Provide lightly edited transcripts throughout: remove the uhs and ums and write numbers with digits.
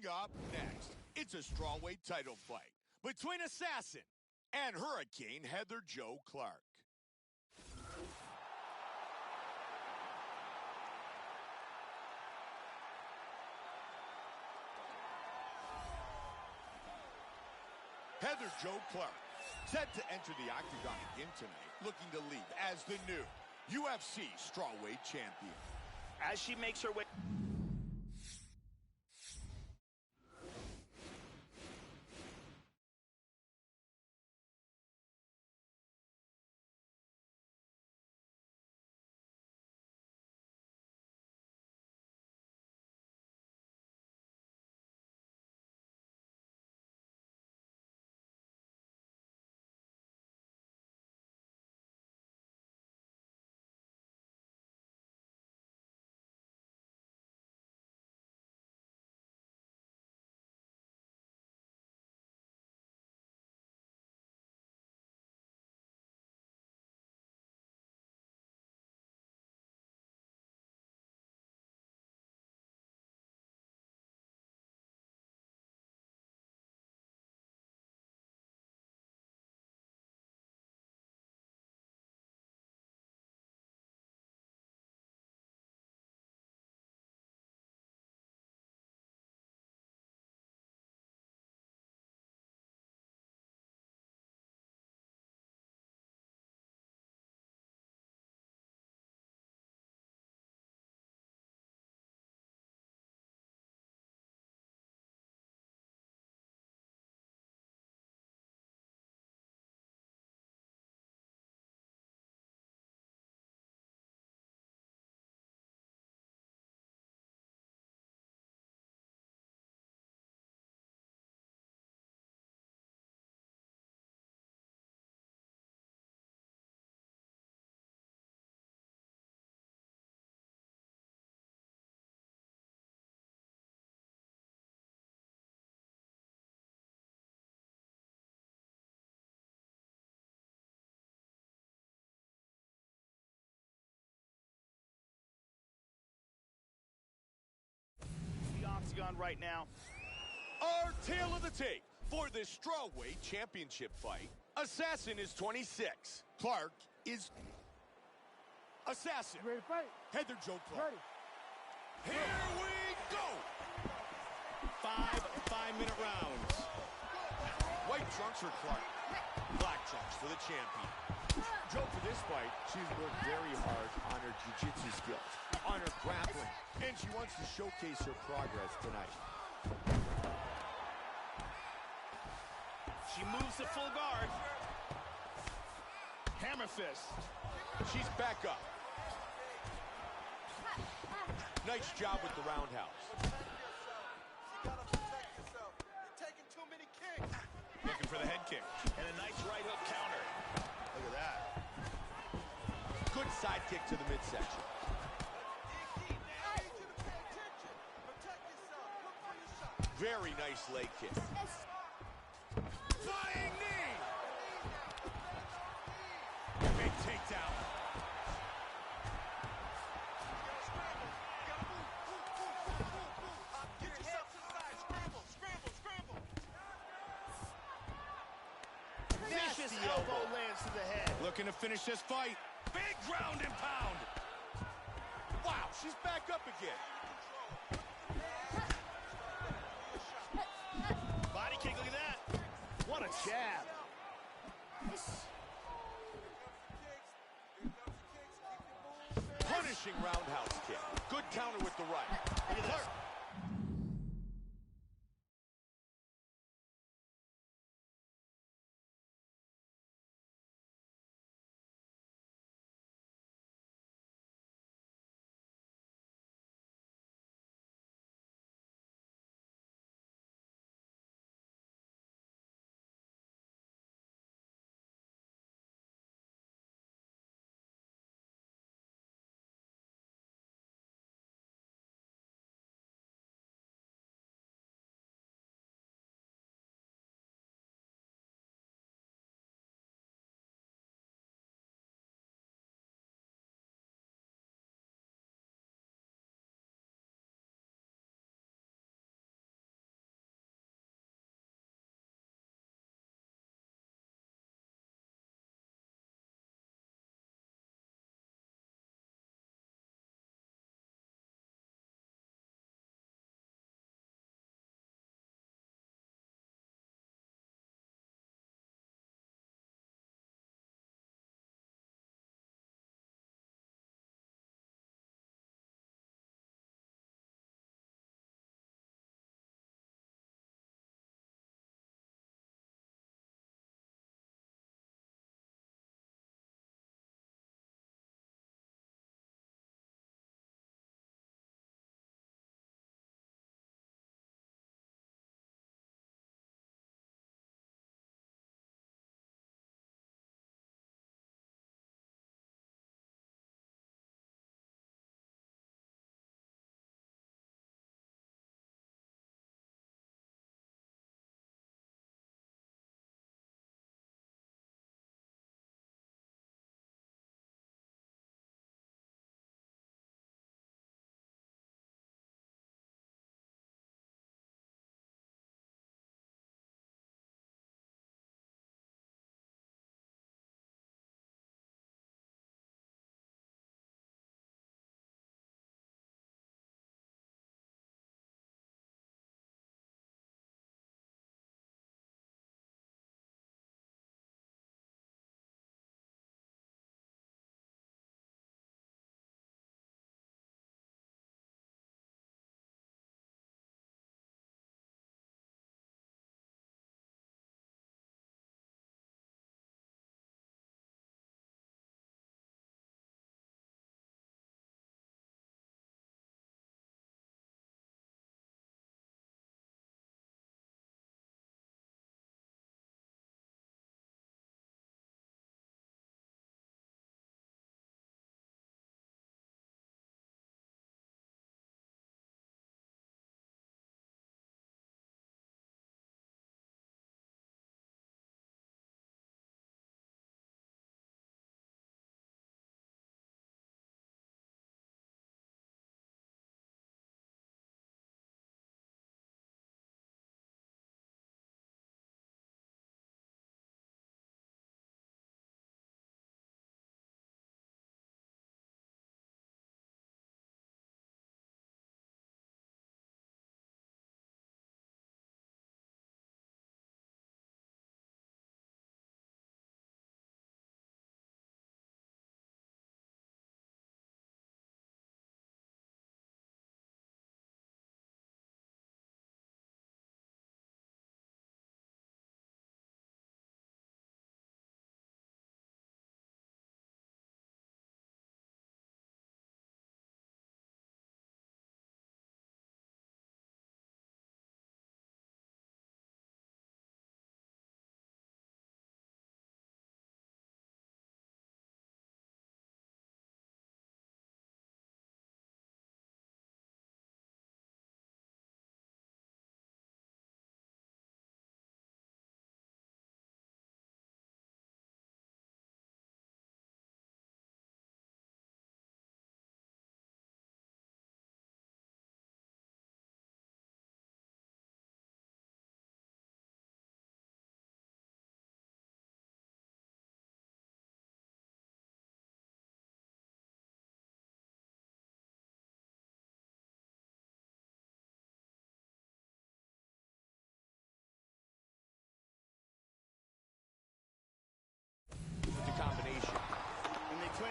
Coming up next, it's a strawweight title fight between Assassin and Hurricane Heather Jo Clark. Heather Jo Clark, set to enter the octagon again tonight, looking to leave as the new UFC strawweight champion. As she makes her way... The octagon right now. Our tale of the tape for this strawweight championship fight. Assassin is 26. Clark is... Assassin. Ready to fight? Heather Jo Clark. Ready. Here we go! 5 5-minute rounds. White trunks for Clark. Black trunks for the champion. Jo, for this fight, she's worked very hard on her jiu-jitsu skills, on her grappling, and she wants to showcase her progress tonight. She moves to full guard. Hammer fist. She's back up. Nice job with the roundhouse. Looking for the head kick. And a nice right hook counter. Look at that. Good side kick to the midsection. Very nice leg kick. Flying knee! Big takedown. Vicious elbow lands to the head. Looking to finish this fight. Big ground and pound. Wow, she's back up again. Body kick, look at that. What a jab. Punishing roundhouse kick. Good counter with the right. Look at this.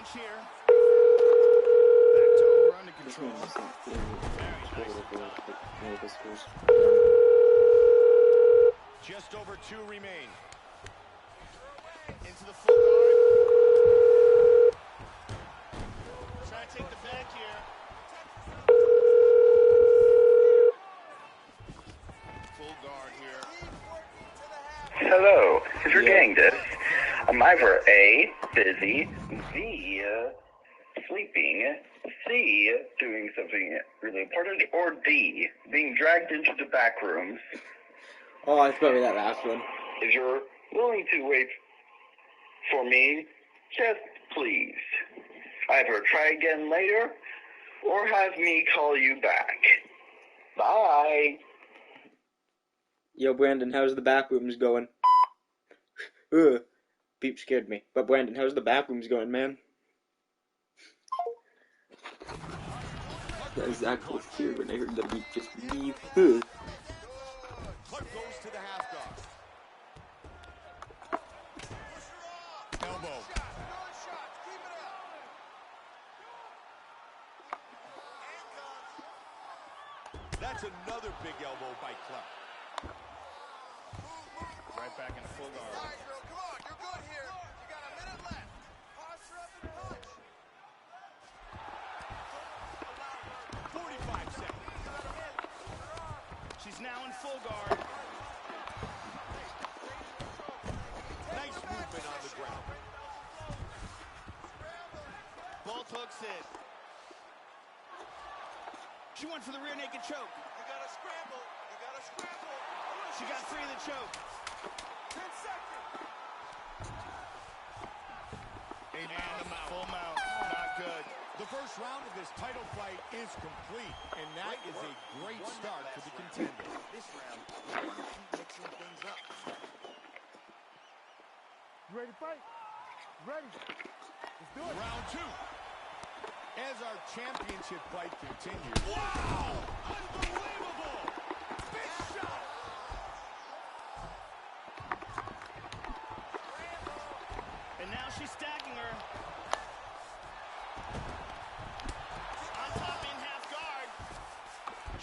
punch here. Back to over under control. Just over 2 remain. Into the full guard. Try to take the back here. Full guard here. Hello, if you're getting this, I'm either A, busy, B, sleeping, C, doing something really important, or D, being dragged into the back rooms. Oh, it's probably that last one. If you're willing to wait for me, just please. Either try again later, or have me call you back. Bye. Yo, Brandon, how's the back rooms going? Ugh, Peep scared me. But Brandon, how's the back rooms going, man? That Zach was here when I heard the beat just leave. Ugh. Clark goes to the half guard. Elbow. That's another big elbow by Clark. Right back into full guard. All right, girl, come on. You're good here. You got a minute left. Posture up and punch. 45 seconds. She's now in full guard. Nice movement on the ground. Both hooks in. She went for the rear naked choke. You got to scramble. You got to scramble. She got free of the choke. 10 seconds. And full mount. Not good. The first round of this title fight is complete, and that is a great start for the contender. This round, you keep mixing things up. You ready to fight? Ready. Let's do it. Round 2. As our championship fight continues. Wow! Unbelievable! Big shot! And now she's stacking her. On top in half guard.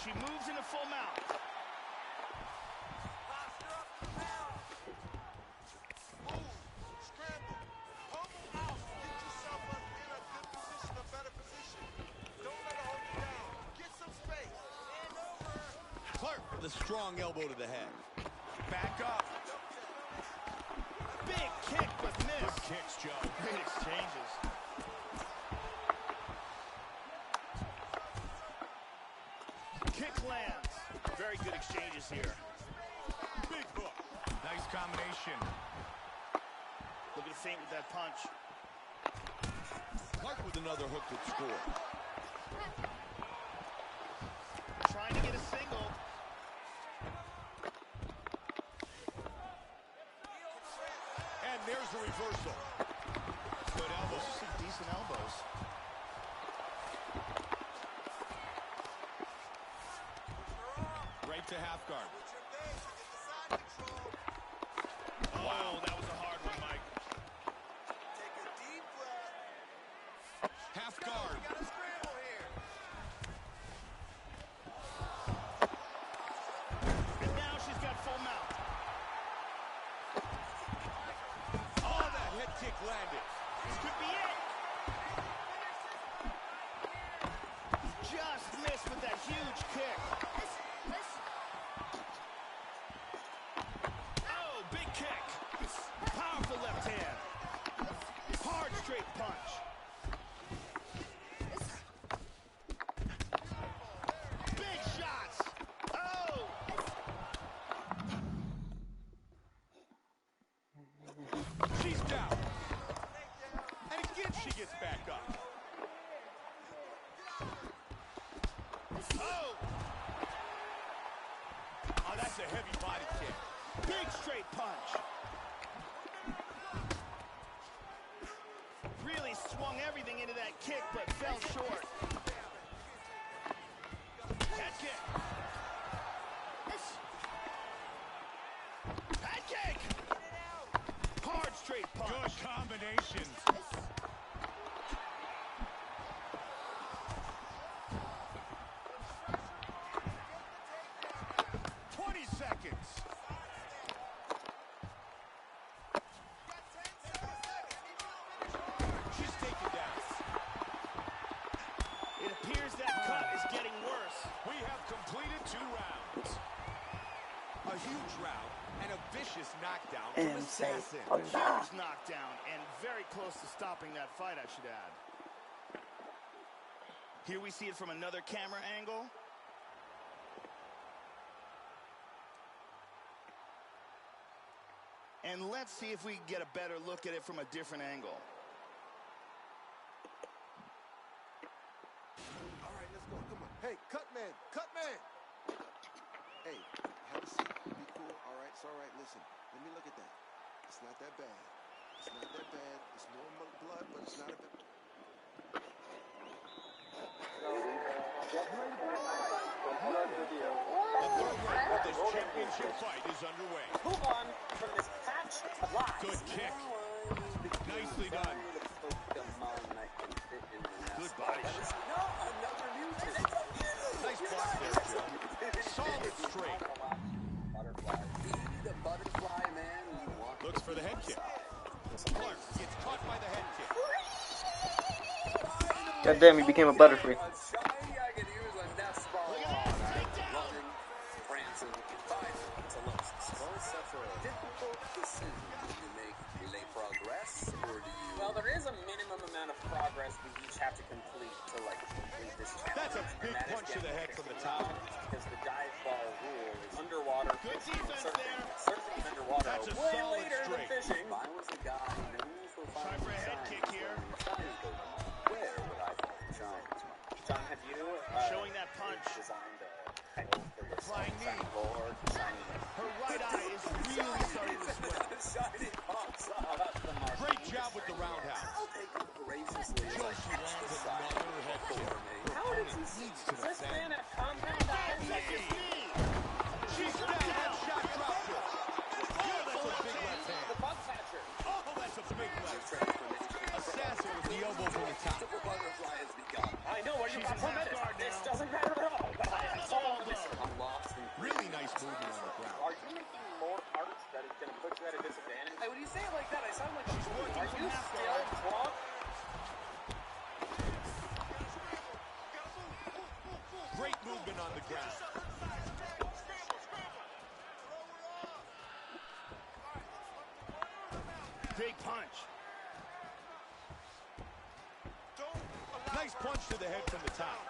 She moves into full mount. Posture up and down. Move. Scramble. Pummel out. Get yourself up in a good position, a better position. Don't let her hold you down. Get some space. Hand over. Clark with a strong elbow to the head. Back up. Big kick with miss. Good kicks, Joe. Great exchanges. Kick lands. Very good exchanges here. Big hook. Nice combination. Looking to feint with that punch. Clark with another hook that scored. Trying to get a single. And there's the reversal. Good elbows. Those are some decent elbows. Right to half guard. Put your base and get the side control. Wow, that was a hard one, Mike. Take a deep breath. Half Go. guard. You got to scramble here. And now she's got full mount. Oh, that head kick landed. This could be it. Just missed with that huge kick. Oh, big kick. Powerful left hand. Hard straight punch. Big shots. Oh. She's down. And again she gets back up. Oh. Oh, that's a heavy body kick. Big straight punch. Really swung everything into that kick, but fell short. Head kick. Head kick. Hard straight punch. Good combinations. A huge round and a vicious knockdown from And say Assassin. Huge knockdown and very close to stopping that fight, I should add. Here we see it from another camera angle. And let's see if we can get a better look at it from a different angle. All right, let's go. Come on. Hey, cut man. Cut man. Hey, have a seat. Be cool. All right, it's all right. Listen, let me look at that. It's not that bad. It's not that bad. It's normal blood, but it's not a bit. The third round of this championship fight is underway. Move on from this patch of lies. Good kick. Nicely done. Good body shot. Nice block there, Joe. Solid straight. The butterfly, man. Looks for the head kick. Clark gets caught by the head kick. God damn, he became a butterfree. A shiny I could use a nest ball on. Running, prancing, fighting. It's such a difficult decision. Do you make delay progress, or do you... Well, there is a minimum amount of progress we each have to complete to, complete this challenge. That's a big punch to the head from the top. Because the dive ball rule is underwater. Good defense there. Surfing underwater That's a way solid later than straight. fishing. If I was a guy known for Try for a head kick here. where would I find shines? John, have you Showing that punch. designed a title for this Flying knee. shiny board, shiny? Her right eye is really starting to swell. Shiny pops How up. about the mark? Great job with the roundhouse. I'll take it graciously as I Josie catch the lands side. another head kick. How did you Needs to Does this defend. man have compound eyes? Like this? She's down. Headshot dropped her. Oh, that's a big left hand. The bug catcher. Oh, that's a big left. Assassin with the elbow from the top. The butterfly has begun. I know where you She's got in from half it. guard This now. doesn't matter at all. But I saw this. I'm lost in Really nice movement on the ground. Are you making more art that is going to put you at a disadvantage? Hey, when you say it like that, I sound like a fool. Are Are you you still drunk? Great movement on the ground. Big punch. Nice punch to the head from the top.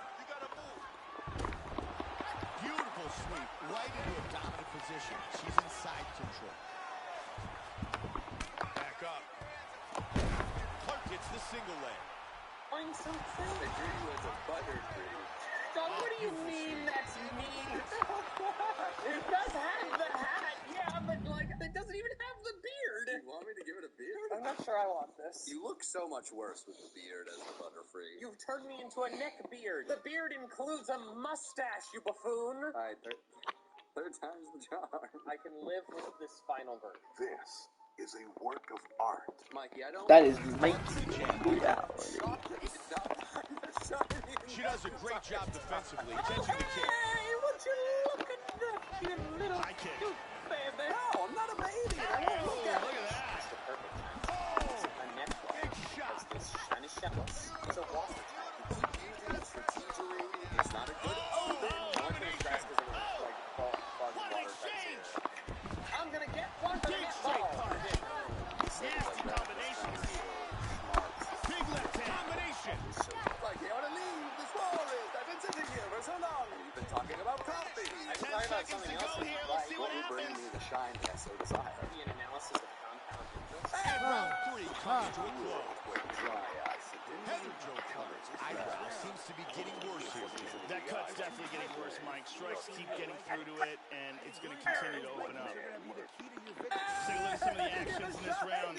Beautiful sweep. Right into a dominant position. She's in side control. Back up. Clark gets the single leg. Find something? The dream was a butterfree. John, what do you mean that's me? It does have the hat, yeah, but it doesn't even have the beard. You want me to give it a beard? I'm not sure I want this. You look so much worse with the beard as the butterfree. You've turned me into a neck beard. The beard includes a mustache, you buffoon. Alright, third time's the charm. I can live with this final verdict. This is a work of art. Mikey, I don't... That is Mikey reality. She does a great job defensively, catching the kick. Hey, would you look at that, you little High kick. baby? No, I'm not a baby. I won't look at Look at that. It's the perfect time. It's a neck Big shot. This shiny shells. It's a water tank. strategery. It's not a good omen. I'm gonna get one for the net ball. Nasty combinations here. Big left hand. Combination. Like, you ought to leave. This forest. I've been sitting here for so long. You've been talking about coffee. I'm 10 talking about seconds something to go else. here. Let's see what Will bring happens. me the shine that I so desire. Be an analysis of compound interest. And round 3 comes to a close. With dry eyes. Heather Joe Clark's eyebrow seems to be getting worse here. That cut's definitely getting worse, Mike. Strikes keep getting through to it, and it's going to continue to open up. Let's take a look at some of the actions in this round.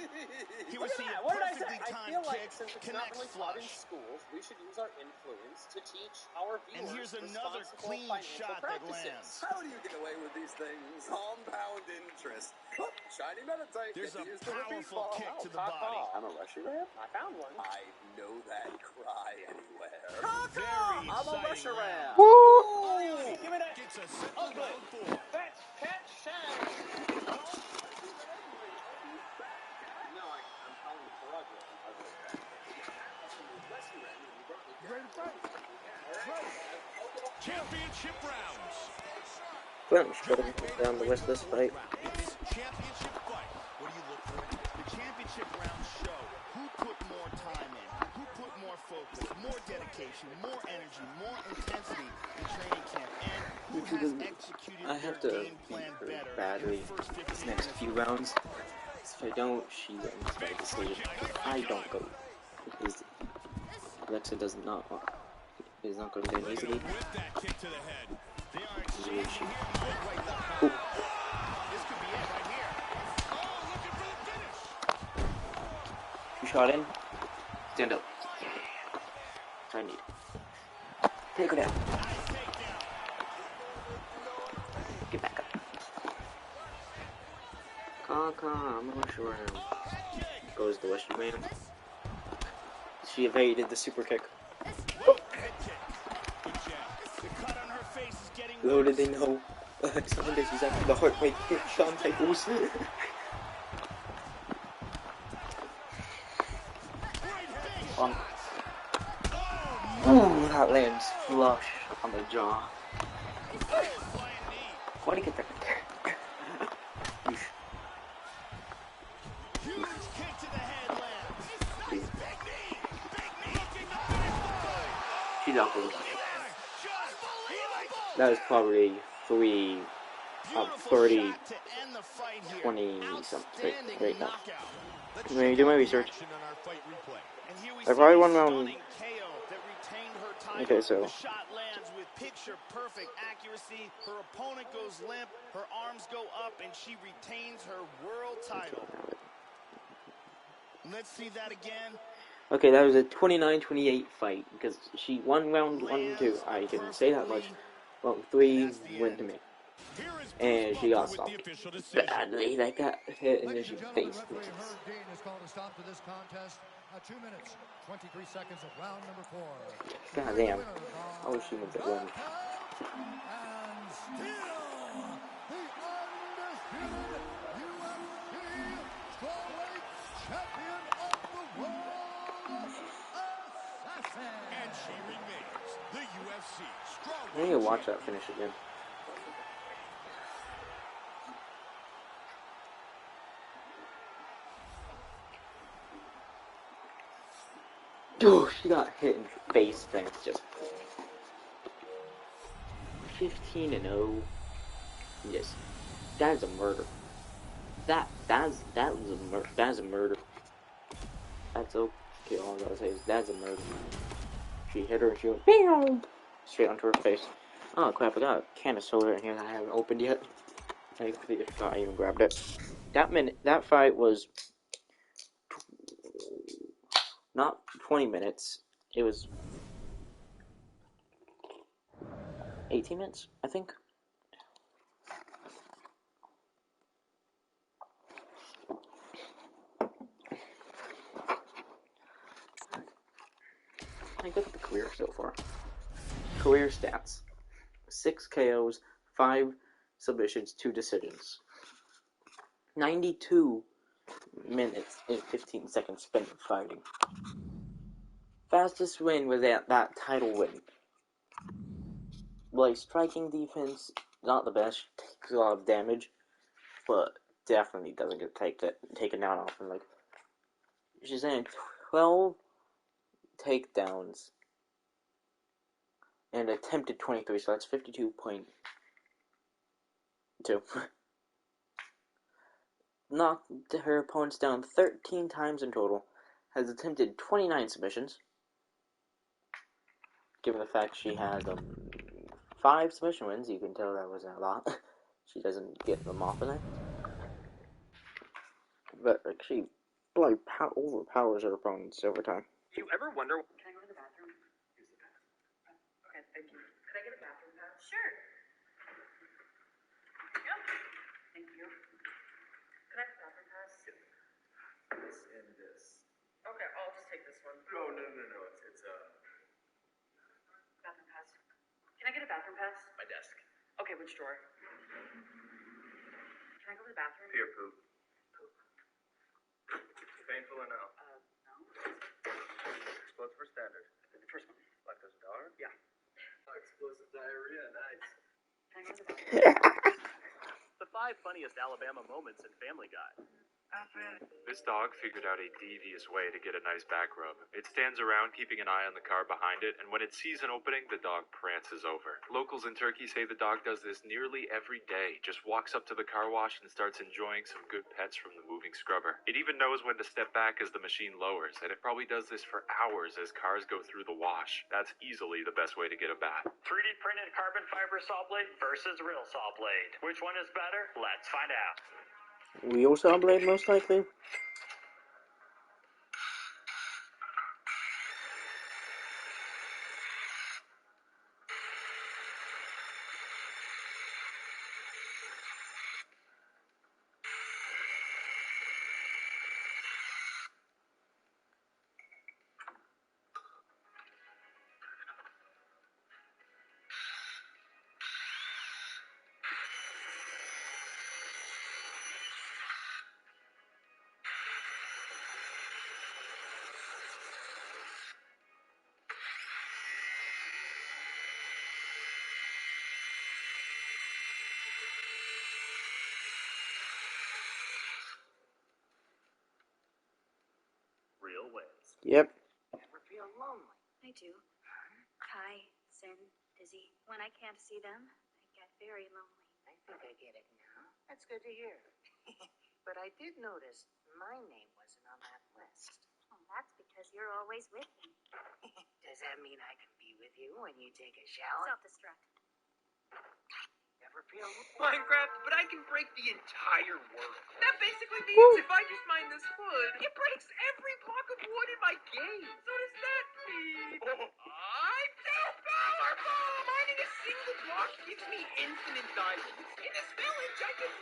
Here we Look at see a that. What did I say? perfectly I timed feel like kick, since it's not connects really taught in flush. schools, we should use our influence to teach our viewers And here's another responsible clean financial shot that practices. lands. How do you get away with these things? Compound interest. Oh, shiny meditate. There's Get a to use the repeat powerful ball. kick to the hot body. ball. I'm a rushy ramp. I found one. I know that cry anywhere. Very I'm a exciting rusher round. ramp. Ooh, give me that. Gets a simple round 4. Fetch, catch, shine. No, I'm calling fraudulent. Championship rounds. Well, I'm struggling down the rest of this fight. In this championship fight, what do you look for? The championship rounds show who put more time in, who put more focus, more dedication, more energy, more intensity in training camp, and who has executed I have their to game beat plan her better badly in the first 15 these next minutes few of the rounds. If I don't, she wins by decision. If I don't go, because Alexa is not going to win easily. With that kick to the head. They are exchanging here. Right left. Ooh. This could be it right here. Oh, looking for the finish. You shot in. Stand up. I need. Take her down. Get back up. I'm not sure now. Goes the Western Man. She evaded the super kick. Little did they know. Alexander is after the heart rate hit Shawn Michaels. Ooh, that lands flush on the jaw. Why'd he get that? She's not going to. That was probably 3 of 30, 20 something right now. I'm going to do my research. I probably won round. Okay, so. The shot lands with picture-perfect accuracy. Her opponent goes limp, her arms go up, and she retains her world title. Let's see that again. Okay, that was a 29-28 fight, because she won round 1 and 2. I can say that much. Round 3 went to me. And she got stopped badly. That got hit in the face. God damn. I wish she wins that one. And she remains the UFC I need to watch that finish again. Oh, she got hit in the face, and it's just 15-0. Yes, that is a murder. That was a murder. That's a murder. That's okay. All I gotta say is that's a murder. She hit her and she went BAM! Straight onto her face. Oh crap! I got a can of soda in here that I haven't opened yet. I completely forgot I even grabbed it. That fight was not 20 minutes. It was 18 minutes, I think. I look at the career so far. Career stats: 6 KOs, 5 submissions, 2 decisions. 92 minutes and 15 seconds spent fighting. Fastest win was that title win. Like, striking defense, not the best, takes a lot of damage, but definitely doesn't get taken down often. Like, she's saying 12 takedowns and attempted 23, so that's 52.2. Knocked her opponents down 13 times in total, has attempted 29 submissions. Given the fact she has 5 submission wins, you can tell that wasn't a lot. She doesn't get them often. But she overpowers her opponents over time. Do you ever wonder? Can I go to the bathroom? Use the bathroom. Okay, thank you. Could I get a bathroom pass? Sure. Yep. Thank you. Could I have a bathroom pass? This and this. Okay, I'll just take this one. No. It's Bathroom pass. Can I get a bathroom pass? my desk. Okay, which drawer? Can I go to the bathroom? Here, poop. Painful or no? No. Explosive or standard? The first one. Lactose intolerant? Yeah. Explosive diarrhea, nice. Can I go to the bathroom? 5 funniest Alabama moments in Family Guy. This dog figured out a devious way to get a nice back rub. It stands around keeping an eye on the car behind it, and when it sees an opening, the dog prances over. Locals in Turkey say the dog does this nearly every day, just walks up to the car wash and starts enjoying some good pets from the moving scrubber. It even knows when to step back as the machine lowers, and it probably does this for hours as cars go through the wash. That's easily the best way to get a bath. 3D printed carbon fiber saw blade versus real saw blade. Which one is better? Let's find out. Real saw blade, most likely. Real ways. Yep. Ever feel lonely? I do. Kai, Sin, Dizzy. When I can't see them, I get very lonely. I think I get it now. That's good to hear. But I did notice my name wasn't on that list. Oh, that's because you're always with me. Does that mean I can be with you when you take a shower? Self-destruct. Ever feel Minecraft, but I can break the entire world. That basically means if I just mine this wood, it breaks every block of wood in my game. So does that mean I'm too powerful? Mining a single block gives me infinite diamonds. In this village, I can...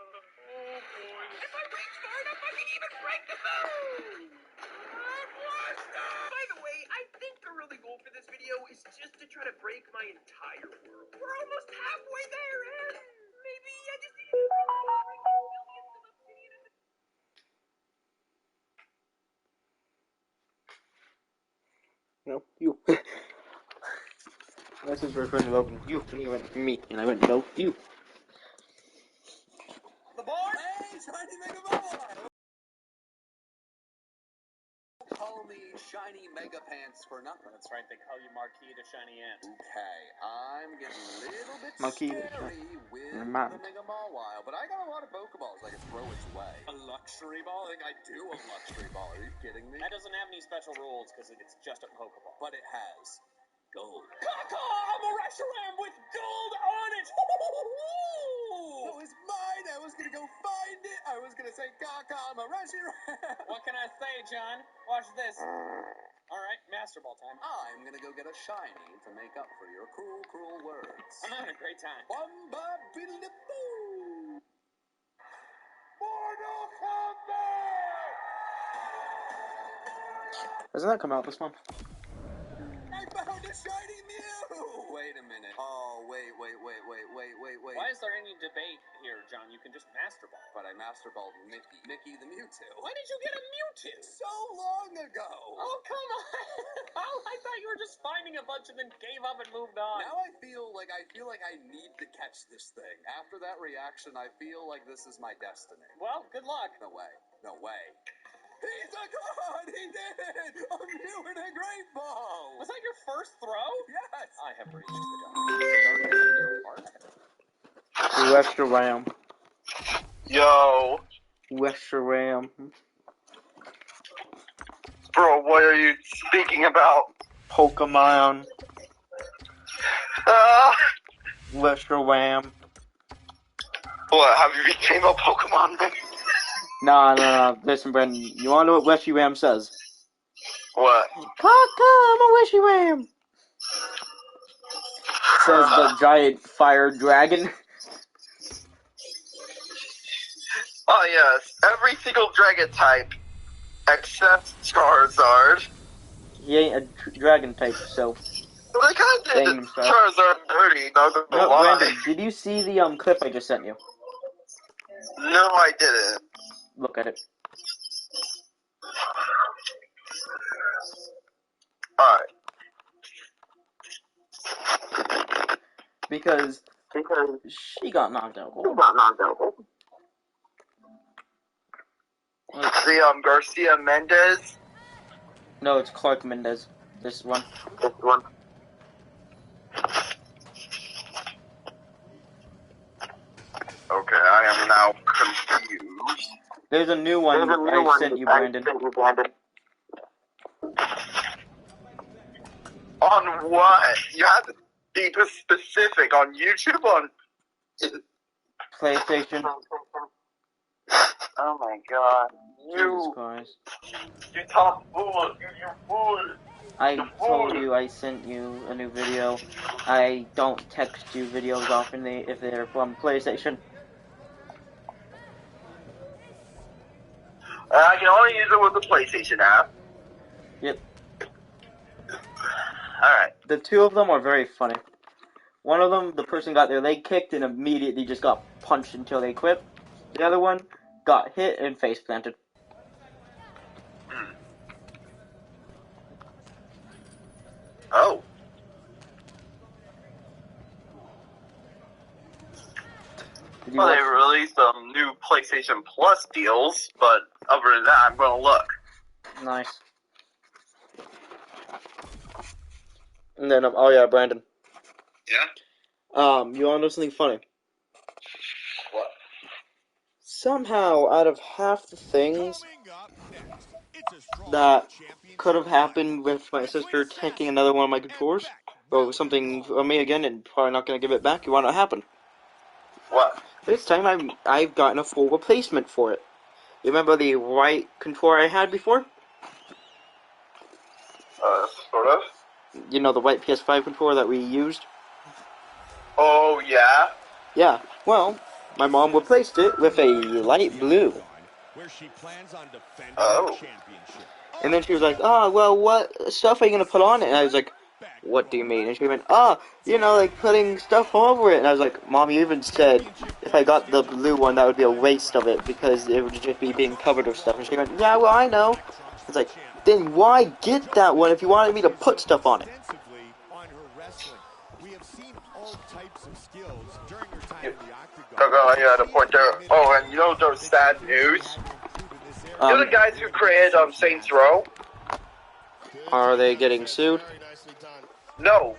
oh boy. If I reach far enough, I can even break the moon! By the way, I think the really goal for this video is just to try to break my entire world. We're almost halfway there, and maybe I just need to break millions of obsidian. No, you. This is referring to open you, and you went me, and I went no, you. The board? Hey, Shiny Mega Ball! Call me Shiny Mega Pants for nothing. That's right, they call you Marquis the Shiny Ant. Okay, I'm getting a little bit Marquis scary with the Mega Ball while, but I got a lot of Pokeballs I can throw its way. A luxury ball? I think I do a luxury ball. Are you kidding me? That doesn't have any special rules because it's just a Pokeball. But it has gold. Caw-caw! I'm a Reshiram with gold on it! It was mine! I was gonna go find it! I was gonna say, Kaka, I'm a Reshiram! What can I say, John? Watch this. Alright, Master Ball time. I'm gonna go get a shiny to make up for your cruel, cruel words. I'm having a great time. Wamba biddle-de-boo! Mortal Kombat! Doesn't that come out this month? I found a shiny Mew! Wait a minute. Oh, wait. Why is there any debate here, John? You can just Master Ball. But I Master Balled Mickey the Mewtwo. Why did you get a Mewtwo? So long ago! Oh, come on! I thought you were just finding a bunch and then gave up and moved on. Now I feel like I need to catch this thing. After that reaction, I feel like this is my destiny. Well, good luck. No way. No way. He's a god! He did it! A Mew and a Great Ball! Was that your first throw? Yes! I have reached the darkness in your heart. Reshiram. Yo. Reshiram. Bro, what are you speaking about? Pokemon. Reshiram. What, have you became a Pokemon man? No. Listen, Brendan. You wanna know what Reshiram says? What? Kaka, I'm a Reshiram. Says the giant fire dragon. Oh yes, every single dragon type except Charizard. He ain't a dragon type, so. Well, they kind of did Charizard dirty, not gonna lie. Brandon, did you see the clip I just sent you? No, I didn't. Look at it. Alright. Because she got knocked out. The Garcia Mendez. No, it's Clark Mendez. This one. Okay, I am now confused. There's a new one I sent you, Brandon. On what? You have to be specific. On YouTube? On PlayStation. Oh my god. Jesus Christ. You top fool. You fool. I told you I sent you a new video. I don't text you videos often if they're from PlayStation. I can only use it with the PlayStation app. Yep. Alright. The two of them are very funny. One of them, the person got their leg kicked and immediately just got punched until they quit. The other one got hit and face planted. Oh. Well, they released some new PlayStation Plus deals, but other than that, I'm going to look. Nice. And then, oh yeah, Brandon. Yeah? You wanna know something funny? What? Somehow, out of half the things that could have happened with my sister taking another one of my controllers, or something on me again, and probably not gonna give it back, you want to happen? What? This time I've gotten a full replacement for it. You remember the white controller I had before? Sort of. You know, the white PS5 controller that we used? Oh, yeah? Yeah, well, my mom replaced it with a light blue. Oh. And then she was like, oh, well, what stuff are you going to put on it? And I was like, what do you mean? And she went, oh, you know, like putting stuff over it. And I was like, Mom, you even said if I got the blue one, that would be a waste of it because it would just be being covered with stuff. And she went, yeah, well, I know. It's like, then why get that one if you wanted me to put stuff on it? You had a point there. Oh, and you know those sad news? You're the guys who created Saints Row? Are they getting sued? No.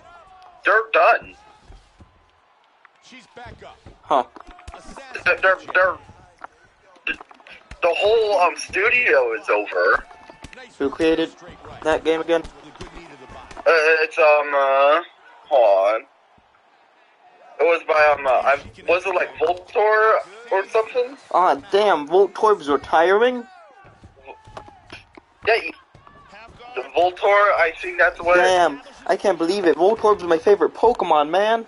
They're done. Huh. The whole studio is over. Who created that game again? It's hold on. It was by was it like Voltor or something? Ah, damn, Voltorb's retiring? Yeah, the Voltor, I think that's what. Damn, I can't believe it. Voltorb's my favorite Pokemon, man.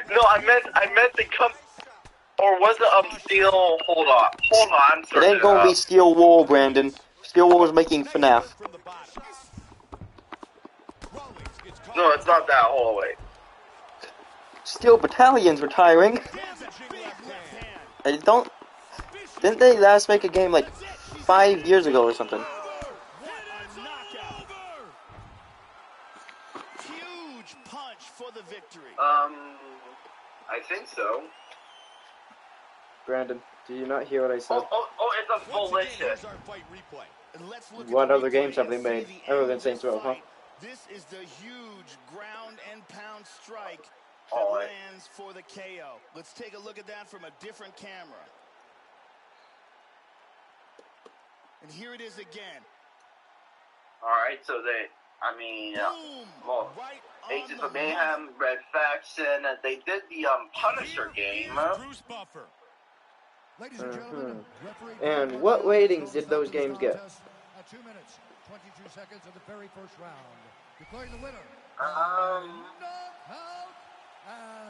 No, I meant the or was it Steel? Hold on. It ain't gonna be Steel Wool, Brandon. Steel Wool is making FNAF. No, it's not that. Hold on, wait. Steel Battalion's retiring. Didn't they last make a game like 5 years ago or something? Huge punch for the victory. I think so. Brandon, did you not hear what I said? Oh, it's a Volition. What other games have they made other than Saints Row, huh? This is the huge ground and pound strike that lands for the KO. Let's take a look at that from a different camera. And here it is again. Alright, so Agents of Mayhem, Red Faction, they did the Punisher game. And what ratings did those games get? 2 minutes, 22 seconds of the very first round. Declaring the winner.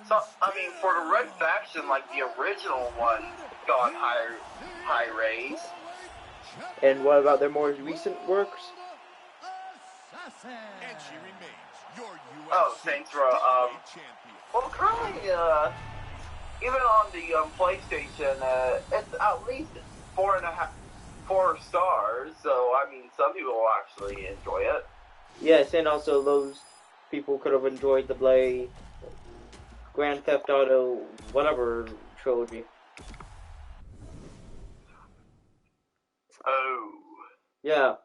So, for the Red Faction, like the original one got high raise. And what about their more recent works? And she remains your UFC Saints Row, well, currently, even on the PlayStation, it's at least 4 stars, so, some people will actually enjoy it. Yes, and also those people could have enjoyed the play Grand Theft Auto whatever trilogy. Oh. Yeah,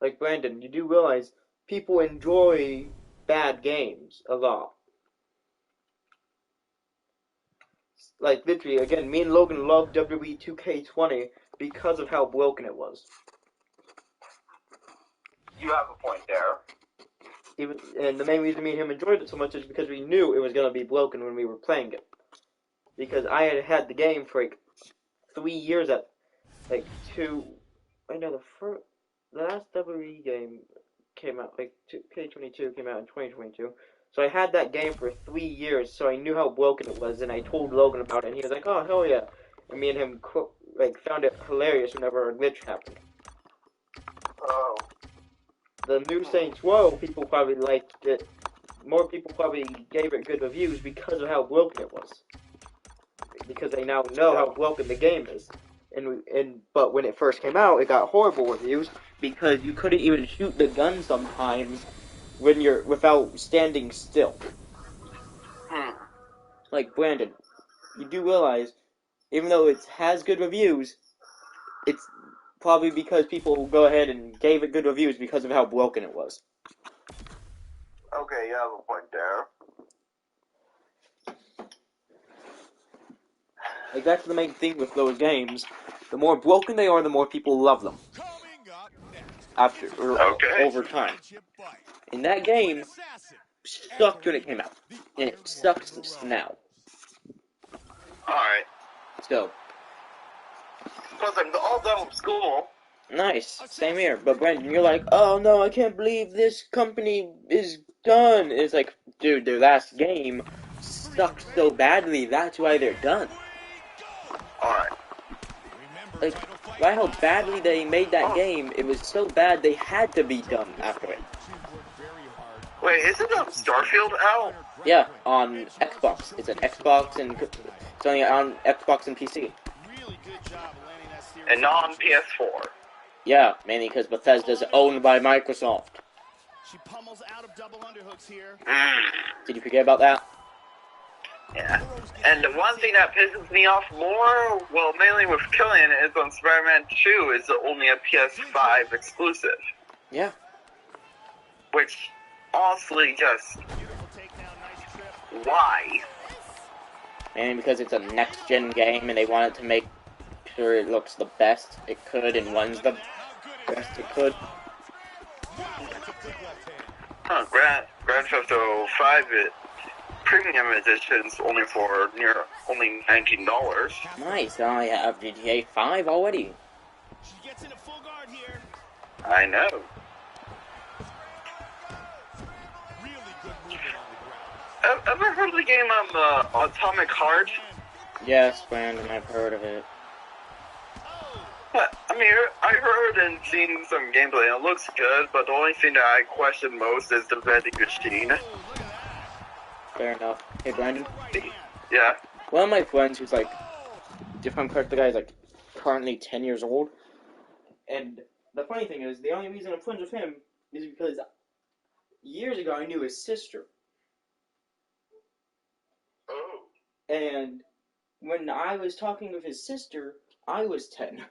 like Brandon, you do realize people enjoy bad games a lot. Like literally, again, me and Logan loved WWE 2K20 because of how broken it was. You have a point there. And the main reason me and him enjoyed it so much is because we knew it was going to be broken when we were playing it. Because I had the game for like 3 years at like I know the last WWE game came out, like 2K22 came out in 2022. So I had that game for 3 years, so I knew how broken it was, and I told Logan about it, and he was like, "Oh hell yeah!" And me and him found it hilarious whenever a glitch happened. Oh. The new Saints Row, people probably liked it. More people probably gave it good reviews because of how broken it was. Because they now know how broken the game is. But when it first came out, it got horrible reviews because you couldn't even shoot the gun sometimes when you're without standing still. Like Brandon, you do realize, even though it has good reviews, it's probably because people go ahead and gave it good reviews because of how broken it was. Okay, you have a point there. Like, that's the main thing with those games. The more broken they are, the more people love them. Over time. And that game sucked when it came out. And it sucks now. Alright. So. Plus, I'm all done with school. Nice. Same here. But Brandon, you're like, oh no, I can't believe this company is done. It's like, dude, their last game sucked so badly, that's why they're done. Alright. Like, by how badly they made that game, it was so bad they had to be done after it. Wait, isn't Starfield out? Yeah, on Xbox. It's an Xbox and it's only on Xbox and PC. And not on PS4. Yeah, mainly because Bethesda's owned by Microsoft. She pummels out of double underhooks here. Did you forget about that? Yeah. And the one thing that pisses me off more, well, mainly with Killian, is on Spider-Man 2 is only a PS5 exclusive. Yeah. Which, honestly, just... why? And because it's a next-gen game and they wanted to make sure it looks the best it could and runs the best it could. Huh, Grand Theft Auto 5 Premium Edition's only for only $19. Nice, I have GTA 5 already. She gets into full guard here. I know. Ever heard of the game Atomic Heart? Yes, Brandon, I've heard of it. I mean, I heard and seen some gameplay, and it looks good, but the only thing that I question most is the vending machine. Fair enough. Hey, Brandon? Yeah? One of my friends who's like, if I'm correct, the guy is like currently 10 years old. And the funny thing is, the only reason I'm friends with him is because years ago I knew his sister. Oh. And when I was talking with his sister, I was 10.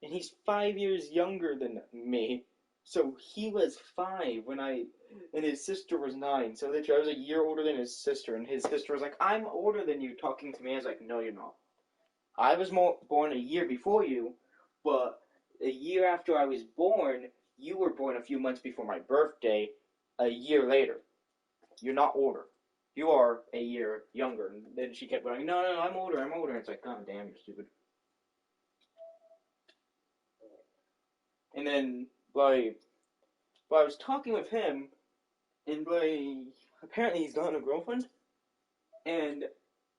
And he's 5 years younger than me. So he was 5 and his sister was 9. So literally I was a year older than his sister, and his sister was like, I'm older than you, talking to me. I was like, no, you're not. I was born a year before you, but a year after I was born, you were born a few months before my birthday, a year later. You're not older. You are a year younger. And then she kept going, no, I'm older. And it's like, God damn, you're stupid. And then, I was talking with him, and, apparently he's gotten a girlfriend, and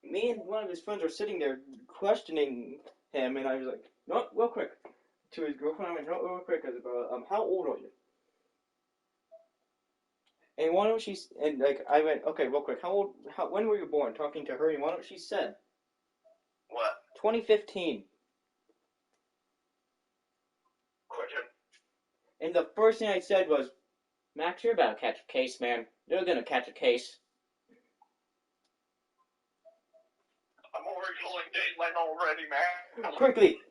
me and one of his friends are sitting there questioning him, and I was like, no, real quick, to his girlfriend, I went, no, real quick, how old are you? And why don't she, and, I went, okay, real quick, when were you born? Talking to her, and why don't she said? What? 2015. Question. And the first thing I said was, Max, you're about to catch a case, man. You're gonna catch a case. I'm already calling Dateline already, man.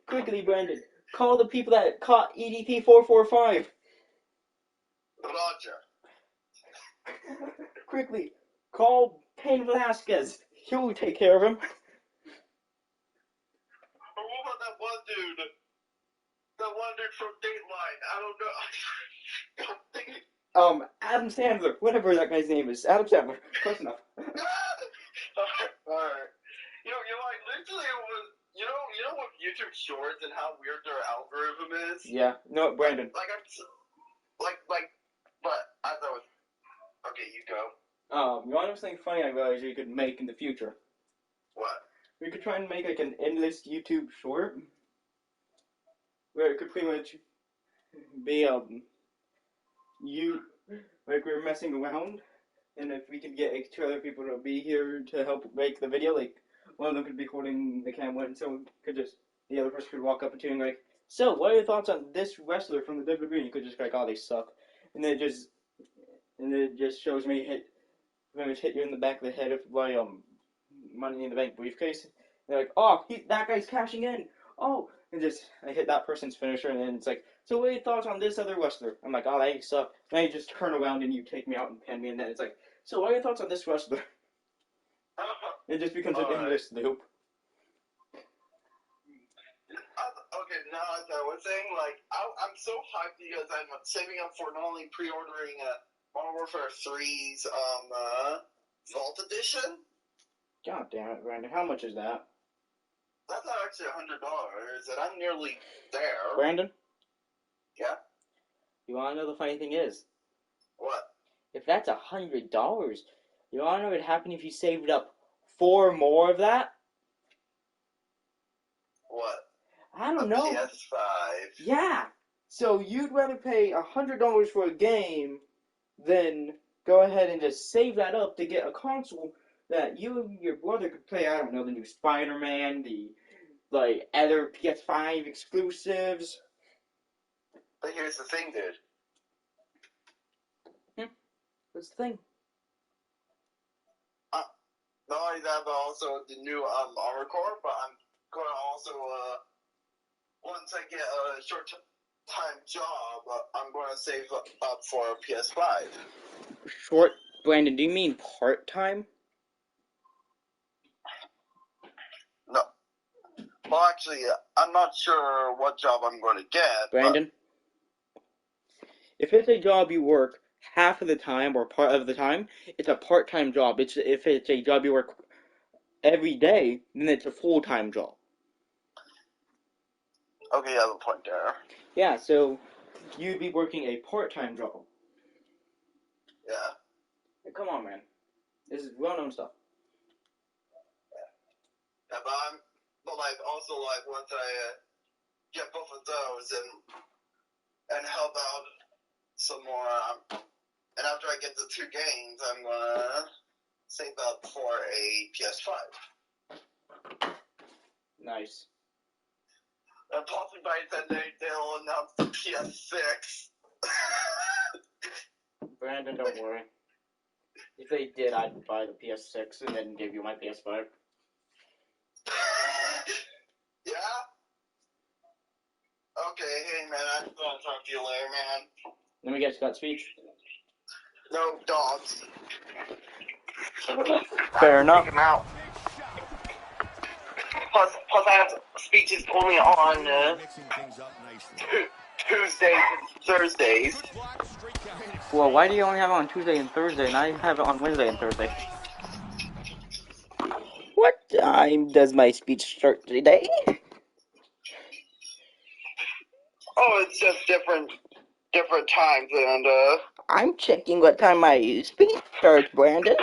Quickly, Brandon. Call the people that caught EDP 445. Roger. Quickly, call Cain Velasquez. He'll take care of him. Or what about that one dude? That one dude from Dateline. I don't know. Adam Sandler. Whatever that guy's name is. Adam Sandler. Close enough. Alright. You know, like, literally it was, you know what YouTube Shorts and how weird their algorithm is? Yeah. No, Brandon. But I thought it was, okay, you go. You want to know something funny I realized you could make in the future? What? We could try and make like an endless YouTube short where it could pretty much be you like we're messing around, and if we could get like 2 other people to be here to help make the video, like one of them could be holding the camera and someone could just the other person could walk up to you and like, so what are your thoughts on this wrestler from the WWE? And you could just be like, oh, they suck, and then it just shows me hit you in the back of the head by Money in the Bank briefcase. They're like, oh, that guy's cashing in. Oh, and just I hit that person's finisher, and then it's like, so what are your thoughts on this other wrestler? I'm like, oh, they suck. Then you just turn around and you take me out and pin me, and then it's like, so what are your thoughts on this wrestler? It just becomes an endless loop. Okay, now as I was saying, like, I'm so hyped because I'm saving up for not only pre-ordering Modern Warfare 3's Vault Edition. God damn it, Brandon. How much is that? That's not actually $100, and I'm nearly there. Brandon? Yeah? You want to know the funny thing is? What? If that's $100, you want to know what would happen if you saved up 4 more of that? What? I don't know. PS5. Yeah. So you'd rather pay $100 for a game than go ahead and just save that up to get a console that you and your brother could play. I don't know, the new Spider-Man, the like other PS5 exclusives. But here's the thing, dude. What's the thing? Not only that, but also the new Armor Core. But I'm going to also once I get a short-time job, I'm going to save up for a PS5. Brandon, do you mean part-time? No. Well, actually, I'm not sure what job I'm going to get. Brandon? If it's a job you work half of the time or part of the time, it's a part-time job. If it's a job you work every day, then it's a full-time job. Okay, you have a point there. Yeah, so you'd be working a part-time job. Yeah. Come on, man. This is well-known stuff. Yeah, but like also like once I get both of those and help out some more, and after I get the 2 games, I'm gonna save up for a PS5. Nice. And possibly by then they'll announce the PS6. Brandon, don't worry. If they did, I'd buy the PS6 and then give you my PS5. Yeah? Okay, hey man, I'm gonna talk to you later, man. Let me guess, got speech? No, dogs. Fair enough. Take 'em out. Plus I have speeches only on Tuesdays and Thursdays. Well, why do you only have it on Tuesday and Thursday, and I have it on Wednesday and Thursday? What time does my speech start today? Oh, it's just different times, and I'm checking what time my speech starts, Brandon.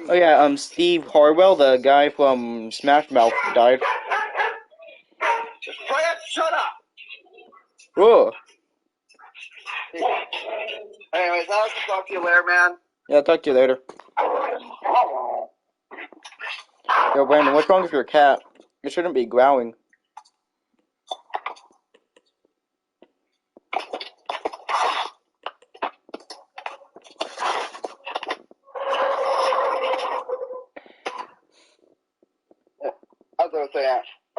Oh yeah, Steve Harwell, the guy from Smash Mouth, died. Fred, shut up! Whoa. Anyways, I'll talk to you later, man. Yeah, I'll talk to you later. Yo, Brandon, what's wrong with your cat? It shouldn't be growling.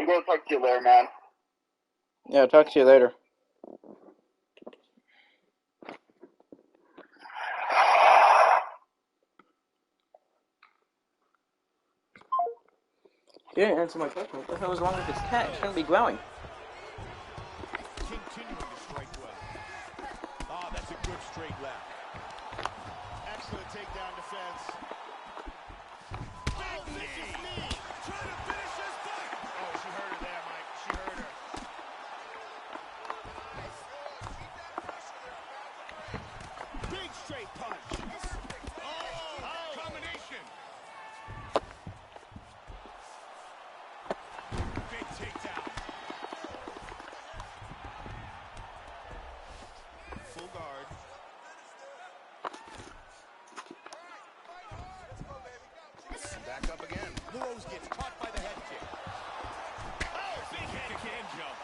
I'm going to talk to you later, man. Yeah, talk to you later. You didn't answer my question. What the hell is wrong with this cat? It shouldn't be growing. Continuing to strike well. Oh, that's a good straight left. Excellent takedown defense. Oh, vicious knee. Trying to finish his fight. Oh, she hurt her there, Mike. She hurt her. Big straight punch. Oh, combination. Big takedown. Full guard. Back up again. Rose gets caught by the head kick. Oh, big head can jump.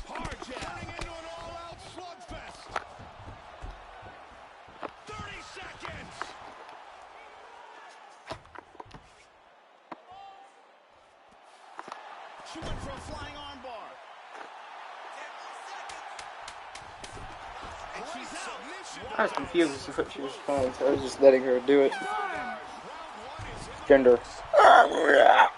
Hard jab. Turning into an all-out slugfest. 30 seconds. She went for a flying armbar. And she's out. I was confused as to what she was trying, so I was just letting her do it. Gender. Fair enough.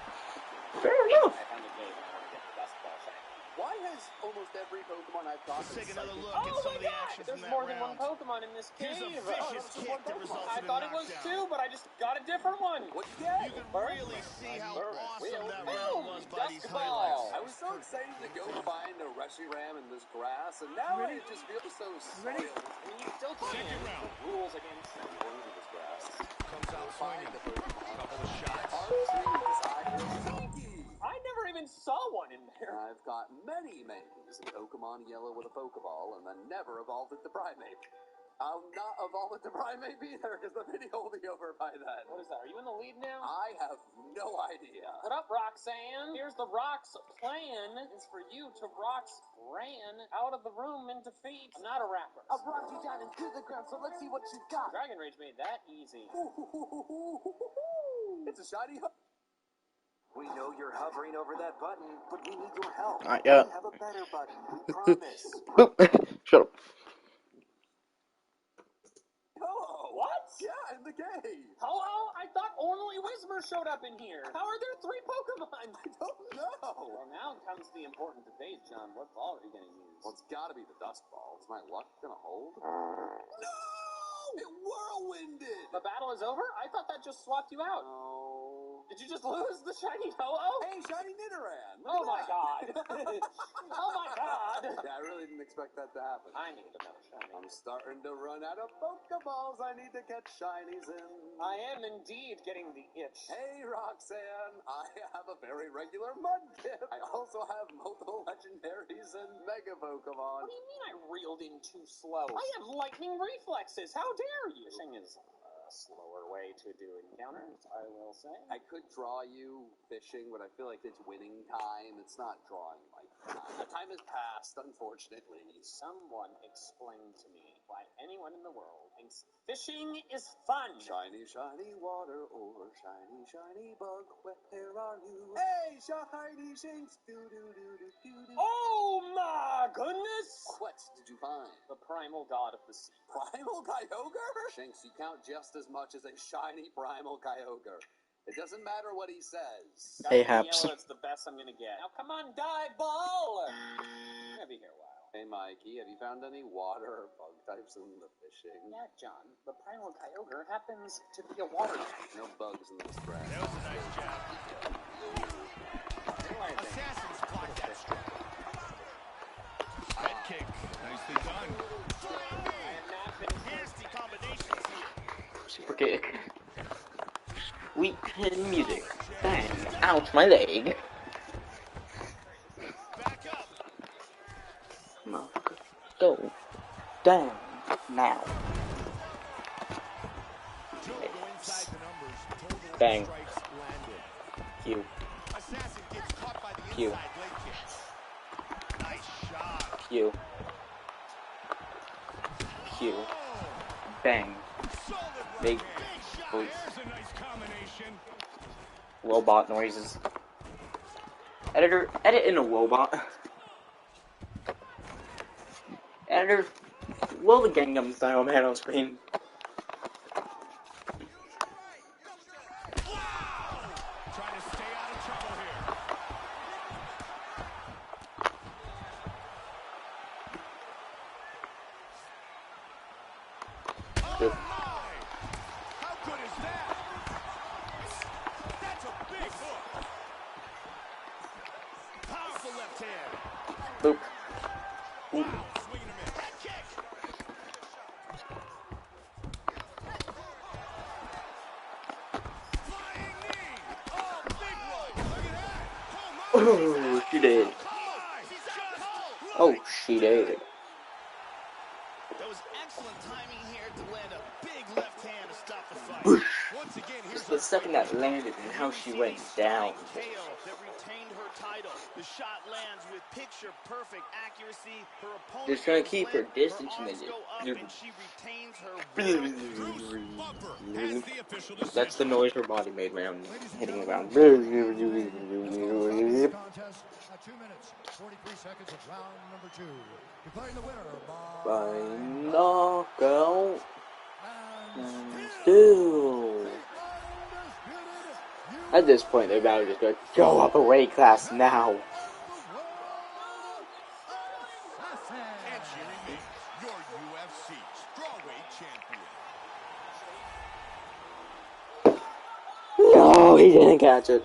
Why has almost every Pokemon I've caught Let's take another look Oh at some my of the god! actions There's from that more than one round. Pokemon in this cave. Here's a vicious kick that resulted I in thought it was knockdown. 2, but I just got a different one. What'd you get? You can really see how awesome that round was by these Dusk highlights. Ball. I was so excited to go find a Reshiram in this grass, and now it just feels so soiled. I mean, you still can. The rules against Going to this grass. Comes out Find swinging. the Pokemon. Couple of shots. Hard to decide who's sneaky. I never even saw one in there. I've got many mains in Pokemon Yellow with a Pokeball, and then never evolved into Primate. I'll not evolve into Primate either, because the video will be over by then. What is that? Are you in the lead now? I have no idea. What up, Roxanne? Here's the Rock's plan is for you to Rox ran out of the room in defeat. I'm not a rapper. I've rocked you down into the ground, so let's see what you got. Dragon Rage made that easy. It's a shiny We know you're hovering over that button, but we need your help. Not yet. We have a better button, we promise. Boop. Shut up. Hello. What? Yeah, in the cave. Hello? I thought only Whismer showed up in here. How are there 3 Pokemon? I don't know. Well, now comes the important debate, John. What ball are you going to use? Well, it's got to be the Dusk Ball. Is my luck gonna hold? No! It whirlwinded. The battle is over? I thought that just swapped you out. No. Did you just lose the shiny Ho-Oh? Hey, shiny Nidoran. Oh my god. Oh my god. Yeah, I really didn't expect that to happen. I need another shiny. I'm starting to run out of Pokeballs. I need to catch shinies in. I am indeed getting the itch. Hey, Roxanne. I have a very regular Mudkip. I also have multiple legendaries and Mega Pokemon. What do you mean I reeled in too slow? I have lightning reflexes. How dare you? Fishing is a slower way to do encounters, I will say. I could draw you fishing, but I feel like it's winning time. It's not drawing like time. The time has passed, unfortunately. Someone explain to me why anyone in the world thinks fishing is fun. Shiny, shiny water or shiny, shiny bug. Where are you? Hey, shiny shinks. Oh my goodness! What did you find? The primal god of the sea. Primal Kyogre? Shinx, you count just as much as a shiny Primal Kyogre. It doesn't matter what he says. Perhaps. It's the best I'm gonna get. Now come on, dive ball! I'm gonna be here a while. Hey, Mikey, have you found any water or bug types in the fishing? Yeah, John. The primal Kyogre happens to be a water type. No bugs in this grass. That was a nice jab. Assassins blocked that strike. Head kick. Nicely done. I have not been Nasty combinations here. Super kick. Sweet hidden music. Bang. Out my leg. Back up. Motherfucker. Go. Down. Now. Joe go inside the numbers. Total Bang. strikes landed. Q. Assassin gets caught by the Q. inside leg kick. Nice shot. Q. Q. Bang. Solid work Big. there. Big shot. please. Robot noises. Editor, edit in a robot. Editor, will the Gangnam Style man on screen? Good. How good is that? That's a big hook. Powerful left hand. Boop. Wow, swinging a miss. Head kick. Flying knee. Oh, big one. Look at that. Oh, She did. Oh, she did. That was excellent timing here to land a big left hand to stop the fight. Once again, here's Just the second that landed and how she went down. KO that retained her title. The shot lands with picture-perfect accuracy. Her opponent Just trying to keep her distance and and she retains her That's the noise her body made when I'm hitting the ground. Contest at 2 minutes, 43 seconds of round number 2. Declaring the winner by knockout and still. At this point, they're about to just go up a weight class now. And she remains your UFC strawweight champion. No, he didn't catch it.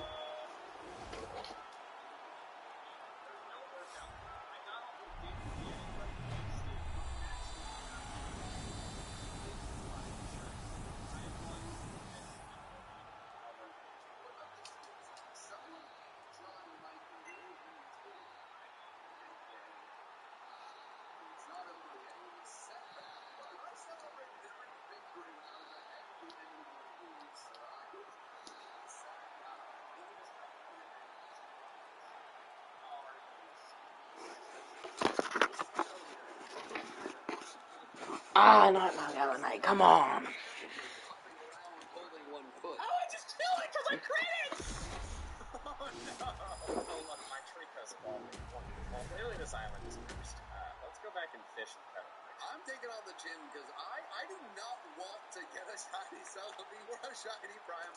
Not knockout tonight. Come on. Oh, I just killed it because I crit! Oh, no. Oh, look, my tree coast evolving. Well, clearly this island is cursed. Let's go back and fish and pet it. I'm taking on the gym because I do not want to get a shiny Celebi or a shiny Prime.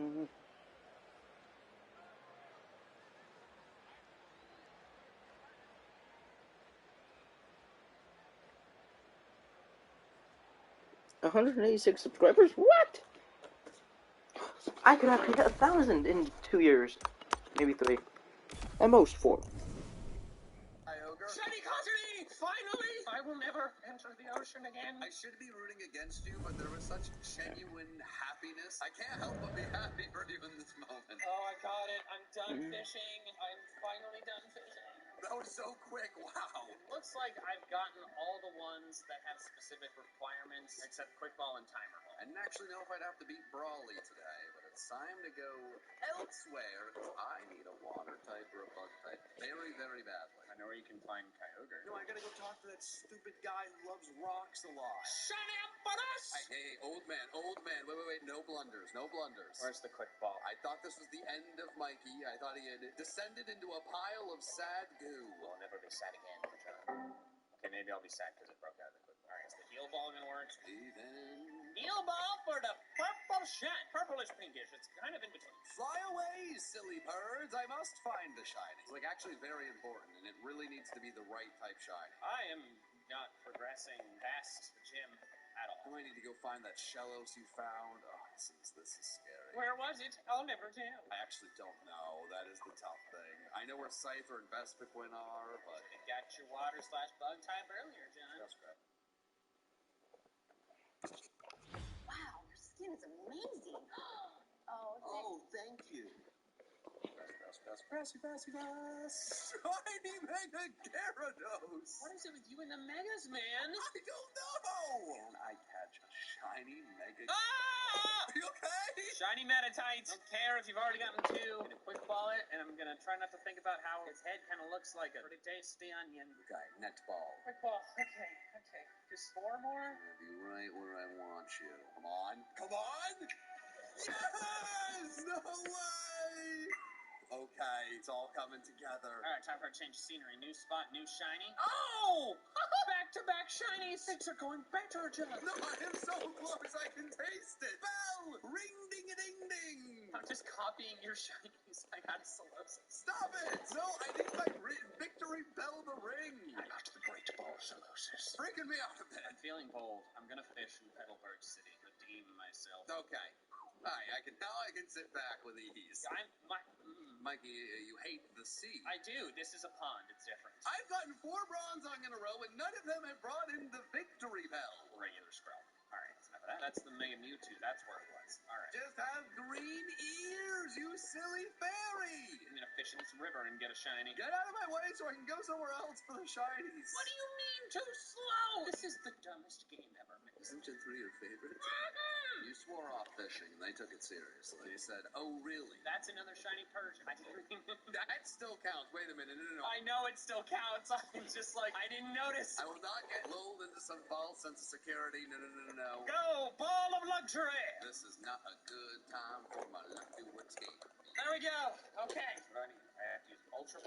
Mm-hmm. $186 subscribers? What? I could have hit 1,000 in 2 years. Maybe 3. At most 4. Shiny Cottery! Finally! I will never enter the ocean again. I should be rooting against you, but there was such genuine happiness. I can't help but be happy for you in this moment. Oh, I got it. I'm done fishing. I'm finally done fishing. That was so quick. Wow. Looks like I've gotten all the ones that have specific requirements, except quick ball and timer ball. I didn't actually know if I'd have to beat Brawly today, but it's time to go elsewhere. I need a water type or a bug type very, very badly. I know where you can find Kyogre. No, I gotta go talk to that stupid guy who loves rocks a lot. Shut up, Butters! Hey, old man. Wait. No blunders. Where's the quick ball? I thought this was the end of Mikey. I thought he had descended into a pile of sad goo. We'll never be sad again, John. Okay, maybe I'll be sad because it broke out of the quick ball. Alright, is the heal ball gonna work? Heal ball for the purple shine. Purplish pinkish. It's kind of in between. Fly away, silly birds. I must find the shiny. It's actually very important, and it really needs to be the right type shiny. I am not progressing past the gym at all. I might need to go find that Shellos you found. Oh, this is scary. Where was it? I'll never tell. I actually don't know. That is the tough thing. I know where Cypher and Vespiquen are, but... It got your water/bug type earlier, John. That's correct. Wow, your skin is amazing. Oh, thank you. Shiny Mega Gyarados! What is it with you and the Megas, man? I don't know! Can I catch a shiny Mega... Ah! Are you okay? Shiny Metatites. Don't care if you've already gotten 2. I'm gonna quick ball it, and I'm gonna try not to think about how its head kind of looks like a pretty tasty onion. Okay, net ball. Quick ball. Okay. Just 4 more? I'm gonna be right where I want you. Come on. Come on! Yes! No way! Okay, it's all coming together. All right, time for a change of scenery. New spot, new shiny. Oh! Back-to-back shinies. Things are going better, John. No, I am so close. I can taste it. Bell! Ring-ding-a-ding-ding. I'm just copying your shinies. I got Solosis. Stop it! No, I need my victory bell the ring. I got the great ball Solosis. Freaking me out a bit. I'm feeling bold. I'm gonna fish in Petalburg City. Redeem myself. Okay. Hi, I can sit back with ease. Mikey, you hate the sea. I do. This is a pond. It's different. I've gotten 4 bronzes in a row, and none of them have brought in the victory bell. Regular scrub. All right, that's enough of that. That's the Mega Mewtwo. That's where it was. All right. Just have green ears, you silly fairy. I'm gonna fish in this river and get a shiny. Get out of my way so I can go somewhere else for the shinies. What do you mean too slow? This is the dumbest game ever. Isn't Gen 3 your favorite? You swore off fishing, and they took it seriously. They said, oh, really? That's another shiny Persian. That still counts. Wait a minute. No. I know it still counts. I'm just like, I didn't notice. I will not get lulled into some false sense of security. No. Go, ball of luxury. This is not a good time for my luck to escape. There we go. Okay. What do I need? I have to use Ultra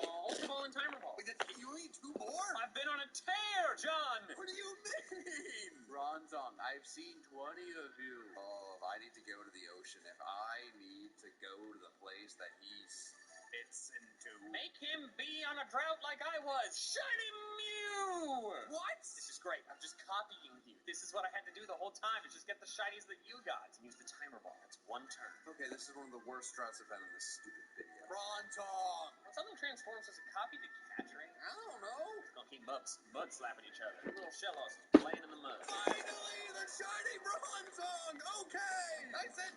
Ball and Timer Ball. Wait, you need 2 more? I've been on a tear, John. What do you mean? Bronzong, I've seen 20 of you. Oh, if I need to go to the ocean, if I need to go to the place that he spits into. Make him be on a drought like I was. Shiny Mew! What? This is great. I'm just copying you. This is what I had to do the whole time, is just get the shinies that you got. Use the Timer Ball. That's 1 turn. Okay, this is one of the worst droughts I've been in this stupid video. Bronzong! When something transforms, does it copy the catch ring? I don't know. It's gonna keep mud slapping each other. Little shellos playing in the mud. Finally, the shiny Bronzong! Okay! I said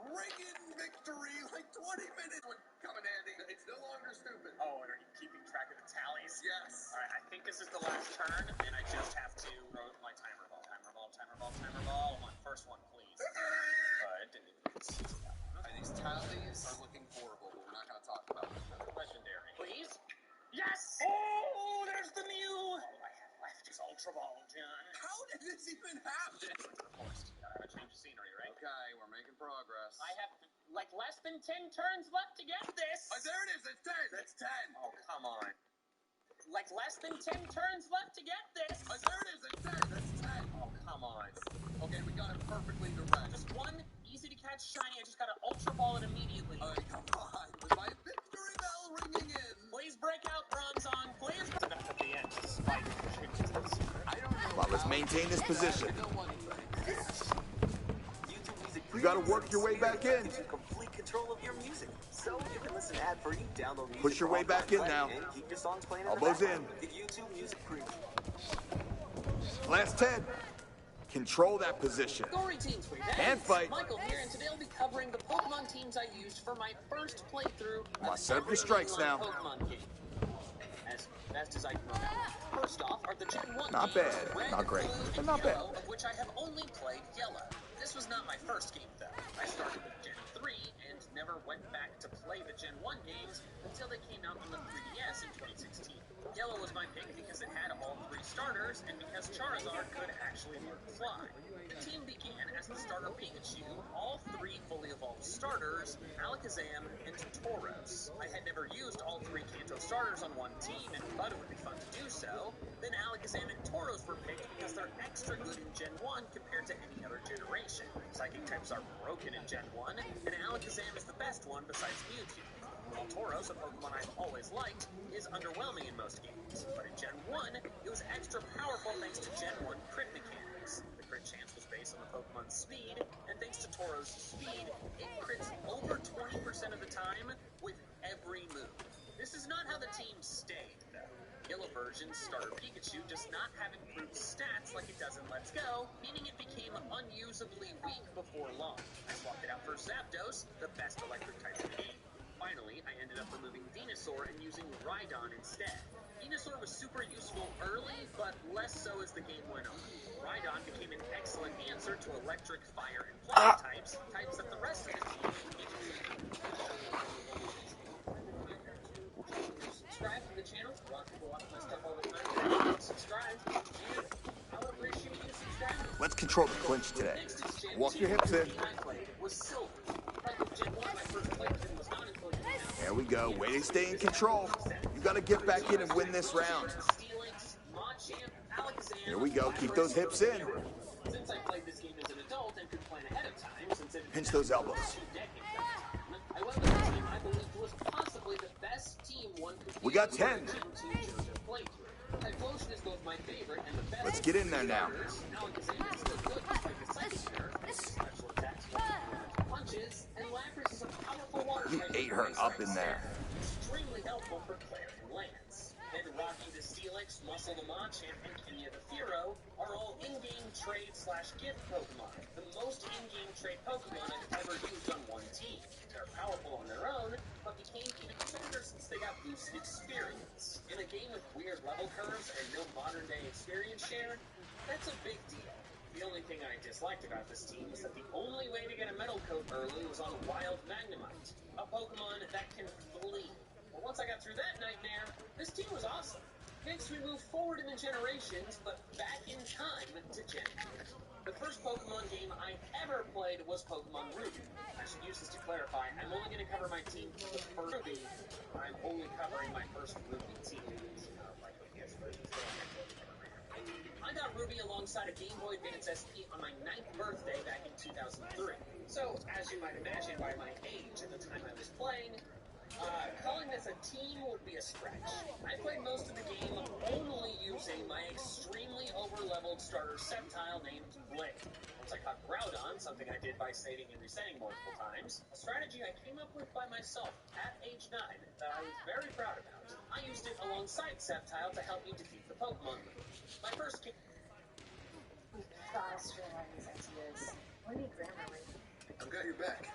ring-in victory like 20 minutes would come in handy. It's no longer stupid. Oh, are you keeping track of the tallies? Yes. All right, I think this is the last turn, and I just have to throw my Timer Ball. Timer Ball. Come on, first one, please. It didn't even see that one. Okay, these tallies are looking horrible, but we're not going to talk about them. Legendary. Please? Yes! Oh, there's the Mew! All I have left is Ultra Ball, John. How did this even happen? Of course. Gotta have a change of scenery, right? Okay, we're making progress. I have, like, less than 10 turns left to get this. Oh, there it is. It's 10. That's 10. Oh, come on. Like, less than 10 turns left to get this. Oh, there it is. It's 10. That's 10. Oh, come on. Okay, we got it perfectly direct. Just one easy-to-catch shiny. I just gotta Ultra Ball it immediately. Come on. With my victory bell ringing in. Please break out, Bronzong. Please. Enough at the end, despite I don't know. Well, let's maintain this position. You gotta work your way back in. Gives you complete control of your music. So you can listen ad-free, download music. Push your way back in now. And keep your songs playing in Elbows the in. background. Get YouTube Music Premium. Last 10. Control that position. Story teams for And fight. Michael here, and today I'll be covering the Pokemon teams I used for my first playthrough Come on, of set up your strikes now. Pokemon game. As best as I can remember. First off are the Gen 1 Not games, bad. Red, Not great. Blue, But and not bad. Yellow, of which I have only played Yellow. This was not my first game, though. I started with Gen 3 and never went back to play the Gen 1 games until they came out on the 3DS in 2016. Yellow was my pick because it had all 3 starters, and because Charizard could actually learn to fly. The team began as the starter Pikachu, all 3 fully evolved starters, Alakazam, and Tauros. I had never used all 3 Kanto starters on one team and thought it would be fun to do so. Then Alakazam and Tauros were picked because they're extra good in Gen 1 compared to any other generation. Psychic types are broken in Gen 1, and Alakazam is the best one besides Mewtwo. While Tauros, a Pokemon I've always liked, is underwhelming in most games. But in Gen 1, it was extra powerful thanks to Gen 1 crit mechanics. The crit chance was based on the Pokemon's speed, and thanks to Tauros' speed, it crits over 20% of the time with every move. This is not how the team stayed, though. Yellow version's starter Pikachu does not have improved stats like it does in Let's Go, meaning it became unusably weak before long. I swapped it out for Zapdos, the best electric type in the game. Finally, I ended up removing Venusaur and using Rhydon instead. Venusaur was super useful early, but less so as the game went on. Rhydon became an excellent answer to electric, fire, and flying types that the rest of the team subscribe to the channel. A lot of people watch my stuff all the time. Subscribe, and I would appreciate you subscribing. Let's control the clinch today. Walk your hips in. Was silver. Like with Gen 1, my first playthrough was not until it came out. There we go. Way to stay in control. You got to get back in and win this round. Here we go. Keep those hips in. Since I played this game as an adult and could plan ahead of time, since it Pinch those elbows. I went with a team I believed was possibly the best team one could We got 10. Typhlosion is both my favorite and the best. Let's get in there now. Alakazam is still good despite the psychic nerve, special attacks, punches, and Lapras is a powerful water You type. ate her up in there. Extremely helpful for Claire and Lance. And Rocky the Steelix, Muscle the Machamp, and Kenya the Fearow are all in-game trade/gift Pokemon. The most in-game trade Pokemon I've ever used on one team. They're powerful on their own, but became even stronger since they got boosted experience. In a game with weird level curves and no modern-day experience share, that's a big deal. The only thing I disliked about this team was that the only way to get a Metal Coat early was on Wild Magnemite, a Pokemon that can flee. But once I got through that nightmare, this team was awesome. Next, we move forward in the generations, but back in time to Gen 8. The first Pokemon game I ever played was Pokemon Ruby. I should use this to clarify. I'm only going to cover my team for Ruby. I'm only covering my first Ruby team. I got Ruby alongside a Game Boy Advance SP on my 9th birthday back in 2003. So, as you might imagine by my age at the time I was playing, calling this a team would be a stretch. I played most of the game only using my extremely over-leveled starter Sceptile named Blade. Once I caught Groudon, something I did by saving and resetting multiple times, a strategy I came up with by myself at age 9 that I was very proud about. I used it alongside Sceptile to help me defeat the Pokemon League. My first game... We've got to streamline these ideas. We need Grammarly. I've got your back.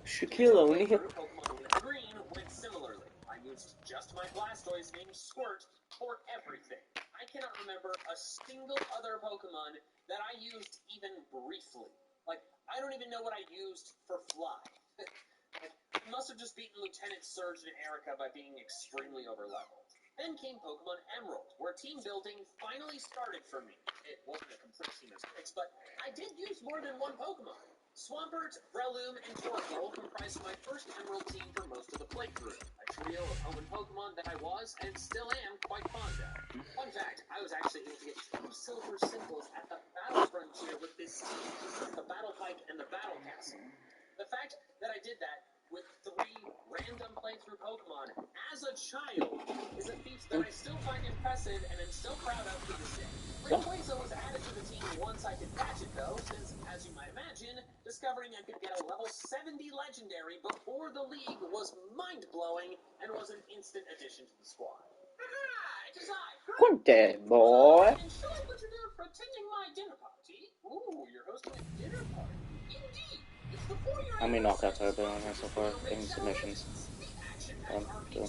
Shaquille O'Neal. Pokemon Green went similarly. I used just my Blastoise named Squirt for everything. I cannot remember a single other Pokemon that I used even briefly. Like, I don't even know what I used for Fly. I must have just beaten Lieutenant Surge and Erica by being extremely overleveled. Then came Pokemon Emerald, where team building finally started for me. It wasn't a complete team of 6, but I did use more than one Pokemon. Swampert, Breloom, and Torkoal comprised my first Emerald team for most of the playthrough. A trio of home and Pokemon that I was, and still am, quite fond of. Fun fact, I was actually able to get 2 Silver Symbols at the Battle Frontier with this team, the Battle Pike and the Battle Castle. The fact that I did that with 3 random playthrough Pokemon as a child is a feat that I still find impressive and am still proud of to this day. Rayquaza was added to the team once I could catch it though, since, as you might imagine, discovering I could get a level 70 legendary before the league was mind-blowing and was an instant addition to the squad. Good day, boy. And show me what you're doing for attending my dinner party. Ooh, you're hosting a dinner party. Indeed. It's the 4-year How many knockouts have I been on here so far? In submissions. 1, 2.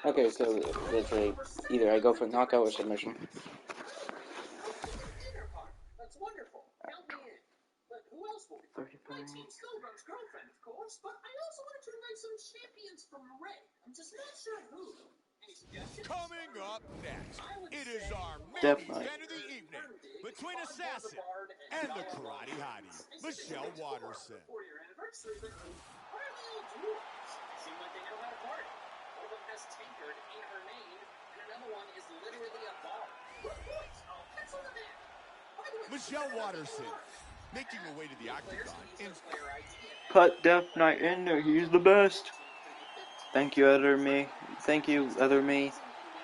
Okay, so literally, either I go for knockout or submission. That's wonderful. Count me in. But who else will be? 35. My team Skullbug's girlfriend, of course, but I also wanted to invite some champions from Ray. I'm just not sure who. Any suggestions? Coming up next, it is our main Definitely. event of the evening between Assassin and the Karate Hottie, Michelle Watterson. 4-year anniversary, but why are they all dwarves? They seem like they know how to party. One of them has Tinkered in her name, and another one is literally a bar. Good points. I'll pencil them in. By the way, Michelle Watterson making her way to the octagon in Put Death Knight in there, he's the best. Thank you, Other Me. Thank you, Other Me.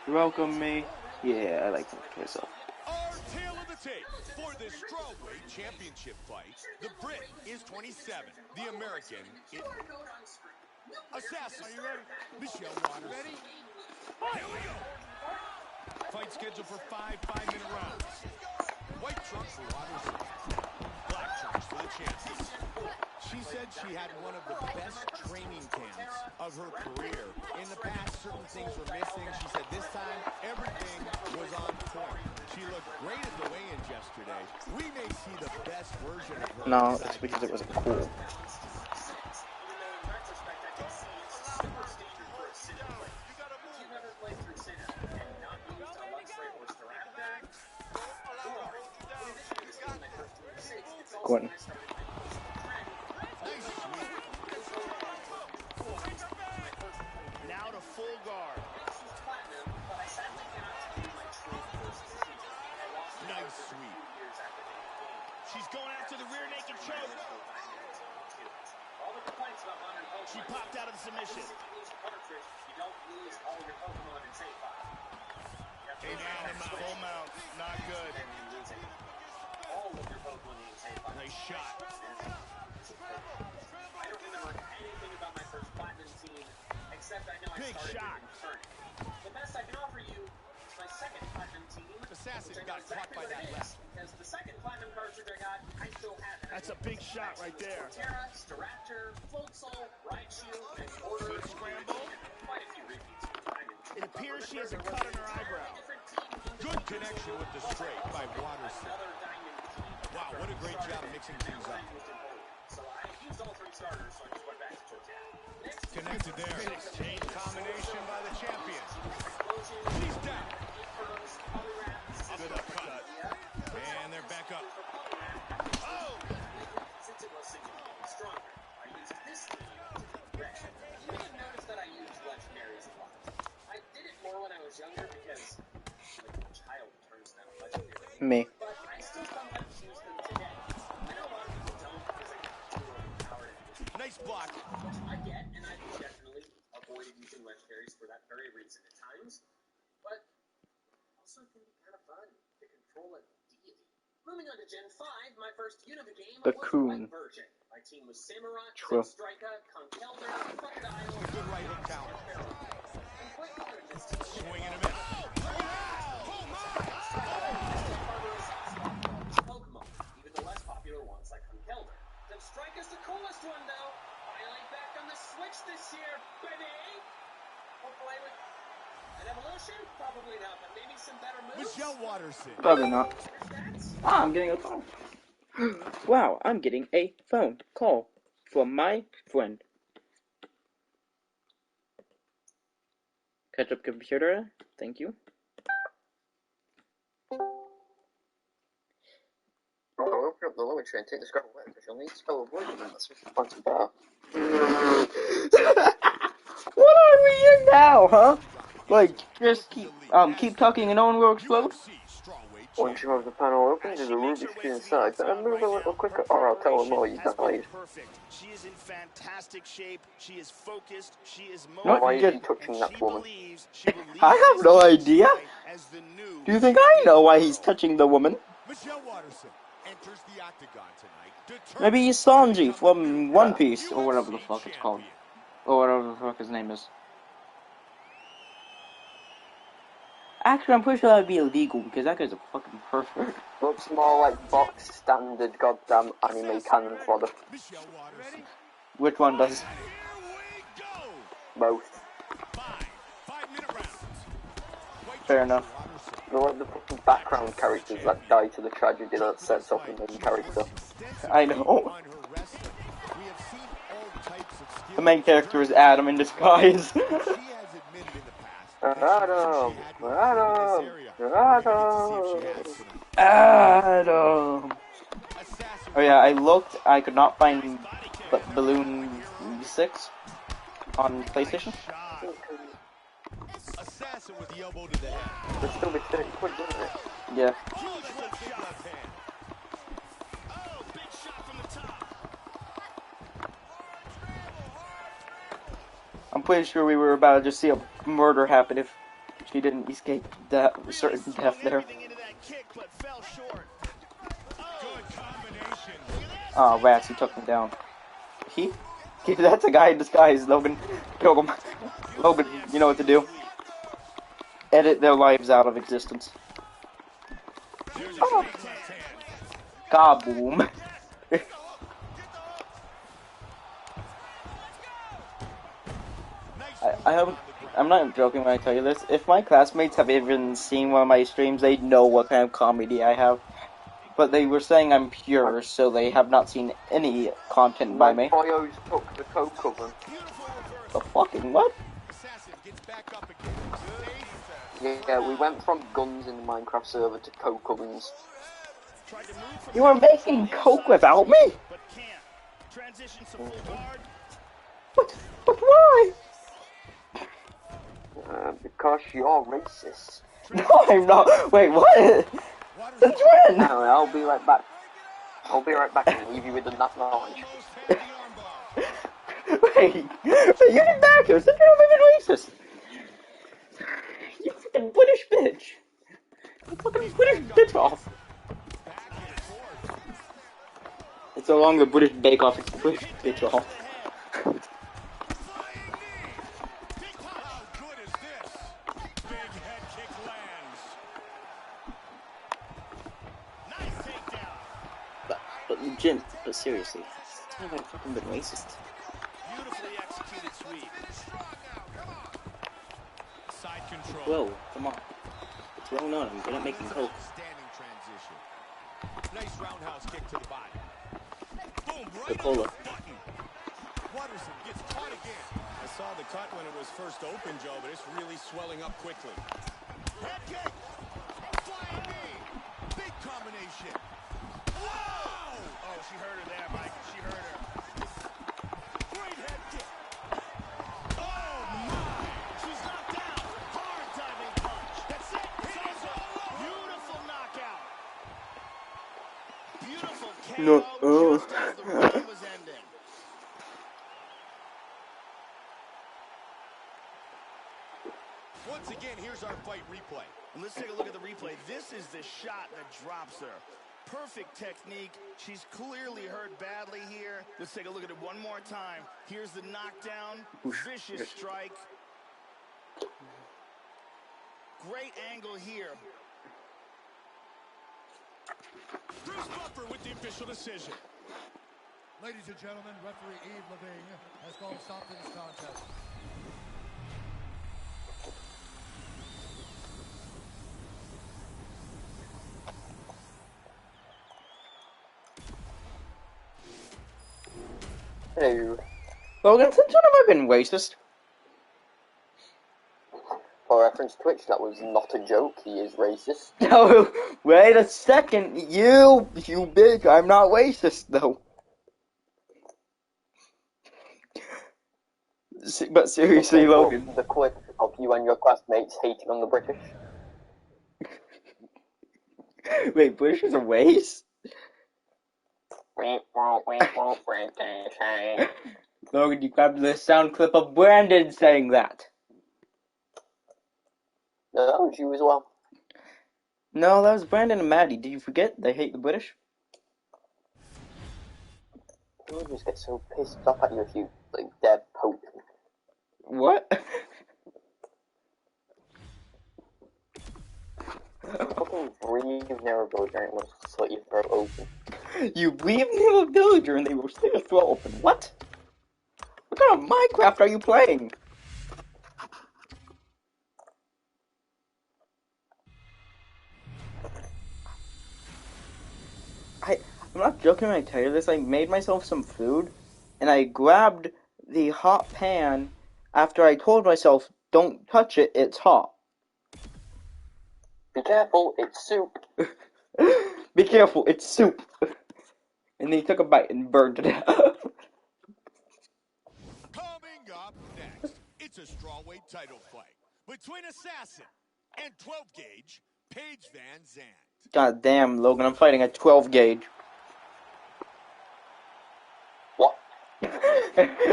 Welcome me. Yeah, I like that myself. our tale of the tape for this strawweight championship fight. The Brit is 27. The American is Assassin. Are you ready? Michelle Watterson. Ready? Here we go. Fight scheduled for 5 5-minute rounds. White trunks for Watterson. Black trunks for for the champion. She said she had one of the best training camps of her career. In the past, certain things were missing. She said this time, everything was on point. She looked great at the weigh-ins yesterday. We may see the best version of her. No, it's because it wasn't cool. Gordon. Now to full guard. Nice sweep. She's going after the rear naked choke. She popped out of the submission. Full mount. Not good. Nice shot. I don't remember anything about my first platinum team, except I know I started turning. The best I can offer you is my second platinum team. Assassin got caught by that left. Because the second platinum cartridge I got, I still have it. That's a big shot right there. Terra, Staraptor, Floatzel, Raichu, and Order. Scramble. Quite a few repeats. It appears she has a cut on her eyebrow. Good connection with the straight by Watterson. Wow, what a great job mixing things up. So I used all three starters, so I just went back to Torterra. Connected there. Chain combination by the champion. She's down. Good uppercut. And they're back up. Oh! Since it was significantly stronger, I used this team to progress. You may have noticed that I used legendaries a lot. I did it more when I was younger because, like, a child turns down legendaries. Me. But I still sometimes use them today. I know a lot of people don't because they get too overpowered. Nice block. I get, and I've definitely avoided using legendaries for that very reason at times. But also it can be kind of fun to control a deity. Moving on to Gen 5, my first Unova game was White Virgin. My team was Samurai, Striker, Conkelder, Crocodile, good right hook counter. And quick on this team. Swing and a miss. Pokemon, even the less popular ones like Conkelder. Striker's the coolest one though. Finally back on the Switch this year, baby. Hopefully with an evolution? Probably not, but maybe some better moves. Michelle Watterson. Probably not. Ah, I'm getting a phone. Wow, I'm getting a phone call from my friend. Catch up computer, thank you. I'll open up the lower tray and take the scrap away because you'll need to spell a word and that's what's about. What are we in now, huh? Like, just keep talking and no one will explode? Once you have the panel open, there's a Rubik's Cube inside, but move a little quicker or I'll tell them all you died. Perfect. She is in fantastic shape. She is focused. She is motivated. Why are you touching that woman? I have no idea. Do you think I know why he's touching the woman? Michelle Watterson enters the octagon tonight. Maybe he's Sanji from One Piece, or whatever the fuck it's called. Or whatever the fuck his name is. Actually, I'm pretty sure that would be illegal, because that guy's a fucking pervert. Looks more like box standard goddamn anime canon fodder. Which one does? Both. Fair enough. They're like the fucking background characters that die to the tragedy that sets off the main character. I know. The main character is Adam in disguise. Adam! Oh yeah, I looked, I could not find Balloon 6 on PlayStation. Assassin with the elbow to the head. There's still be 30 quid, isn't it? Yeah. I'm pretty sure we were about to just see a murder happen if she didn't escape that certain death there. Oh, rats, he took me down. That's a guy in disguise, Logan. Kill him. Logan, you know what to do. Edit their lives out of existence. Oh. Kaboom. I'm not joking when I tell you this. If my classmates have even seen one of my streams, they know what kind of comedy I have. But they were saying I'm pure, so they have not seen any content by me. My bios took the coke oven. The fucking what? Yeah, we went from guns in the Minecraft server to coke ovens. You are making coke without me? But why? Because you're racist. No, I'm not. Wait, what? Since when? Anyway, I'll be right back. I'll be right back and leave you with the knowledge. Wait, you get back here. Since you're not even racist. You fucking British bitch. You fucking British bitch off. It's no longer British Bake Off, it's British bitch off. But seriously, it's kind of like fucking been racist. Beautifully executed sweep. Side control. Whoa, come on. What's going on? I'm good at making coke. Standing transition. Nice roundhouse kick to the body. Boom, right Coca-Cola. on the button. Watterson gets caught again. I saw the cut when it was first open, Joe, but it's really swelling up quickly. Head kick. Flying knee. Big combination. Wow! Oh, she hurt her there, Mike. She hurt her. Great head kick. Oh, my. She's knocked down. Hard diving punch. That's it. It's over. Beautiful knockout. Beautiful KO just as the round was ending. Once again, here's our fight replay. And let's take a look at the replay. This is the shot that drops her. Perfect technique. She's clearly hurt badly here. Let's take a look at it one more time. Here's the knockdown. Vicious strike. Great angle here. Bruce Buffer with the official decision. Ladies and gentlemen, referee Yves Levine has called a stop to this contest. Hello. Logan, since when have I been racist? For reference Twitch, that was not a joke. He is racist. No, wait a second. You bitch. I'm not racist, though. But seriously, okay, Logan. The clip of you and your classmates hating on the British. Wait, British is a race? Logan, you grabbed the sound clip of Brandon saying that. No, that was you as well. No, that was Brandon and Maddie. Did you forget? They hate the British. I would just get so pissed off at you if you, like, dare poke me. What? Fucking breathe near a villager and wants to slit your throat open. You breathe near a villager and they will slit your throat open. What? What kind of Minecraft are you playing? I'm not joking when I tell you this. I made myself some food, and I grabbed the hot pan after I told myself, don't touch it, it's hot. Be careful, it's soup. Be careful, it's soup. And then he took a bite and burned to death. Coming up next, it's a strawweight title fight between Assassin and 12-gauge Paige Van Zandt. God damn, Logan, I'm fighting a 12 gauge. What?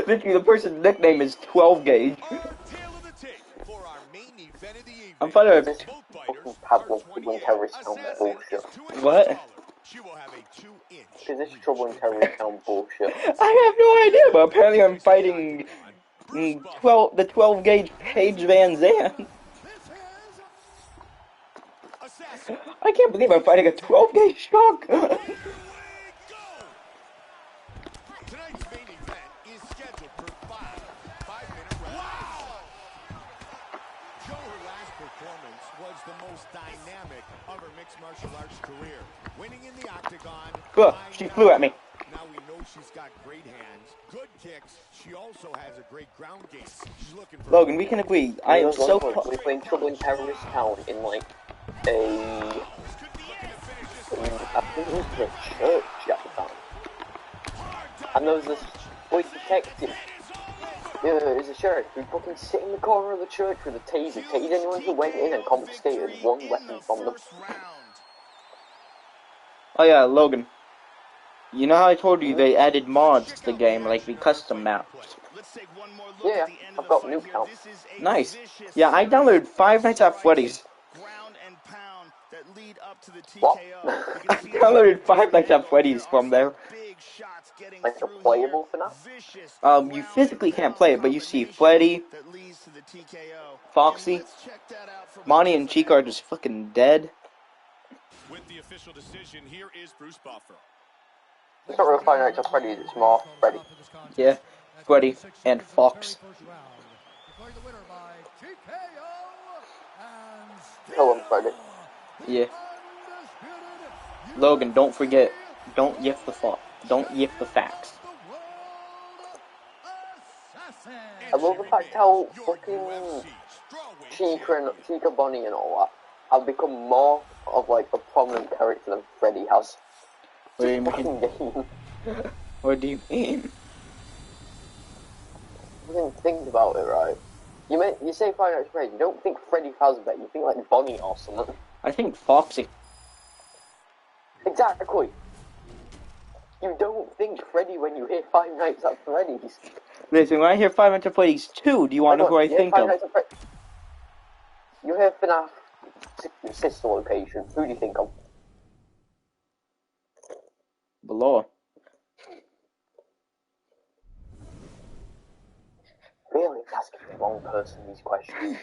Literally, the person's nickname is 12 gauge. Our tail of the tape for our main event of the evening. I'm fighting a... Both fighters Pablo terrorist Assassin bullshit. is 2 inches What? taller. She will have a 2-inch. Because this trouble in terrorist bullshit. I have no idea, but apparently I'm fighting the 12 gauge Paige Van Zandt. I can't believe I'm fighting a 12 gauge shark. Tonight's main event is scheduled for 5 5-minute rounds. Wow! performance was the most dynamic of her mixed martial arts career. Winning in the octagon. Ugh, she flew at me. Now we know she's got great hands, good kicks. She also has a great ground game. She's looking for Logan, we can agree. I am so we're playing Trouble in Terrorist Town in like a I think it was the church at the time. And there was this boy detective. Yeah, it was a sheriff who fucking sit in the corner of the church with a taser, tased anyone who went in and confiscated one weapon from them. Oh yeah, Logan. You know how I told you they added mods to the game, like the custom maps? Yeah, I've got Nuketown. Nice. Yeah, I downloaded Five Nights at Freddy's. What? I downloaded Five Nights at Freddy's from there. Like a playable FNAF? You physically can't play it, but you see Freddy, Foxy, Monty, and Chica are just fucking dead. With the official decision, here is Bruce Buffer. It's not real Five Nights at Freddy's, it's more Freddy. Yeah, Freddy and Fox. Kill him, Freddy. Yeah. Logan, don't forget, don't yiff the facts. I love the fact how fucking Chica, Bonnie and all that have become more of like a prominent character than Freddy has. What do you mean? What do you mean? Think about it, right? You say Five Nights at Freddy's, you don't think Freddy Fazbear, you think like Bonnie or something. I think Foxy. Exactly. You don't think Freddy when you hear Five Nights at Freddy's. Listen, when I hear Five Nights at Freddy's 2, do you want to know who I think of? You hear FNAF sister location, who do you think of? Below. Really? Asking the wrong person these questions.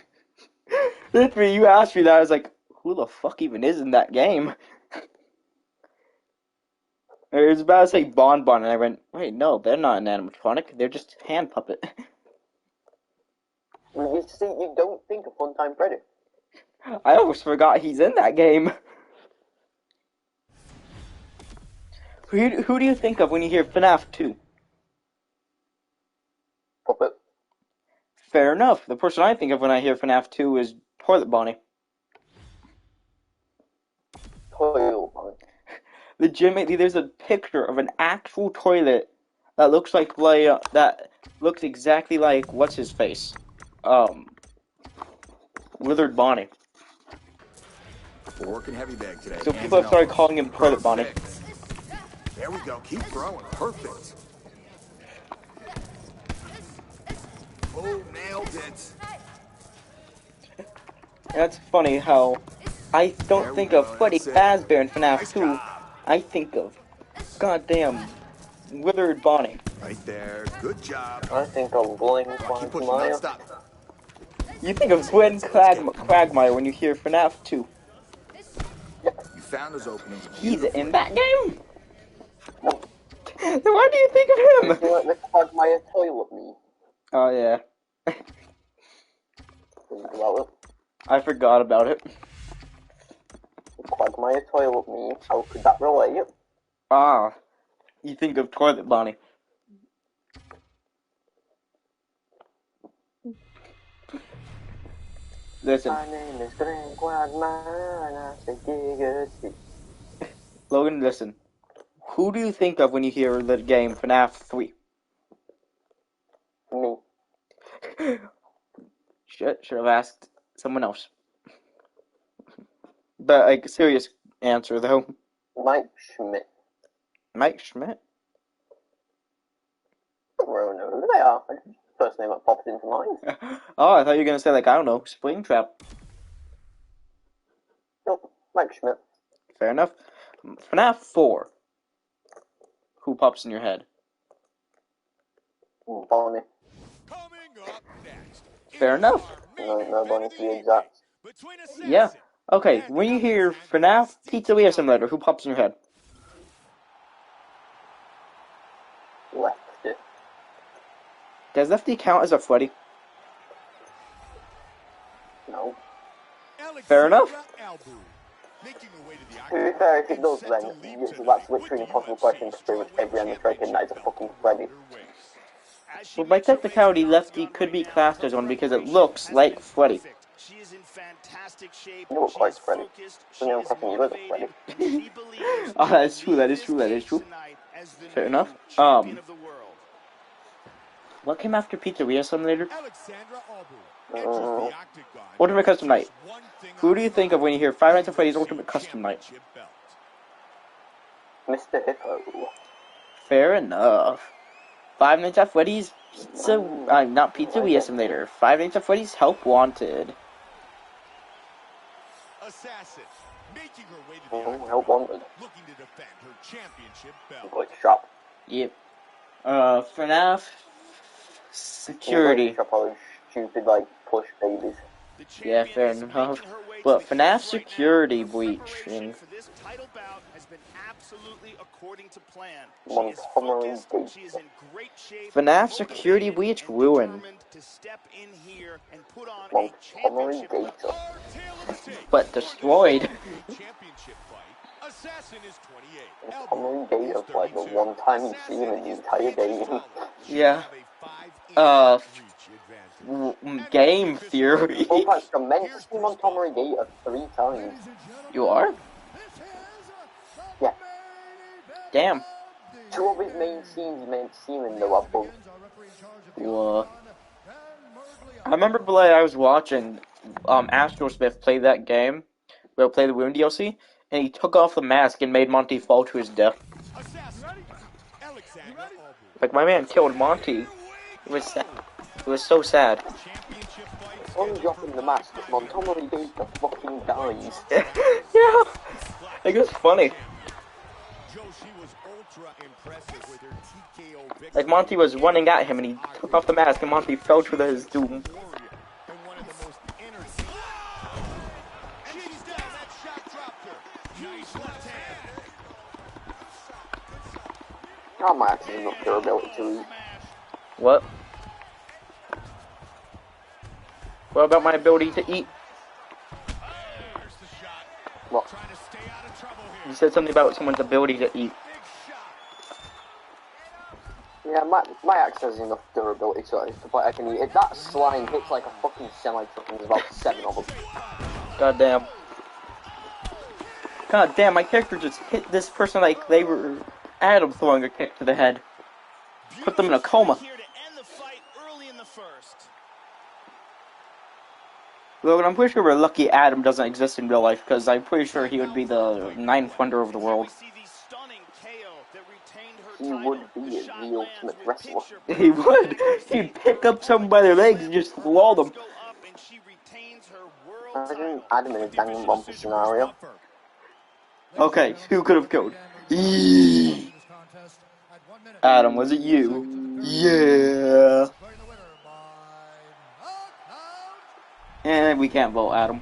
Literally, you asked me that, I was like, who the fuck even is in that game? I was about to say Bon Bon, and I went, wait, no, they're not an animatronic, they're just a hand puppet. You see, you don't think of Funtime Freddy. I almost forgot he's in that game. Who do you think of when you hear FNAF 2? Puppet. Fair enough. The person I think of when I hear FNAF 2 is Toilet Bonnie. Toilet Bonnie. Legitimately, there's a picture of an actual toilet that looks like that looks exactly like what's his face, Withered Bonnie. We're working heavy bag today. So people have started calling him Toilet Bonnie. There we go. Keep throwing. Perfect. Oh, nailed it. That's funny how I don't think of Freddy Fazbear in FNAF 2. I think of goddamn Withered Bonnie. Right there. Good job. I think of Glenn Quagmire. You think of Glenn Quagmire when you hear FNAF 2. You found those openings. He's in that game? Then why do you think of him? You like the Quagmire toilet meme? Oh, yeah. I forgot about it. The Quagmire toilet meme, how could that relate? Ah, you think of Toilet Bonnie. Listen. My name is Glenn Quagmire and I say giggity. Logan, listen. Who do you think of when you hear the game FNAF 3? Me. Should have asked someone else. But, like, serious answer, though. Mike Schmidt. Mike Schmidt? I don't really know who they are. First name that popped into mind. Oh, I thought you were going to say, like, I don't know, Springtrap. Nope, Mike Schmidt. Fair enough. FNAF 4. Who pops in your head? Bonnie. Fair enough. No, Bonnie to be exact. Yeah. Okay, when you hear FNAF Pizzeria Simulator, who pops in your head? Lefty. Does Lefty count as a Freddy? No. Fair enough. To be fair, if it does, then that's literally an impossible question because pretty much every NFL recognizes a fucking Freddy. Well, by technicality, Lefty could be classed as one because it looks like Freddy. She is in fantastic shape. You look like Freddy. She is motivated, and she believes Oh, that is true. That is true. That is true. Fair enough. What came after Pizzeria Simulator? Ultimate Custom Night. Who do you think of when you hear Five Nights at Freddy's Ultimate Custom Night? Mr. Hippo. Fair enough. Five Nights at Freddy's Pizza... not Pizzeria Simulator. Five Nights at Freddy's Help Wanted. Assassin, making her way to the Help Wanted. looking to defend her championship belt. Like shop. Yep. FNAF... Security. Shop all those stupid, like, plush babies. Yeah, fair enough. But FNAF Security Breaching. Montgomery Gate. FNAF Security Breach Ruin. Montgomery Gate. But destroyed. Montgomery Gate of like the one time you see him in the entire game. Yeah. Game theory. Oh, that's tremendous. Montgomery Gate 3 times. You are? Yeah. Damn. 2 of his main scenes meant seeming though are bugged. What? I remember I was watching Astro Smith play that game. We'll play the Wound DLC, and he took off the mask and made Monty fall to his death. Like, my man killed Monty. It was sad. It was so sad. On dropping the mask, Montgomery Gate fucking dies. Yeah. Like, it was funny. Like, Monty was running at him, and he took off the mask, and Monty fell to his doom. I might actually not their ability to eat. What? What about my ability to eat? What? You said something about someone's ability to eat. Yeah, my axe has enough durability so I can eat it. That slime hits like a fucking semi-truck and there's about 7 of them. Goddamn. Goddamn, my character just hit this person like they were Adam throwing a kick to the head. Put them in a coma. Logan, I'm pretty sure we're lucky Adam doesn't exist in real life, because I'm pretty sure he would be the 9th wonder of the world. He would be the ultimate wrestler. He would. He'd pick up someone by their legs and just wall them. Imagine Adam in a Dangan Bumper scenario. Okay, who could have killed? Adam, was it you? Yeah. And we can't vote Adam.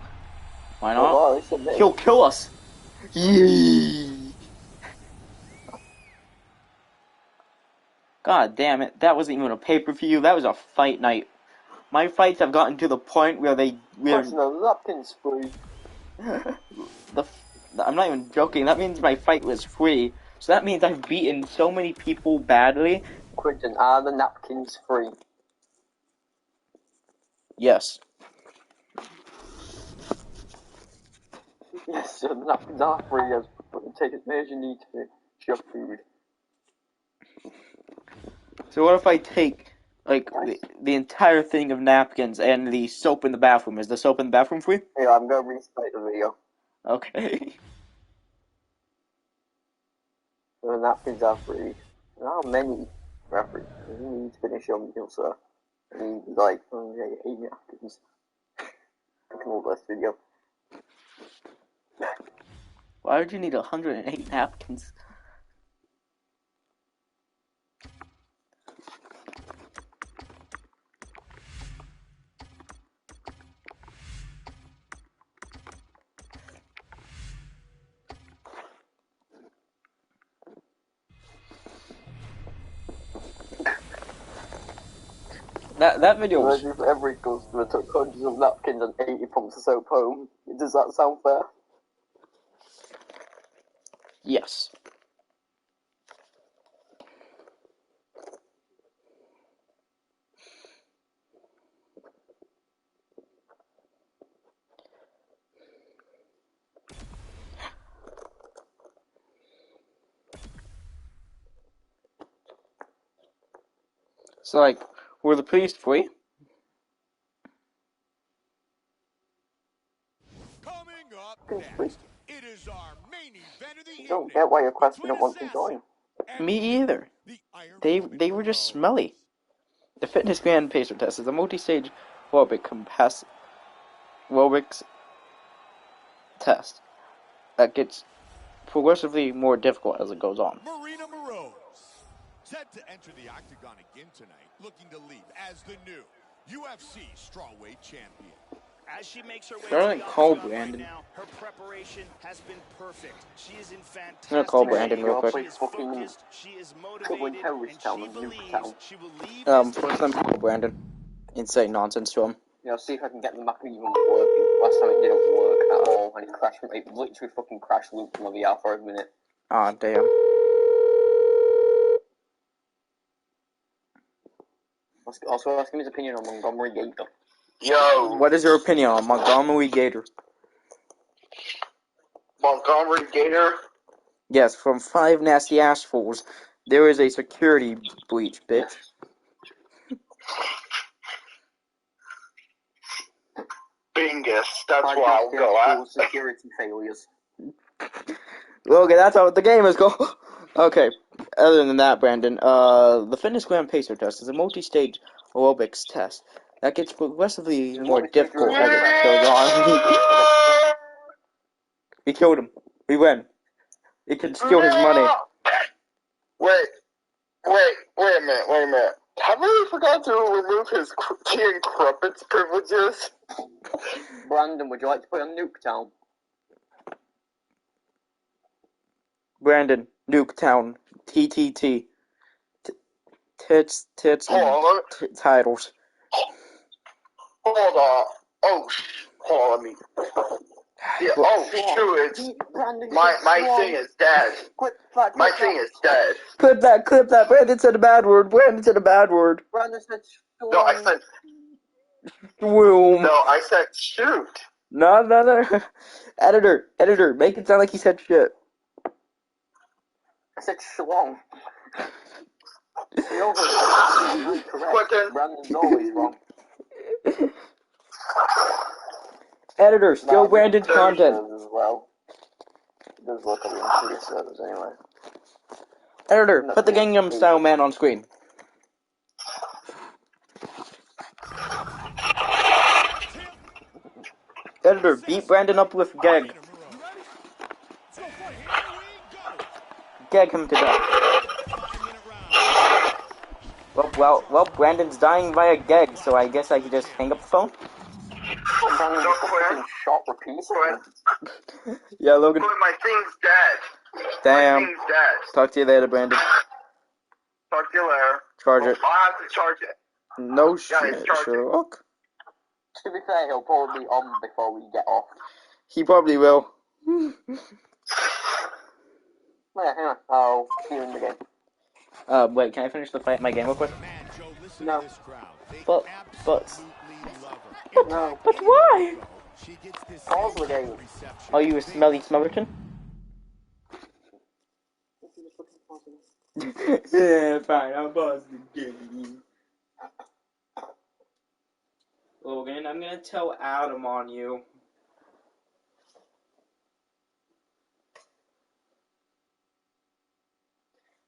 Why not? He'll kill us. Yeah. God damn it, that wasn't even a pay-per-view, that was a fight night. My fights have gotten to the point where Personal napkins free. I'm not even joking, that means my fight was free. So that means I've beaten so many people badly. Quentin, are the napkins free? Yes. Yes, the napkins are free, as take as many as you need to make your food. So what if I take, like, the entire thing of napkins and the soap in the bathroom? Is the soap in the bathroom free? Yeah, I'm gonna restart the video. Okay. The napkins are free. How many referees? You need to finish your meal, sir. I need, like, 8 napkins. I can hold this video. Why would you need 108 napkins? That video was... If every customer took hundreds of napkins and 80 pumps of soap home, does that sound fair? Yes. So, like, were the police free? Coming up next, it is our main event of the I don't get why your quest didn't want to join. Me either. They were just smelly. The Fitness Grand Pacer Test is a multi-stage aerobics test that gets progressively more difficult as it goes on. Marina Moroz, set to enter the octagon again tonight, looking to leave as the new UFC strawweight champion. As she makes her way I'm to gonna the call octagon right Brandon. now, her preparation has been perfect. She is in fantastic I'm gonna call shape. Brandon real quick. She is focused, she is motivated, and she believes she will leave First let me call Brandon and say nonsense to him. You know, see if I can get the map even working. Last time it didn't work at all, and it crashed. It literally fucking crashed looped my VR for a minute. Ah, damn. Also asking his opinion on Montgomery Gator. Yo. What is your opinion on Montgomery Gator? Montgomery Gator? Yes, from 5 Nasty Assholes, there is a security breach, bitch. Bingus, that's what I'll go at. Security failures. Okay, that's how the game is called. Okay, other than that, Brandon, the Fitness Grand Pacer Test is a multi-stage aerobics test that gets progressively more difficult as it goes on. We killed him. We win. We can steal his money. Wait a minute. Have we forgot to remove his tea and crumpets privileges? Brandon, would you like to play on Nuketown? Brandon, Nuketown, TTT, tits, titles. Hold on. Hold on, let me... Yeah, shoot, my thing is dead. My thing is dead. Clip that. Brandon said a bad word. Brandon said No, I said... Boom. No, I said shoot. No. Editor, make it sound like he said shit. I said schlong. Brandon's always wrong. Editor, steal Brandon's content. As well. It does look a lot of servers anyway. Editor, put the Gangnam Style man on screen. Editor, beat Brandon up with Gag. Gag him to death. Well, Brandon's dying via Gag, so I guess I could just hang up the phone? Brandon just fucking shot repeatedly. Yeah, Logan. My thing's dead. Damn. My thing's dead. Talk to you later, Brandon. Talk to you later. Charge it. I'll have to charge it. No shit, Sherlock. To be fair, he'll probably be on before we get off. He probably will. Yeah, hang on. I'll see you in the game. Wait, can I finish my game real quick? No. But No. But why? Pause the game. Are you a smelly smellerton? Yeah, fine, I'll pause the game. Logan, I'm gonna tell Adam on you.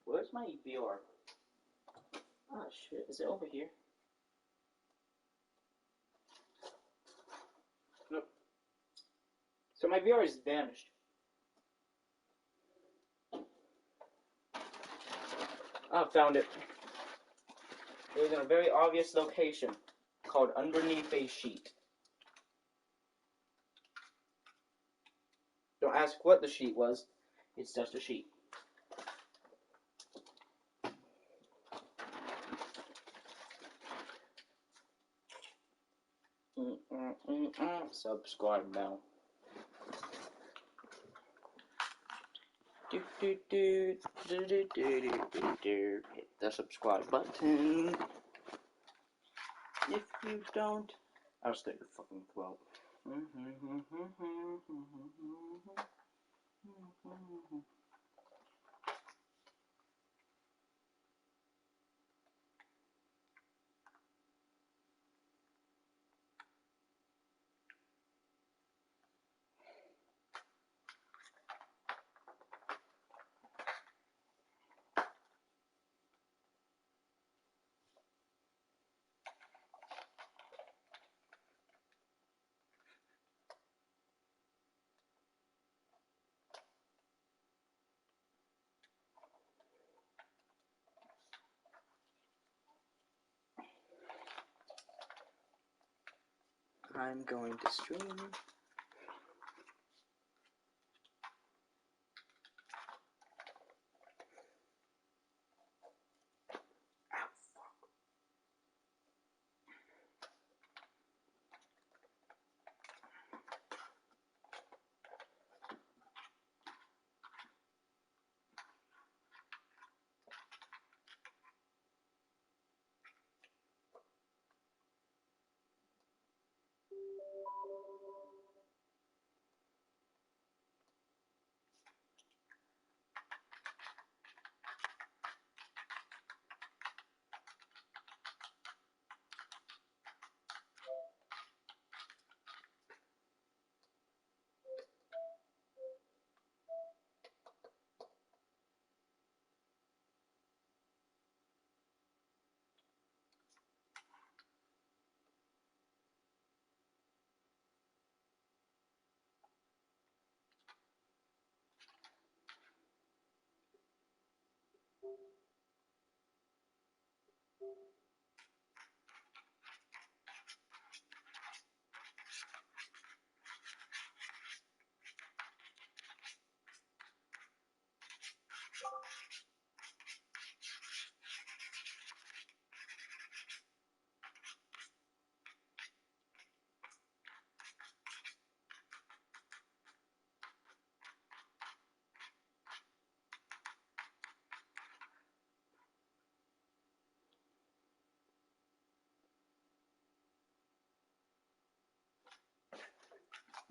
Where's my VR? Ah, shit, is it over here? Nope. So my VR has vanished. Ah, found it. It was in a very obvious location called underneath a sheet. Don't ask what the sheet was. It's just a sheet. Subscribe now. Hit the subscribe button. If you don't, I'll slit your fucking throat. I'm going to stream.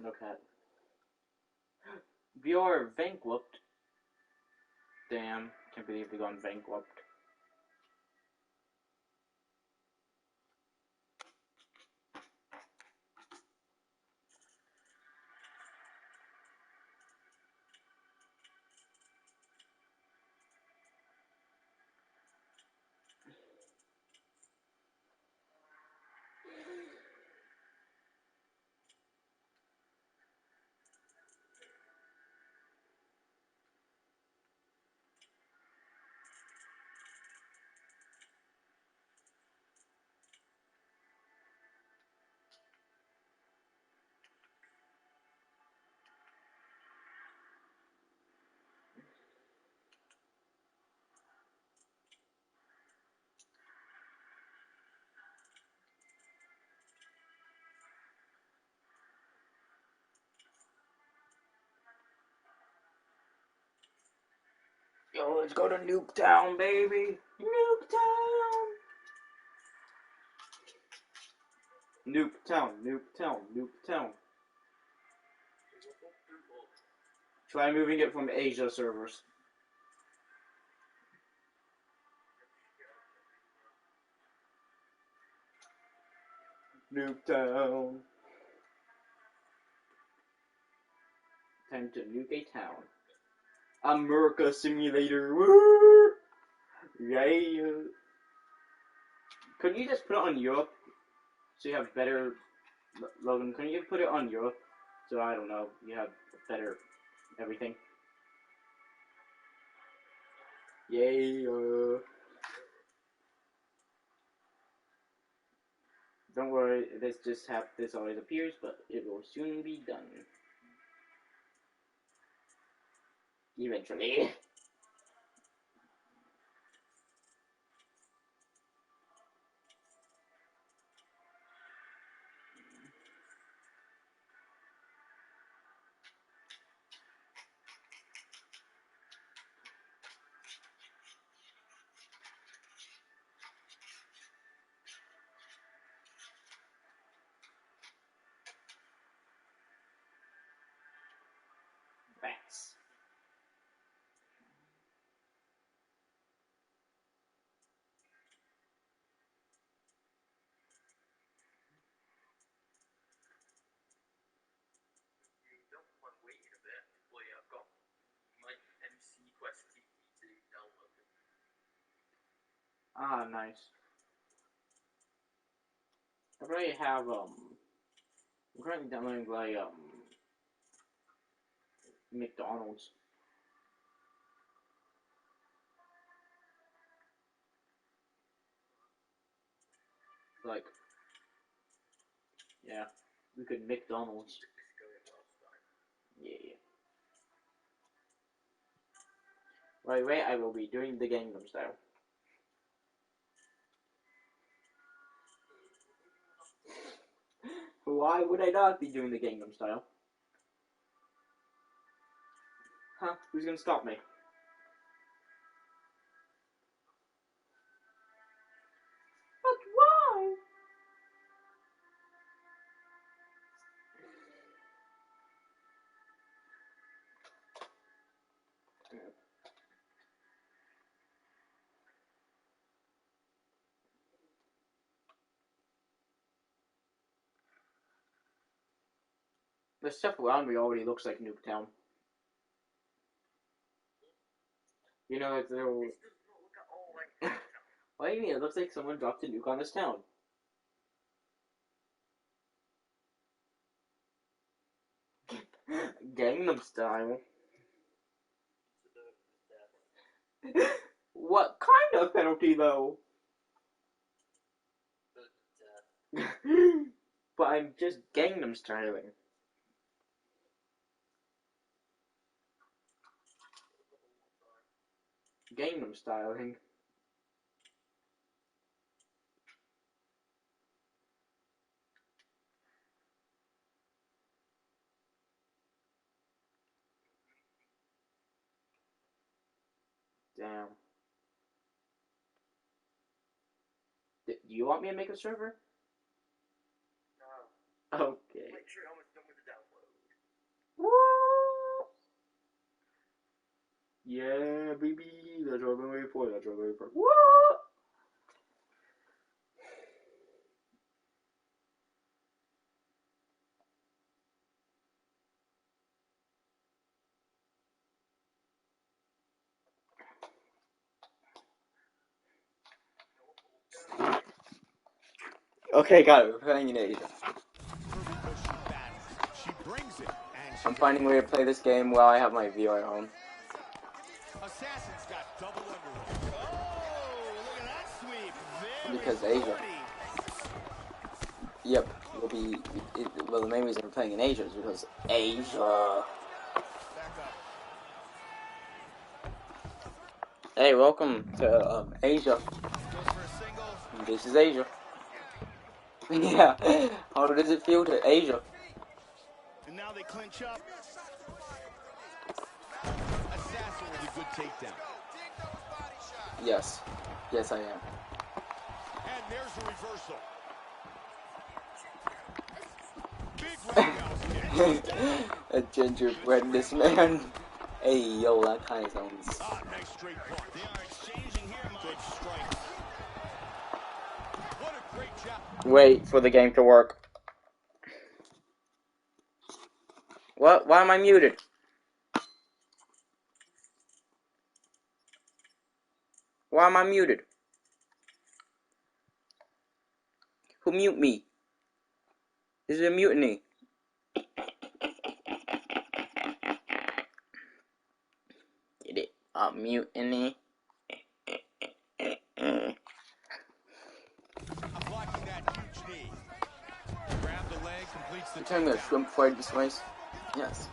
Look at. We are bankrupt. Damn, can't believe we gone bankrupt. Yo, let's go to Nuketown, baby! Nuketown! Nuketown, Nuketown, Nuketown. Try moving it from Asia servers. Nuketown. Time to nuke a town. America Simulator. Woo! Yeah. Could you just put it on Europe so you have better, Logan? Can you put it on Europe so I don't know you have better everything? Yay! Don't worry, this always appears, but it will soon be done. Eventually. Facts. You don't want to wait a bit. Boy, I've got my MC Quest TV to download it. Ah, nice. I already have, I'm currently downloading, like, McDonald's. Like, yeah, we could McDonald's. Yeah. Right away, I will be doing the Gangnam Style. Why would I not be doing the Gangnam Style? Huh? Who's gonna stop me? But why? The stuff around me already looks like Nuketown. You know, it's little... What do you mean? It looks like someone dropped a nuke on this town. Gangnam Style. What kind of penalty, though? But I'm just Gangnam Styling. Gangnam Styling. Damn. Do you want me to make a server? No. Okay. Make sure how much done with the download. Woo! Yeah, baby. That's what I've been waiting for. That's what I've been waiting for. Woo! Okay, got it. We're playing in Asia. I'm finding a way to play this game while I have my VR on. Assassin's got double underhook. Oh, look at that sweep. Because Asia. Yep, we'll be. Well, the main reason we're playing in Asia is because Asia. Hey, welcome to Asia. This is Asia. Yeah. How does it feel to Asia? And now they clinch up. Assassin with a good takedown. Yes. Yes, I am. And there's a reversal. Big A gingerbreadness man. Hey, yo, that kind of sounds. Nice straight punch. They are exchanging here. Good strikes. What a great job. Wait for the game to work. What? Why am I muted? Why am I muted? Who mute me? Is it a mutiny? Get it? A mutiny? Blocking that huge knee. Grab the leg, completes the You're telling me a shrimp fried this rice? Yes.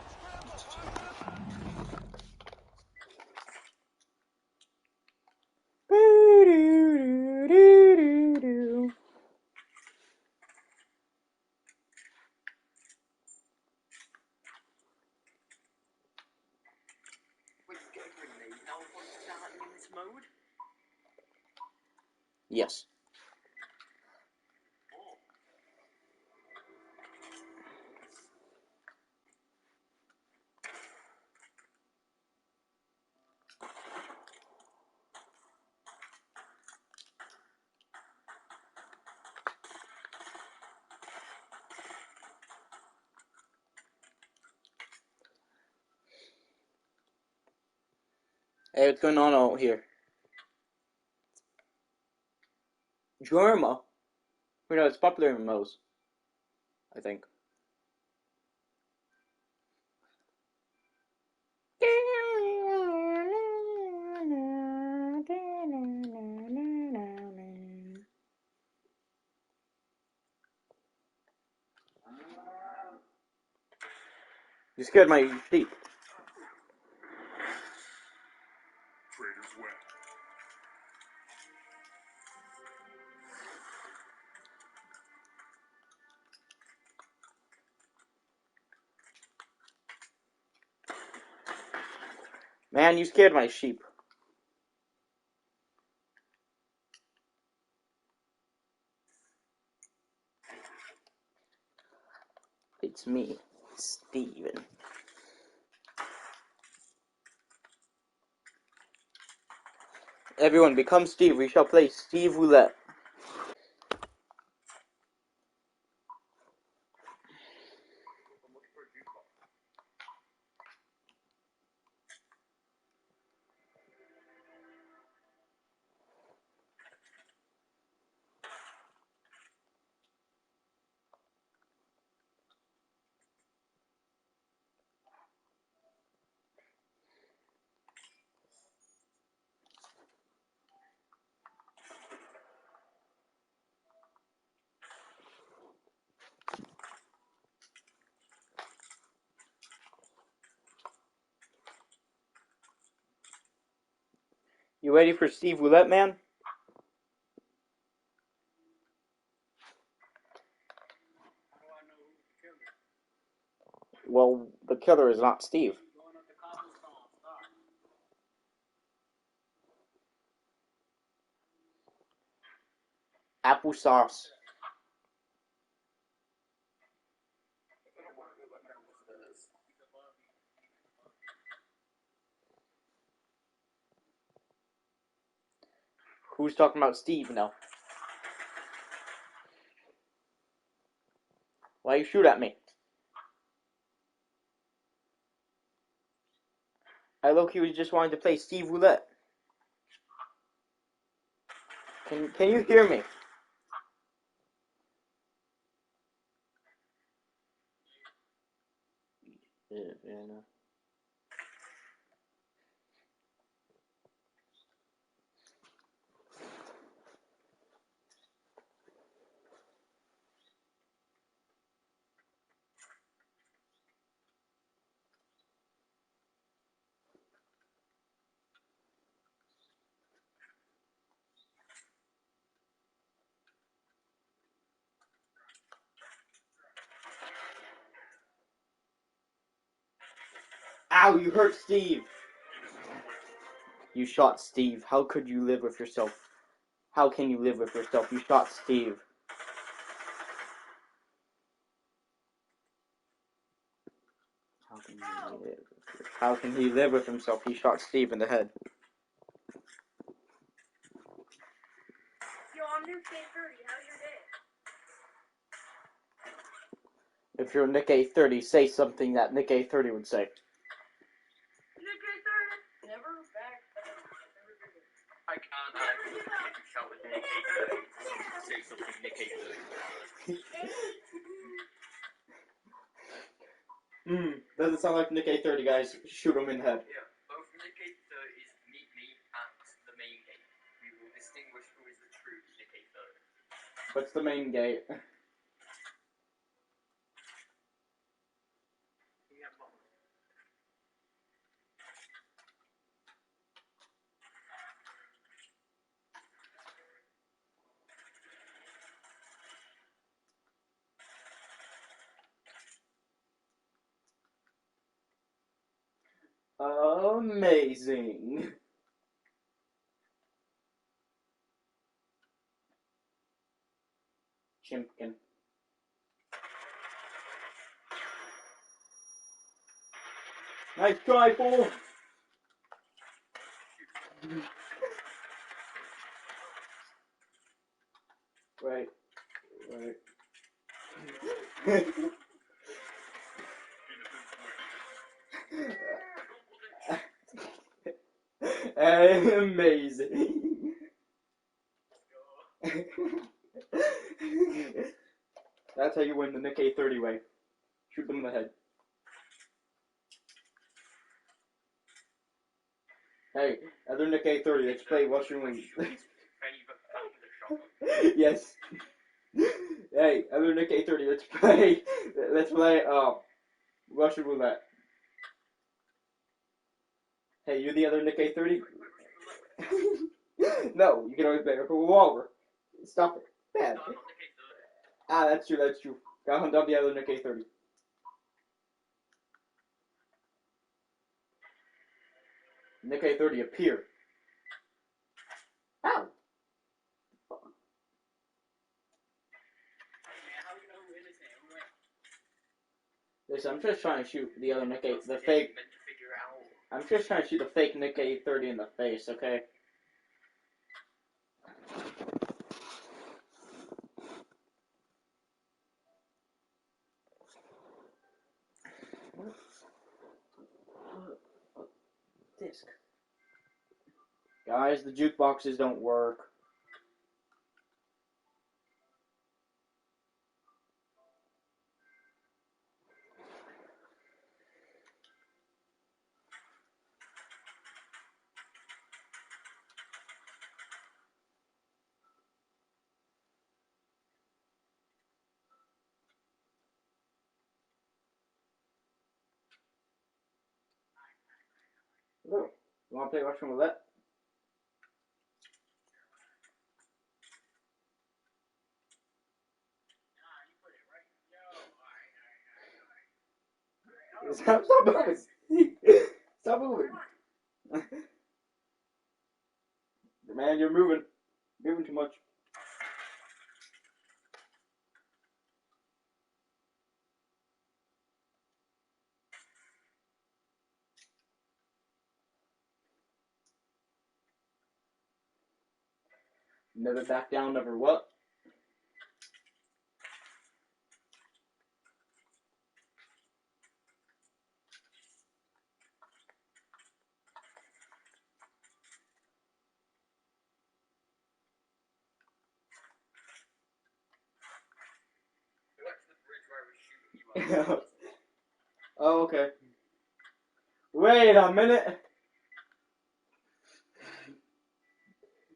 Yes. Hey, what's going on out here? Germa? You know, it's popular in MMOs, I think. You scared my sheep. Trader's win. Man, you scared my sheep. It's me, Steven. Everyone, become Steve. We shall play Steve Roulette. You ready for Steve Roulette, man? Well, the killer is not Steve. Applesauce. Who's talking about Steve now? Why you shoot at me? I low-key was just wanting to play Steve Roulette. Can you hear me? Yeah, no. Ow, you hurt Steve. You shot Steve. How could you live with yourself? How can you live with yourself? You shot Steve. How can he live with himself? He shot Steve in the head. Yo, I'm Nuke K30. How's your day? If you're Nick A30, say something that Nick A30 would say. Nick K30. Never back. I can't shout with Nick A30. Say something Nick A30. Doesn't sound like Nick A30, guys. Shoot him in the head. Yeah, both Nick A30s meet me at the main gate. We will distinguish who is the true Nick A30. What's the main gate? Amazing. Chimpkin. Nice try, fool. Right. Amazing. That's how you win the Nick A30 way. Shoot them in the head. Hey, other Nick A30, let's play Russian Wings. Yes. Hey, other Nick A30, let's play Russian Roulette. Hey, you're the other Nick A30? No, you can always play a revolver. Stop it. Bad. Ah, that's true. Gotta hunt down the other Nick A30. Nick A30 appear. Ow! Listen, I'm just trying to shoot the other Nick A, the fake. I'm just trying to shoot the fake Nick A30 in the face, okay? Disc. Guys, the jukeboxes don't work. Oh, you want to play Russian Roulette? Stop moving! Stop moving! Man, you're moving. Moving too much. Never back down, never what? Oh, okay. Wait a minute.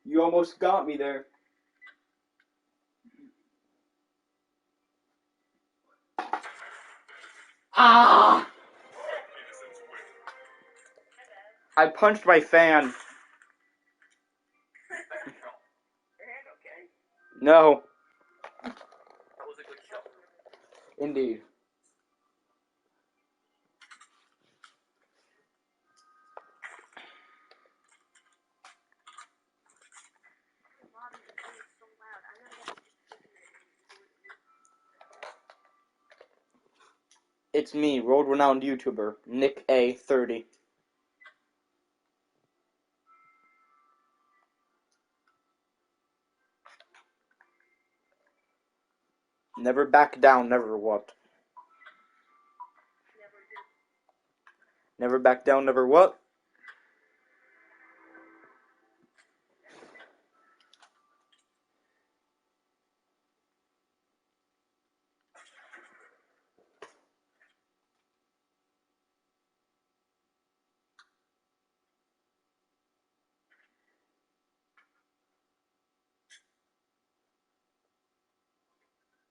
You almost got me there. Ah! I punched my fan. No. Indeed. It's me, world-renowned YouTuber, Nick A30. Never back down, never what? Never back down, never what?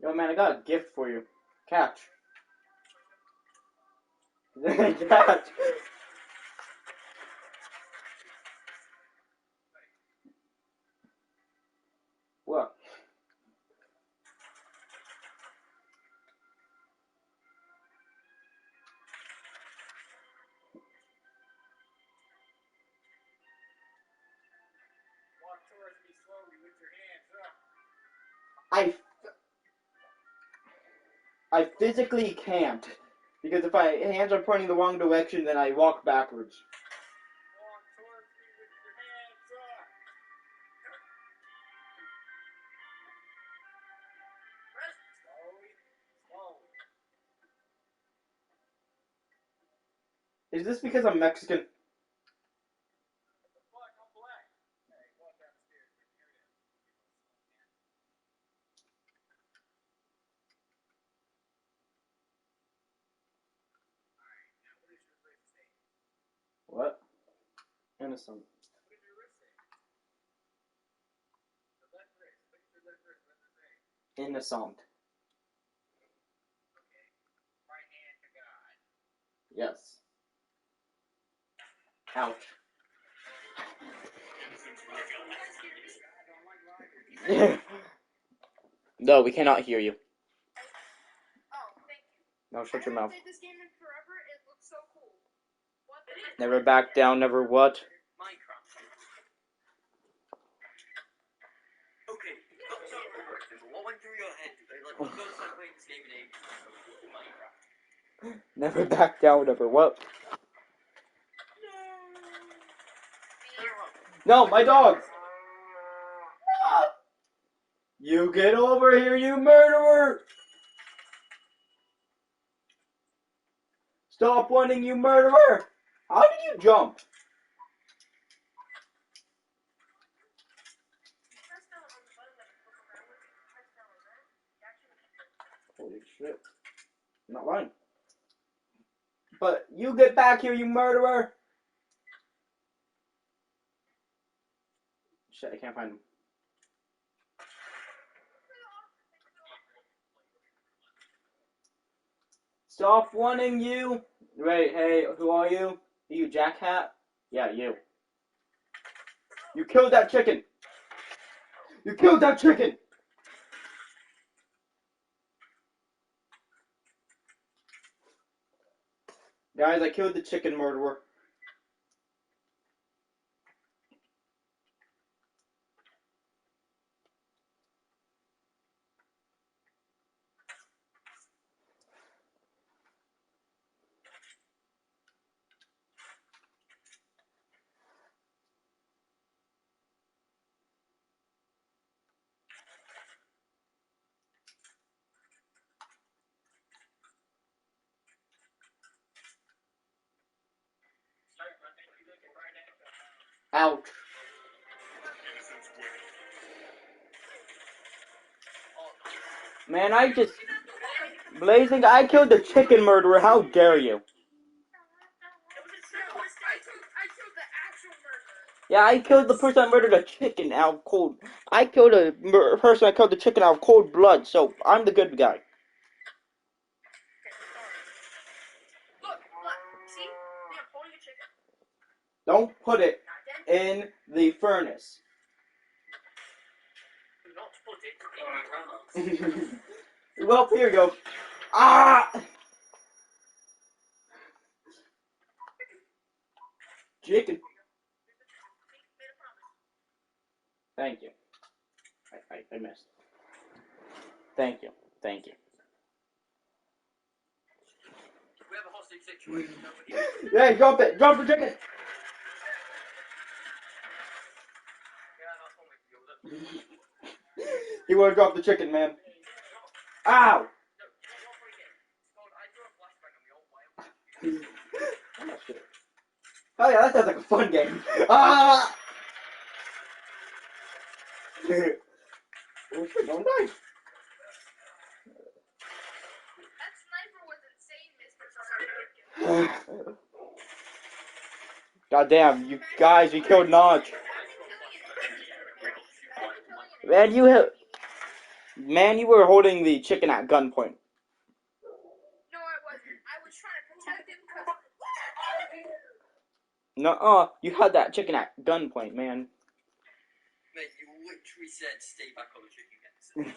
Yo, man, I got a gift for you. Catch. Catch. What? Walk towards me slowly with your hands up. I physically can't. Because if my hands are pointing the wrong direction, then I walk backwards. Walk towards me with your hands up. Slowly, slowly. Is this because I'm Mexican? What the fuck? Innocent. Innocent. Yes. Ouch. No, we cannot hear you. No, shut your mouth. Never back down, never what? Okay, what went through your head? Like, what goes like playing this game in Minecraft? Never back down, never what? No, my dog! You get over here, you murderer! Stop running, you murderer! How did you jump? Holy shit. I'm not lying. But you get back here, you murderer! Shit, I can't find him. Stop running, you! Wait, hey, who are you? Are you Jack Hat? Yeah, you. You killed that chicken! You killed that chicken! Guys, I killed the chicken murderer. Ouch. Man, I just... Blazing, I killed the chicken murderer, how dare you? Yeah, I killed the person that murdered a chicken out of cold... I killed a person that killed the chicken out of cold blood, so I'm the good guy. Don't put it in the furnace. Well, here you go. Ah! Chicken. Thank you. I missed. Thank you. Thank you. We have a hostage situation. Hey, drop it! Drop the chicken! You wanna drop the chicken, man. Ow! Oh yeah, that sounds like a fun game. Ah! Oh shit, don't die. God damn, you guys, you killed Notch. Man, you were holding the chicken at gunpoint. No, I wasn't. I was trying to protect him because... Nuh-uh, you had that chicken at gunpoint, man. Mate, you literally said stay back on the chicken guys.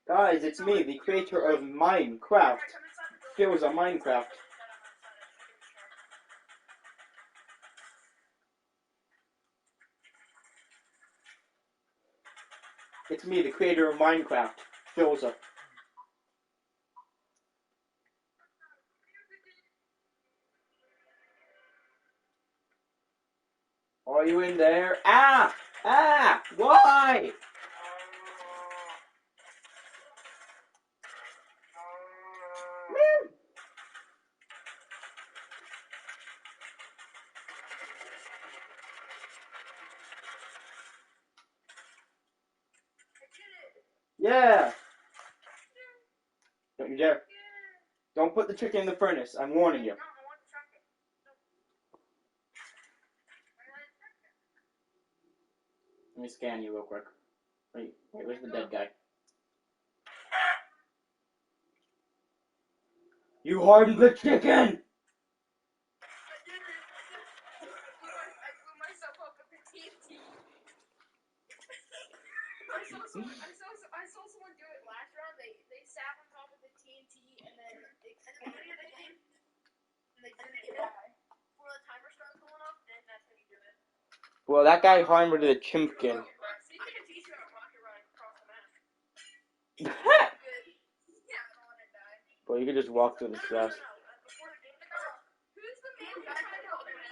Guys, it's me, the creator of Minecraft. It was a Minecraft. It's me, the creator of Minecraft. Joseph. Are you in there? Ah! Ah! Why? Man. Yeah. Don't you dare. Don't put the chicken in the furnace. I'm warning you. Let me scan you real quick. Wait, where's the dead guy? You hardened the chicken! I saw someone do it last round. They sat on top of the TNT and then they the beginning of the game and they didn't get it. Before the timer starts going off, then that's when you do it. Well, that guy harmed the chimpkin. So you take a t-shirt and rocket ride across the map. Yeah, I don't want to die. Well, you could just walk through the stress. Before the game starts, who's the man who tried helping me?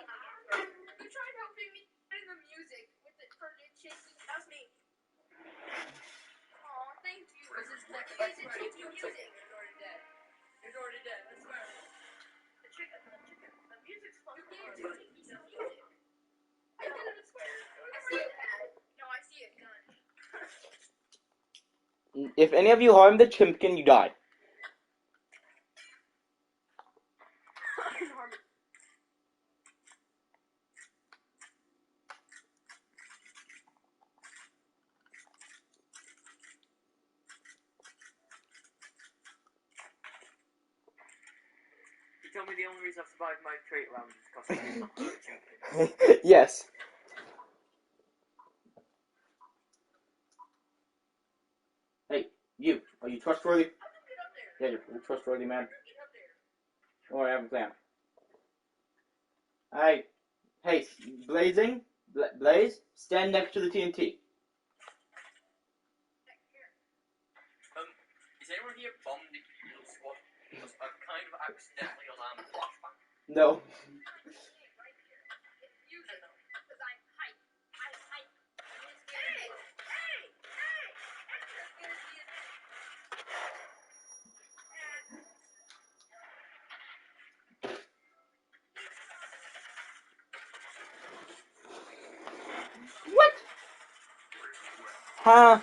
Who tried helping me in the music with it for the shaking? That was me. Aw, thank you. This is like music. He's already dead. He's already dead. I swear. The music's fucking hard. Music. I didn't even swear. I see it. No, I see it. Gun. If any of you harm the chimpkin, you die. You tell me the only reason I've survived my trait round is because I'm chicken. Yes. Hey, you. Are you trustworthy? Yeah, you're trustworthy, man. Oh, I have a plan. Hey, Blaze, stand next to the TNT. Is anyone here bombed the kill squad? Because I've kind of accidentally alarmed the flashbang. No. What? Huh?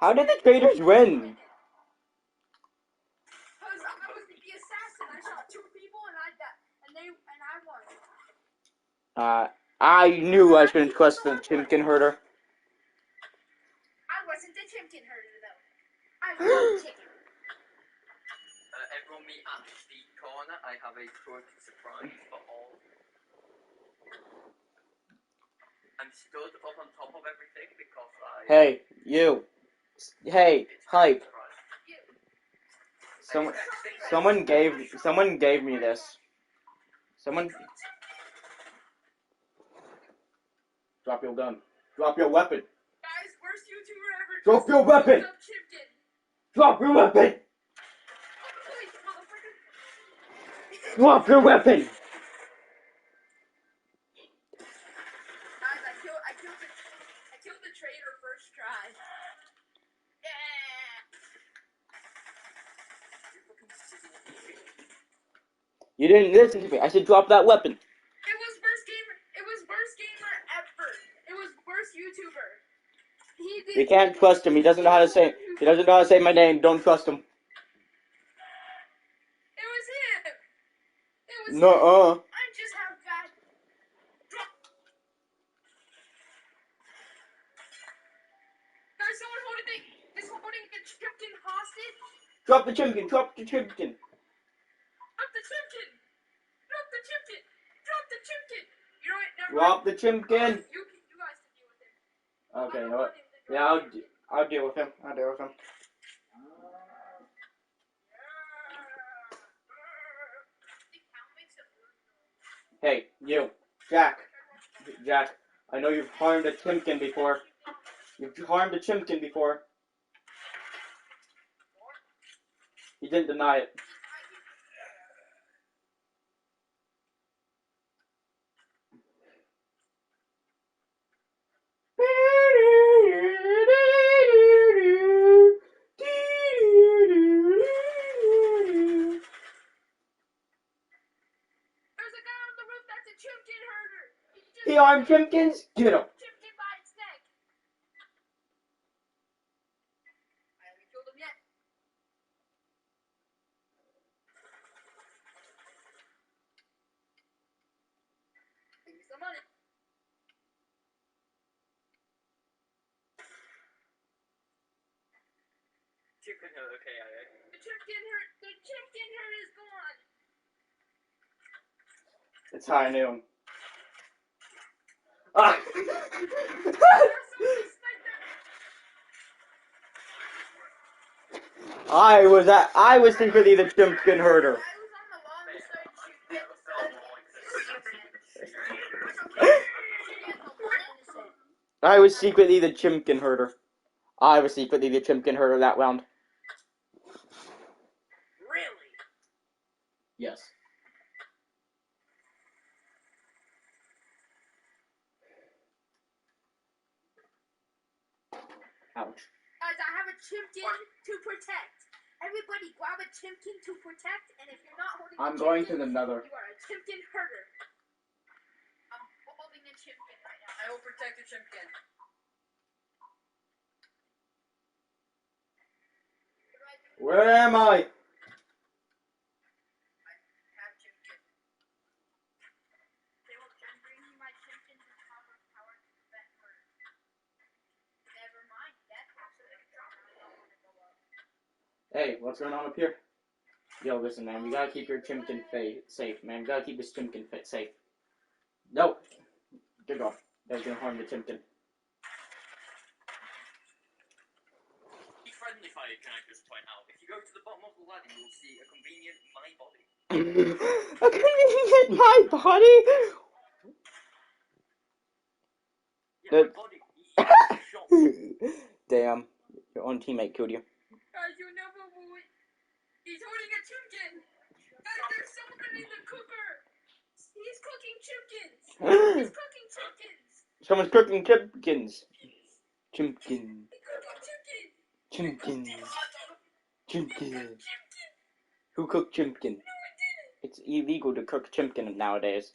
How did the traitors win? Because I was the assassin. I shot 2 people and I won. I knew I shouldn't trust the chimpkin herder. I wasn't the chimpkin herder though. I love chicken. Everyone meet at the corner. I have a quirky surprise for all. I'm stood up on top of everything because I... Hey, you. Hey, hype. Someone gave me this. Someone... Drop your gun. Drop your weapon. Guys, worst YouTuber ever. Drop your weapon! Drop your weapon! Drop your weapon! Guys, I killed the traitor first try. You didn't listen to me. I said drop that weapon. It was worst gamer ever. It was worst YouTuber. We can't trust him. He doesn't know how to say. He doesn't know how to say my name. Don't trust him. It was him. It was No. him. I just have bad. Guys, someone is holding the chimpkin hostage. Drop the chimpkin. Drop the chimpkin. Drop the chimpkin. Drop the chimpkin. Drop the chimpkin. You know what? Never Drop the chimpkin. You guys can deal with him. Okay, you know what? Yeah, I'll deal with him. I'll deal with him. Hey, you. Jack. I know you've harmed a chimpkin before. You've harmed a chimpkin before. He didn't deny it. There's a guy on the roof that's a chimpkin herder. He armed chimpkins? Get him. Chimpkin by its neck. I haven't killed him yet. chicken hurt, okay, The chicken hurt. The chicken hurt is gone. It's high noon. Ah! I was secretly the chimpkin herder. I was secretly the chimpkin herder. I was secretly the chimpkin herder that round. Really? Yes. Ouch. Guys, I have a chimpkin to protect. Everybody grab a chimpkin to protect, and if you're not holding I'm a going chimpkin, to the nether. you are a chimpkin herder. I'm holding a chimpkin right now. I will protect the chimpkin. Where am I? Hey, what's going on up here? Yo, listen, man, you gotta keep your chimpkin safe, man. You gotta keep this chimpkin safe. No! Good off. That's gonna harm the chimpkin. Be friendly fire, can I just point out? If you go to the bottom of the ladder, you will see a convenient my body. A convenient my body? Yeah, my body. Damn. Your own teammate killed you. Guys, you never will. He's holding a chimpkin. Guys, there's someone in the cooker. He's cooking chimpkins. He's cooking chimpkins. Someone's cooking chimpkins. Chimpkin. Chimpkin. Chimpkin. Who cooked chimpkin? It's illegal to cook chimpkin nowadays.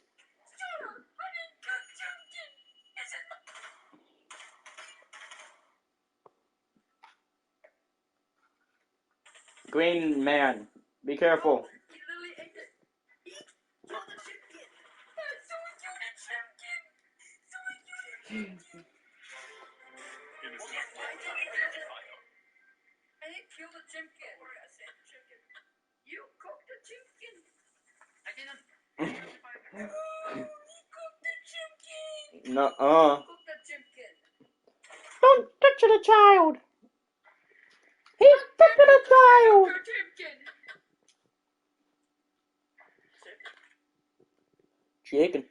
Green man, be careful. I didn't kill the chimpkin. I said chimpkin. You cooked the chimpkin. I didn't. He cooked the chimpkin. Nuh-uh. Cooked the chimpkin. Don't touch the child. He's touching a child. Chicken.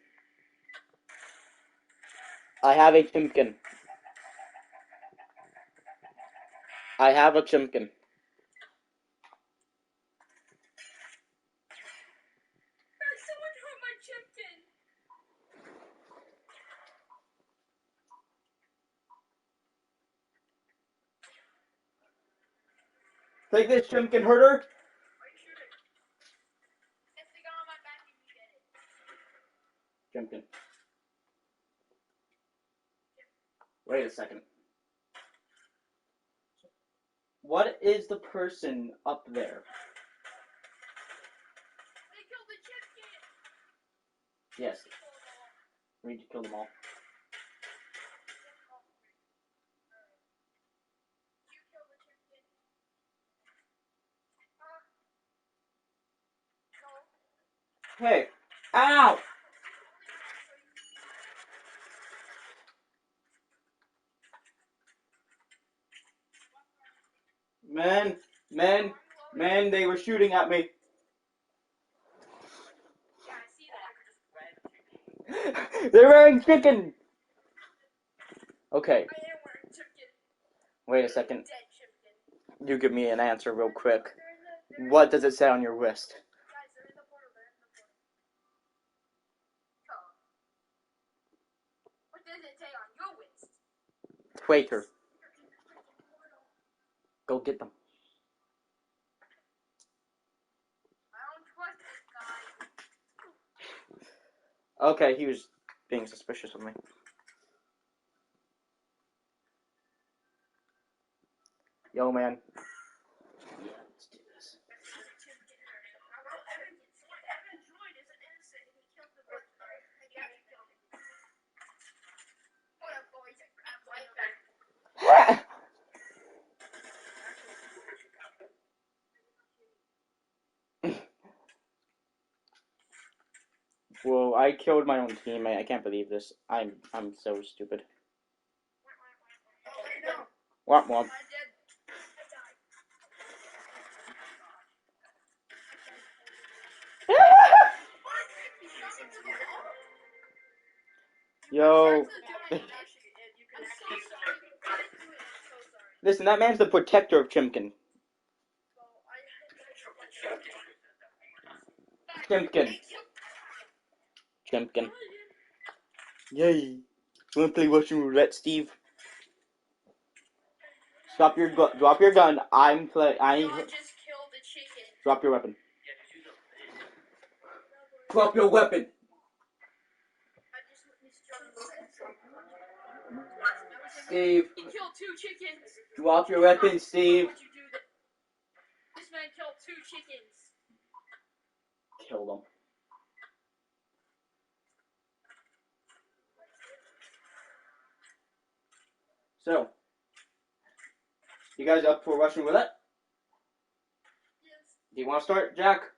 I have a chimpkin. I have a chimpkin. Someone hurt my chimpkin. Take this, chimpkin herder. Chimpkin. Wait a second. What is the person up there? They killed the chimpkin. Yes. We need to kill them all. Hey! Ow! Men, they were shooting at me. They're wearing chicken! Okay. Wait a second. You give me an answer real quick. What does it say on your wrist? What does it say on your wrist? Quaker. Go get them. I don't trust this guy. Okay, he was being suspicious of me. Yo, man. Yeah, let's do this. Whoa, I killed my own teammate. I can't believe this. I'm so stupid. Womp womp. Yo. Listen, that man's the protector of Chimkin. Chimkin. Yay. You wanna play Russian roulette, Steve? Drop your gun. Drop your gun. Drop your weapon. Drop your weapon. Steve. He killed 2 chickens. Drop your weapon, Steve. This man killed 2 chickens. Kill them. So, you guys up for Russian roulette? Yes. Do you want to start, Jack? What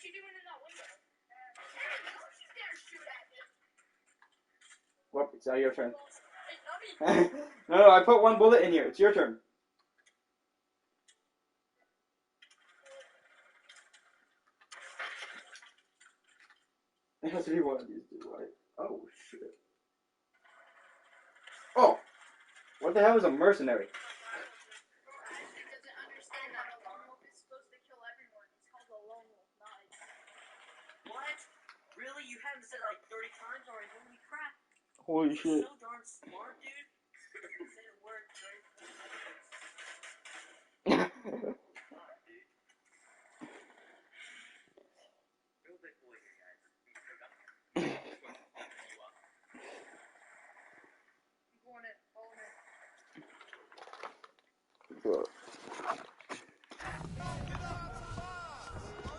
you doing in that window? Well, it's now your turn. No, I put one bullet in here. It's your turn. It has to be one of these two, right? Oh, shit. Oh! What the hell is a mercenary? He doesn't understand that a lone wolf is supposed to kill everyone. It's called a lone wolf, not a... What? Really? You haven't said like 30 times already. Holy crap. Holy shit. You're so darn smart, dude. Say the word, right? Real big boy here, guys.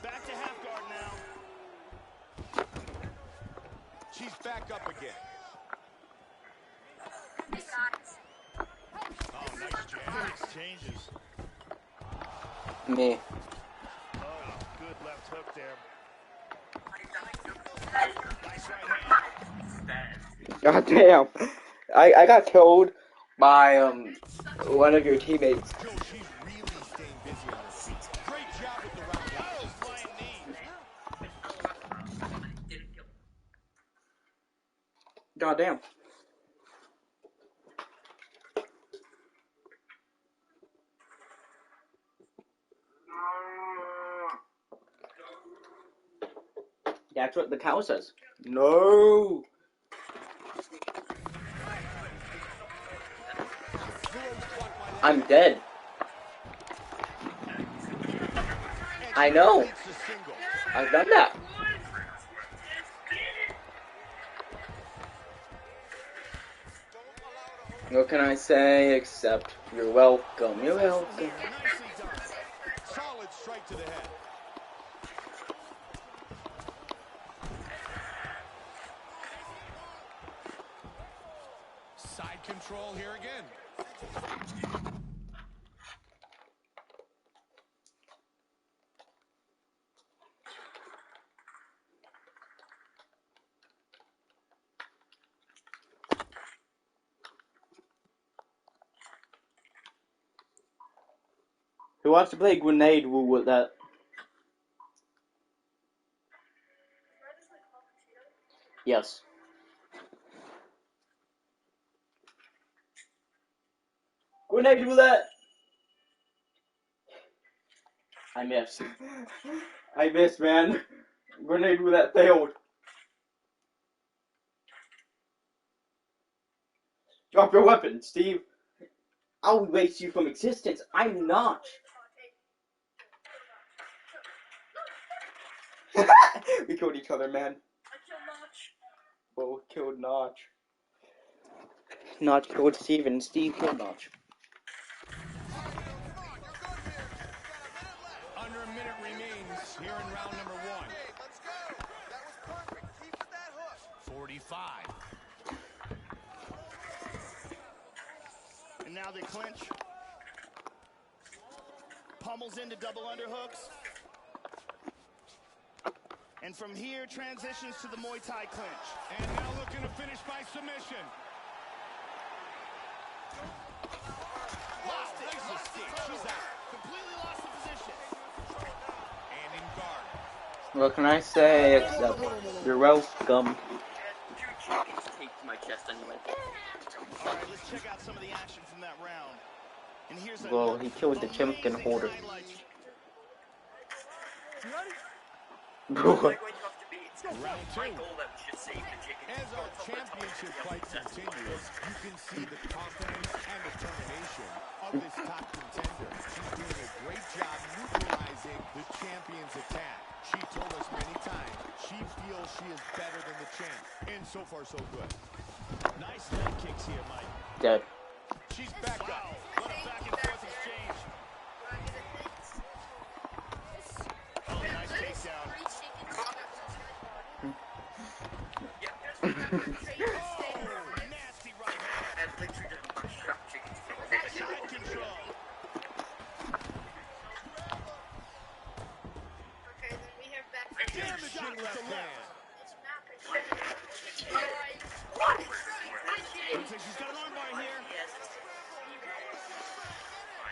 Back to half guard now. She's back up again. Oh, nice jab. Exchanges. Me. Oh, good left hook there. Nice right hand. God damn. I got killed by one of your teammates. Joe, she's really staying busy on her feet. Great job with the round. Oh, flying knee. God damn. That's what the cow says. No. I'm dead. I know. I've done that. What can I say except you're welcome? You're welcome. Nicely done. Solid strike to the head. Side control here again. Who wants to play grenade rule with that? Yes. Grenade roulette! I missed. I missed, man. Grenade roulette failed. Drop your weapon, Steve. I'll erase you from existence. I'm not. We killed each other, man. I killed Notch. Both killed Notch. Notch killed Steve, and Steve killed Notch. Under a minute remains here in round number 1. Let's go. That was perfect. Keep with that hook. 45. And now they clinch. Pummels into double underhooks. And from here, transitions to the Muay Thai clinch. And now looking to finish by submission. Lost it. She's out. Completely lost the position. And in guard. What can I say except you're welcome? Taped to my chest anyway. All right, let's check out some of the action from that round. And here's Well, he killed the Chimkin Hoarder. Round two. As our championship fight continues, you can see the confidence and determination of this top contender. She's doing a great job neutralizing the champion's attack. She told us many times she feels she is better than the champ. And so far, so good. Nice leg kicks here, Mike. Dead. She's back up. What a back and forth exchange. Oh, nice takedown. Nasty right hand. Side control. Okay, then we have back. Damaging left hand. Looks like she's got an armbar here.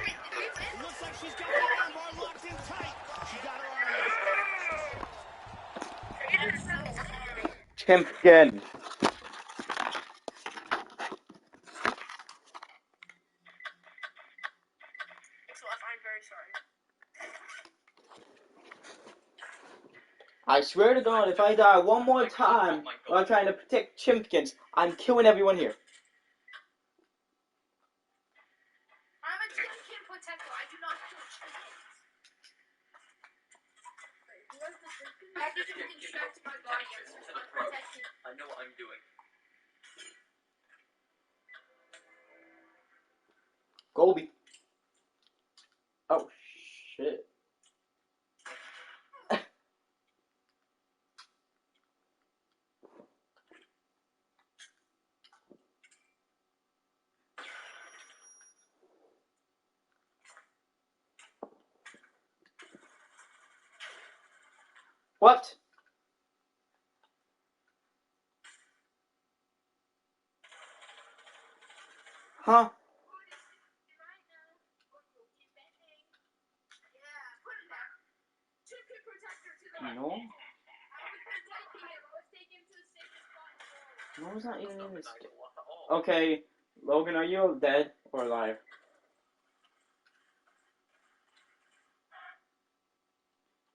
It looks like she's got the armbar locked in tight. She got her arm. Chimkin. I'm very sorry. I swear to God, if I die one more time while trying to protect Chimkins, I'm killing everyone here. I'm a Chimkin protector. I do not kill Chimpkins. I have to construct my body. I'm protected. I know what I'm doing. Colby. Oh, shit. What? Huh? No? No, it's not even in this. Okay, Logan, are you dead or alive?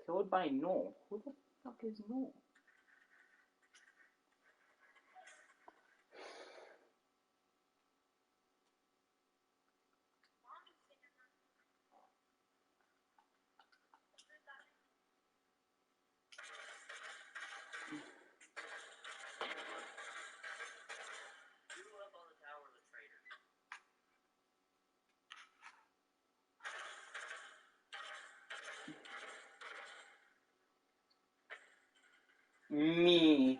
Killed by No. Who the fuck is No? Me.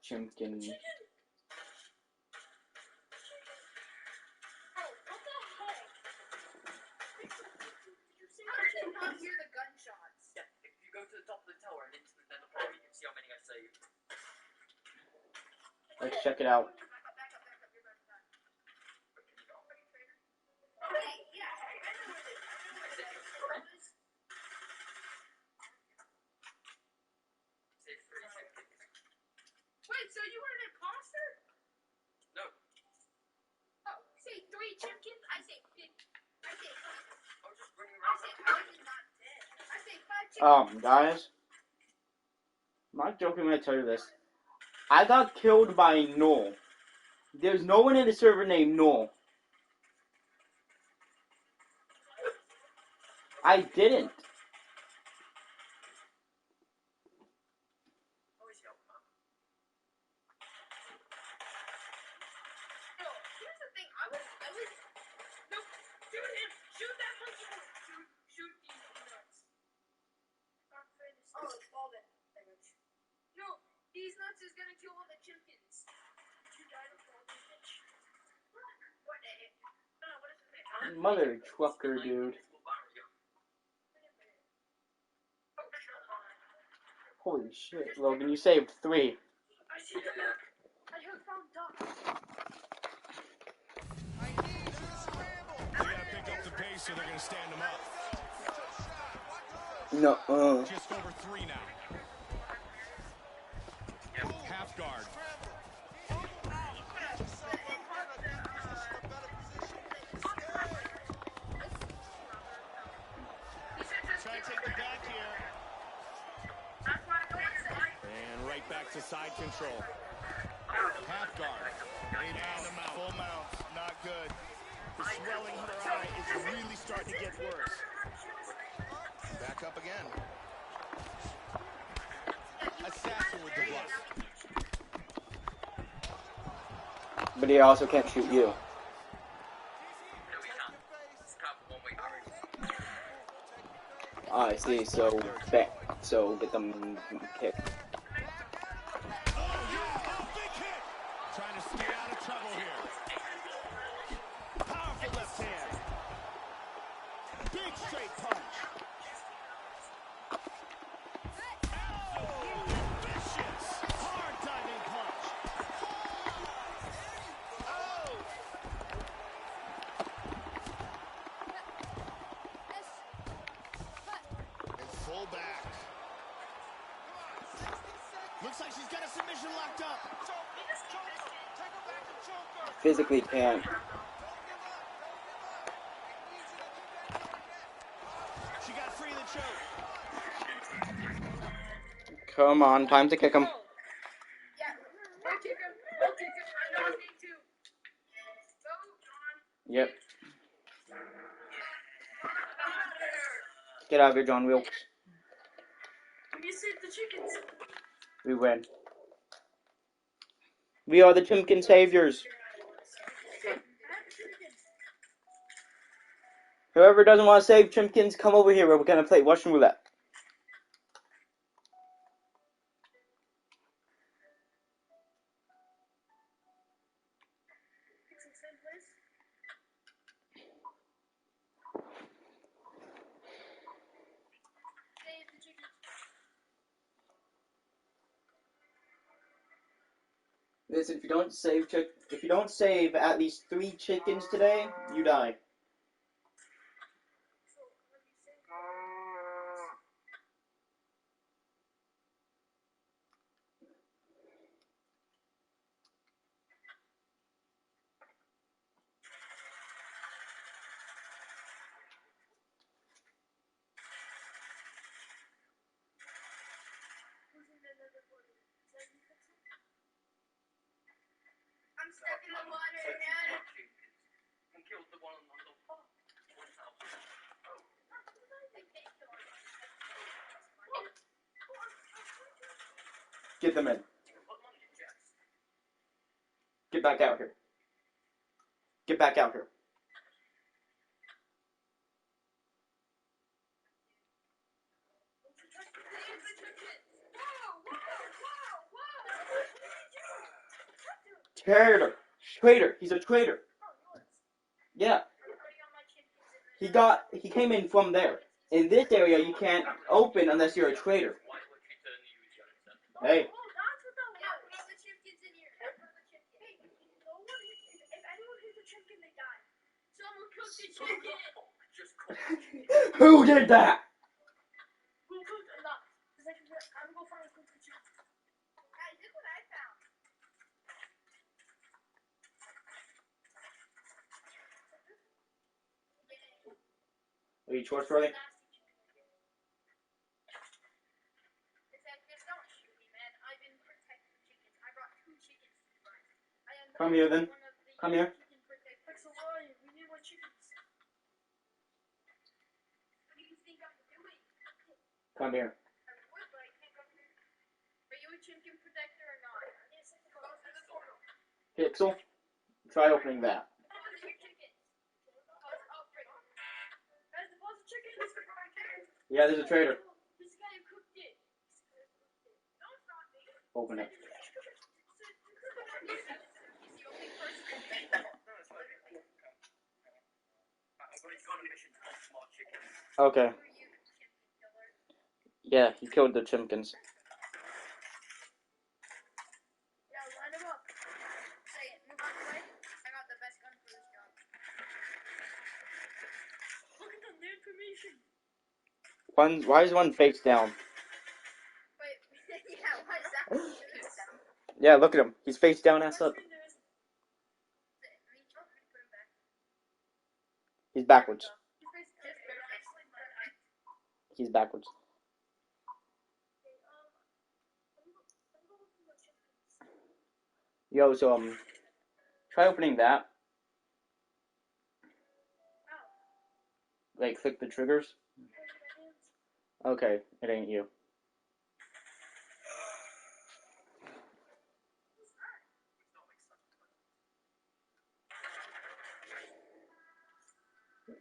Chimkin. How did you not hear the gunshots? Yeah, if you go to the top of the tower and into the nether portal, you can see how many I saved. Let's check it out. Wait, so you were an imposter? No. Oh, say 3 Chimkins. I say 5. I say 5. I was just running around. I say 5 is not dead. I say 5 Chimkins. Guys. I'm not joking when I tell you this. I got killed by No. There's no one in the server named No. I didn't. Here's the thing. I was. No, shoot him. Shoot that monkey. Shoot these nuts. Oh, it's all that damage. No, these nuts is gonna kill all the Chimkins. Did you die to fall damage? What the heck? Mother trucker, dude. Holy shit, Logan, you saved 3. They gotta pick up the pace, so they're gonna stand them up. No, Just over 3 now. Half guard. Trying to take the back here. And right back to side control. Half guard. And the mount. Full mount. Not good. The swelling in her eye is really starting to get worse. Back up again. Assassin with the bluff. but he also can't shoot you. I see, so get them kicked. Trying to stay out of trouble here. Powerful left hand. Big straight punch. Vicious. Hard diving punch. Oh. And full back. Looks like she's got a submission locked up. Physically can't. She got free of the choke. Come on, time to kick him. Yep. Get out of here, John Wilkes. You saved the chickens. We win. We are the Chimkin Saviors. Whoever doesn't want to save Chimkins, come over here. We're going to play Russian roulette. Listen, if you don't save at least 3 chickens today, you die. I'm stuck in the water, Dad. And killed the one on the top. Get them in. Get back out here. Get back out here. Traitor. He's a traitor. Yeah. He came in from there. In this area, you can't open unless you're a traitor. Hey. Who did that? Are you trustworthy? Come here then. Come here. Come here. Pixel, try opening that. Yeah, there's a traitor. Open it. Okay. Yeah, he killed the chimkins. Yeah, line him up. Say it. Move out the way. I got the best gun for this job. Look at the new information. Why is one face down? Wait, yeah, why is that? Yeah, look at him. He's face down, ass up. He's backwards. He's backwards. Yo, so try opening that. Like, click the triggers. Okay, it ain't you.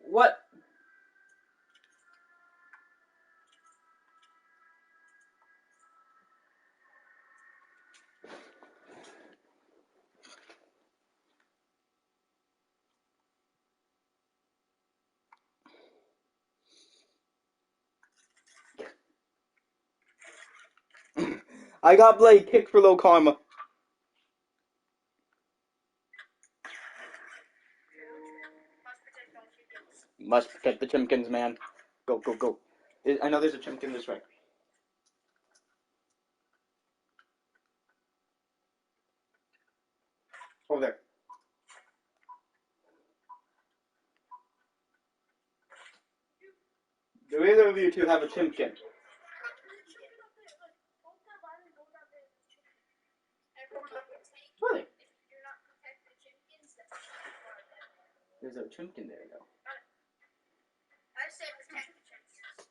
What? I got Blade kicked for low karma. Must protect the chimkins, man. Go, go, go. I know there's a chimkin this way. Over there. Do either of you two have a chimkin? Really? There's a chimkin there, though. I said protect the chimps.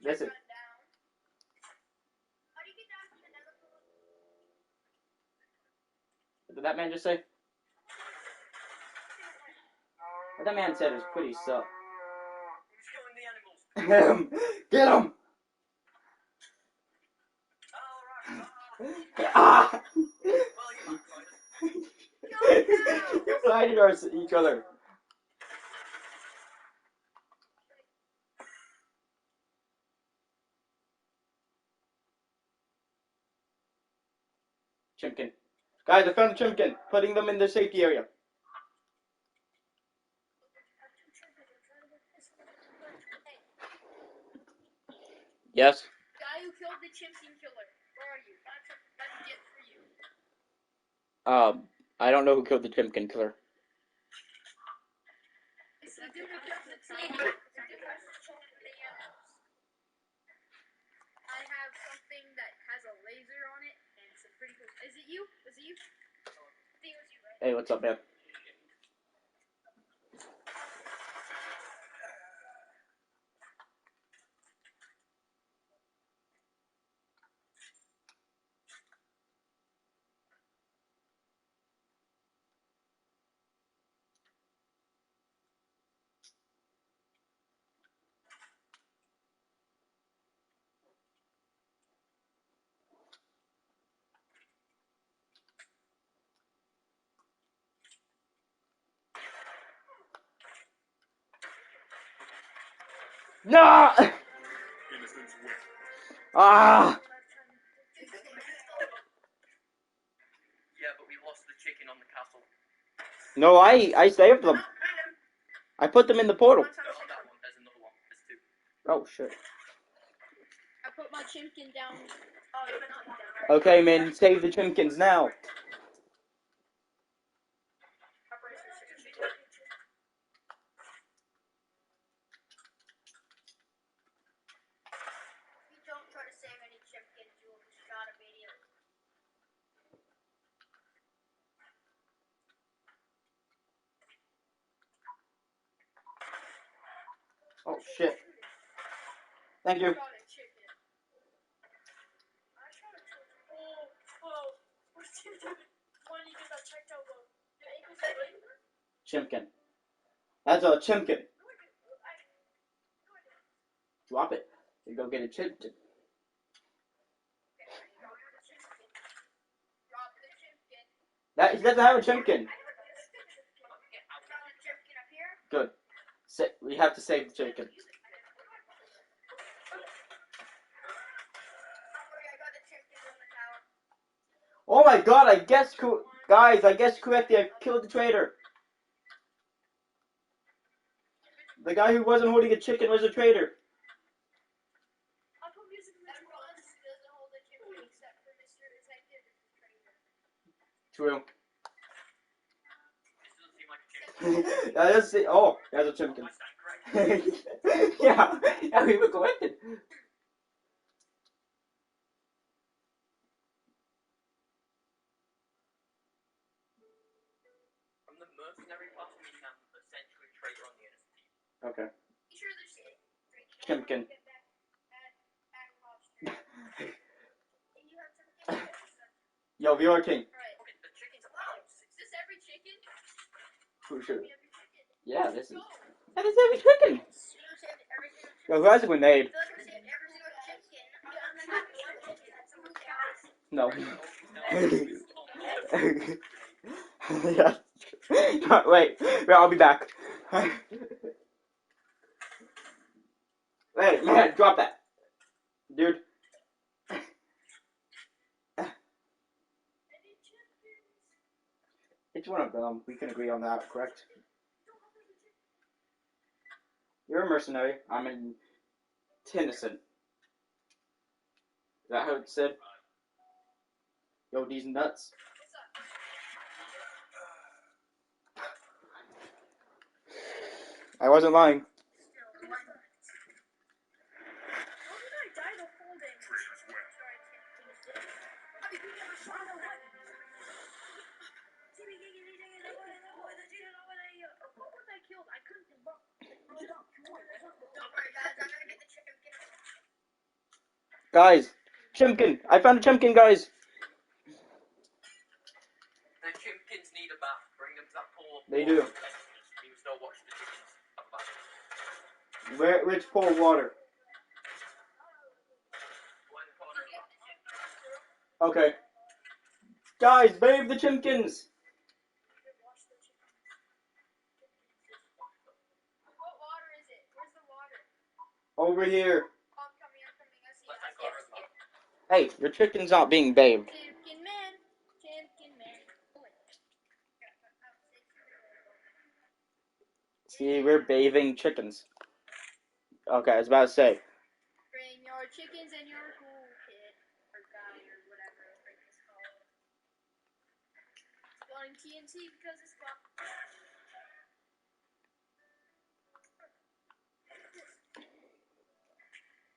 That's it. How do you get down from the nether portal? What did that man just say? What that man said is pretty suck. Get him! Get him! Ah! You're fighting each other. Chimkin. Guys, I found the chimkin. Putting them in the safety area. Yes? Guy who killed the chimkin killer. Where are you? That's it for you. I don't know who killed the chimkin killer. It's the dude who killed the chimkin. I have something that has a laser on it, and it's a pretty cool. Is it you? Was it you? I think it was you, right? Hey, what's up, man? No! Ah! Yeah, but we lost the chicken on the castle. No, I saved them. I put them in the portal. On that one, there's another one. There's two. Oh, shit. I put my chimkin down. Oh, you put it down. Okay, man, save the chimkins now. Don't try to save any chimkins, you will be shot immediately. Oh, shit. Thank you. Chimkin. That's a chimkin. Drop it. You go get a chimkin. He doesn't have a chimkin. Good. We have to save the chimkin. Oh my god, I guessed guys, I guessed correctly. I killed the traitor. The guy who wasn't holding a chicken was a traitor. True. That is it. Oh, that's a chicken. Yeah, we were corrected. From the mercenary class, meaning I'm essentially a traitor on the innocent team. Okay. Chimkin. Yo, VR King. The chicken's allowed. Is this every chicken? For sure. Yeah, this is. That is every chicken. Yo, who has a grenade? No. Yeah. Wait, I'll be back. Wait, man, drop that. Dude. It's one of them. We can agree on that, correct? You're a mercenary. I'm an innocent. Is that how it said? Yo, these nuts. I wasn't lying. Guys, Chimkin! I found a Chimkin, guys! The chimkins need a bath. Bring them to that pool. They do. You still watch the chickens have a bath. Which pool of water? Okay. Guys, bathe the Chimkins! What water is it? Where's the water? Over here. Oh, I'm coming. I see it. Hey, your chicken's not being bathed. Chicken man. See, we're bathing chickens. Okay, I was about to say. Bring your chickens and your cool kid. Or guy or whatever the frick it's called. Spawning TNT because it's fun.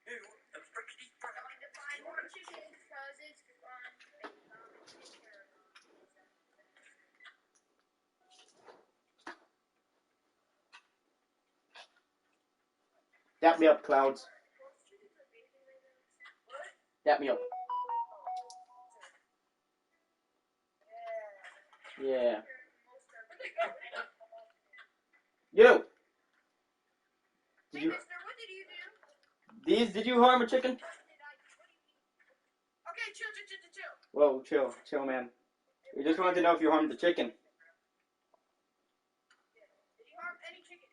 Going to find more chickens because it's fun. Dap me up, Clouds. Dap me up. Yeah. You! Did you... Did you harm a chicken? Okay, chill. Whoa, chill, man. We just wanted to know if you harmed the chicken. Did you harm any chicken?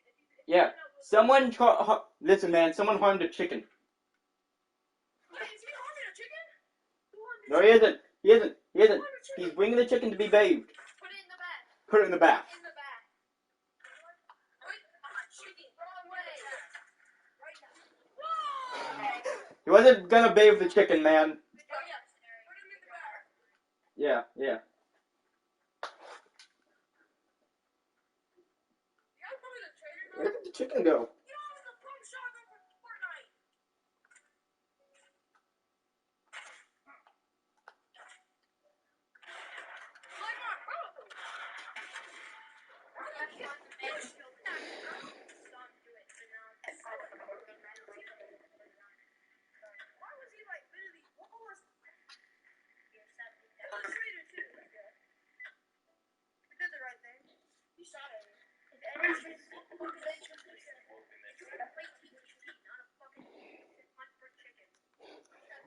Yeah. Someone listen, man. Someone harmed a chicken. Wait, is he harming a chicken? No, he isn't. He isn't. He's bringing the chicken to be bathed. Put it in the bath. Put it in the bath. In the bath. Wait, chicken, wrong way. Right now. Whoa! He wasn't gonna bathe the chicken, man. Oh, yeah. Put him in the bath. Yeah. Where did the chicken go?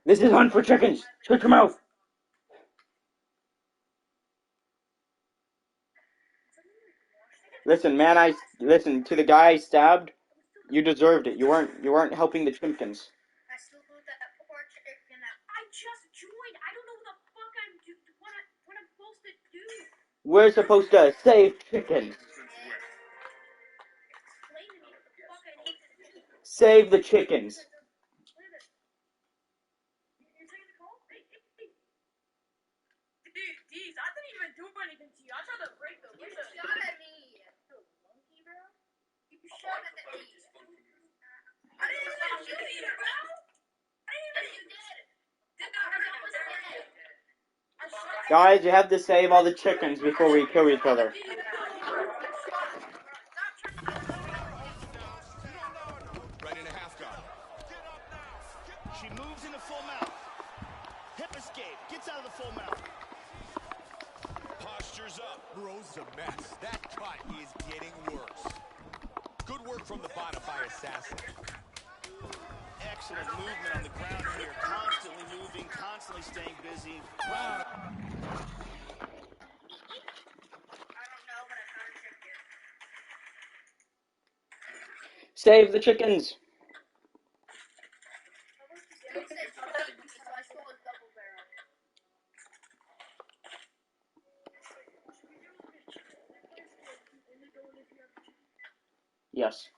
This is hunt for chickens. Shut your mouth. Listen, man. Listen to the guy I stabbed. You deserved it. You weren't helping the Chimkins. that poor chicken that I just joined. I don't know what the fuck what I'm supposed to do. We're supposed to save chickens. Save the chickens. Dude, geez, I didn't even do anything to you. I tried to break the window. You shot at me. Monkey, bro. You shot at me. I didn't even shoot you, bro. I didn't even. You did. Guys, you have to save all the chickens before we kill each other. Right into half guard. She moves into full mount. Hip escape. Gets out of the full mount. Postures up. Bro's a mess. That cut is getting worse. Good work from the bottom by Assassin. Excellent movement on the ground here. Constantly moving, constantly staying busy. I don't know, but I found a chicken. Save the chickens. Yes.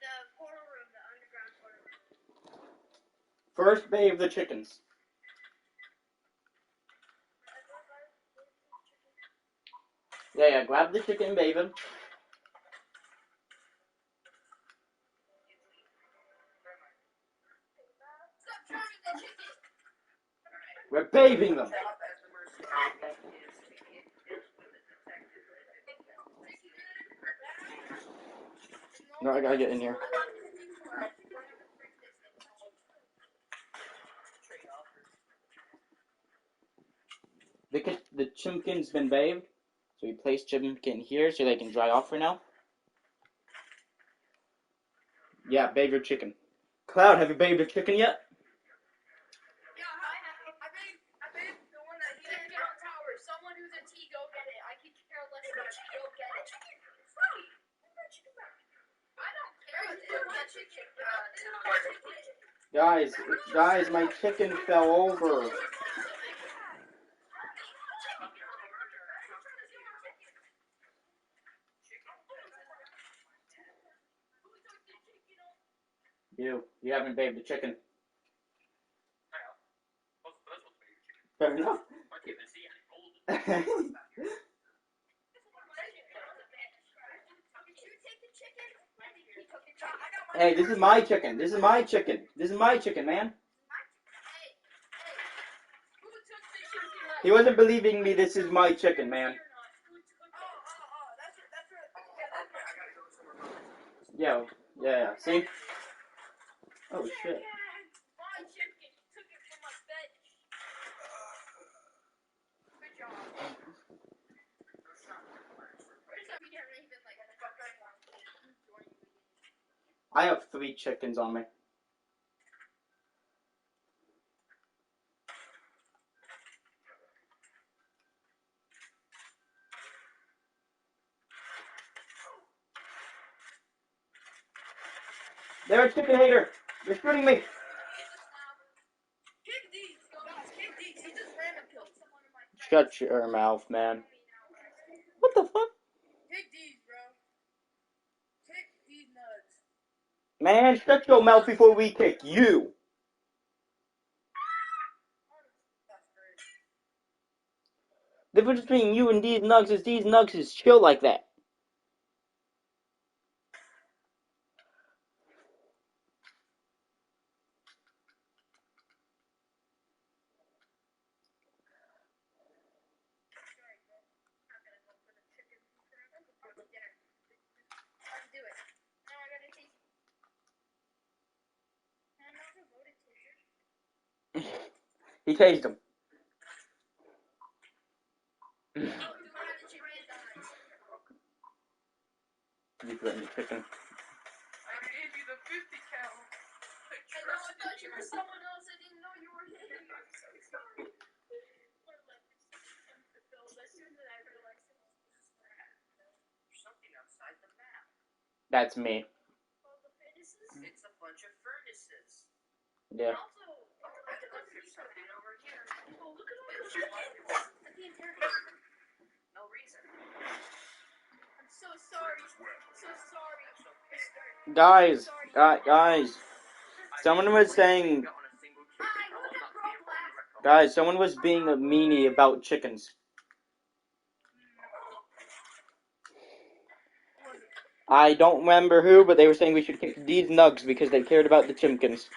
The portal room, the underground portal room. First, bathe the chickens. Yeah, grab the chicken, bathe him. We're bathing them. No, I gotta get in here. The chimkin's been bathed, so we place chimkin here so they can dry off for now. Yeah, bathe your chicken. Cloud, have you bathed your chicken yet? Yeah, I bathed the one that he didn't get on tower. Someone who's a T, go get it. I could care less about you. Go get it. I don't care. That chicken. Guys, my chicken fell over. You haven't bathed the chicken. Fair enough. Hey, this is my chicken. This is my chicken. This is my chicken, man. He wasn't believing me. This is my chicken, man. Yeah. See? Oh shit. I have 3 chickens on me. They're a chicken hater. They're shooting me. Shut your mouth, man. What the fuck? Take these, bro. Take these nuts. Man, shut your mouth before we kick you. The difference between you and these nugs is chill like that. He tased him. You threatened the chicken. I gave you the 50 cal. I know, I thought you were someone else. I didn't know you were him. I'm so sorry. There's something outside the map. That's me. It's a bunch of furnaces. Yeah. Guys, someone was saying, guys, someone was being a meanie about chickens. I don't remember who, but they were saying we should kick these nugs because they cared about the chimkins.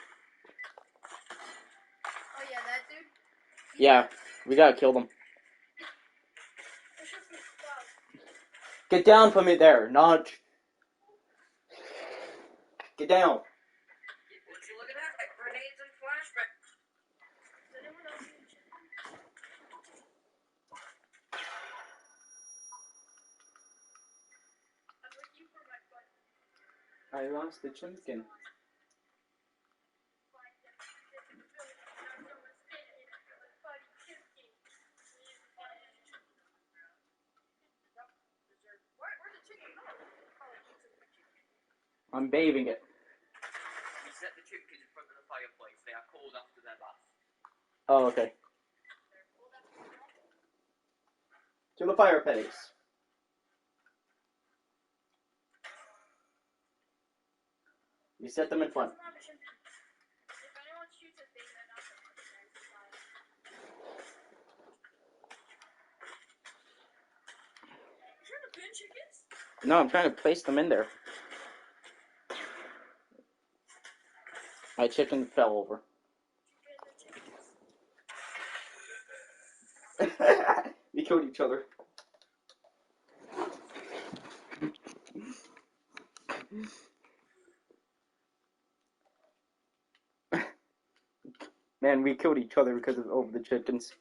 Oh yeah, that dude? Yeah, we gotta kill them. Get down from it there, not... Get down. Would you look at that? Like grenades and flashbang. Does anyone else need chicken? I'm looking for my butt. I lost the chimkin. I'm bathing it. We set the chimkins in front of the fireplace. They are cold after their bath. Oh, okay. To the fireplace. We set them in front. If anyone shoots a thing, they're not supposed to fire. You trying to bin chickens? No, I'm trying to place them in there. My chicken fell over. We killed each other. Man, we killed each other because of over the chickens.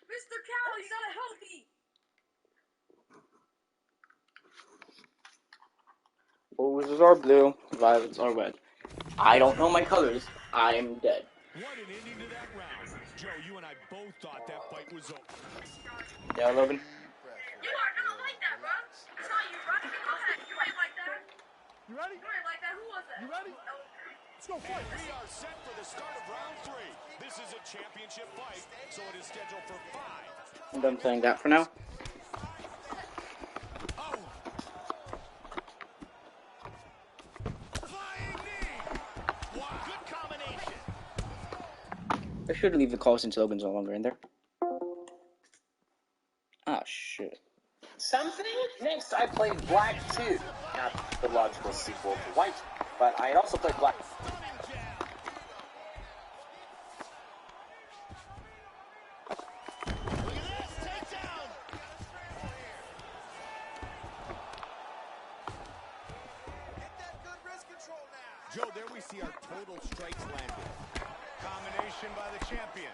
Mr. Cow, he's not healthy! Roses are blue, violets are red. I don't know my colors. I'm dead. What an ending to that round. Joe, you and I both thought that fight was over. Yeah, Logan. You are not like that, bro. I saw you running. Go ahead. You ain't like that. You ready? You ain't like that. Who was that? You ready? Let's go fight. We are set for the start of round 3. This is a championship fight, so it is scheduled for 5. I'm done playing that for now. I should leave the call since Logan's no longer in there. Ah, shit. Something? Next, I played Black 2. Not the logical sequel to White, but I had also played Black. Joe, there we see our total strikes landed. Combination by the champion.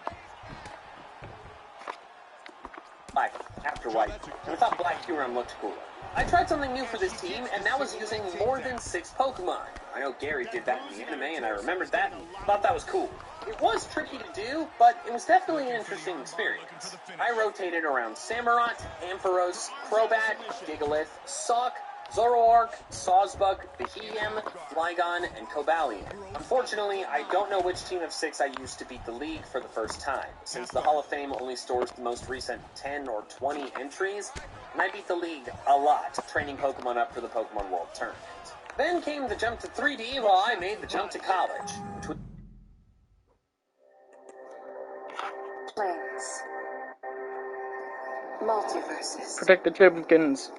Black after White, and I thought Black Huron looked cooler. I tried something new for this team, and that was using more than 6 Pokemon. I know Gary did that in the anime, and I remembered that and thought that was cool. It was tricky to do, but it was definitely an interesting experience. I rotated around Samurott, Ampharos, Crobat, Gigalith, Sawk, Zoroark, Sawsbuck, Behem, Flygon, and Cobalion. Unfortunately, I don't know which team of 6 I used to beat the league for the first time, since the Hall of Fame only stores the most recent 10 or 20 entries, and I beat the league a lot, training Pokemon up for the Pokemon World Tournament. Then came the jump to 3D while I made the jump to college. Planes. Multiverses. Protect the Chimkins.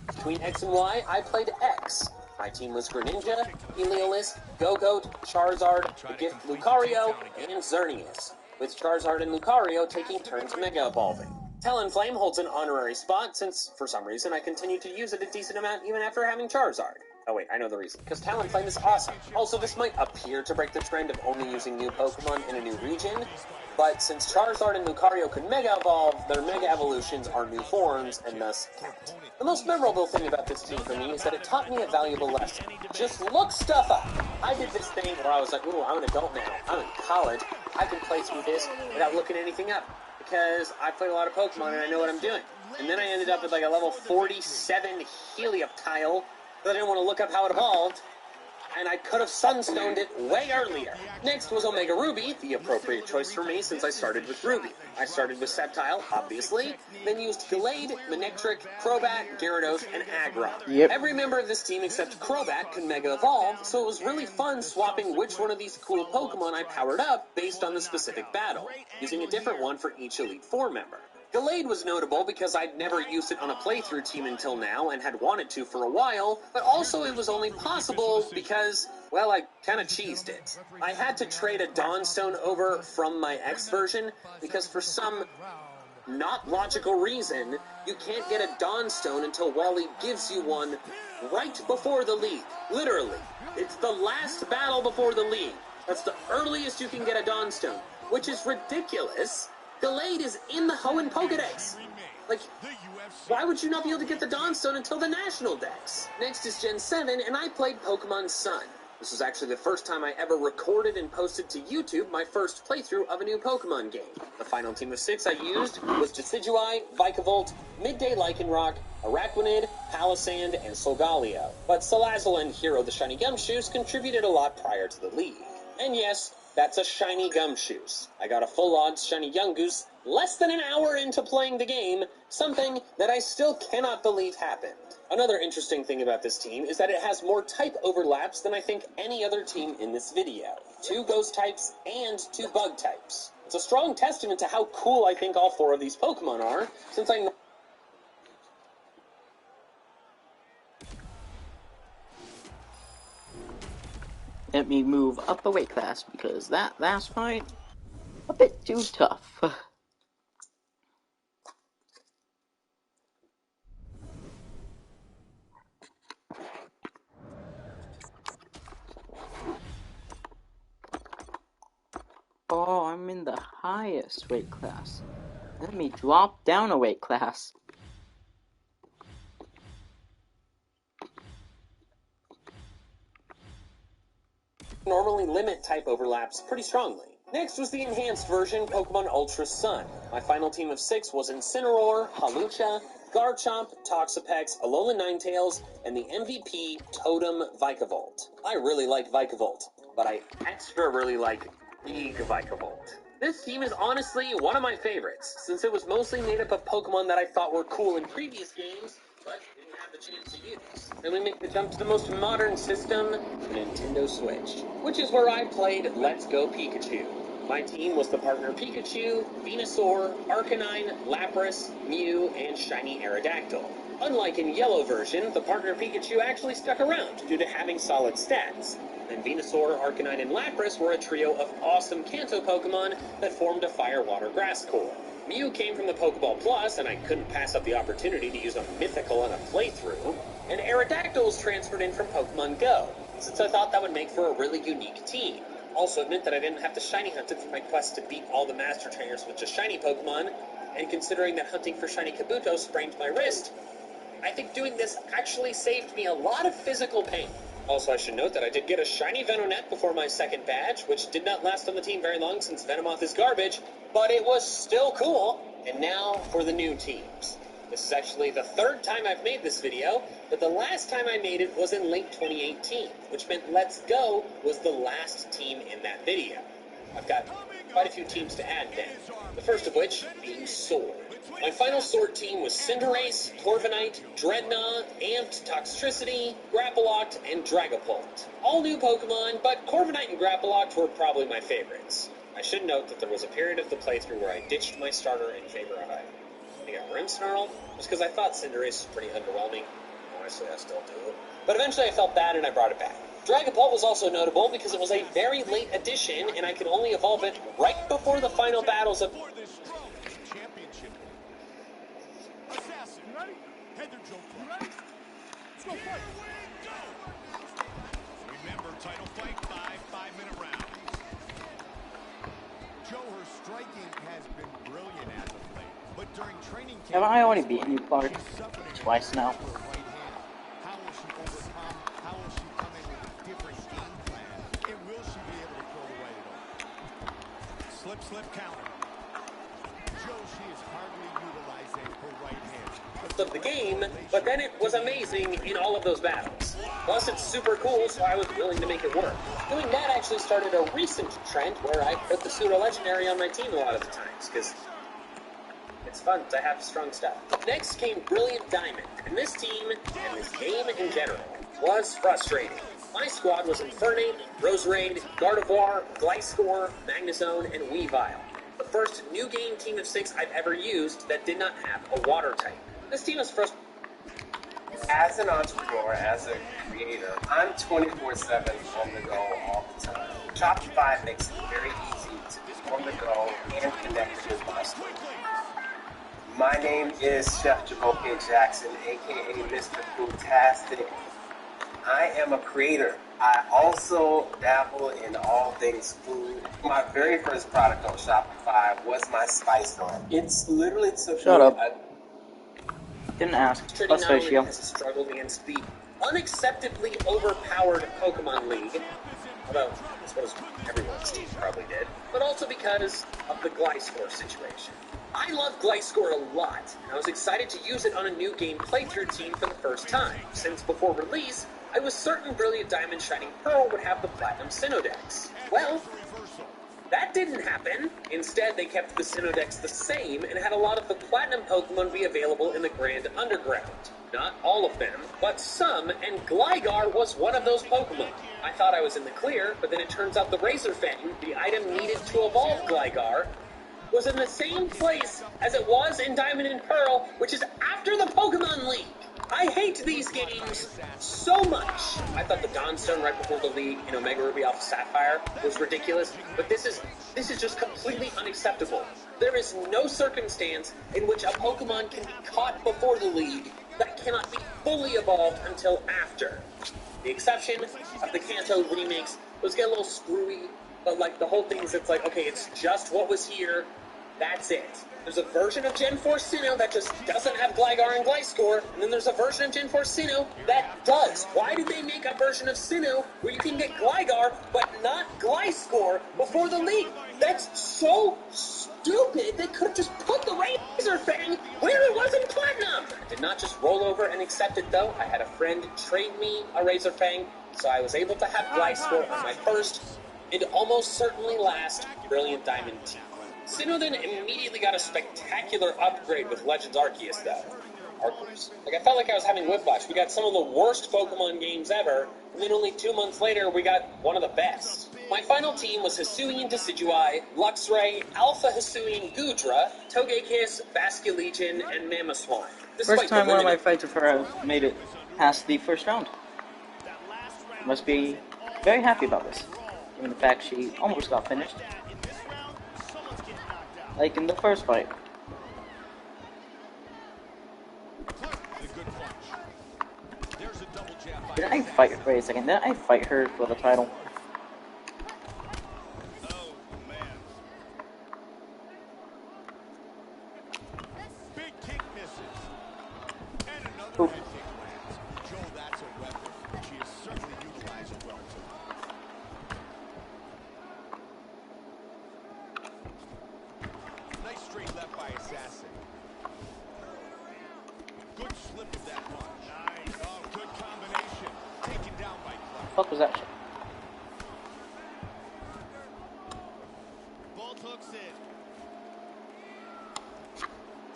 Between X and Y, I played X. My team was Greninja, Heliolisk, Gogoat, Charizard, the Gift Lucario, and Xerneas, with Charizard and Lucario taking turns Mega Evolving. Talonflame holds an honorary spot since, for some reason, I continue to use it a decent amount even after having Charizard. Oh wait, I know the reason. Because Talonflame is awesome. Also, this might appear to break the trend of only using new Pokemon in a new region, But since Charizard and Lucario could Mega Evolve, their Mega Evolutions are new forms, and thus count. The most memorable thing about this team for me is that it taught me a valuable lesson. Just look stuff up. I did this thing where I was like, ooh, I'm an adult now. I'm in college. I can play through this without looking anything up, because I played a lot of Pokemon and I know what I'm doing. And then I ended up with like a level 47 Helioptile, but I didn't want to look up how it evolved, and I could have Sunstoned it way earlier. Next was Omega Ruby, the appropriate choice for me since I started with Ruby. I started with Sceptile, obviously, then used Gallade, Manectric, Crobat, Gyarados, and Aggron. Yep. Every member of this team except Crobat could Mega Evolve, so it was really fun swapping which one of these cool Pokemon I powered up based on the specific battle, using a different one for each Elite Four member. Gallade was notable because I'd never used it on a playthrough team until now and had wanted to for a while, but also it was only possible because, well, I kind of cheesed it. I had to trade a Dawnstone over from my X version because for some not logical reason, you can't get a Dawnstone until Wally gives you one right before the league. Literally. It's the last battle before the league. That's the earliest you can get a Dawnstone, which is ridiculous. Gallade is in the Hoenn Pokedex. Like, why would you not be able to get the Dawnstone until the National Dex? Next is Gen 7, and I played Pokemon Sun. This was actually the first time I ever recorded and posted to YouTube my first playthrough of a new Pokemon game. The final team of 6 I used was Decidueye, Vikavolt, Midday Lycanroc, Araquanid, Palisand, and Solgaleo. But Salazzle and Hero the Shiny Gumshoos contributed a lot prior to the league. And yes, that's a shiny Gumshoos. I got a full odds shiny Yungoos less than an hour into playing the game, something that I still cannot believe happened. Another interesting thing about this team is that it has more type overlaps than I think any other team in this video. 2 ghost types and 2 bug types. It's a strong testament to how cool I think all 4 of these Pokemon are, since I know Let me move up a weight class because that last fight a bit too tough. Oh, I'm in the highest weight class. Let me drop down a weight class. normally limit type overlaps pretty strongly. Next was the enhanced version, Pokemon Ultra Sun. My final team of 6 was Incineroar, Hawlucha, Garchomp, Toxapex, Alolan Ninetales, and the MVP Totem Vikavolt. I really like Vikavolt, but I extra really like Big Vikavolt. This team is honestly one of my favorites, since it was mostly made up of Pokemon that I thought were cool in previous games, but didn't have the chance to use. Then we make the jump to the most modern system, the Nintendo Switch, which is where I played Let's Go Pikachu. My team was the partner Pikachu, Venusaur, Arcanine, Lapras, Mew, and Shiny Aerodactyl. Unlike in Yellow version, the partner Pikachu actually stuck around due to having solid stats. And Venusaur, Arcanine, and Lapras were a trio of awesome Kanto Pokemon that formed a Fire-Water Grass core. Mew came from the Pokeball Plus, and I couldn't pass up the opportunity to use a Mythical on a playthrough. And Aerodactyl was transferred in from Pokemon Go, since I thought that would make for a really unique team. Also, it meant that I didn't have to shiny hunt it for my quest to beat all the Master Trainers with just shiny Pokemon, and considering that hunting for shiny Kabuto sprained my wrist, I think doing this actually saved me a lot of physical pain. Also, I should note that I did get a shiny Venonat before my second badge, which did not last on the team very long since Venomoth is garbage, but it was still cool. And now for the new teams. This is actually the third time I've made this video, but the last time I made it was in late 2018, which meant Let's Go was the last team in that video. I've got quite a few teams to add then, the first of which being Sword. My final Sword team was Cinderace, Corviknight, Dreadnought, Amped, Toxtricity, Grapploct, and Dragapult. All new Pokemon, but Corviknight and Grapploct were probably my favorites. I should note that there was a period of the playthrough where I ditched my starter in favor of I got Grimmsnarl, just because I thought Cinderace was pretty underwhelming. Honestly, I still do. But eventually I felt bad and I brought it back. Dragapult was also notable because it was a very late addition and I could only evolve it right before the final battles of... Championship. Assassin, ready? Head their joke. You ready? Let's go fight. Remember, title fight, 5 5-minute rounds. Joe, her striking has been brilliant as of late, but during training camp, Haven't I already beaten you, Clark? Twice now. How will she overcome? How will she come in with a different game plan? And will she be able to throw the right at all? Slip counter. Joe, she is hardly utilizing her right hand. Of the game, but then it was amazing in all of those battles. Plus, it's super cool, so I was willing to make it work. Doing that actually started a recent trend where I put the pseudo-legendary on my team a lot of the times, because it's fun to have strong stuff. Next came Brilliant Diamond, and this team, and this game in general, was frustrating. My squad was Infernape, Roserade, Gardevoir, Gliscor, Magnezone, and Weavile. The first new game team of 6 I've ever used that did not have a water type. This team is frustrating. As an entrepreneur, as a creator, I'm 24/7 on the go all the time. Shopify makes it very easy to be on the go and connected with my store. My name is Chef Jamoke Jackson, aka Mr. Foodtastic. I am a creator. I also dabble in all things food. My very first product on Shopify was my spice line. It's literally took Shut me up. Didn't ask. Let's face you. Has struggled against the unacceptably overpowered Pokemon League, although I suppose everyone's team probably did, but also because of the Gliscor situation. I love Gliscor a lot, and I was excited to use it on a new game playthrough team for the first time, since before release, I was certain Brilliant Diamond Shining Pearl would have the Platinum Sinnoh-Dex. Well, that didn't happen. Instead, they kept the Sinnoh-Dex the same and had a lot of the Platinum Pokemon be available in the Grand Underground. Not all of them, but some, and Gligar was one of those Pokemon. I thought I was in the clear, but then it turns out the Razor Fang, the item needed to evolve Gligar, was in the same place as it was in Diamond and Pearl, which is after the Pokemon League. I hate these games so much. I thought the Dawnstone right before the League in Omega Ruby Alpha Sapphire was ridiculous, but this is just completely unacceptable. There is no circumstance in which a Pokemon can be caught before the League that cannot be fully evolved until after. The exception of the Kanto remakes was get a little screwy, but like the whole thing is it's like, okay, it's just what was here, that's it. There's a version of Gen 4 Sinnoh that just doesn't have Gligar and Gliscor, and then there's a version of Gen 4 Sinnoh that does. Why did they make a version of Sinnoh where you can get Gligar, but not Gliscor before the League? That's so stupid. They could have just put the Razor Fang where it was in Platinum. I did not just roll over and accept it, though. I had a friend trade me a Razor Fang, so I was able to have Gliscor on my first and almost certainly last Brilliant Diamond team. Sinnoh then immediately got a spectacular upgrade with Legends Arceus, though. Arceus. Like, I felt like I was having whiplash. We got some of the worst Pokemon games ever, and then only 2 months later, we got one of the best. My final team was Hisuian Decidueye, Luxray, Alpha Hisuian Goodra, Togekiss, Basculegion, and Mamoswine. First time one of my fights with her made it past the first round. Must be very happy about this, given the fact she almost got finished. Like in the first fight. Did I fight her? Wait a second, did I fight her for the title? Oof. What was that shit? Bolt hooks it.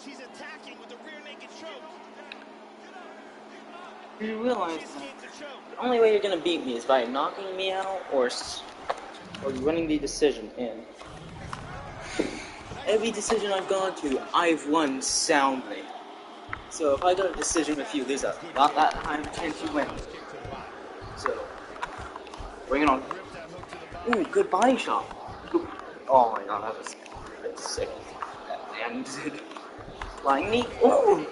She's attacking with the rear naked choke. You realize the only way you're gonna beat me is by knocking me out or running the decision in. Every decision I've gone to, I've won soundly. So if I got a decision with you, there's not that high of a chance you win. So, bring it on. Ooh, good body shot. Good. Oh my god, that's sick. That landed. Flying knee. Ooh!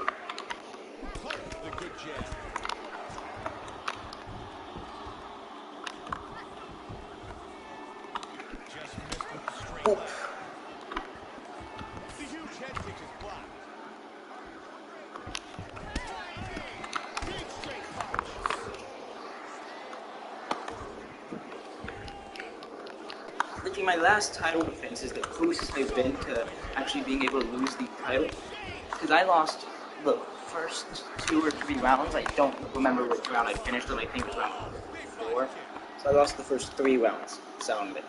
Oof. Freaking my last title defense is the closest I've been to actually being able to lose the title. Because I lost the first 2 or 3 rounds. I don't remember which round I finished them. I think it was round 4. So I lost the first 3 rounds. Sound it.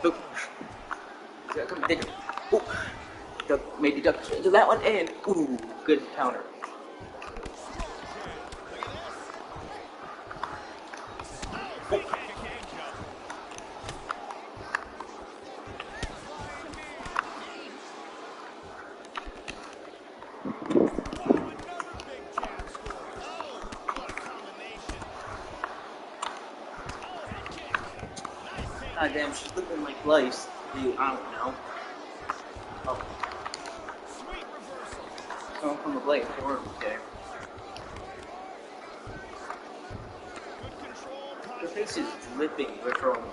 Boop. Made the duck to that one, and ooh, good counter. God damn, she's looking like lice. I don't know. Oh. Someone from the blade. Okay. Her face is dripping with her own.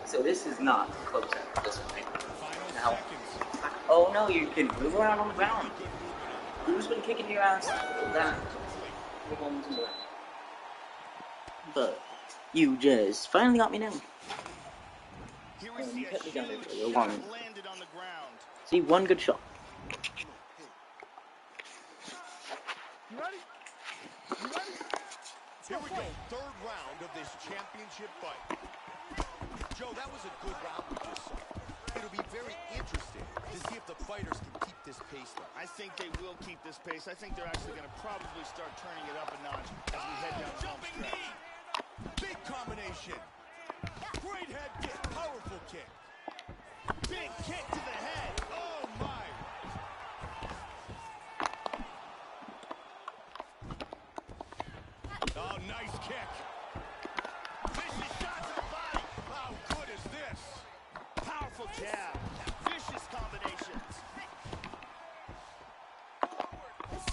So this is not close at this point. Now. Oh no, you can move around on the ground. Who's been kicking your ass? That. But you just finally got me now. And you kept me down there for a long time. See, one good shot. You ready? You ready? Here we go, 3rd round of this championship fight. Joe, that was a good round we just saw. It'll be very interesting to see if the fighters can keep this pace though. I think they will keep this pace. I think they're actually going to probably start turning it up a notch as we head down the home stretch. Big combination. Great head kick, powerful kick. Big kick to the head. Oh my. Oh, nice kick. Vicious shot to the body. How good is this? Powerful jab. Vicious combinations.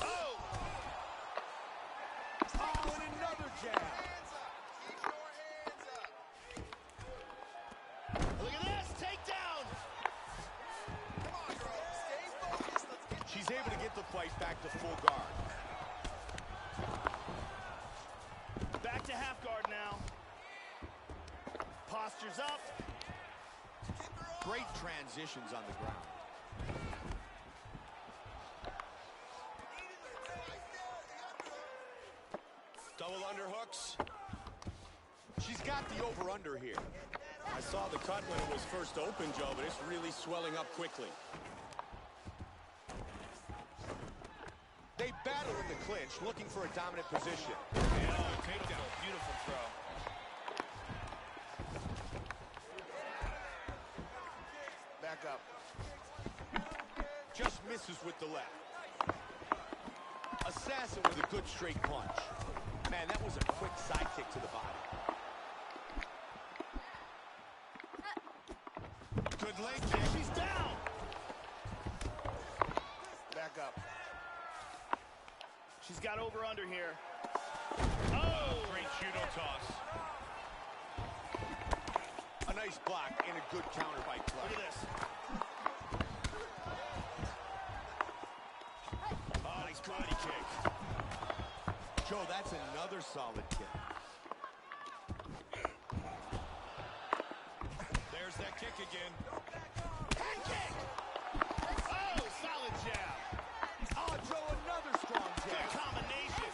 Oh! Oh, and another jab. Look at this. Takedown. Come on, girl. Stay focused. She's able to get the fight back to full guard. Back to half guard now. Posture's up. Great transitions on the ground. Double underhooks. She's got the over-under here. I saw the cut when it was first open, Joe, but it's really swelling up quickly. They battle in the clinch, looking for a dominant position. Takedown. Beautiful throw. Back up. Just misses with the left. Assassin with a good straight punch. Man, that was a quick side kick to the body. Good leg kick. She's down. Back up. She's got over under here. Oh! Great judo toss. A nice block and a good counter by Clark. Look at this. Oh, nice body kick. Joe, that's another solid kick. There's that kick again. Head kick! Oh, solid jab. Oh, Joe, another strong jab. Combination.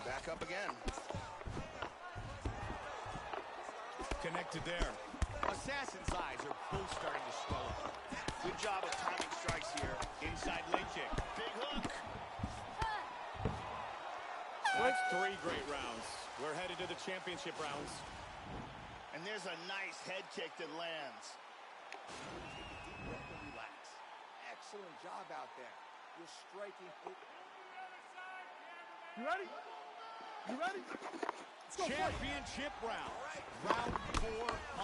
Back up again. Connected there. Assassin's eyes are both starting to swell up. Good job of timing strikes here. Inside leg kick. Big hook. That's 3 great rounds. We're headed to the championship rounds. And there's a nice head kick that lands. Relax. Excellent job out there. You're striking. You ready? You ready? Championship round. Round 4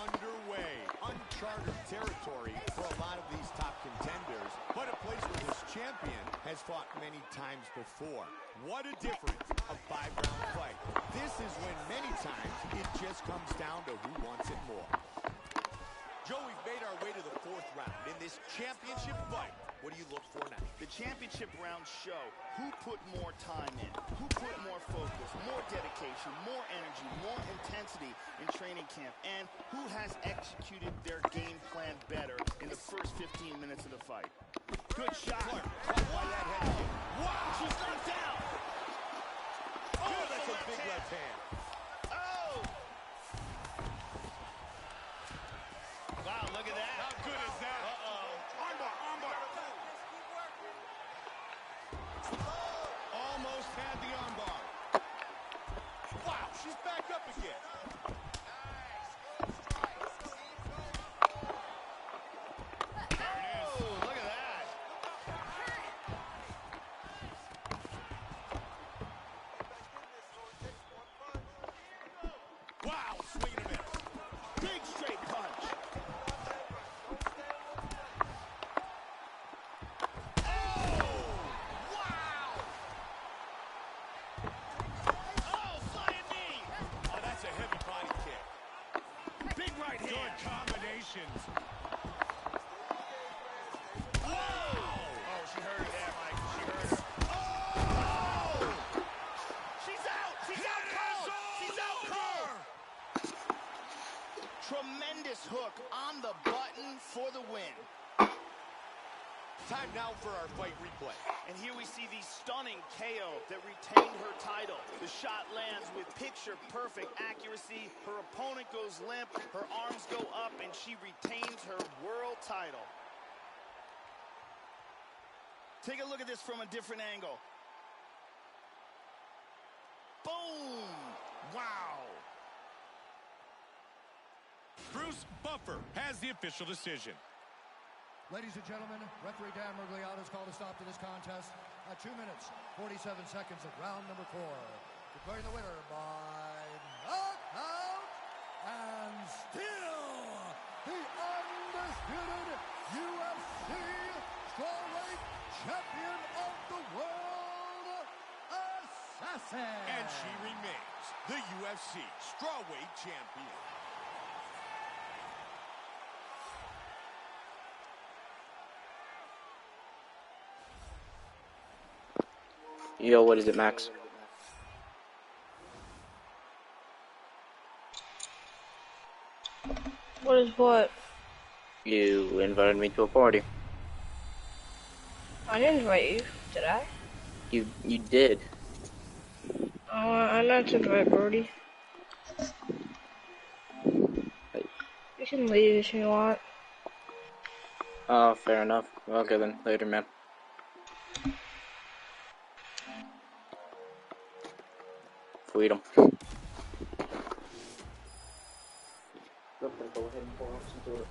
underway. Uncharted territory for a lot of these top contenders, but a place where this champion has fought many times before. What a difference, a 5-round fight. This is when many times it just comes down to who wants it more. Joe, we've made our way to the 4th round in this championship fight. What do you look for now? The championship rounds show who put more time in, who put more focus, more dedication, more energy, more intensity in training camp, and who has executed their game plan better in the first 15 minutes of the fight. Good shot. Clark, caught by that head kick. Wow! She's knocked down. Oh, that's a big left hand. Oh! Wow, look at that. How good is that? Uh-oh. Armbar, armbar. Almost had the armbar. Wow, she's back up again. Oh, look at that. Wow, swing and a miss. Big straight punch. Combinations. Whoa! Oh, she heard it there, Mike. She heard her. Oh! She's out! She's out cold! She's out cold! Tremendous hook on the button for the win. Time now for our fight replay. And here we see the stunning KO that retained her title. The shot lands with picture-perfect accuracy. Her opponent goes limp, her arms go up, and she retains her world title. Take a look at this from a different angle. Boom! Wow! Bruce Buffer has the official decision. Ladies and gentlemen, referee Dan Mergliano has called a stop to this contest at 2 minutes, 47 seconds of round number 4. Declaring the winner by knockout and still the undisputed UFC strawweight champion of the world, Assassin. And she remains the UFC strawweight champion. Yo, what is it, Max? What is what? You invited me to a party. I didn't invite you, did I? You did. Oh, I'm not to invite Brody. You can leave if you want. Oh, fair enough. Okay then, later, man. Freedom. Go ahead and pour out some sort of.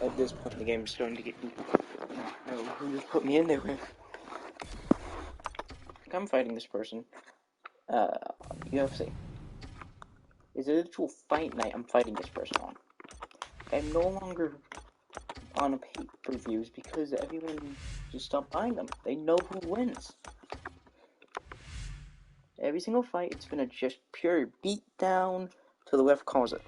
at this point, the game is starting to get. No, who just put me in there? I'm fighting this person. UFC. Is it a actual fight night I'm fighting this person on? I'm no longer on a pay-per-views because everyone just stopped buying them. They know who wins. Every single fight, it's been a just pure beatdown till the ref calls it.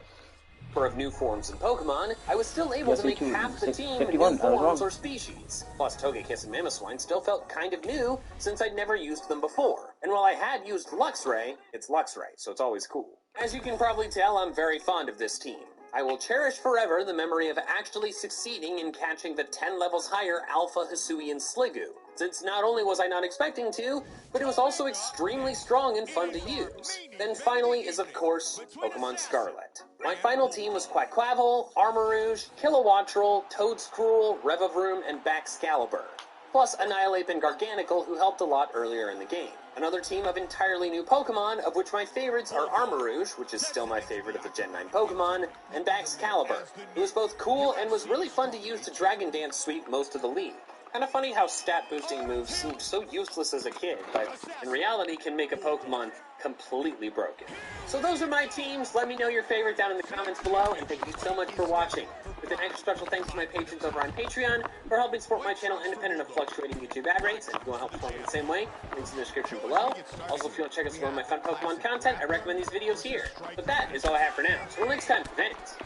Of new forms in Pokemon, I was still able to make half the team 51, new forms or species. Plus, Togekiss and Mamoswine still felt kind of new since I'd never used them before. And while I had used Luxray, it's Luxray, so it's always cool. As you can probably tell, I'm very fond of this team. I will cherish forever the memory of actually succeeding in catching the 10 levels higher Alpha Hisuian Sliggoo, since not only was I not expecting to, but it was also extremely strong and fun to use. Then finally is, of course, Pokemon Scarlet. My final team was Quaquaval, Armarouge, Kilowattrel, Toedscruel, Revavroom, and Baxcalibur. Plus Annihilate and Garganacl, who helped a lot earlier in the game. Another team of entirely new Pokemon, of which my favorites are Armarouge, which is still my favorite of the Gen 9 Pokemon, and Baxcalibur, who was both cool and was really fun to use to Dragon Dance sweep most of the league. Kind of funny how stat-boosting moves seemed so useless as a kid, but in reality can make a Pokemon completely broken. So those are my teams. Let me know your favorite down in the comments below, and thank you so much for watching. With an extra special thanks to my patrons over on Patreon for helping support my channel independent of fluctuating YouTube ad rates, and if you want to help support me the same way, links in the description below. Also, if you want to check out some more of my fun Pokemon content, I recommend these videos here. But that is all I have for now. So until next time, friends,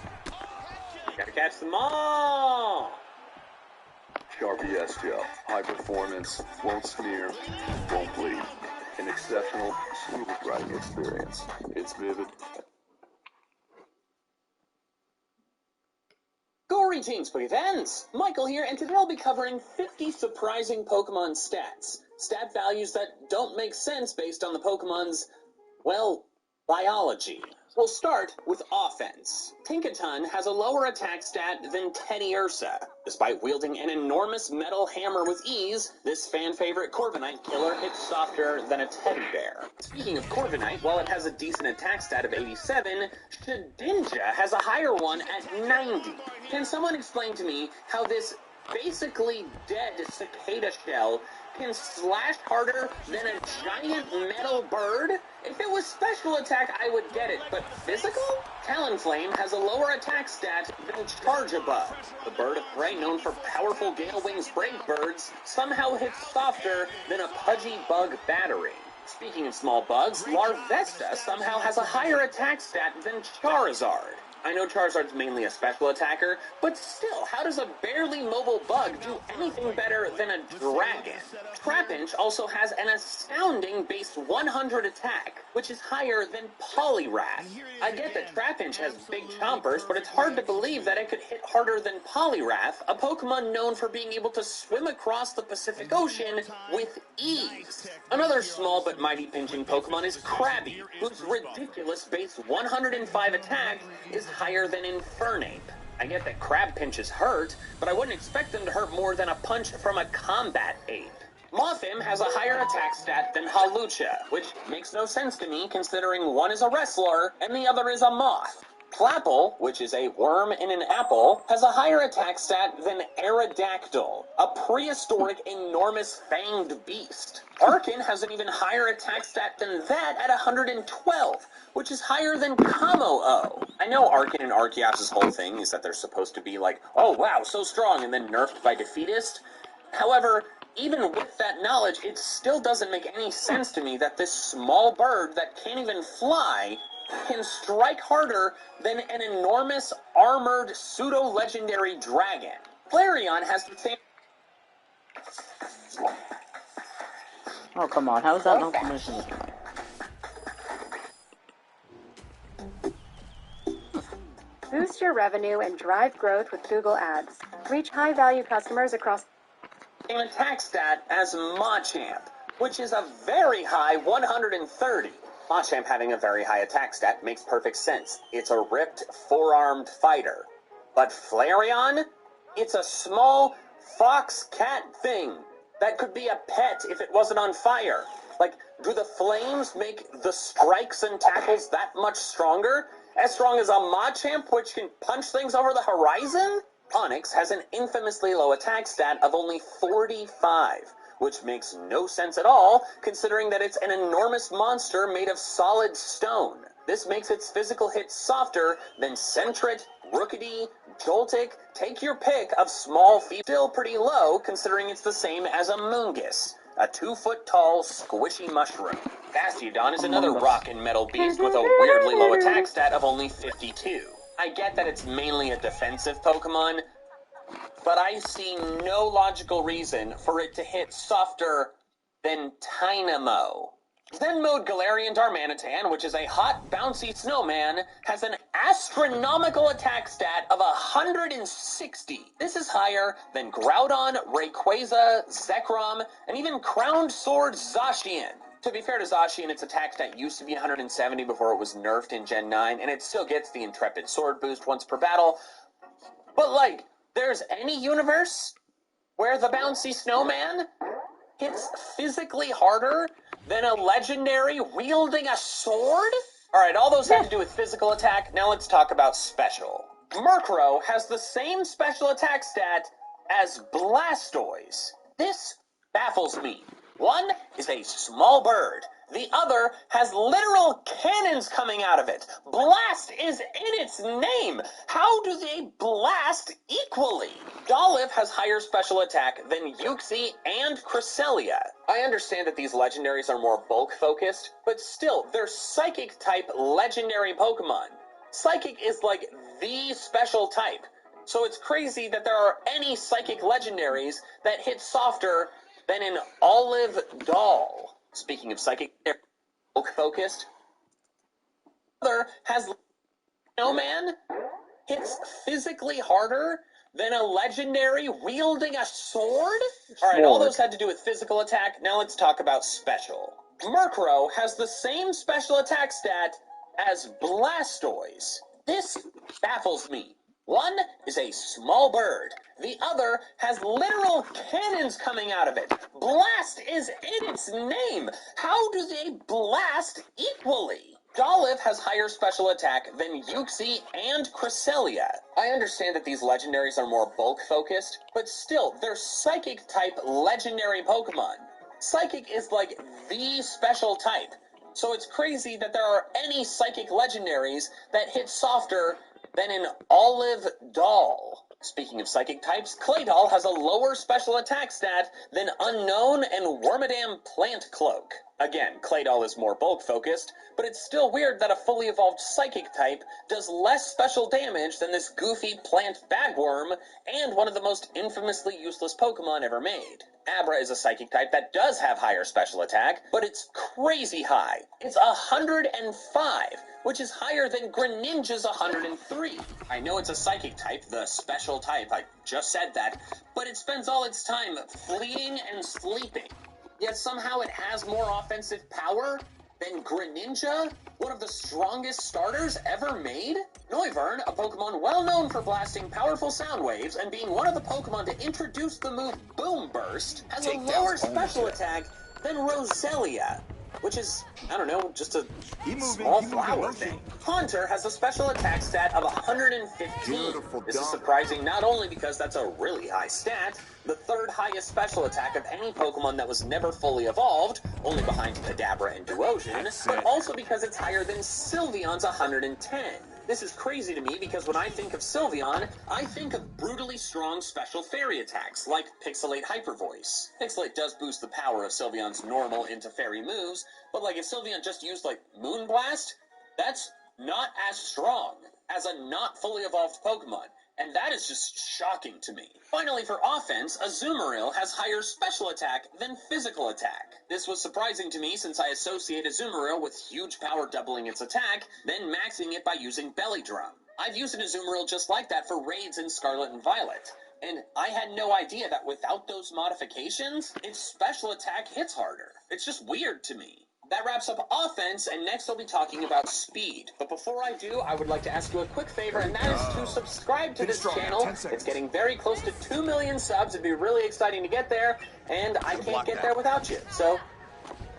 you gotta catch them all! Sharpie S-Gel. High performance, won't smear, won't bleed. An exceptional, smooth riding experience. It's vivid. Greetings, fans! Michael here, and today I'll be covering 50 surprising Pokemon stats. Stat values that don't make sense based on the Pokemon's, well, biology. We'll start with offense. Tinkaton has a lower attack stat than Teddiursa. Despite wielding an enormous metal hammer with ease, this fan-favorite Corviknight killer hits softer than a teddy bear. Speaking of Corviknight, while it has a decent attack stat of 87, Shedinja has a higher one at 90. Can someone explain to me how this basically dead cicada shell can slash harder than a giant metal bird? If it was special attack, I would get it, but physical? Talonflame has a lower attack stat than Charjabug. The bird of prey known for powerful Gale Wings brave birds somehow hits softer than a pudgy bug battery. Speaking of small bugs, Larvesta somehow has a higher attack stat than Charizard. I know Charizard's mainly a special attacker, but still, how does a barely mobile bug do anything better than a dragon? Trapinch also has an astounding base 100 attack, which is higher than Poliwrath. I get that Trapinch has big chompers, but it's hard to believe that it could hit harder than Poliwrath, a Pokemon known for being able to swim across the Pacific Ocean with ease. Another small but mighty pinching Pokemon is Krabby, whose ridiculous base 105 attack is higher than Infernape. I get that crab pinches hurt, but I wouldn't expect them to hurt more than a punch from a combat ape. Mothim has a higher attack stat than Hawlucha, which makes no sense to me considering one is a wrestler and the other is a moth. Clapple, which is a worm in an apple, has a higher attack stat than Aerodactyl, a prehistoric enormous fanged beast. Arkin has an even higher attack stat than that at 112, which is higher than Camo-O. I know Arkin and Arceus' whole thing is that they're supposed to be like, oh wow, so strong, and then nerfed by Defeatist. However, even with that knowledge, it still doesn't make any sense to me that this small bird that can't even fly can strike harder than an enormous armored pseudo-legendary dragon. Flareon has the same... Oh, come on. How is that not permission? Boost your revenue and drive growth with Google Ads. Reach high-value customers across... An attack stat as Machamp, which is a very high 130. Machamp having a very high attack stat makes perfect sense. It's a ripped, four-armed fighter. But Flareon? It's a small fox-cat thing that could be a pet if it wasn't on fire. Like, do the flames make the strikes and tackles that much stronger? As strong as a Machamp, which can punch things over the horizon? Onyx has an infamously low attack stat of only 45, which makes no sense at all, considering that it's an enormous monster made of solid stone. This makes its physical hits softer than Sentret, Rookity, Joltik, take your pick of small feet. Still pretty low, considering it's the same as a Moongus, a 2-foot-tall, squishy mushroom. Bastiodon is another rock and metal beast with a weirdly low attack stat of only 52. I get that it's mainly a defensive Pokemon, but I see no logical reason for it to hit softer than Tynamo. Zen Mode Galarian Darmanitan, which is a hot, bouncy snowman, has an astronomical attack stat of 160. This is higher than Groudon, Rayquaza, Zekrom, and even Crowned Sword Zacian. To be fair to Zacian, its attack stat used to be 170 before it was nerfed in Gen 9, and it still gets the Intrepid Sword boost once per battle. But, like, there's any universe where the bouncy snowman hits physically harder than a legendary wielding a sword? Alright, all those have to do with physical attack. Now let's talk about special. Murkrow has the same special attack stat as Blastoise. This baffles me. One is a small bird. The other has literal cannons coming out of it. Blast is in its name. How do they blast equally? Dolliv has higher special attack than Uxie and Cresselia. I understand that these legendaries are more bulk-focused, but still, they're Psychic-type legendary Pokemon. Psychic is like the special type, so it's crazy that there are any Psychic legendaries that hit softer than an Olive Doll. Speaking of Psychic, they're bulk-focused. Other has Snowman hits physically harder than a legendary wielding a sword? Alright, all those had to do with physical attack. Now let's talk about special. Murkrow has the same special attack stat as Blastoise. This baffles me. One is a small bird. The other has literal cannons coming out of it. Blast is in its name. How do they blast equally? Dolliv has higher special attack than Uxie and Cresselia. I understand that these legendaries are more bulk-focused, but still, they're Psychic-type legendary Pokemon. Psychic is like the special type, so it's crazy that there are any Psychic legendaries that hit softer than an Olive Doll. Speaking of Psychic types, Claydol has a lower special attack stat than Unknown and Wormadam Plant Cloak. Again, Claydol is more bulk-focused, but it's still weird that a fully evolved Psychic type does less special damage than this goofy plant bagworm and one of the most infamously useless Pokemon ever made. Abra is a Psychic type that does have higher special attack, but it's crazy high. It's 105, which is higher than Greninja's 103. I know it's a Psychic type, the special type, I just said that, but it spends all its time fleeing and sleeping. Yet somehow it has more offensive power than Greninja, one of the strongest starters ever made? Noivern, a Pokemon well known for blasting powerful sound waves and being one of the Pokemon to introduce the move Boom Burst, has a lower special attack than Roselia, which is, I don't know, just a small flower thing. Haunter has a special attack stat of 115. This is surprising not only because that's a really high stat, the third highest special attack of any Pokemon that was never fully evolved, only behind Kadabra and Duosion, but also because it's higher than Sylveon's 110. This is crazy to me because when I think of Sylveon, I think of brutally strong special fairy attacks, like Pixelate Hyper Voice. Pixelate does boost the power of Sylveon's normal into fairy moves, but like if Sylveon just used like Moonblast, that's not as strong as a not fully evolved Pokemon. And that is just shocking to me. Finally, for offense, Azumarill has higher special attack than physical attack. This was surprising to me since I associate Azumarill with huge power doubling its attack, then maxing it by using Belly Drum. I've used an Azumarill just like that for raids in Scarlet and Violet, and I had no idea that without those modifications, its special attack hits harder. It's just weird to me. That wraps up offense, and next I'll be talking about speed. But before I do, I would like to ask you a quick favor, and that is to subscribe to this channel. It's getting very close to 2 million subs. It'd be really exciting to get there, and I can't get there without you. So,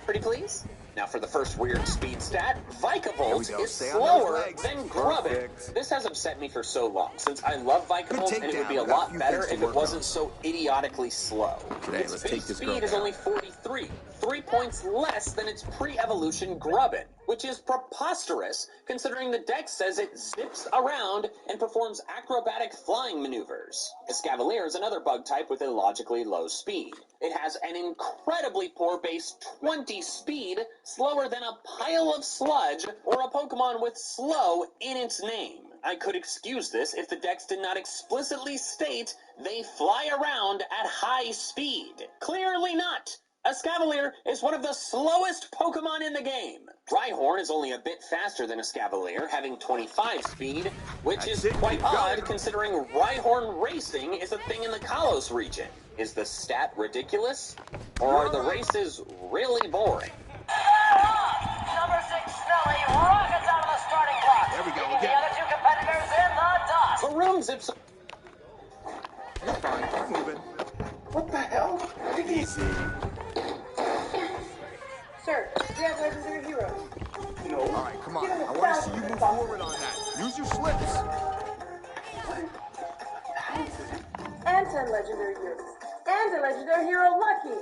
pretty please? Now for the first weird speed stat, Vikavolt is slower than Grubbin. This has upset me for so long, since I love Vikavolt, and it would be a lot better if it wasn't so idiotically slow. Its base speed is only 43, 3 points less than its pre-evolution Grubbin, which is preposterous, considering the dex says it zips around and performs acrobatic flying maneuvers. Escavalier is another bug type with illogically low speed. It has an incredibly poor base 20 speed, slower than a pile of sludge, or a Pokemon with slow in its name. I could excuse this if the dex did not explicitly state they fly around at high speed. Clearly not. Escavalier is one of the slowest Pokemon in the game. Rhyhorn is only a bit faster than Escavalier, having 25 speed, which is quite odd considering Rhyhorn racing is a thing in the Kalos region. Is the stat ridiculous? Or are the races really boring? Number 6 Smelly rockets out of the starting block. There we go. Leaving the other two competitors in the dust. Varoom zips. You're fine. Keep moving. What the hell? Easy. Sir, we have legendary heroes. No. All right, come on. I want to see you move forward on that. Use your slips. And 10 legendary heroes. And a legendary hero Lucky.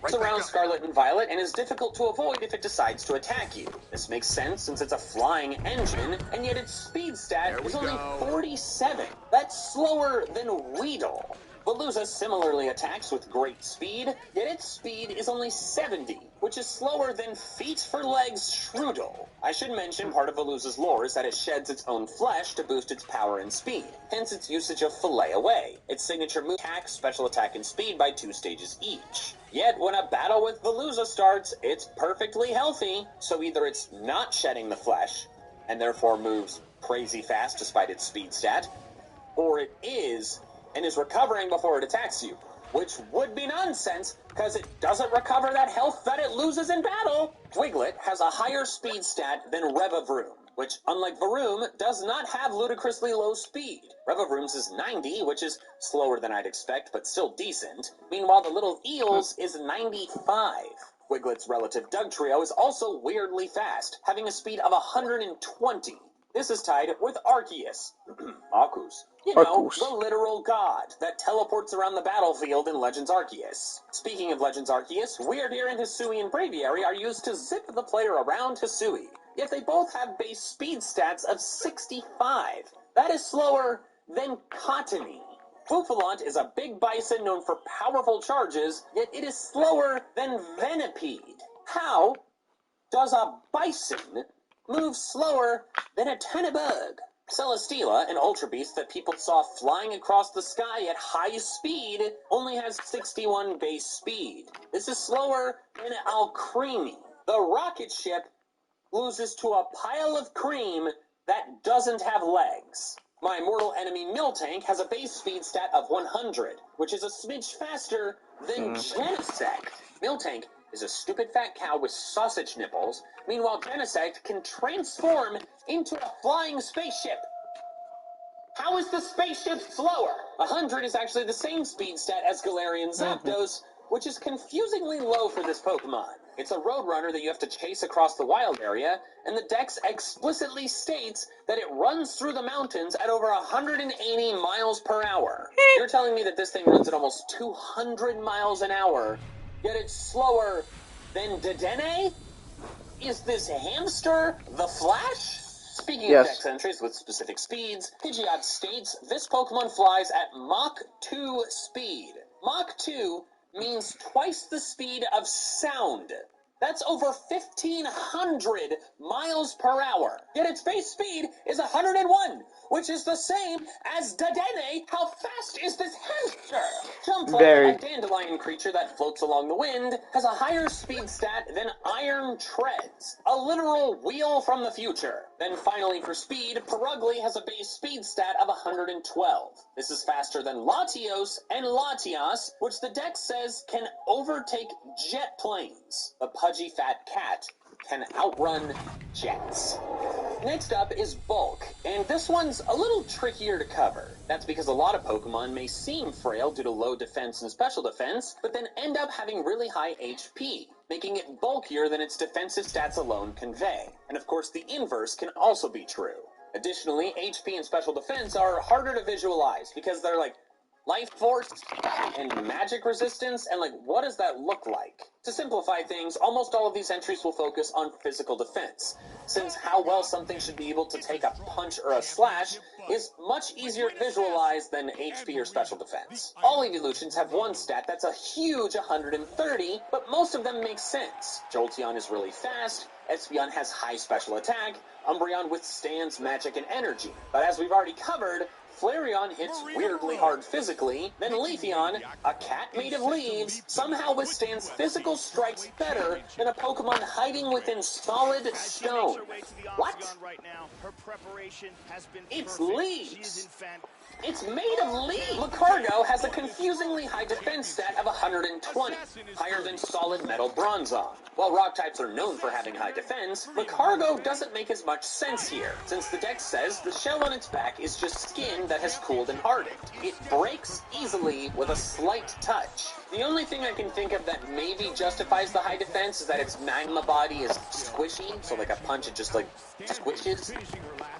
Surrounds Scarlet and Violet and is difficult to avoid if it decides to attack you. This makes sense since it's a flying engine, and yet its speed stat is only 47. That's slower than Weedle. Veluza similarly attacks with great speed, yet its speed is only 70, which is slower than Feet for Legs Shroodle. I should mention part of Veluza's lore is that it sheds its own flesh to boost its power and speed, hence its usage of Fillet Away. Its signature move attack, special attack, and speed by 2 stages each. Yet when a battle with Veluza starts, it's perfectly healthy, so either it's not shedding the flesh, and therefore moves crazy fast despite its speed stat, or it is, and is recovering before it attacks you, which would be nonsense, because it doesn't recover that health that it loses in battle. Twiglet has a higher speed stat than Revavroom, which, unlike Varoom, does not have ludicrously low speed. Revavroom's is 90, which is slower than I'd expect, but still decent. Meanwhile, the little Eel's is 95. Wiglet's relative Dugtrio is also weirdly fast, having a speed of 120. This is tied with Arceus. Arceus. You know, the literal god that teleports around the battlefield in Legends Arceus. Speaking of Legends Arceus, Weirdeer and Hisui and Braviary are used to zip the player around Hisui. Yet they both have base speed stats of 65. That is slower than Cottony. Buffalant is a big bison known for powerful charges, yet it is slower than Venipede. How does a bison move slower than a Tenebug? Celesteela, an Ultra Beast that people saw flying across the sky at high speed, only has 61 base speed. This is slower than Alcremie. The rocket ship loses to a pile of cream that doesn't have legs. My mortal enemy Miltank has a base speed stat of 100, which is a smidge faster than Genesect. Miltank is a stupid fat cow with sausage nipples. Meanwhile, Genesect can transform into a flying spaceship. How is the spaceship slower? 100 is actually the same speed stat as Galarian Zapdos, which is confusingly low for this Pokemon. It's a Roadrunner that you have to chase across the wild area, and the dex explicitly states that it runs through the mountains at over 180 miles per hour. You're telling me that this thing runs at almost 200 miles an hour, yet it's slower than Dedenne? Is this hamster the Flash? Speaking of dex entries with specific speeds, Pidgeot states this Pokemon flies at Mach 2 speed. Mach 2 means twice the speed of sound. That's over 1,500 miles per hour. Yet its base speed is 101, which is the same as Dedenne. How fast is this hamster? Jumpluff, a dandelion creature that floats along the wind, has a higher speed stat than Iron Treads, a literal wheel from the future. Then finally for speed, Purugly has a base speed stat of 112. This is faster than Latios and Latias, which the dex says can overtake jet planes. The pudgy fat cat can outrun jets. Next up is bulk, and this one's a little trickier to cover. That's because a lot of Pokemon may seem frail due to low defense and special defense, but then end up having really high HP, making it bulkier than its defensive stats alone convey. And of course, the inverse can also be true. Additionally, HP and special defense are harder to visualize because they're like life force and magic resistance, and like, what does that look like? To simplify things, almost all of these entries will focus on physical defense, since how well something should be able to take a punch or a slash is much easier to visualize than HP or special defense. All evolutions have one stat that's a huge 130, but most of them make sense. Jolteon is really fast, Espeon has high special attack, Umbreon withstands magic and energy. But as we've already covered, Flareon hits weirdly hard physically, then Leafeon, a cat made of leaves, somehow withstands physical strikes better than a Pokemon hiding within solid stone. What? It's leaves. It's made of leaves. Lucario has a confusingly high defense stat of 120, higher than solid metal Bronzong. While rock types are known for having high defense, Lucario doesn't make as much sense here, since the dex says the shell on its back is just skin that has cooled and hardened. It breaks easily with a slight touch. The only thing I can think of that maybe justifies the high defense is that its magma body is squishy, so like a punch it just like squishes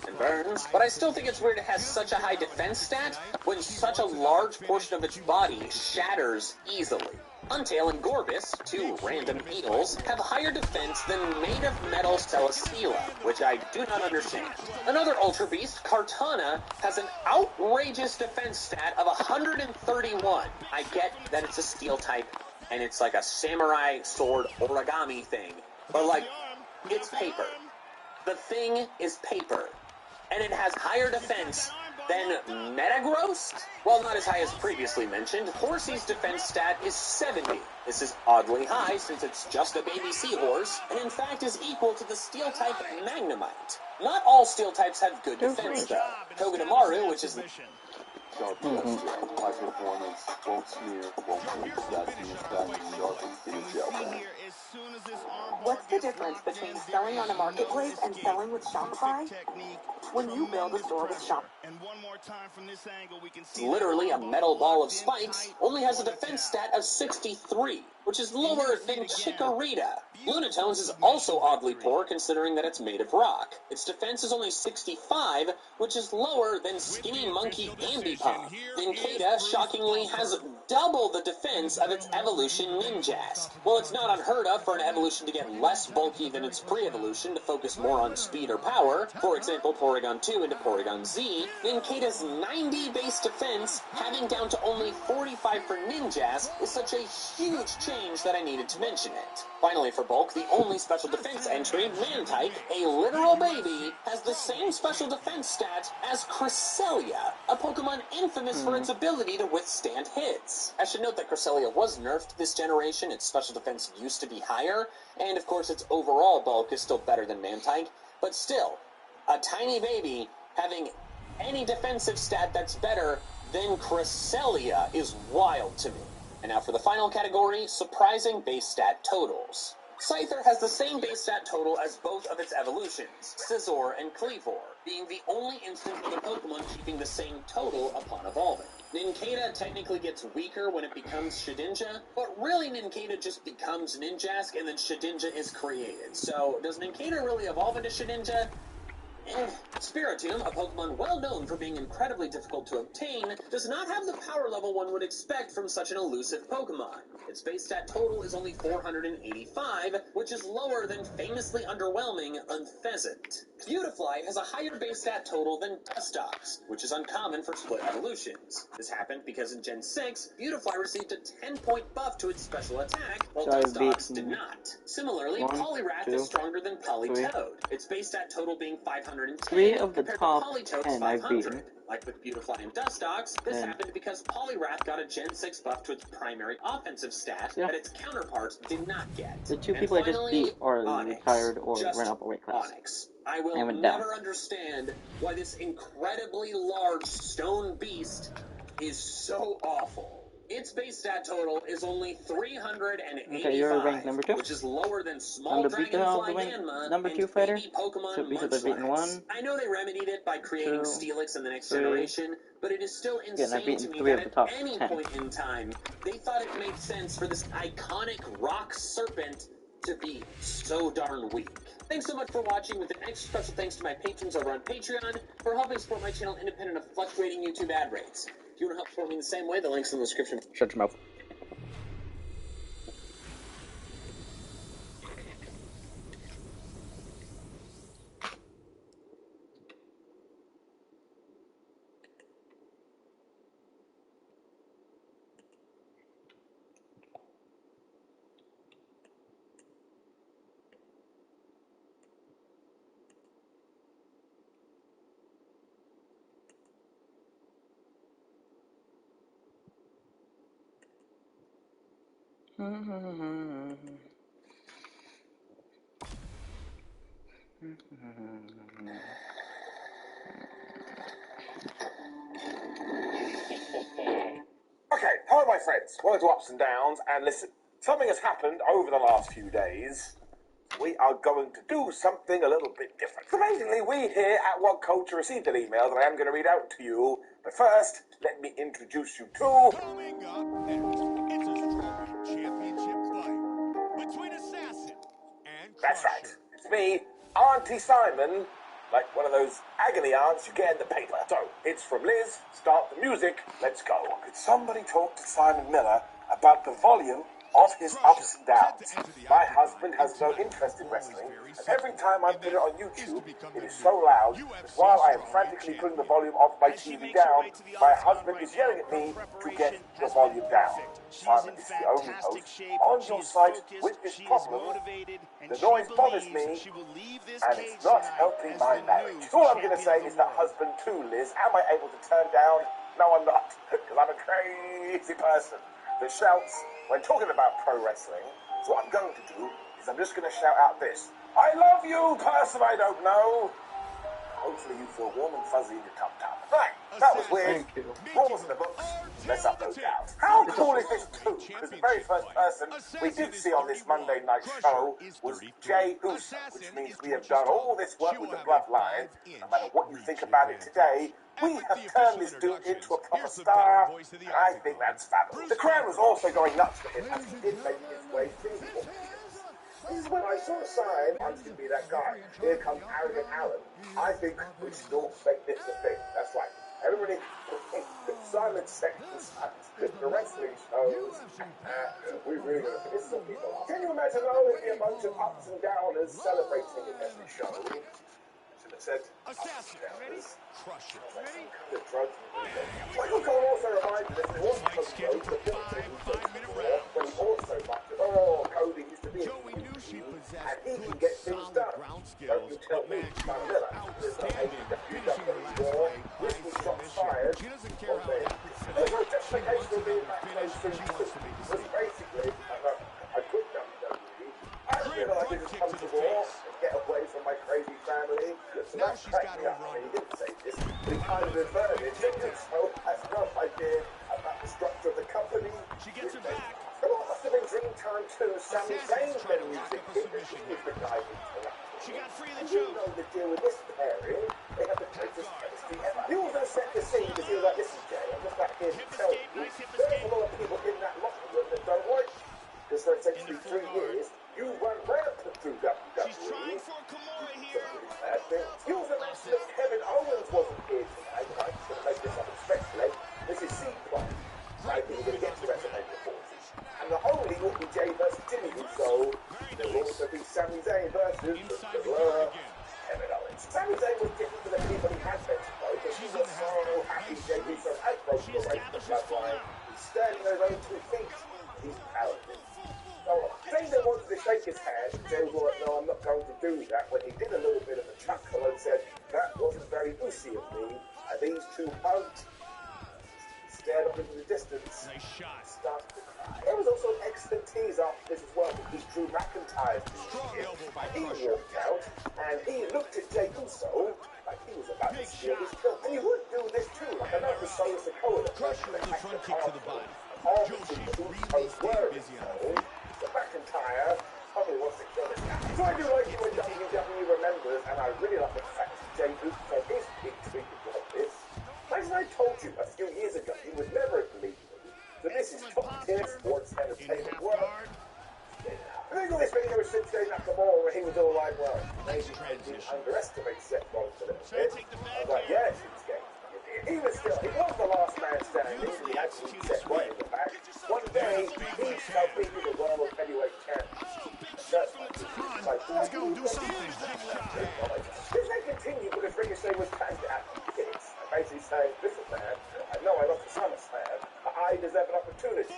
and burns. But I still think it's weird it has such a high defense stat when such a large portion of its body shatters easily. Untail and Gorbis, two random eels, have higher defense than Made of Metal Celesteela, which I do not understand. Another Ultra Beast, Kartana, has an outrageous defense stat of 131. I get that it's a steel type, and it's like a samurai sword origami thing, but like, it's paper. The thing is paper, and it has higher defense than Metagross? While not as high as previously mentioned, Horsey's defense stat is 70. This is oddly high since it's just a baby seahorse, and in fact is equal to the steel-type Magnemite. Not all steel types have good defense though. Togedemaru, which is Sharp high performance, won't smear, won't bleed, lasting impact, sharp and thin gel pen. What's the difference between selling on a marketplace and selling with Shopify? When you build a store with Shopify. Literally a metal ball of spikes, only has a defense stat of 63, which is lower than Chikorita. Lunatone's is also oddly poor considering that it's made of rock. Its defense is only 65, which is lower than Skinny Monkey Ambipom. Nincada, shockingly, has double the defense of its evolution Ninjask. While it's not unheard of for an evolution to get less bulky than its pre-evolution to focus more on speed or power, for example Porygon 2 into Porygon Z, Nincada's 90 base defense, having down to only 45 for Ninjask, is such a huge change that I needed to mention it. Finally, for bulk, the only special defense entry, Mantike, a literal baby, has the same special defense stat as Cresselia, a Pokemon infamous for its ability to withstand hits. I should note that Cresselia was nerfed this generation, its special defense used to be higher, and of course its overall bulk is still better than Mantike, but still, a tiny baby having any defensive stat that's better than Cresselia is wild to me. And now for the final category, surprising base stat totals. Scyther has the same base stat total as both of its evolutions, Scizor and Kleavor, being the only instance of a Pokemon keeping the same total upon evolving. Nincada technically gets weaker when it becomes Shedinja, but really Nincada just becomes Ninjask and then Shedinja is created. So does Nincada really evolve into Shedinja? Spiritomb, a Pokemon well known for being incredibly difficult to obtain, does not have the power level one would expect from such an elusive Pokemon. Its base stat total is only 485, which is lower than famously underwhelming Unpheasant. Beautifly has a higher base stat total than Dustox, which is uncommon for split evolutions. This happened because in Gen 6, Beautifly received a 10-point buff to its special attack, while Dustox did not. Similarly, Poliwrath is stronger than Politoed, its base stat total being 510 3 of the compared top to Politoed's 10 I've 500. beaten. Like with Beautifly and Dustox, this happened because Poliwrath got a Gen 6 buff to its primary offensive stat that its counterparts did not get. The two And people finally, I just beat are Onix. retired or Just ran up a weight class. Onix. I will And went never down. understand why this incredibly large stone beast is so awful. Its base stat total is only 385, Okay, you're ranked number 2. which is lower than Small Time to beat the Dragonfly Yanma number and 2 fighter. baby Pokemon So because I've beaten Munchlax. 1. I know they remedied it by creating 2, Steelix in the next 3. generation, but it is still Yeah, and I've insane to beaten me 3 that of the at top any 10. point in time, they thought it made sense for this iconic rock serpent to be so darn weak. Thanks so much for watching, with an extra special thanks to my patrons over on Patreon for helping support my channel independent of fluctuating YouTube ad rates. If you want to help support me in the same way, the link's in the description. Shut your mouth. Okay, hello my friends. Welcome to Ups and Downs, and listen, something has happened over the last few days. We are going to do something a little bit different. So basically, we here at What Culture received an email that I am going to read out to you. But first, let me introduce you to... Coming up next, it's a strawweight championship fight between Assassin and Crusher. That's right. It's me, Auntie Simon, like one of those agony aunts you get in the paper. So, it's from Liz. Start the music. Let's go. Could somebody talk to Simon Miller about the volume of his ups and downs? My husband has no interest in wrestling, and every time I put it on YouTube, it is so loud that while I am frantically putting the volume of my TV down, my husband is yelling at me to get the volume down. Simon is the only host on your site with this problem. The noise bothers me, and it's not helping my marriage. All I'm going to say is that husband too, Liz, am I able to turn down? No, I'm not, because I'm a crazy person that shouts when talking about pro wrestling. So what I'm going to do is I'm just going to shout out this: I love you, person I don't know. Hopefully you feel warm and fuzzy in your tum-tum. Right, that was weird. Rules in the books. Let's upload out. How cool is this too? Because the very first person we did see on this Monday night show was Jey Uso, which means we have done all this work with the bloodline. No matter what you think about it today, we have turned this dude into a proper star, and I think that's fabulous. The crowd was also going nuts for him as he did make his way through the audience. This is when I saw a sign, I'm going to be that guy. Here comes Arrogant Alan. I think we should all make this a thing. That's right. Everybody, Simon Sexton's the wrestling shows. We really going to piss some people off. Can you imagine all of the bunch of ups and downers celebrating in every show? I should have said Assassin. Crusher. Ready? Michael Cole also reminded us he wasn't scheduled for 5-minute rounds. when he also muttered, "Oh, Cody used to be Joey knew she possessed and he can good, get things solid done. ground Don't skills, you tell but me, man, she Simon was Miller. outstanding, finishing her last war. fight This by was shots submission. fired. She doesn't care how it happens There's today. no She justification wants for being another that finish. close She wants to make a was statement. basically, I quit WWE. I Great feel like I front just kick come to to the war face. and get away from my crazy family. So Now that she's cracked got me up. over I mean, on he didn't say this, but he kind of inferred it. So that's no idea about the structure of the company. She gets her back. But what must have been Dreamtime too? Sami Zayn trying to playing lock music. up a submission He was the guy who interrupted. She got free of the And you choke. know the deal with this pairing. They have the greatest chemistry ever. He also set the scene because he was like, listen, Jay, I'm just back here to tell you, there's a lot of people in that locker room that don't like you. Because for essentially 3 years, you run rampant through WWE. She's trying for a Kimura here. He also mentioned that Kevin Owens wasn't here tonight. I'm just going to make this up respectfully. This is C-Plot. I think we're going to get to WrestleMania 40. And not only will be Jay versus Jimmy Uso, there will also be Sami Zayn versus Kevin Owens. Sami Zayn was different to the people he had mentioned though, because he was so happy Jay Uso had broken the race of the bloodline. He's standing on his own 2 feet. He's talented. So, Zayn then wanted to shake his hand, and Jay was like, no, I'm not going to do that, when he did a little bit of a chuckle and said, that wasn't very Usi of me, and these 2 hugged, stared off into the distance, started to cry. There was also an excellent tease after this as well, because Drew McIntyre's here, and he walked out, and he looked at Jey Uso like he was about to steal his kill. And he would do this too, like I know it was Solo Sikoa that Crusher with a front kick to the body. all the Usos were involved, so McIntyre probably wants to kill this guy. So I do like it when WWE remembers, and I really like the fact that Jey Uso is being treated like this. As I told you a few years ago, you would never believe me. So this is top-tier sports entertainment work. I think all this video was Shinsuke Nakamura when he was all like, well, maybe I did underestimate Seth Rollins a little bit. I was like, yeah, Shinsuke. He was the last man standing, and he had to beat Seth right in the back. One day, he shall be the world heavyweight champion. Let's go, do something. This may continue because Ricochet was tagged out of this. Basically saying, listen man, I know I lost to SummerSlam, but I deserve an opportunity.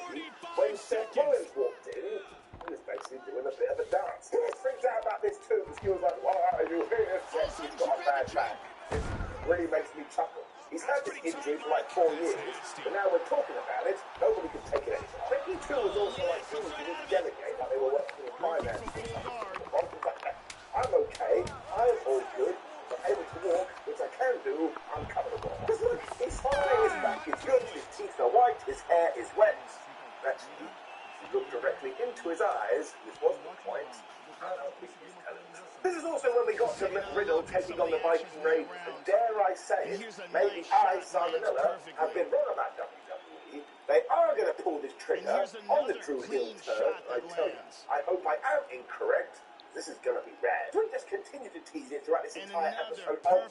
When Seth Rollins walked in, he was basically doing a bit of a dance. He was freaked out about this too, because he was like, why are you here? Seth, he's got a bad back. It really makes me chuckle. He's had this injury for like 4 years, but now we're talking about it, nobody can take it anymore. I think he too was also like, you need to delegate, like they were working in finance or something. I'm okay, I'm all good, I'm able to walk, which I can do, I'm comfortable. Because look, he's fine, his back is good, his teeth are white, his hair is wet. Actually, if you look directly into his eyes, this was the point, I don't think he's telling us. This is also when we got to Riddle taking on the Viking Raiders, and dare I say it, maybe I, Simon Miller, have been wrong about WWE. They are going to pull this trigger on the Drew Hill turn, I tell you. I hope I am incorrect. This is going to be rad. We just continue to tease it throughout this entire episode. And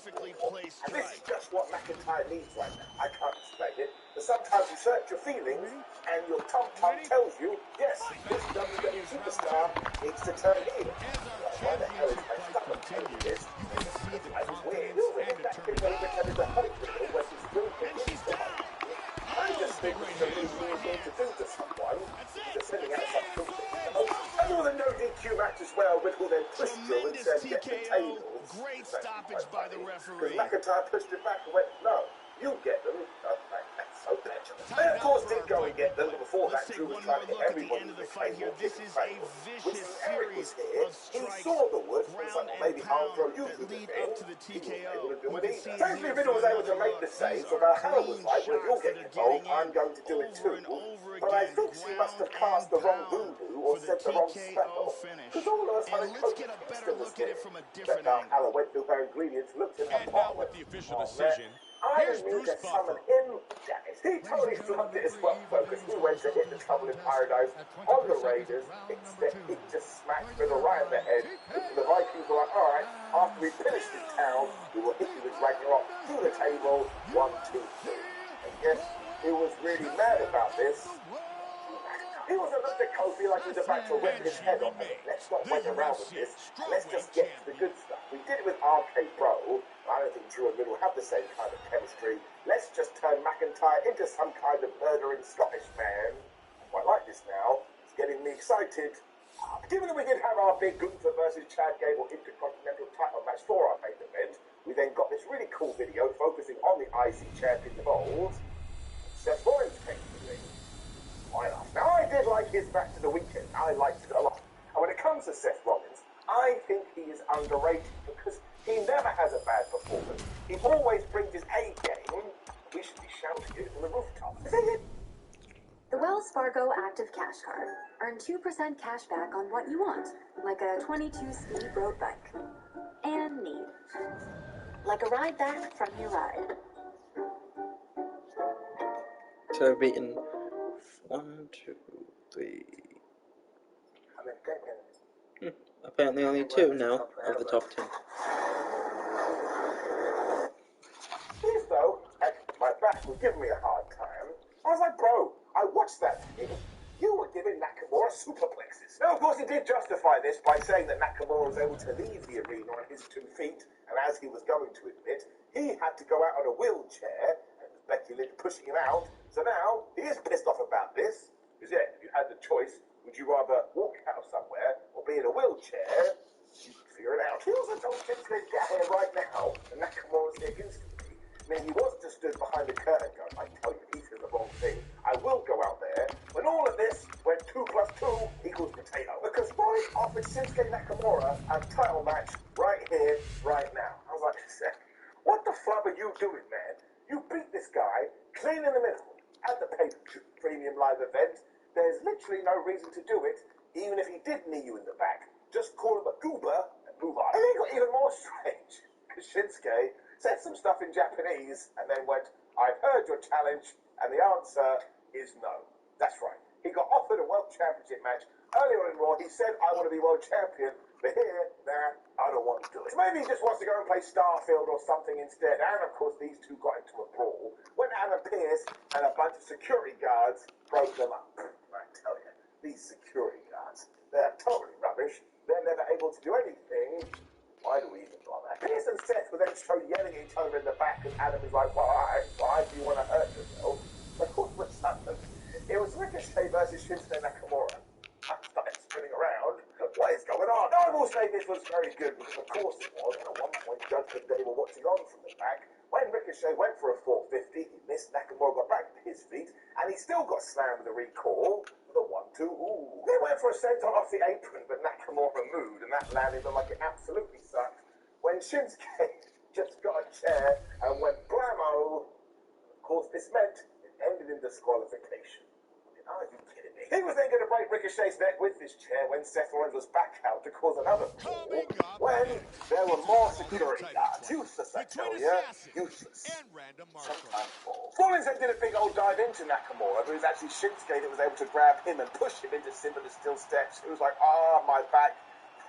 this is just what McIntyre needs right now. I can't explain it, but sometimes you search your feelings, and your tum-tum tells you, yes, this WWE superstar needs to turn heel. Why the hell is my stomach telling this? I was weird. That thing where he pretended to hug Riddle when he's still beginning to hug. I just think it's the least thing to do to someone, just sending out such good things. And all the no DQ match as well, Riddle then pushed Drew and said, get the tables. Great stoppage by the referee. Because McIntyre pushed it back and went, no, you get them. That's so petulant. They of course did go and get them, but before that, Drew was trying to get everybody to the fight here. This is a vicious series of strikes. He saw the wood, and was like, well, maybe I'll throw you through the thing. He wasn't able to do it either. Thankfully, Riddle was able to make the save, so Valhalla was like, well, you'll get involved, I'm going to do it too. But I think she must have cast the wrong voodoo or said the wrong spell. Because all of us had a coach that Valhalla went through her ingredients, looked in her pot, with the official decision, I need to summon him. He totally flubbed it as well, because he went to hit the Trouble in Paradise on the Raiders. Instead, he just smacked Riddle right in the head. The Vikings were like, alright, after we finish this town, we will hit you with Ragnarok through the table, 1, 2, 3. And yes, he was really mad about this. He was a little bit Kofi like he was about to rip his head off. Let's not wait around with this. Let's just get to the good stuff. We did it with RK Bro. I don't think Drew and Riddle have the same kind of chemistry. Let's just turn McIntyre into some kind of murdering Scottish man. I quite like this now. It's getting me excited. Given that we did have our big Gunther versus Chad Gable Intercontinental title match for our main event, we then got this really cool video focusing on the IC champion involved. Seth Rollins came to the ring. Why not? Now, I did like his match of the weekend. I liked it a lot. And when it comes to Seth Rollins, I think he is underrated because he never has a bad performance. He always brings his A game. We should be shouting it from the rooftop. Is that it? The Wells Fargo Active Cash Card. Earn 2% cash back on what you want, like a 22-speed road bike. And need. Like a ride back from your ride. So beaten 1, 2, 3. Apparently only 2 now of the top 10. Please though, my back was giving me a hard time. I was like, bro, I watched that thing. You were giving Nakamura superplexes. Now, of course, he did justify this by saying that Nakamura was able to leave the arena on his 2 feet, and as he was going to admit, he had to go out on a wheelchair, and Becky Lynch pushing him out. So now, he is pissed off about this. Because, yeah, if you had the choice, would you rather walk out somewhere or be in a wheelchair? You could figure it out. He also told Shinsuke to get here right now, and Nakamura's here instantly. I mean, he was just stood behind the curtain going, I tell you, he said the wrong thing. I will go out there. When all of this went 2 + 2 equals potato. Because Rollins offered Shinsuke Nakamura a title match right here, right now. I was like, what the flub are you doing, man? You beat this guy clean in the middle at the pay-per-view premium live event, there's literally no reason to do it, even if he did knee you in the back. Just call him a goober and move on. And then it got even more strange, because Shinsuke said some stuff in Japanese and then went, I've heard your challenge, and the answer is no. That's right. He got offered a World Championship match earlier on in Raw. He said, I want to be World Champion, but here, nah, I don't want to do it. So maybe he just wants to go and play Starfield or something instead. And of course, these two got into a brawl when Adam Pearce and a bunch of security guards broke them up. I tell you, these security guards, they're totally rubbish. They're never able to do anything. Why do we even bother? Pearce and Seth were then shown yelling at each other in the back, and Adam is like, why do you want to hurt yourself? But all of a sudden, it was Ricochet versus Shinsuke Nakamura. I started spinning around. What is going on? I will say this was very good, because of course it was. And at one point, Judgment Day were watching on from the back. When Ricochet went for a 450, he missed. Nakamura got back to his feet, and he still got slammed with a recall. The 1-2, ooh. They went for a senton off the apron, but Nakamura moved, and that landed them like it absolutely sucked. When Shinsuke just got a chair and went blammo, of course this meant it ended in disqualification. Are you kidding me? He was then going to break Ricochet's neck with this chair when Seth Rollins was back out to cause another brawl, when there were more security guards. Useless, I tell you. Useless. Sometimes balls. Rollins then did a big old dive into Nakamura, but it was actually Shinsuke that was able to grab him and push him into similar steel steps. It was like, my back.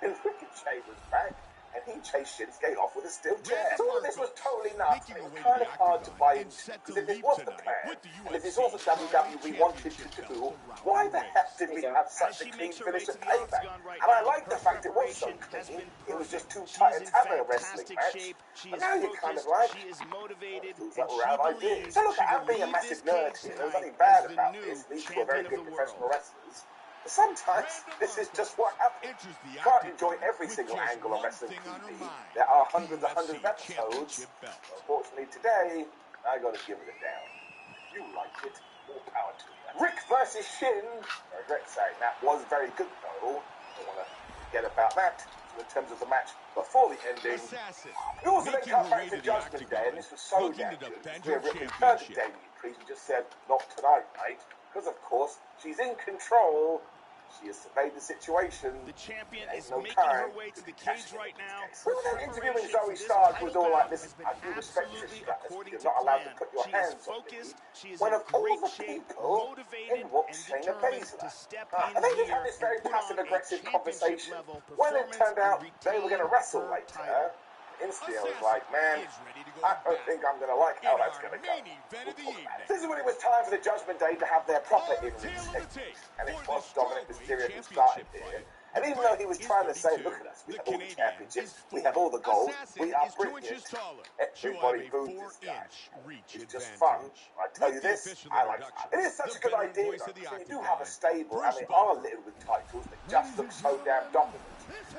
And Ricochet was back, and he chased Shinsuke off with a steel chair. So all of this was totally nuts, and it was kind of hard to buy into, because if this was the plan, and if this was what WWE wanted to do, why the heck did we have such a clean finish at Payback? And I like the fact it was so clean. It was just too tight to have a wrestling match. But now you're kind of like, things that were out of ideas. So look, I'm being a massive nerd here. There's nothing bad about this. These two are very good professional wrestlers. Sometimes this is just what happens. You can't enjoy every single angle of wrestling TV. There are hundreds and hundreds of episodes. Unfortunately today, I gotta give it a down. If you like it, more power to you. Rick versus Shin. I regret saying that was very good though. Don't want to forget about that. So in terms of the match before the ending, we also then come back to Judgment Day, and this was so damn good. We have Rick returned to Damien Priest and just said, not tonight, mate. Because of course, she's in control. She has surveyed the situation. The champion is making her way to the cage right now. We were then interviewing Zoe Stark, who was all like, listen, I do respect your strategy. You're not allowed to put your hands on me. When of all the people, in walks Shayna Baszler. And they did have this very passive-aggressive conversation. When it turned out they were going to wrestle later, instantly I was like, man, I don't think I'm going to like how that's going to go. This is when it was time for the Judgment Day to have their proper in-ring segment. And it was Dominic Mysterio who started here. And even though he was trying to say, look at us, we have all the championships, we have all the gold, we are brilliant, everybody booed this guy. It's just fun. I tell you this, I like it. It is such a good idea, though, because when you do have a stable, and they are littered with titles that just look so damn dominant.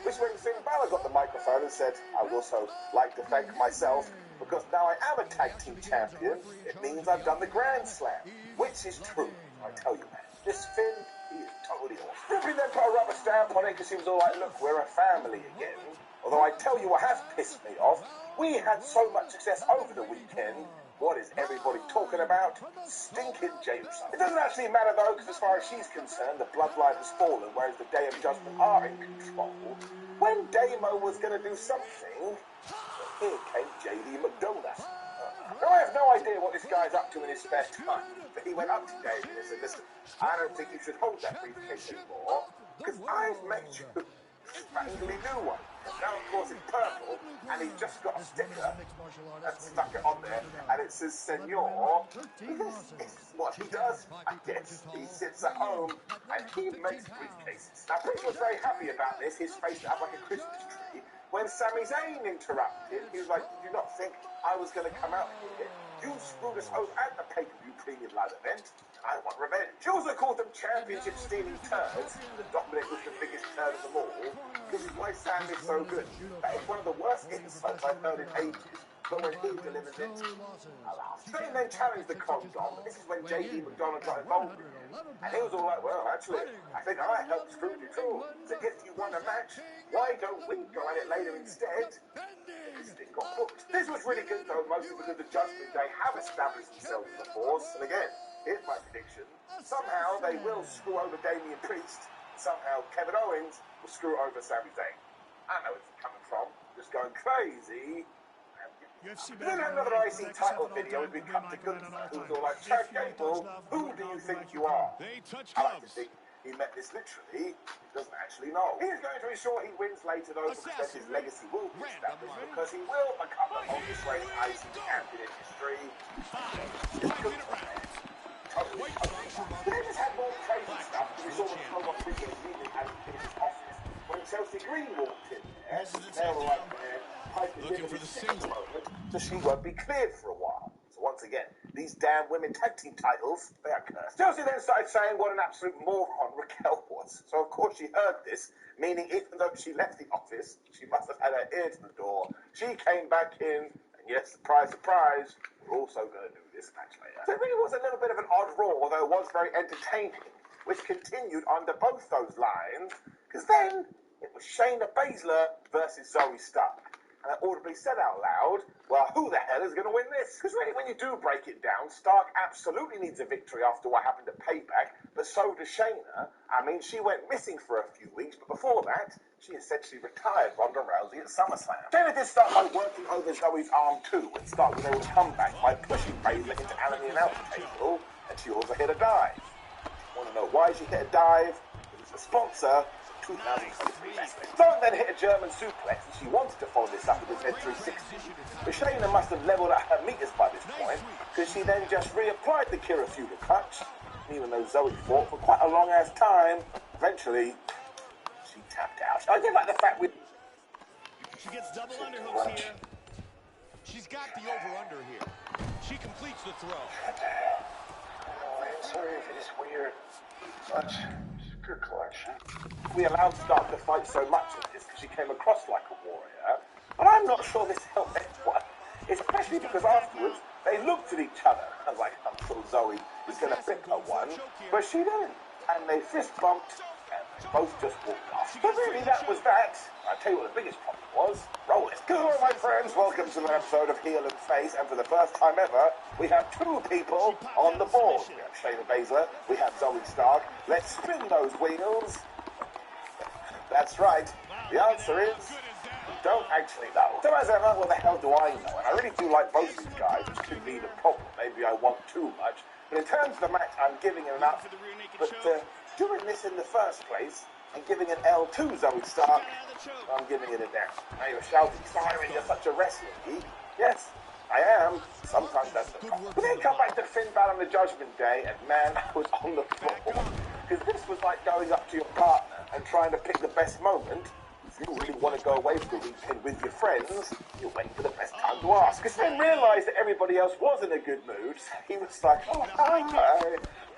Which when Finn Balor got the microphone and said, I would also like to thank myself, because now I am a tag team champion, it means I've done the Grand Slam. Which is true, I tell you, man. This Finn, he is totally awesome. Ripley then put a rubber stamp on it because he was all like, look, we're a family again. Although I tell you what has pissed me off, we had so much success over the weekend. What is everybody talking about? Stinking Jey Uso. It doesn't actually matter though, because as far as she's concerned, the bloodline has fallen, whereas the Day of Judgment are in control. When Damo was going to do something, here came J.D. McDonough. Now, I have no idea what this guy's up to in his spare time, but he went up to David and said, listen, I don't think you should hold that briefcase anymore, because I've made you a spangly new one. Now, of course, it's purple, and he just got a sticker and stuck it on there, and it says, Senor. This is what he does, I guess. He sits at home, and he makes briefcases. Now, Prince was very happy about this, his face lit up like a Christmas tree. When Sami Zayn interrupted, he was like, did you not think I was going to come out here? You screwed us over at the pay-per-view premium live event. I want revenge. She also called them championship-stealing turds. The Dominic was the biggest turd of them all. This is why Sam is so good. That is one of the worst insults I've heard in ages. But when he delivers it, I laugh. Shane then challenged the Cold Dog. This is when J.D. McDonough got involved with him. And he was all like, well, actually, I think I helped screw you too. So if you won a match, why don't we go at it later instead? This thing got booked. This was really good though, mostly because the Judgment Day have established themselves as a force. And again, Here's my prediction. Somehow they will screw over Damian Priest. Somehow Kevin Owens will screw over Sami Zayn. I know where it's coming from. Just going crazy. Then another IC title video as we cut to Gunther, who's all like, Chad Gable, who do you think you are? I like to think he meant this literally. He doesn't actually know. He's going to ensure he wins later though, because his legacy will be established, because he will become the longest reigning IC champion in history. Totally. They just had more crazy stuff. We saw them throw off Big immediately out of his office. When Chelsea Green walked in there, they were like looking for the single moment, so she won't be cleared for a while. So once again, these damn women tag team titles, they are cursed. Chelsea then started saying what an absolute moron Raquel was. So of course she heard this, meaning even though she left the office, she must have had her ear to the door. She came back in, and yes, surprise, surprise, we're also going to do this match later. So it really was a little bit of an odd Raw, although it was very entertaining, which continued under both those lines, because then it was Shayna Baszler versus Zoe Stark. And I audibly said out loud, well, who the hell is going to win this? Because really, when you do break it down, Stark absolutely needs a victory after what happened at Payback, but so does Shayna. I mean, she went missing for a few weeks, but before that, she essentially retired Ronda Rousey at SummerSlam. Shayna did start by working over Zoe's arm too, and Stark was able to come back by pushing Baszler into Anna and out the table, and she also hit a dive. Want to know why she hit a dive? It was the sponsor. 2023 wrestling. Stark then hit a German suplex, and she wanted to follow this up with a Z360. But Shayna must have leveled out her meters by this point, because she then just reapplied the Kirifuda clutch. And even though Zoe fought for quite a long ass time, eventually she tapped out. I did like the fact we. She gets double underhooks here. She's got the over-under here. She completes the throw. Oh, I'm sorry if it is weird, but. Good collection. We allowed Stark to fight so much of this because she came across like a warrior, but I'm not sure this helped anyone, especially because afterwards they looked at each other. I was like, I'm sure Zoe is going to pick her one, but she didn't. And they fist bumped, and they both just walked off. But really, that was that. I'll tell you what the biggest problem was. Roll it. Good morning, my friends. Welcome to another episode of Heel and Face, and for the first time ever, we have two people on the board. We have Shayna Baszler, we have Zoe Stark. Let's spin those wheels. That's right. The answer is, we don't actually know. So as ever, what the hell do I know? And I really do like both these guys, which could be the problem. Maybe I want too much. But in terms of the match, I'm giving it an up. But doing this in the first place, and giving an L to Zoe Stark, I'm giving it a down. Now you're shouting, Siren, you're such a wrestling geek. Yes, I am. Sometimes that's the problem. But then come back to Finn Balor on the Judgment Day, and man, I was on the floor. Because this was like going up to your partner and trying to pick the best moment. If you really want to go away for the weekend with your friends, you're waiting for the best time to ask. Because Finn realised that everybody else was in a good mood. He was like, oh, hi.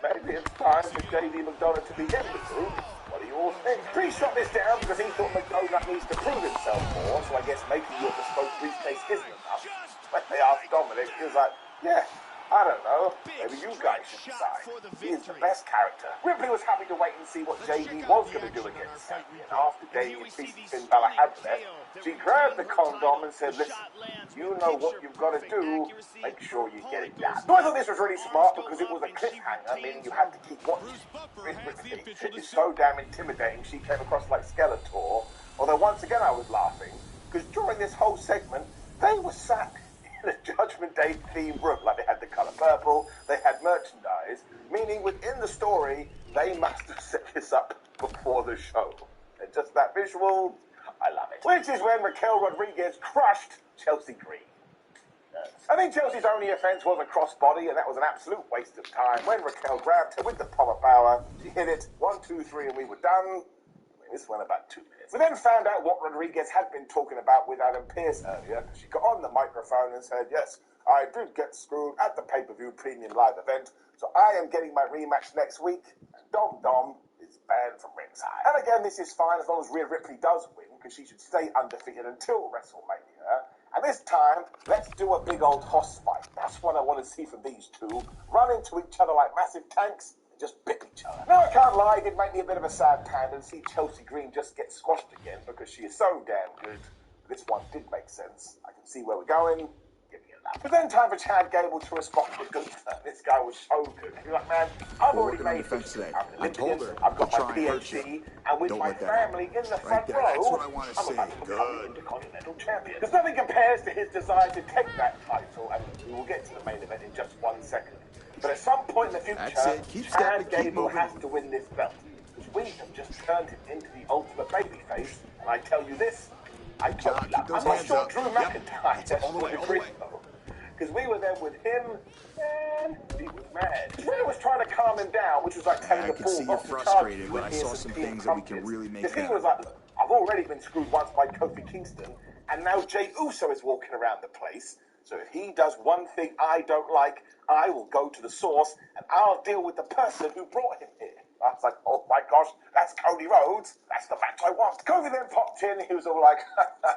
Maybe it's time for J.D. McDonagh to be in the group. What do you all think? He shot this down because he thought McDonagh needs to prove himself more, so I guess making your bespoke briefcase isn't enough. When they asked Dominic, he was like, yeah, I don't know. Maybe you guys should decide. He is the best character. Ripley was happy to wait and see what JD was going to do against Sammy. And after Damian Priest and Finn Balor had left, she grabbed the condom and said, listen, you know what you've got to do. Make sure you get it done. So I thought this was really smart because it was a cliffhanger, meaning you had to keep watching. Ripley is so damn intimidating, she came across like Skeletor. Although once again I was laughing, because during this whole segment, they were sat in a Judgment Day themed room. Like they had the colour purple, they had merchandise, meaning within the story, they must have set this up before the show. And just that visual, I love it. Which is when Raquel Rodriguez crushed Chelsea Green. I think Chelsea's only offence was a crossbody, and that was an absolute waste of time. When Raquel grabbed her with the palm of power, she hit it, 1, 2, 3, and we were done. This went about 2 minutes. We then found out what Rodriguez had been talking about with Adam Pearce earlier. She got on the microphone and said, yes, I did get screwed at the pay-per-view premium live event, so I am getting my rematch next week, and Dom is banned from ringside. And again, this is fine as long as Rhea Ripley does win, because she should stay undefeated until WrestleMania. And this time, let's do a big old hoss fight. That's what I want to see from these two. Run into each other like massive tanks, just bit each other. Now, I can't lie, it did make me a bit of a sad panda and see Chelsea Green just get squashed again because she is so damn good. This one did make sense. I can see where we're going. Give me a But then time for Chad Gable to respond to Gunther. This guy was so good. He was like, man, I've We're already working on made defense history. today. I'm an I told Olympian. her I've got to my try and hurt PhD, you. and with Don't my let that happen. family in the Right front there. row, That's what I want to I'm see. about to become the Good. Intercontinental Champion. Because nothing compares to his desire to take that title, and we will get to the main event in just 1 second. But at some point in the future, That's it. Keep Chad stepping, keep Gable moving. has to win this belt. Because we have just turned him into the ultimate babyface, and I tell you this, I totally love him. I'm not sure Drew McIntyre would agree, though. Because we were there with him, and he was mad. Twitter was trying to calm him down, which was like telling the I can bull see you're not to charge frustrated, you but I with saw ears some of tea and things that we can crumpets. really make Because he better. was like, look, I've already been screwed once by Kofi Kingston, and now Jey Uso is walking around the place. So if he does one thing I don't like, I will go to the source, and I'll deal with the person who brought him here. I was like, oh my gosh, that's Cody Rhodes. That's the match I want. Cody then popped in. He was all like,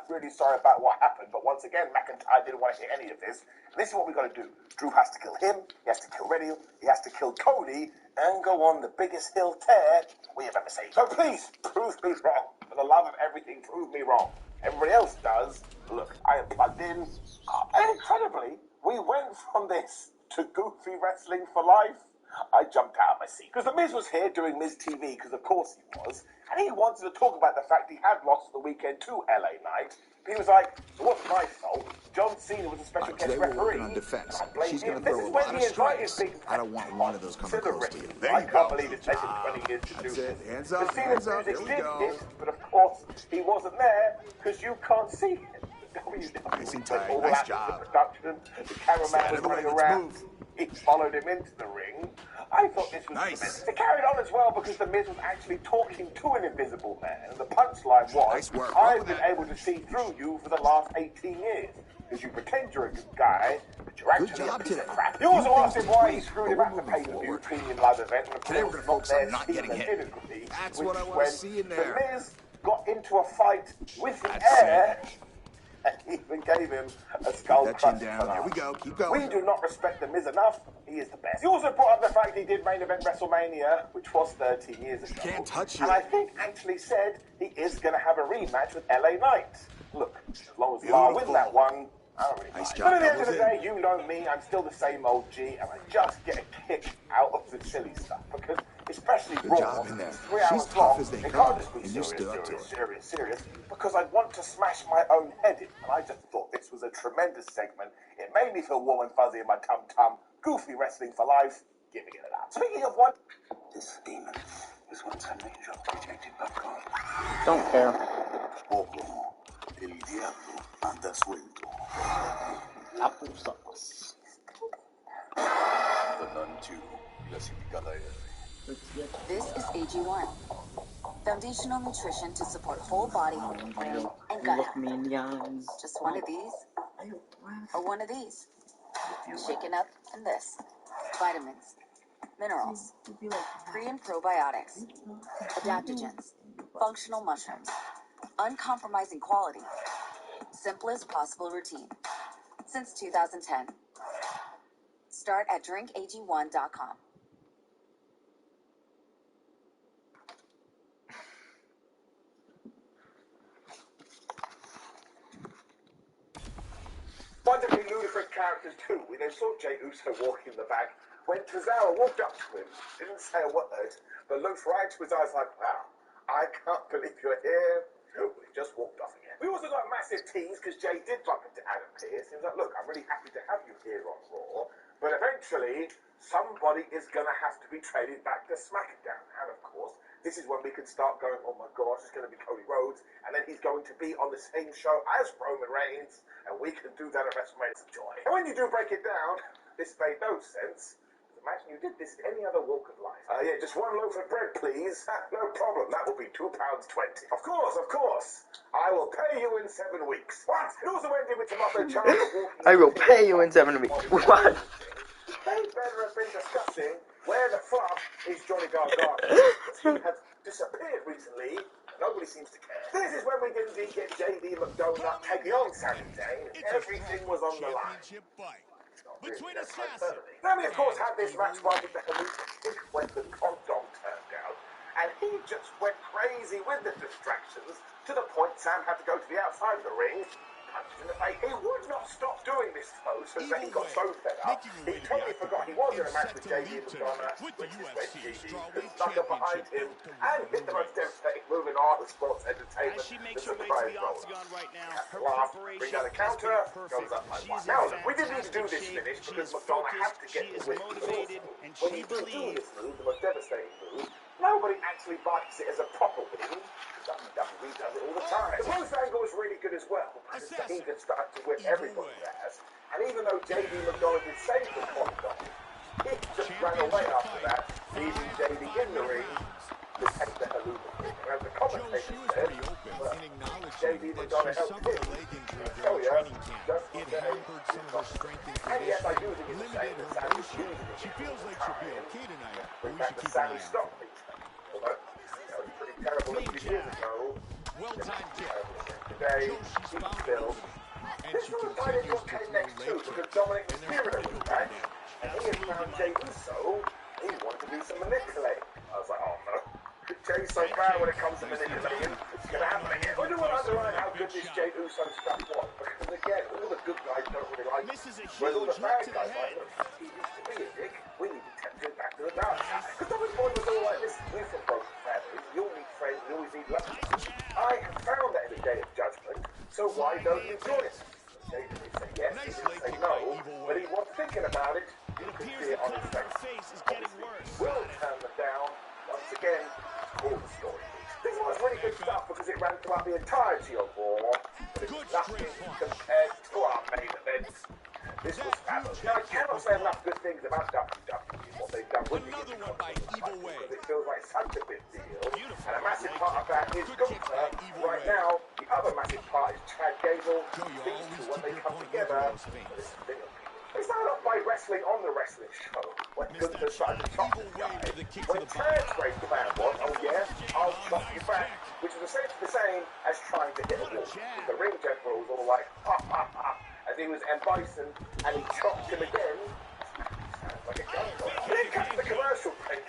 really sorry about what happened. But once again, McIntyre didn't want to hear any of this. And this is what we got to do. Drew has to kill him. He has to kill Riddle. He has to kill Cody and go on the biggest hill tear we have ever seen. So please, prove me wrong. For the love of everything, prove me wrong. Everybody else does. Look, I am plugged in. And incredibly, we went from this to Goofy Wrestling for Life. I jumped out of my seat. Because The Miz was here doing Miz TV, because of course he was. And he wanted to talk about the fact he had lost the weekend to LA Knight. But he was like, it wasn't my fault. John Cena was a special guest Today we're referee. working on defense. I blame She's him. going to This throw is a when lot he of invited strikes. Big I don't want one of those coming to the close to ring. you. There I you can't go. believe it's Good taken job. 20 years to That's do it. this. Hands The up, Cena's hands up. music There we did go. hit, but of course he wasn't there because you can't see him. WWE Nice and went tight. all Nice out with job. the production. The cameraman Stay out was of the way. running Let's around. move. He followed him into the ring. I thought this was tremendous. It carried on as well because The Miz was actually talking to an invisible man. And the punchline was, Nice work. I've been able to see through you for the last 18 years. Because you pretend you're a good guy, but you're actually a piece of crap. You also asked him why he screwed him at the pay-per-view premium live event. And of Today course, we're gonna focus on not Cena getting hit. did agree, That's which what I is want when to see in The there. Miz got into a fight with the That's air. And even gave him a skull Keep that chin crushing down. finale. There we go. Keep going. We do not respect The Miz enough. He is the best. He also brought up the fact he did main event WrestleMania, which was 13 years ago. Can't touch you. And I think actually said he is going to have a rematch with LA Knight. Look, as long as La wins that one, I don't really mind. But at the end of the day, you know me, I'm still the same old G, and I just get a kick out of the silly stuff. Because, especially Good Raw, job in there. 3 She's hours tough long, as they it come, can't just be and you serious, stood up to serious, because I want to smash my own head in. And I just thought this was a tremendous segment. It made me feel warm and fuzzy in my tum-tum. Goofy Wrestling for Life, giving it up. Speaking of what... This demon is once an angel rejected by God. Don't care. O como el diablo anda suelto. Applesauce. The Nun 2, clasificada R. This is AG1. Foundational nutrition to support whole body, brain, and gut Look me health. in the eyes. Just one of these, or one of these. Shaken up in this. Vitamins, minerals, pre and probiotics, adaptogens, functional mushrooms, uncompromising quality, simplest possible routine. Since 2010. Start at drinkag1.com. Wonderfully ludicrous characters too. We then saw Jey Uso walking in the back when Tozawa walked up to him, didn't say a word, but looked right into his eyes like, wow, I can't believe you're here. He just walked off again. We also got massive tease because Jey did bump into Adam Pearce. He was like, look, I'm really happy to have you here on Raw, but eventually somebody is going to have to be traded back to SmackDown. And of course, this is when we can start going, oh my gosh, it's going to be Cody Rhodes, and then he's going to be on the same show as Roman Reigns, and we can do that at WrestleMania. Joy. And when you do break it down, this made no sense. Imagine you did this in any other walk of life. Yeah, just one loaf of bread, please. No problem. That will be £2.20. Of course. I will pay you in 7 weeks. What? It also ended with Tommaso Ciampa walking. I will pay you in 7 weeks. What? They better have been discussing where the fuck is Johnny Gargano. He has disappeared recently. Nobody seems to care. This is when we didn't get JD McDonagh taking on Sami Zayn. Everything was on the line. Between assassins. Then we, of course, had this match right at the horrific when the condom turned out, and he just went crazy with the distractions to the point Sam had to go to the outside of the ring, punched in the face. He would not stop doing this, though, so that he got so fed up. He totally forgot he was in a match with JD McDonough, which is when JD snuck up behind him and hit the most devastating move in art of sports entertainment. As she makes the her way to surprise the roller. octagon right now, her Laugh, preparation bring down a has counter, been perfect. goes up by She's one. in Now, we didn't need to do fantastic this shape. finish She because is McDonough had focused. to She get is the win. motivated, and When she you do believes. this move, the most devastating move, nobody actually marks it as a proper win. WWE does it all the time. The post angle was really good as well, because David started to whip everybody's ass. And even though JD McDonough did save the corner, he just ran away after that, leaving JD in the ring to take the haluva kick. And as the commentator said, well, JD McDonough helped him. Oh yeah, just It hampered some of her strength and and yes, I do conditioning, think it's a shame limiting that her Sammy's motion. using it. She feels like she'll be okay tonight, but Bring we back should the keep an Sammy eye out. Stock feature. Although, that was pretty terrible a few years ago. Well-timed kick. Today, Shows she's he's found still. and This she sort of tied into continues what to came throw next leg too, because kicks. Dominic And they're Mysterio putting was her back, down. and he had found Jey Uso. He wanted to do some manipulating. I was like, oh no. Jey's so bad when it comes to manipulating. It's going to happen again. I do want to underline how good this Jey Uso stuff was, because again, all the good guys don't really like him. Whereas all the bad guys like, look, he used to be a dick. We need to tempt him back to the dark side. Because Dominic Boyd was all like, listen, we're from broken families. You all need friends. You always need love. I have found that in the day of judgment, so why don't you join us? Jey didn't say yes, he didn't say no, but he was thinking about it. You could see it on his face. Will turn them down. Once again, all the story. This was really good stuff because it ran throughout the entirety of Raw, but it's nothing compared to our main event. This was fabulous. Now, I cannot say enough good things about WWE and what they've done with the Intercontinental title because it feels like such a big deal. And a massive part of that is Gunther. Right now, the other massive part is Chad Gable. These two, when they come together, this thing of people. They started off by wrestling on the wrestling show when Gunther started to chop this guy. When Chad's great plan was, oh yeah, I'll chop you back, which is essentially the same as trying to hit a wall. The ring general was all like, ha ha ha, as he was M. Bison, and he chopped him again. Sounds like a gun. Then cuts the commercial break.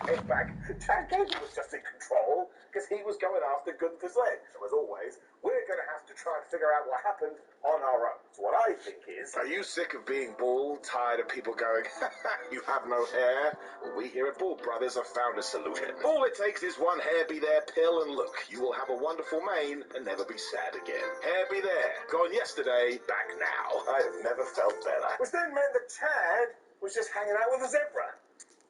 Came back. Chad Gable was just in control because he was going after Gunther's leg. So as always, we're going to have to try and figure out what happened on our own. So what I think is, are you sick of being bald? Tired of people going, you have no hair? Well, we here at Bald Brothers have found a solution. All it takes is one Hair Be There pill, and look, you will have a wonderful mane and never be sad again. Hair Be There, gone yesterday, back now. I have never felt better. Which then meant that Chad was just hanging out with a zebra.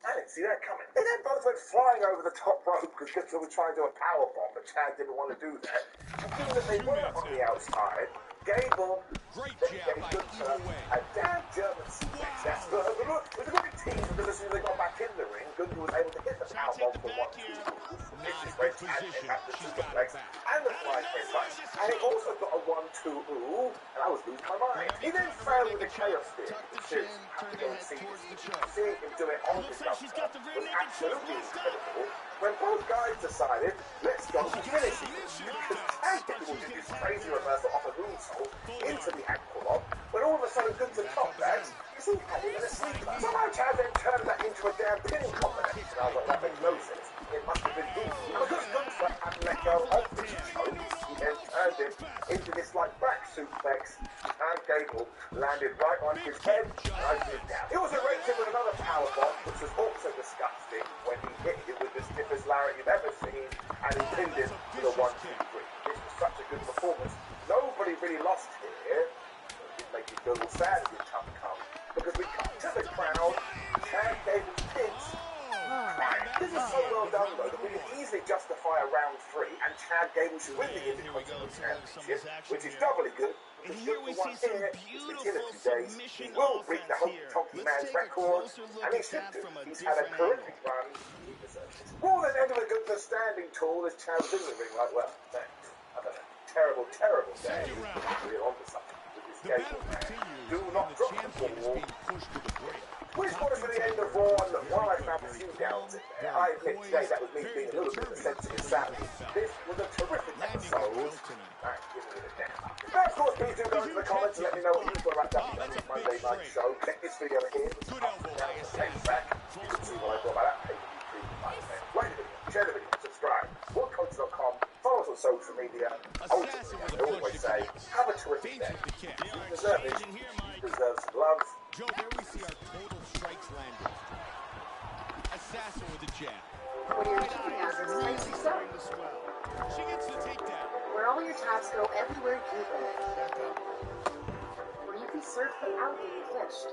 I didn't see that coming. They then both went flying over the top rope because Gunther was trying to do a power bomb, but Chad didn't want to do that. And given that they were on the outside, Gable gave Gunther a damn German suplex. That's good. It was a good tease because as soon as they got back in the ring, Gunther was able to hit the power bomb for 1-2 moves. Not a good position. She's got it back. And the fly straight punch. And he also got a 1-2 ooh, and I was losing my mind. He then failed with a chaos spear. Seriously, have to go and see this. Seeing him do it on the Gunther was absolutely incredible. When both guys decided, let's go for finishing. Because Chad Gable did this crazy reversal off a moonsault into the ankle lock, when all of a sudden Gunther top that, you see, had him in a sleeper. Somehow Chad then turned that into a damn pinning combination. I was like, that makes no sense. It must have been easy. And because Gunther hadn't let go of the choke, he then turned it into this like back suplex, and Gable landed right on his head, right down. He also raked him with another power bomb, which was also disgusting when he hit him with the stiffest Larry you've ever seen, and he pinned him with a 1-2-3. This was such a good performance. Nobody really lost here. It did make me feel a little sad as it come, because we come to the crowd, Chad Gable's pins. This is so well done though that we can easily justify a round 3, and Chad Gable should win the Intercontinental Championship, which is doubly good. And here we see some beautiful submission. He will beat the Honky Man's record, and he should do. He's had a terrific run. He deserves it. Raw then ended with Gunther standing tall as Chad's in the ring. Like, well, thanks. I've had a terrible, terrible day. We're on to something with this Gable man. Do not drop the ball. Which brought us to the end of Raw, and look, while I found a few downs in there, I admit today that was me being a little bit of a sensitive Sally. This was a terrific episode. I'm giving it a down. Now, of course, please do go into the comments and let me know what you thought about WWE's Monday Night Show. Click this video here, which is up and down the page back. You can see what I thought about that pay-per-view preview. Like the video, share the video, subscribe. WhatCoach.com. Follow us on social media. Ultimately, I always say, have a terrific day. You deserve it. You deserve some love. Joe, there we see our total strikes landed. Assassin with a jab. When you're shooting at this place, you stop. She gets the takedown. Where all your taps go everywhere you go. Where you can surf but out being fished.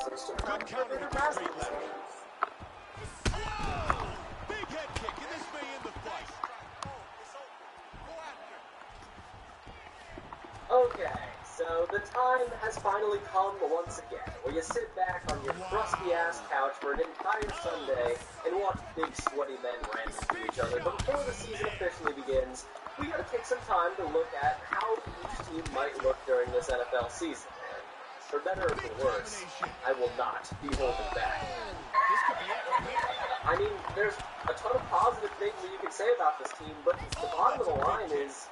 Switch to Good counter with the straight left. Whoa! Big head kick, and this may end the fight. Okay, so the time has finally come once again, where you sit back on your crusty-ass couch for an entire Sunday and watch big sweaty men rant into each other. But before the season officially begins, we gotta take some time to look at how each team might look during this NFL season. And for better or for worse, I will not be holding back. I mean, there's a ton of positive things that you can say about this team, but the bottom of the line is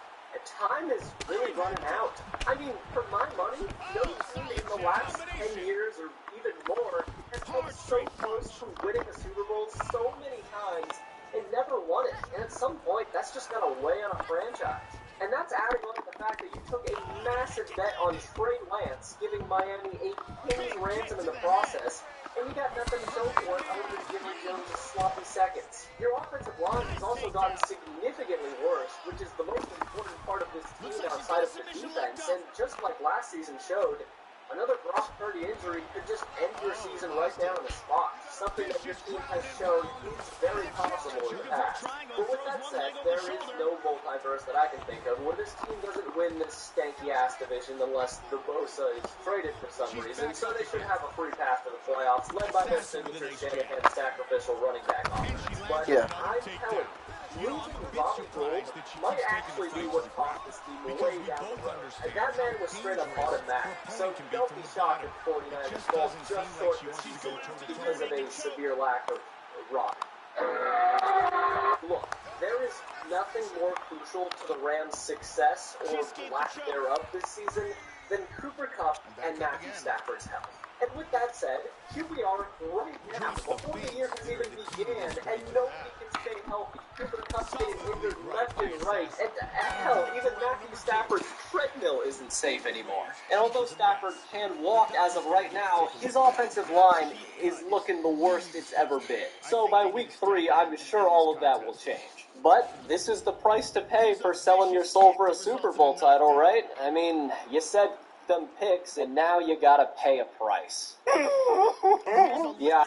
time is really running out. I mean, for my money, no team in the last 10 years or even more has come so close to winning a Super Bowl so many times and never won it. And at some point, that's just got to weigh on a franchise. And that's adding on to the fact that you took a massive bet on Trey Lance, giving Miami a king's ransom in the process, and you got nothing to show for it other than giving Jones a sloppy seconds. Your offensive line has also gotten significantly worse, which is the most important part of this team outside of the defense, and just like last season showed, another Brock Purdy injury could just end your season right there on the spot, something that your team has shown is very possible in the past. But with that said, there is no multiverse that I can think of where this team doesn't win this stanky-ass division unless the Bosa is traded for some reason, so they should have a free path to the playoffs, led by their signature Shanahan sacrificial running back offense. But I'm telling you, losing Bobby Gould might actually be what cost this team way down the road. And that man was straight up automatic, so don't be shocked if 49ers fall just short this season because of a severe lack of rock. Look, there is nothing more crucial to the Rams' success or lack thereof this season than Cooper Kupp and Matthew Stafford's health. And with that said, here we are right now, before the year has even began, and nobody can stay healthy. Cooper Kupp's getting injured left and right, and hell, even Matthew Stafford's treadmill isn't safe anymore. And although Stafford can walk as of right now, his offensive line is looking the worst it's ever been. So by week 3, I'm sure all of that will change. But this is the price to pay for selling your soul for a Super Bowl title, right? I mean, you said them picks, and now you gotta pay a price. Yeah,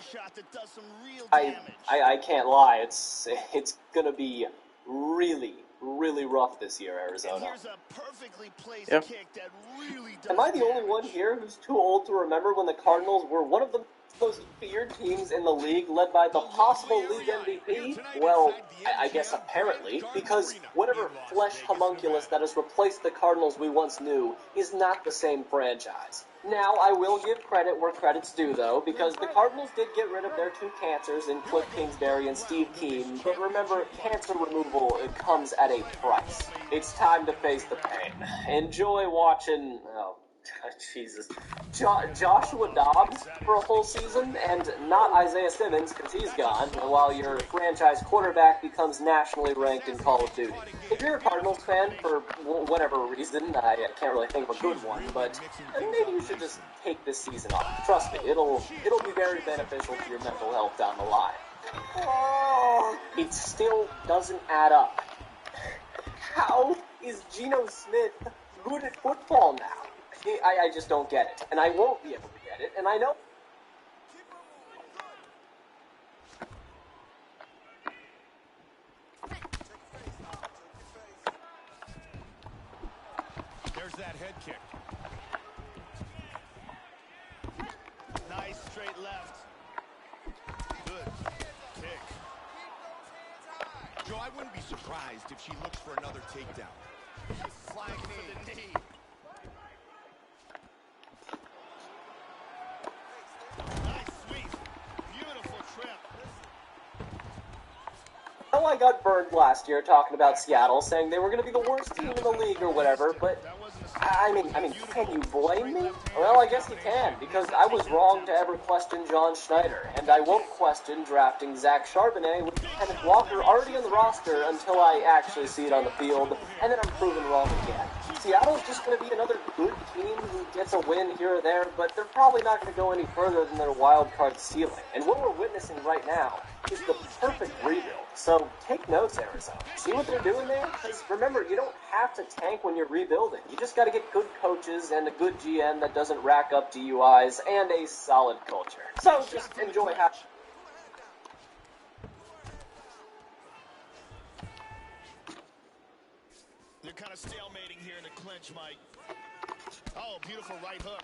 I can't lie. It's gonna be really rough this year, Arizona. Yeah. Am I the only one here who's too old to remember when the Cardinals were one of the most feared teams in the league, led by the possible league MVP? Well, I guess apparently, because whatever flesh homunculus that has replaced the Cardinals we once knew is not the same franchise. Now, I will give credit where credit's due, though, because the Cardinals did get rid of their two cancers in Cliff Kingsbury and Steve Keane, but remember, cancer removal, it comes at a price. It's time to face the pain. Enjoy watching, Jesus, Joshua Dobbs for a whole season, and not Isaiah Simmons, because he's gone, while your franchise quarterback becomes nationally ranked in Call of Duty. If you're a Cardinals fan, for whatever reason, I can't really think of a good one, but maybe you should just take this season off. Trust me, it'll be very beneficial to your mental health down the line. It still doesn't add up. How is Geno Smith good at football now? I just don't get it, and I won't be able to get it, and I know. There's that head kick. Nice straight left. Good kick. Joe, I wouldn't be surprised if she looks for another takedown. Flying for the knee. I got burned last year talking about Seattle, saying they were going to be the worst team in the league or whatever, but I mean, can you blame me? Well, I guess you can, because I was wrong to ever question John Schneider, and I won't question drafting Zach Charbonnet with Kenneth Walker already on the roster until I actually see it on the field, and then I'm proven wrong again. Seattle's just going to be another good team who gets a win here or there, but they're probably not going to go any further than their wild card ceiling. And what we're witnessing right now is the perfect rebuild. So take notes, Arizona. See what they're doing there? Because remember, you don't have to tank when you're rebuilding. You just got to get good coaches and a good GM that doesn't rack up DUIs and a solid culture. So just enjoy how... They're kind of stalemating here in the clinch, Mike. Oh, beautiful right hook.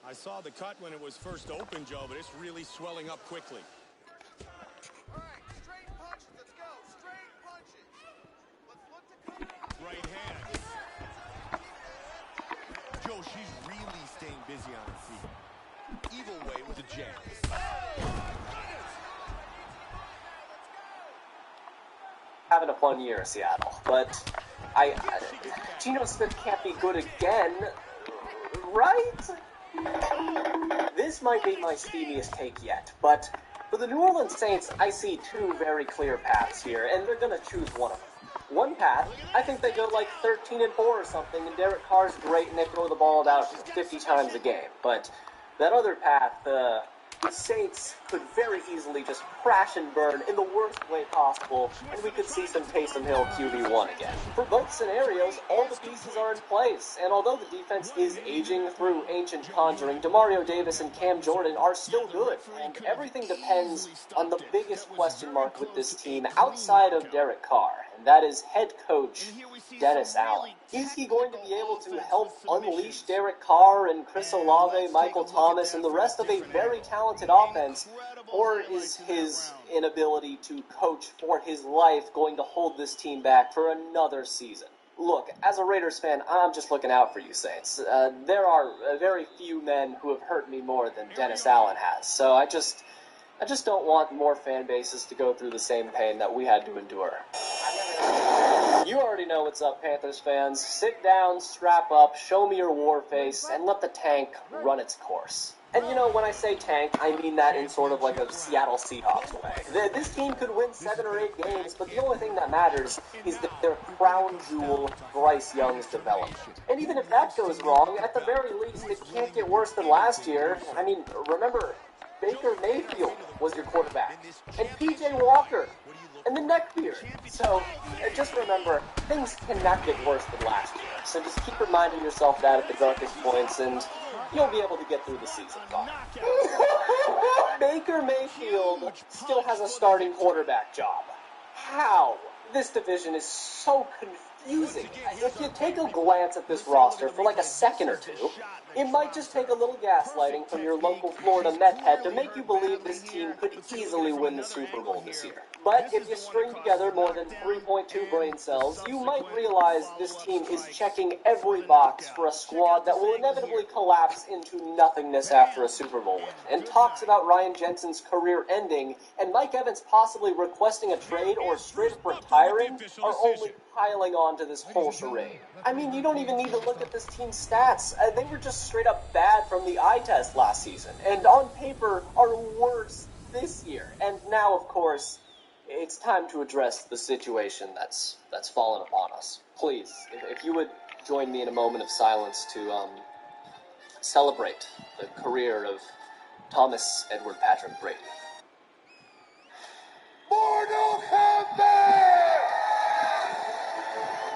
I saw the cut when it was first open, Joe, but it's really swelling up quickly. All right, straight punches. Let's go. Straight punches. Let's look to come. Right hand. Joe, she's really staying busy on her feet. Evil way with the jabs. Having a fun year, Seattle, but Geno Smith can't be good again, right? This might be my steamiest take yet, but for the New Orleans Saints, I see two very clear paths here, and they're going to choose one of them. One path, I think they go like 13-4 or something, and Derek Carr's great, and they throw the ball about 50 times a game. But that other path, the Saints could very easily just crash and burn in the worst way possible, and we could see some Taysom Hill QB1 again. For both scenarios, all the pieces are in place, and although the defense is aging through ancient conjuring, Demario Davis and Cam Jordan are still good, and everything depends on the biggest question mark with this team outside of Derek Carr, and that is head coach Dennis Allen. Is he going to be able to help unleash Derek Carr and Chris Olave, Michael Thomas, and the rest of a very talented offense, or is his inability to coach for his life going to hold this team back for another season? Look, as a Raiders fan, I'm just looking out for you, Saints. There are very few men who have hurt me more than Dennis Allen has, so I just don't want more fan bases to go through the same pain that we had to endure. You already know what's up, Panthers fans. Sit down, strap up, show me your war face, and let the tank run its course. And you know, when I say tank, I mean that in sort of like a Seattle Seahawks way. This team could win 7 or 8 games, but the only thing that matters is that their crown jewel, Bryce Young's development. And even if that goes wrong, at the very least, it can't get worse than last year. I mean, remember, Baker Mayfield was your quarterback, and P.J. Walker, and the neckbeard. So, just remember, things cannot get worse than last year. So just keep reminding yourself that at the darkest points, and you'll be able to get through the season fine. Baker Mayfield still has a starting quarterback job. How? This division is so confusing. If you take a glance at this roster for like a second or two, it might just take a little gaslighting from your local Florida meth head to make you believe this team could easily win the Super Bowl this year. But if you string together more than 3.2 brain cells, you might realize this team is checking every box for a squad that will inevitably collapse into nothingness after a Super Bowl win. And talks about Ryan Jensen's career ending and Mike Evans possibly requesting a trade or straight up retiring are only piling on to this whole charade. I mean, you don't even need to look at this team's stats. They were just straight up bad from the eye test last season, and on paper are worse this year. And now, of course, it's time to address the situation that's fallen upon us. Please, if you would join me in a moment of silence to celebrate the career of Thomas Edward Patrick Brady. Mortal combat!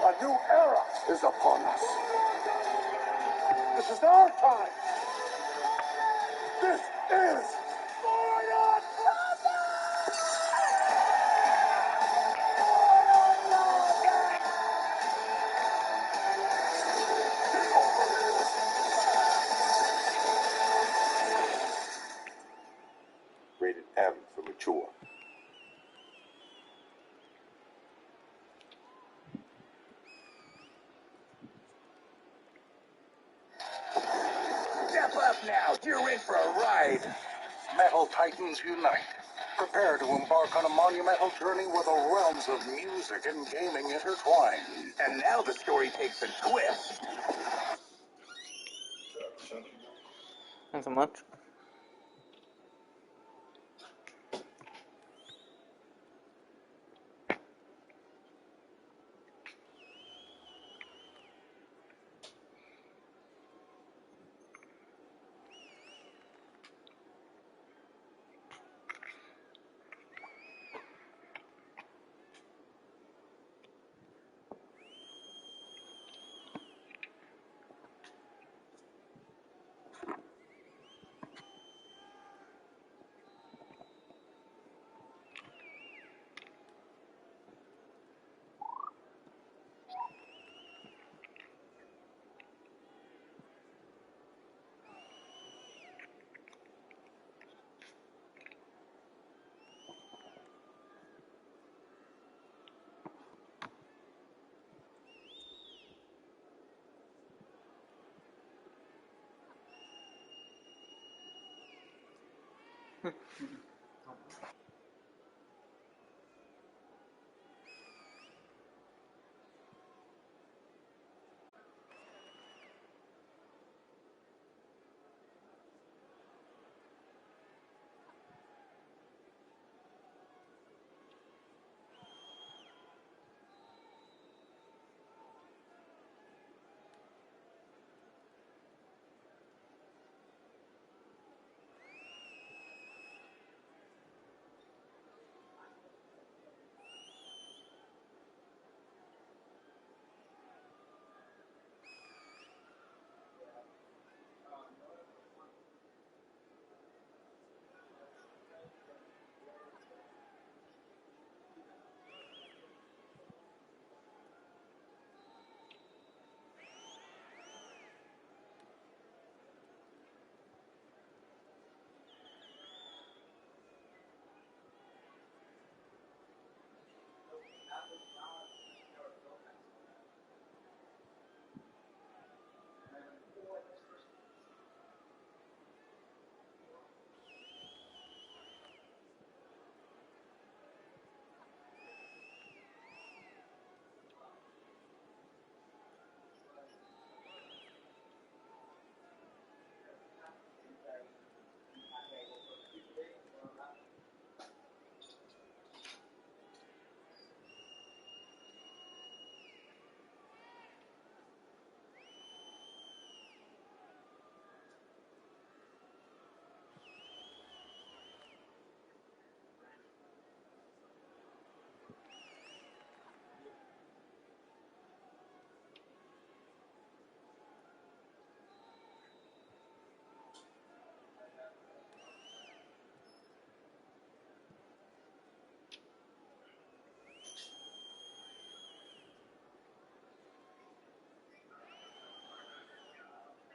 A new era is upon us. This is our time. This is Mortal Kombat! Rated M for mature. Step up now, you're in for a ride. Metal Titans unite. Prepare to embark on a monumental journey where the realms of music and gaming intertwine. And now the story takes a twist. Thanks so much.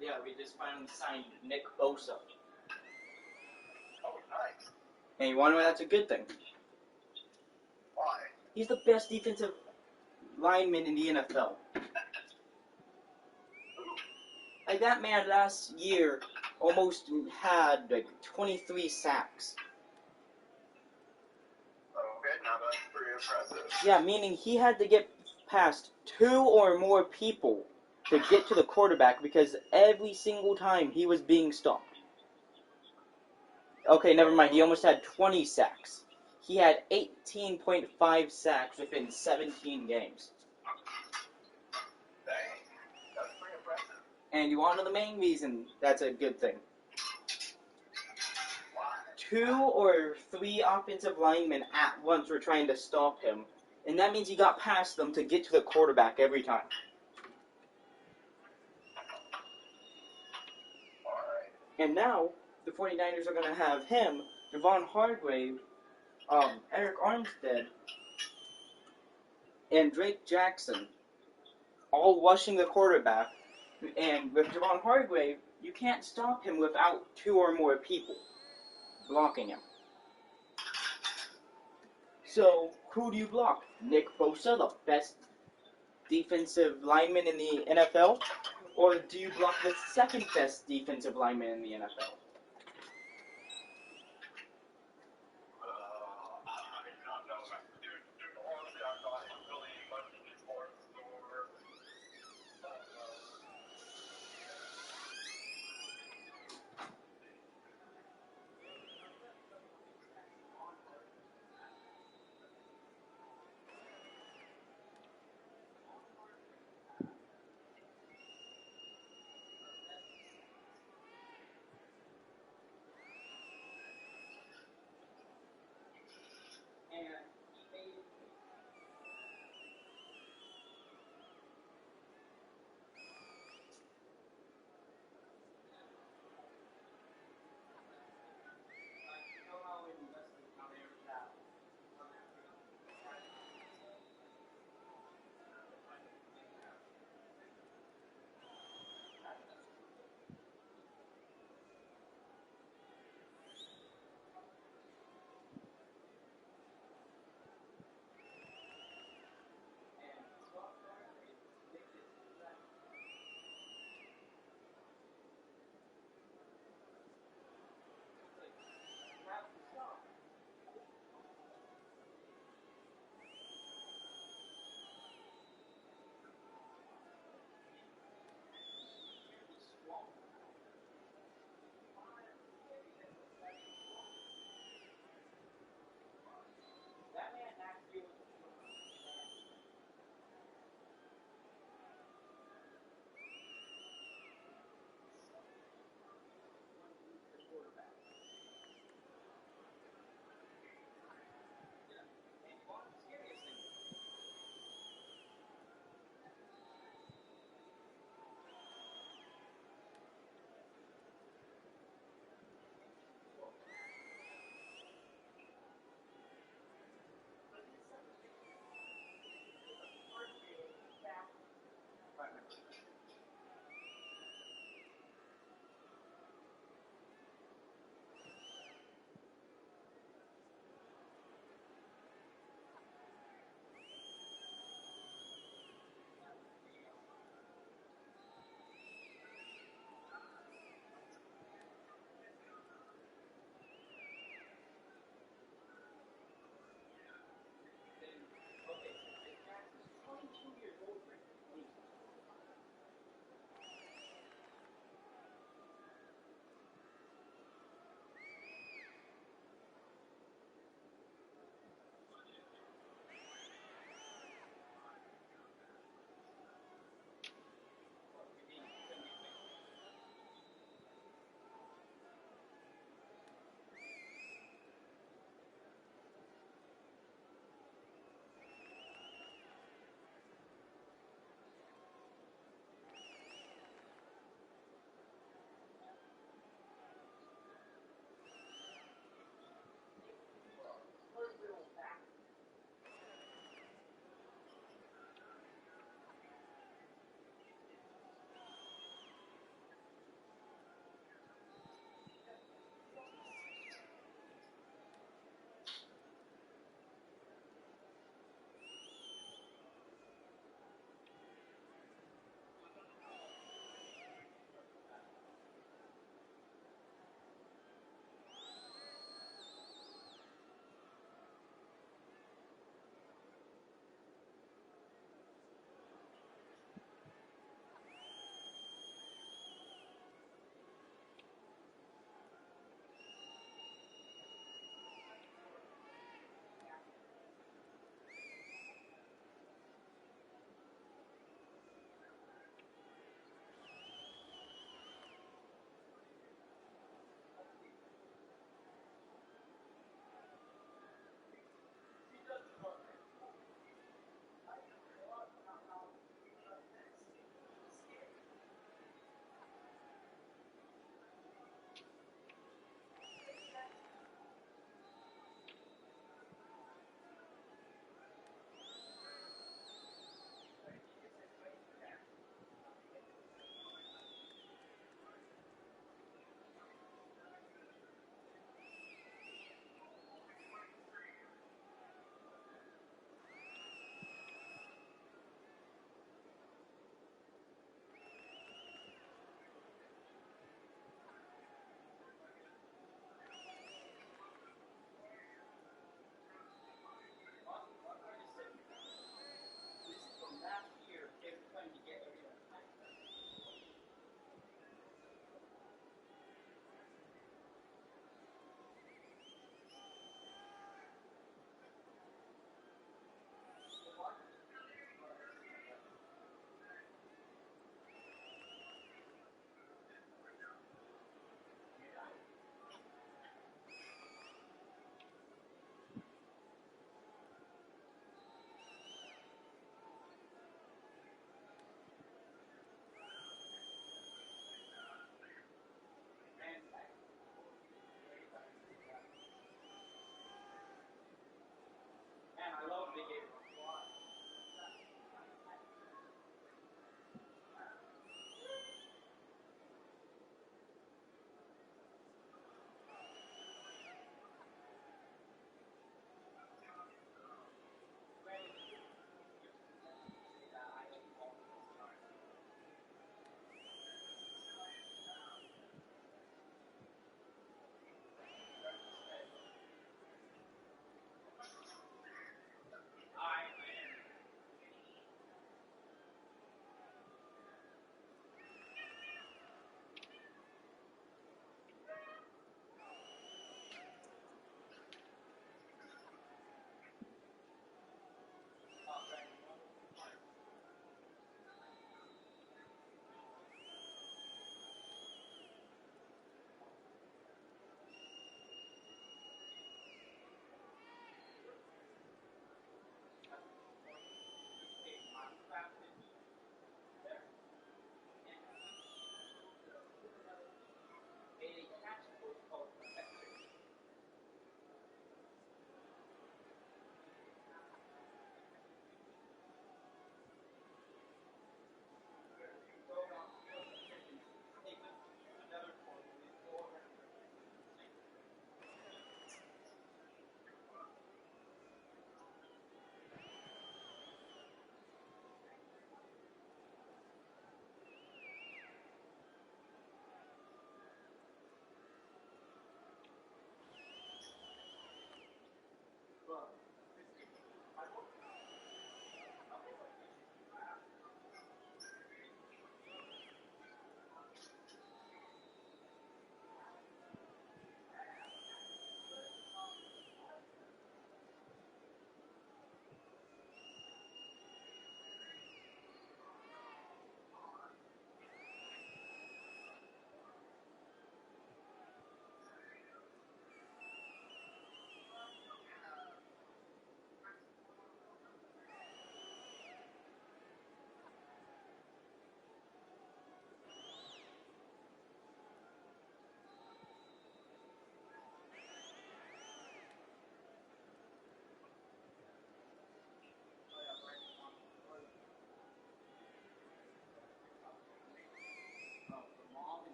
Yeah, we just finally signed Nick Bosa. Oh, nice. And you want to know that's a good thing? Why? He's the best defensive lineman in the NFL. Like, that man last year almost had, like, 23 sacks. Okay, now that's pretty impressive. Yeah, meaning he had to get past 2 or more people to get to the quarterback because every single time he was being stopped. Okay, never mind. He almost had 20 sacks. He had 18.5 sacks within 17 games. Dang, that's pretty impressive. And you want to know the main reason that's a good thing? Why? 2 or 3 offensive linemen at once were trying to stop him, and that means he got past them to get to the quarterback every time. Alright. And now, the 49ers are going to have him, Javon Hargrave, Eric Armstead, and Drake Jackson all rushing the quarterback. And with Javon Hargrave, you can't stop him without 2 or more people blocking him. So, who do you block? Nick Bosa, the best defensive lineman in the NFL? Or do you block the second best defensive lineman in the NFL?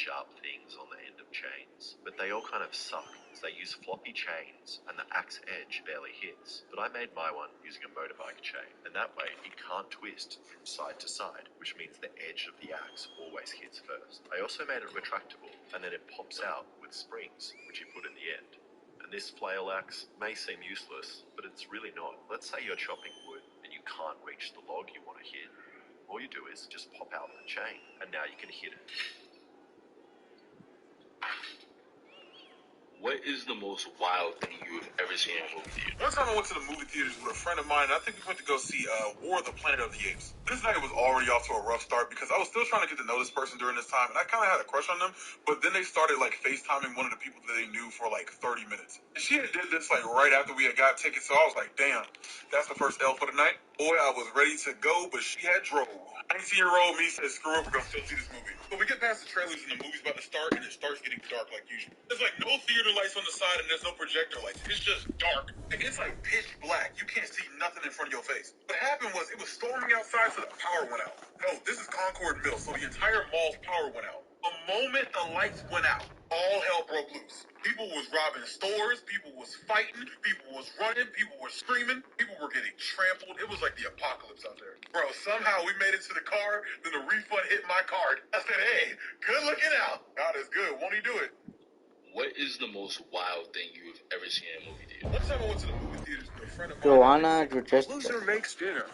sharp things on the end of chains, but they all kind of suck, as they use floppy chains, and the axe edge barely hits. But I made my one using a motorbike chain, and that way it can't twist from side to side, which means the edge of the axe always hits first. I also made it retractable, and then it pops out with springs, which you put in the end. And this flail axe may seem useless, but it's really not. Let's say you're chopping wood, and you can't reach the log you want to hit. All you do is just pop out the chain, and now you can hit it. What is the most wild thing you've ever seen in a movie theater? One time I went to the movie theaters with a friend of mine, and I think we went to go see War of the Planet of the Apes. This night was already off to a rough start because I was still trying to get to know this person during this time, and I kind of had a crush on them, but then they started, like, FaceTiming one of the people that they knew for, like, 30 minutes. And she had did this, like, right after we had got tickets, so I was like, damn, that's the first L for the night. Boy, I was ready to go, but she had drove. 19-year-old me said, screw it, we're going to still see this movie. So we get past the trailers, and the movie's about to start, and it starts getting dark like usual. There's, like, no theater lights on the side, and there's no projector lights. It's just dark. Like, it's, like, pitch black. You can't see nothing in front of your face. What happened was it was storming outside, so the power went out. No, this is Concord Mill, so the entire mall's power went out. The moment the lights went out, all hell broke loose. People was robbing stores, people was fighting, people was running, people were screaming, people were getting trampled. It was like the apocalypse out there. Bro, somehow we made it to the car, then the refund hit my card. I said, hey, good looking out. God is good, won't he do it? What is the most wild thing you've ever seen in a movie theater? One time I went to the movie theaters with a friend of mine. Joanna Jujista. Loser makes dinner.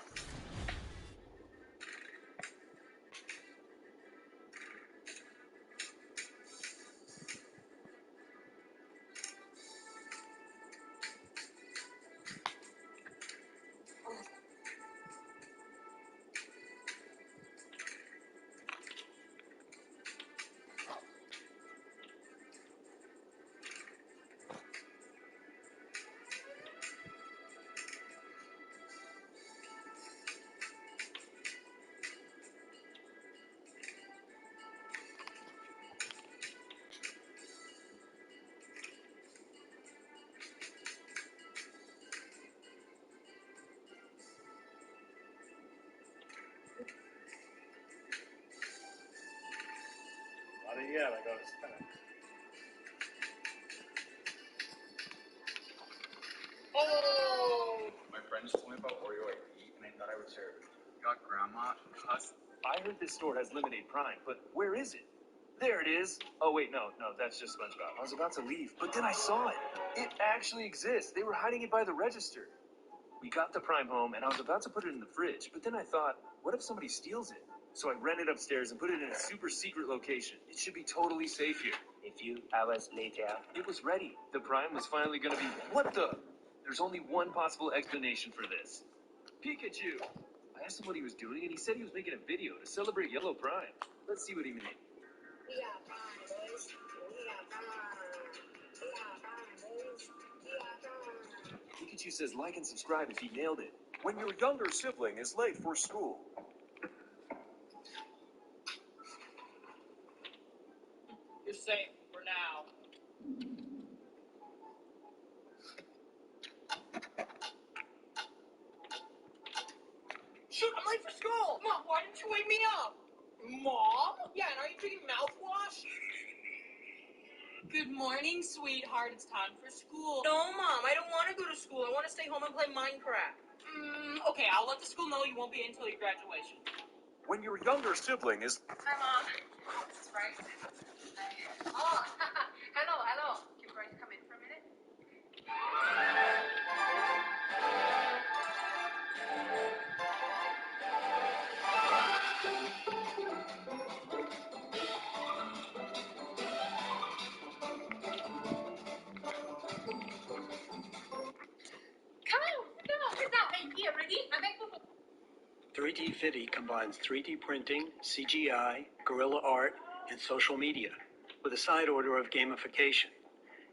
Yeah, like I was kind of. Oh! My friends told me about Oreo ID, and I thought I would share it. Got Grandma, us. I heard this store has Lemonade Prime, but where is it? There it is. Oh wait, no, that's just SpongeBob. I was about to leave, but then I saw it. It actually exists. They were hiding it by the register. We got the Prime home, and I was about to put it in the fridge, but then I thought, what if somebody steals it? So I ran it upstairs and put it in a super secret location. It should be totally safe here. A few hours later, it was ready. The Prime was finally gonna be. What the? There's only one possible explanation for this. Pikachu! I asked him what he was doing, and he said he was making a video to celebrate Yellow Prime. Let's see what he made. We got Prime, boys. We got Prime. We got Prime, boys. We got Prime. Pikachu says like and subscribe if he nailed it. When your younger sibling is late for school. You're safe for now. Shoot, I'm late for school! Mom, why didn't you wake me up? Mom? Yeah, and are you drinking mouthwash? Good morning, sweetheart. It's time for school. No, Mom, I don't want to go to school. I want to stay home and play Minecraft. Okay, I'll let the school know you won't be in until your graduation. When your younger sibling is... Hi, Mom. This is Bryce. Oh, hello. Can Bryce come in for a minute? Come on, sit down. Hey, here, ready? I'm back for 3D Fitty combines 3D printing, CGI, guerrilla art, and social media with a side order of gamification.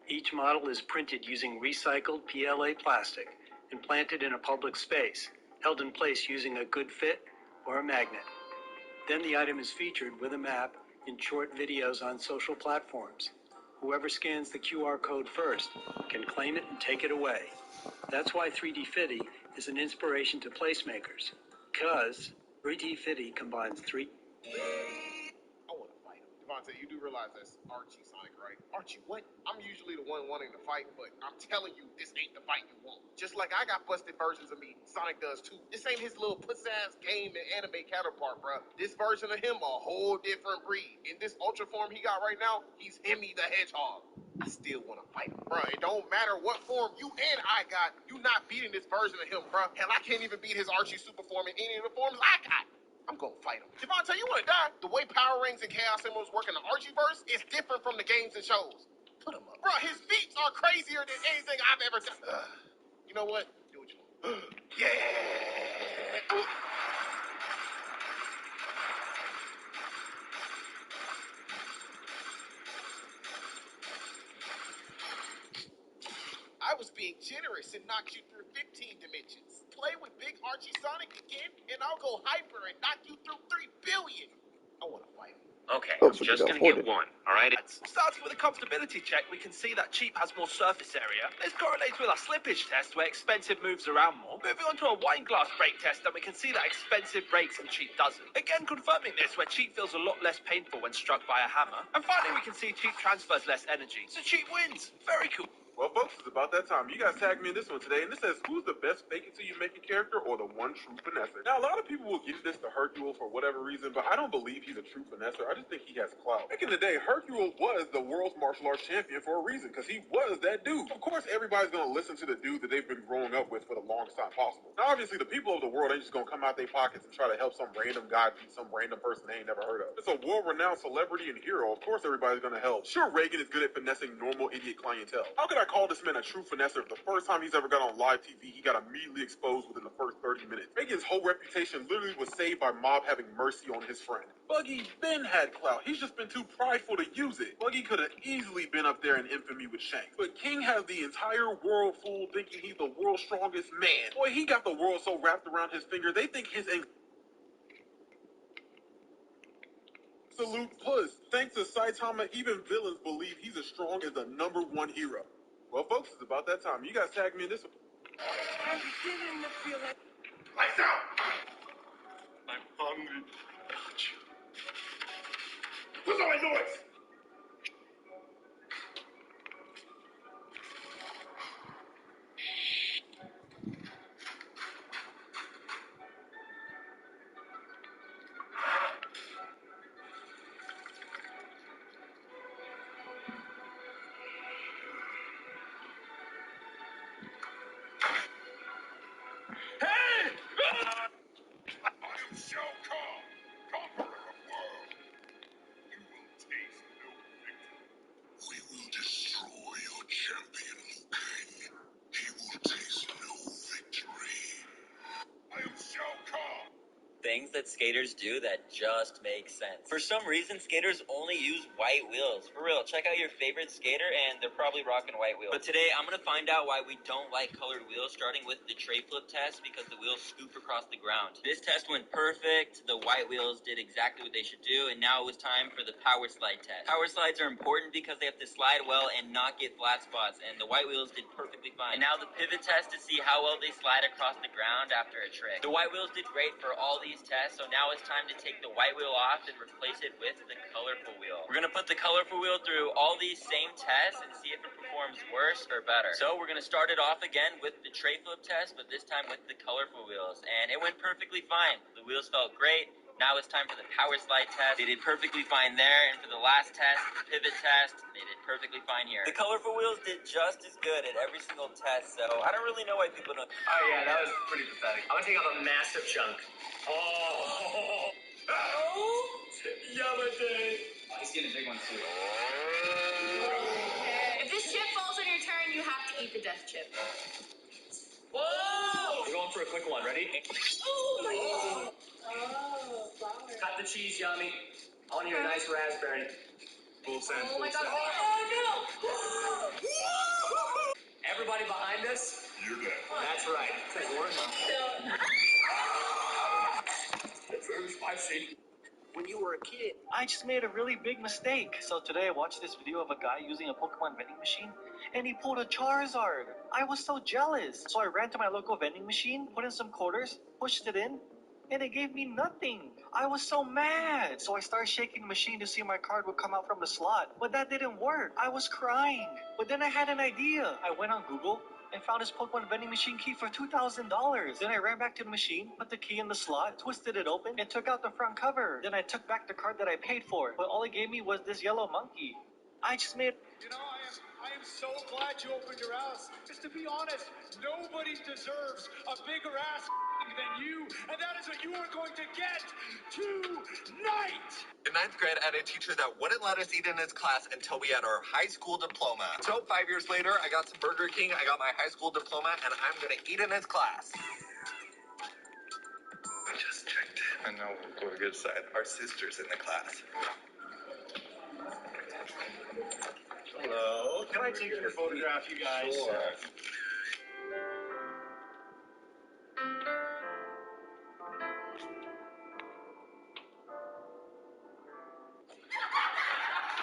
Each model is printed using recycled PLA plastic and planted in a public space, held in place using a good fit or a magnet. Then the item is featured with a map in short videos on social platforms. Whoever scans the QR code first can claim it and take it away. That's why 3D Fitty is an inspiration to placemakers. Because 3D Fitty combines three... I want to fight him. Devontae Devontae, you do realize that's Archie Sonic, right? Archie, what? I'm usually the one wanting to fight, but I'm telling you, this ain't the fight you want. Just like I got busted versions of me, Sonic does too. This ain't his little puss-ass game and anime counterpart, bruh. This version of him, a whole different breed. In this Ultra form he got right now, he's Hemi the Hedgehog. I still want to fight him, bruh. It don't matter what form you and I got, you not beating this version of him, bruh. Hell, I can't even beat his Archie super form in any of the forms I got. I'm gonna fight him. Devontae, you wanna die? The way Power Rings and Chaos Emeralds work in the Archieverse is different from the games and shows. Put him up. Bro, his feats are crazier than anything I've ever done. You know what? Do what you want. Yeah! I was being generous and knocked you through 15 dimensions. Play with Big Archie Sonic again, and I'll go hyper and knock you through 3 billion. I wanna fight him. Okay, Oh, I'm so just you gonna got get afforded. one, alright? Starting with a comfortability check, we can see that cheap has more surface area. This correlates with our slippage test, where expensive moves around more. Moving on to a wine glass break test, and we can see that expensive breaks and cheap doesn't. Again, confirming this, where cheap feels a lot less painful when struck by a hammer. And finally, we can see cheap transfers less energy, so cheap wins. Very cool. Well, folks, it's about that time. You guys tagged me in this one today, and this says, who's the best fake it till you make it character or the one true finesser? Now, a lot of people will give this to Hercule for whatever reason, but I don't believe he's a true finesser. I just think he has clout. Back in the day, Hercule was the world's martial arts champion for a reason, because he was that dude. Of course, everybody's going to listen to the dude that they've been growing up with for the longest time possible. Now, obviously, the people of the world ain't just going to come out their pockets and try to help some random guy beat some random person they ain't never heard of. It's a world-renowned celebrity and hero. Of course, everybody's going to help. Sure, Reagan is good at finessing normal idiot clientele. How could I call this man a true finesser if the first time he's ever got on live TV, he got immediately exposed within the first 30 minutes? Reagan's whole reputation literally was saved by mob having mercy on his friend. Buggy Ben had clout. He's just been too prideful to use it. Buggy could have easily been up there in infamy with Shanks. But King has the entire world fooled thinking he's the world's strongest man. Boy, he got the world so wrapped around his finger, they think his absolute puss. Thanks to Saitama, even villains believe he's as strong as the #1 hero. Well, folks, it's about that time. You guys tagged me in this one. I'm beginning to feel like... Lights out! I'm hungry. What's all that noise? Hey! I am Shao Kahn, conqueror of worlds. You will taste no victory. We will destroy your champion, Liu Kang. He will taste no victory. I am Shao Kahn. Things that skaters do that just make sense. For some reason, skaters only use white wheels. For real, check out your favorite skater and they're probably rocking white wheels. But today, I'm gonna find out why we don't like colored wheels, starting with the tray flip test because the wheels scoop across the ground. This test went perfect, the white wheels did exactly what they should do, and now it was time for the power slide test. Power slides are important because they have to slide well and not get flat spots, and the white wheels did perfectly fine. And now the pivot test to see how well they slide across the ground after a trick. The white wheels did great for all these tests, so now it's time to take the white wheel off and replace it with the colorful wheel. We're gonna put the colorful wheel through all these same tests and see if it performs worse or better. So we're gonna start it off again with the tray flip test, but this time with the colorful wheels, and it went perfectly fine. The wheels felt great. Now it's time for the power slide test. They did perfectly fine there, and for the last test, the pivot test, they did perfectly fine here. The colorful wheels did just as good at every single test, so I don't really know why people don't... Oh, yeah, that was pretty pathetic. I'm gonna take off a massive chunk. Oh! Yamate! He's getting a big one, too. If this chip falls on your turn, you have to eat the death chip. Whoa! We're going for a quick one. Ready? Oh my god! Oh, flower. Cut the cheese, Yummy. I want to hear a nice raspberry. Full send. Oh my god! Oh no! Everybody behind us? You're dead. That's right. It's like Warren, huh? It's very spicy. When you were a kid, I just made a really big mistake. So today I watched this video of a guy using a Pokemon vending machine, and he pulled a Charizard. I was so jealous. So I ran to my local vending machine, put in some quarters, pushed it in, and it gave me nothing. I was so mad. So I started shaking the machine to see if my card would come out from the slot, but that didn't work. I was crying. But then I had an idea. I went on Google and found this Pokemon vending machine key for $2,000. Then I ran back to the machine, put the key in the slot, twisted it open, and took out the front cover. Then I took back the card that I paid for, but all it gave me was this yellow monkey. I just made... You know, I am so glad you opened your ass. Just to be honest, nobody deserves a bigger ass than you, and that is what you are going to get tonight. In 9th grade, I had a teacher that wouldn't let us eat in his class until we had our high school diploma. So 5 years later, I got some Burger King, I got my high school diploma, and I'm gonna eat in his class. I just checked. I know we'll go to good side. Our sister's in the class. Hello. Can I take your photograph, you guys? Sure.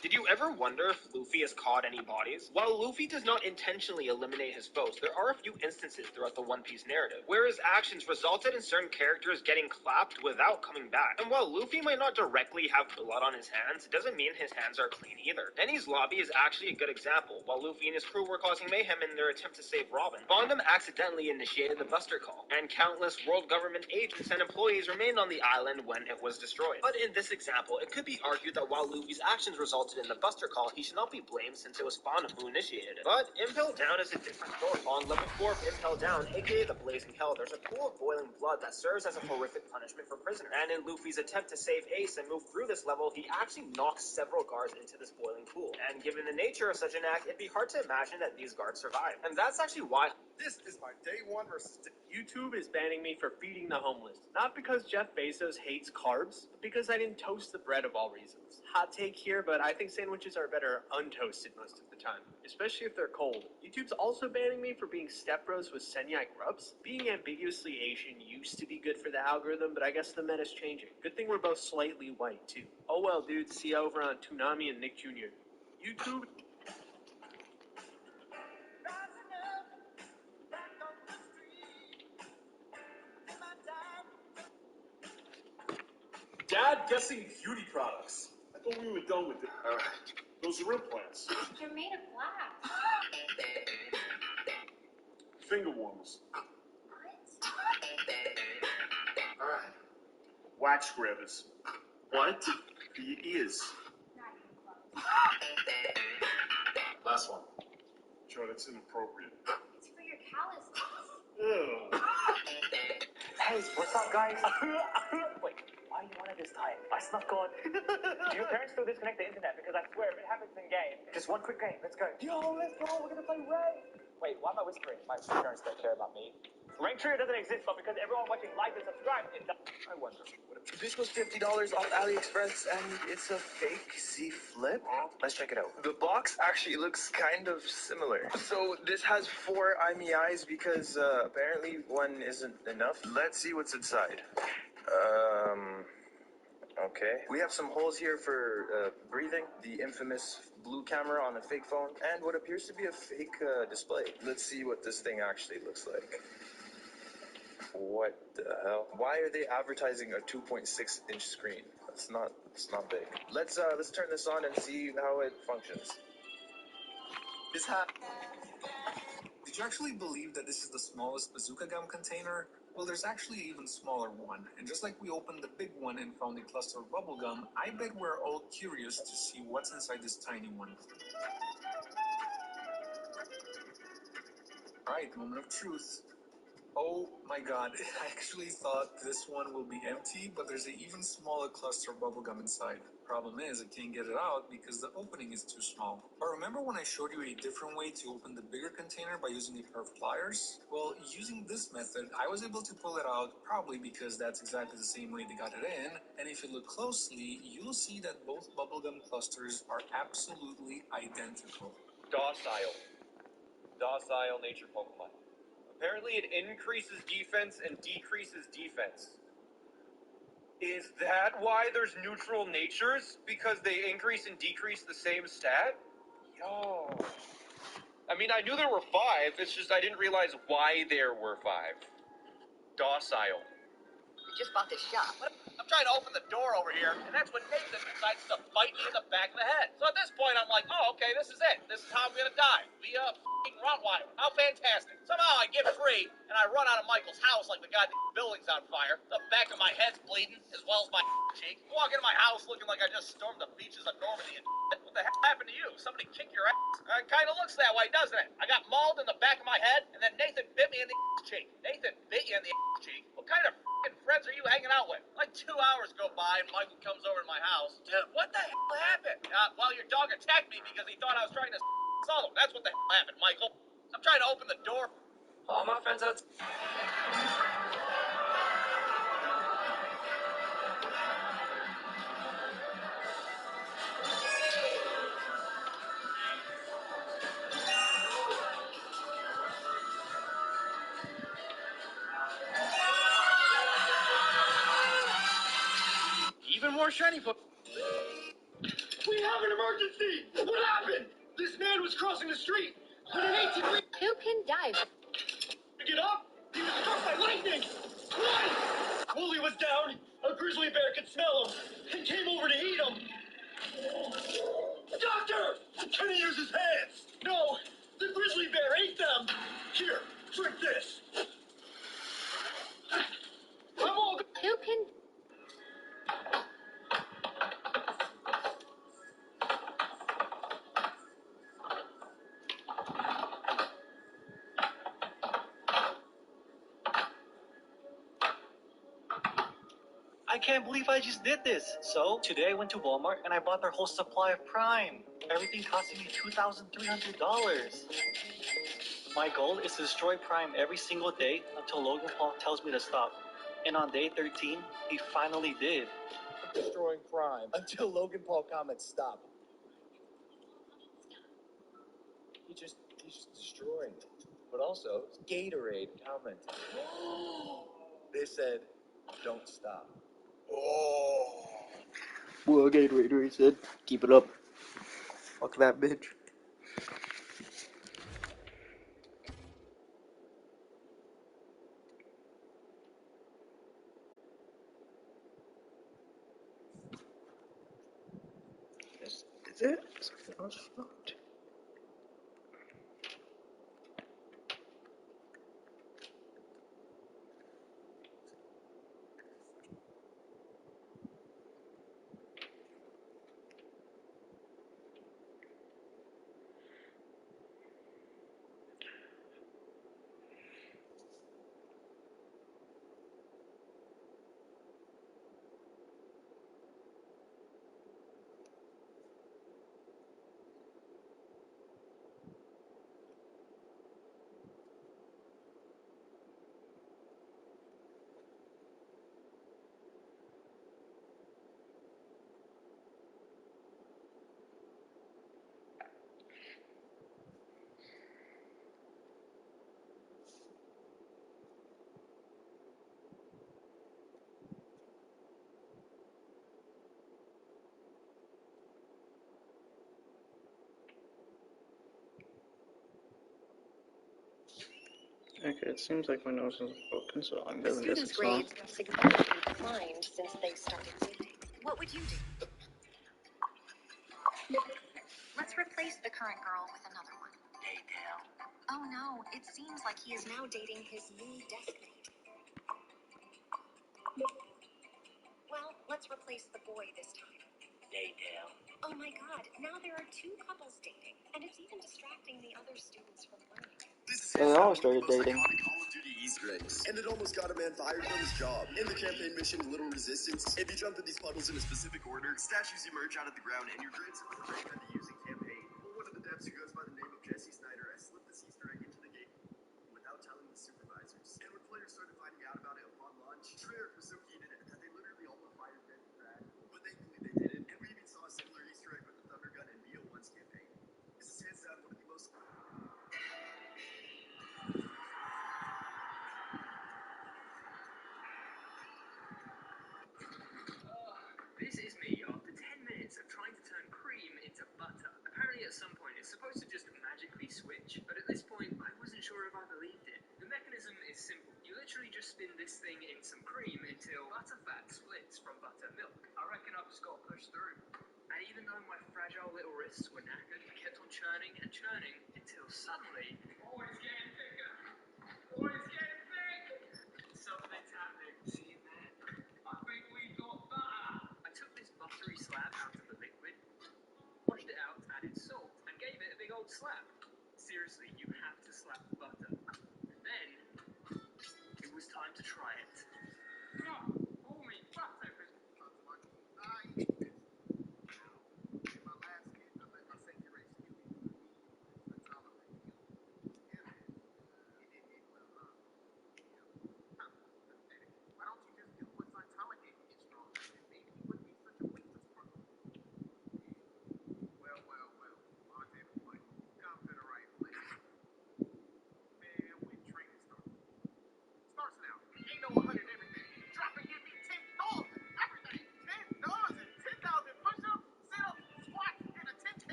Did you ever wonder if Luffy has caught any bodies? While Luffy does not intentionally eliminate his foes, there are a few instances throughout the One Piece narrative where his actions resulted in certain characters getting clapped without coming back. And while Luffy might not directly have blood on his hands, it doesn't mean his hands are clean either. Enies lobby is actually a good example. While Luffy and his crew were causing mayhem in their attempt to save Robin, Bondum accidentally initiated the Buster Call, and countless world government agents and employees remained on the island when it was destroyed. But in this example, it could be argued that while Luffy's actions resulted in the Buster Call, he should not be blamed since it was Bondum who initiated it. But Impel Down is a different story. On level 4 of Impel Down, aka the Blazing Hell, there's a pool of boiling blood that serves as a horrific punishment for prisoners. And in Luffy's attempt to save Ace and move through this level, he actually knocks several guards into this boiling pool. And given the nature of such an act, it'd be hard to imagine that these guards survived. And that's actually why This is my day one versus YouTube is banning me for feeding the homeless. Not because Jeff Bezos hates carbs, but because I didn't toast the bread of all reasons. Hot take here, but I think sandwiches are better untoasted most of the time, especially if they're cold. YouTube's also banning me for being stepbros with Senyai grubs. Being ambiguously Asian used to be good for the algorithm, but I guess the meta's changing. Good thing we're both slightly white, too. Oh well, dude, see you over on Toonami and Nick Jr. YouTube... Dad guessing beauty products. I thought we were done with it. Those are real plants. They're made of glass. Finger warmers. What? Wax grabbers. What? For your ears. Not even close. Last one. Joe, that's inappropriate. It's for your calluses. Ew. Hey, what's up, guys? Wait, why you wanted this time? I snuck on. Do your parents still disconnect the internet? Because I swear, if it happens in game, just one quick game. Let's go. Yo, let's go. We're gonna play Rank. Wait, why am I whispering? My parents don't care about me. Rank Trio doesn't exist, but because everyone watching likes and subscribes, it does. I wonder. This was $50 off AliExpress, and it's a fake Z Flip. Let's check it out. The box actually looks kind of similar. So this has 4 IMEIs because apparently one isn't enough. Let's see what's inside. Okay. We have some holes here for breathing, the infamous blue camera on a fake phone, and what appears to be a fake display. Let's see what this thing actually looks like. What the hell? Why are they advertising a 2.6-inch screen? It's not big. Let's turn this on and see how it functions. Did you actually believe that this is the smallest bazooka gum container? Well, there's actually an even smaller one. And just like we opened the big one and found a cluster of bubble gum, I bet we're all curious to see what's inside this tiny one. Alright, moment of truth. Oh my god, I actually thought this one will be empty, but there's an even smaller cluster of bubblegum inside. Problem is, I can't get it out because the opening is too small. But remember when I showed you a different way to open the bigger container by using a pair of pliers? Well, using this method, I was able to pull it out, probably because that's exactly the same way they got it in, and if you look closely, you'll see that both bubblegum clusters are absolutely identical. Docile nature Pokemon. Apparently it increases defense and decreases defense. Is that why there's neutral natures? Because they increase and decrease the same stat? Yo. I mean, I knew there were 5, it's just I didn't realize why there were 5. Docile. just bought this shop. I'm trying to open the door over here, and that's when Nathan decides to bite me in the back of the head. So at this point, I'm like, oh, okay, this is it. This is how I'm gonna die. Via f***ing Rottweiler. How fantastic. Somehow I get free, and I run out of Michael's house like the goddamn building's on fire. The back of my head's bleeding, as well as my cheek. I walk into my house looking like I just stormed the beaches of Normandy and shit. What the hell happened to you? Somebody kick your ass? It kind of looks that way, doesn't it? I got mauled in the back of my head, and then Nathan bit me in the cheek. Nathan bit you in the cheek? What kind of friends are you hanging out with? Like 2 hours go by and Michael comes over to my house. Dude, what the hell happened? Well, your dog attacked me because he thought I was trying to solve him. That's what the hell happened, Michael. I'm trying to open the door. All my friends out. Even more shiny foot. We have an emergency! What happened? This man was crossing the street when an 18-week... Who can dive? Get up! He was struck by lightning! Twice! Wooly was down. A grizzly bear could smell him and came over to eat him. Doctor! Can he use his hands? No! The grizzly bear ate them! Here, drink this. I'm all... Who can... I can't believe I just did this. So, today I went to Walmart and I bought their whole supply of Prime. Everything costing me $2,300. My goal is to destroy Prime every single day until Logan Paul tells me to stop. And on day 13, he finally did. Destroying Prime until Logan Paul comments stop. He's just destroying it. But also, Gatorade commented. They said, don't stop. Well, Gatorade said, keep it up. Fuck that bitch. Is it? Something else fucked. Okay, it seems like my nose is open, so I'm doing this. Students' grades have significantly declined since they started dating. What would you do? Let's replace the current girl with another one. Daydale. Oh no, it seems like he is now dating his new deskmate. Well, let's replace the boy this time. Daydale. Oh my god, now there are 2 couples dating, and it's even distracting the other students from learning. They all started dating. Call of Duty Easter eggs. And it almost got a man fired from his job. In the campaign mission Little Resistance, if you jump through these puddles in a specific order, statues emerge out of the ground and your grades will recommend the using campaign. Well, one of the devs who goes by the name of Jesse Snyder has slipped this Easter egg into the game without telling the supervisors. And when players started finding out about it upon launch, Treyarch was so keen in it that they literally all but fired Ben for that. But thankfully they didn't, and we even saw a similar Easter egg with the Thunder Gun and BO1's campaign. This is hands down one of the most... This is me after 10 minutes of trying to turn cream into spin this thing in some cream until butterfat splits from buttermilk. I reckon I've just got to push through. And even though my fragile little wrists were knackered, I kept on churning and churning until suddenly... Oh, it's getting thicker! Oh, it's getting thick! Something's happening. See that? I think we got butter! I took this buttery slab out of the liquid, washed it out, added salt, and gave it a big old slap. Seriously, you have to slap butter. And then, it was time to try it. Oh, holy butter!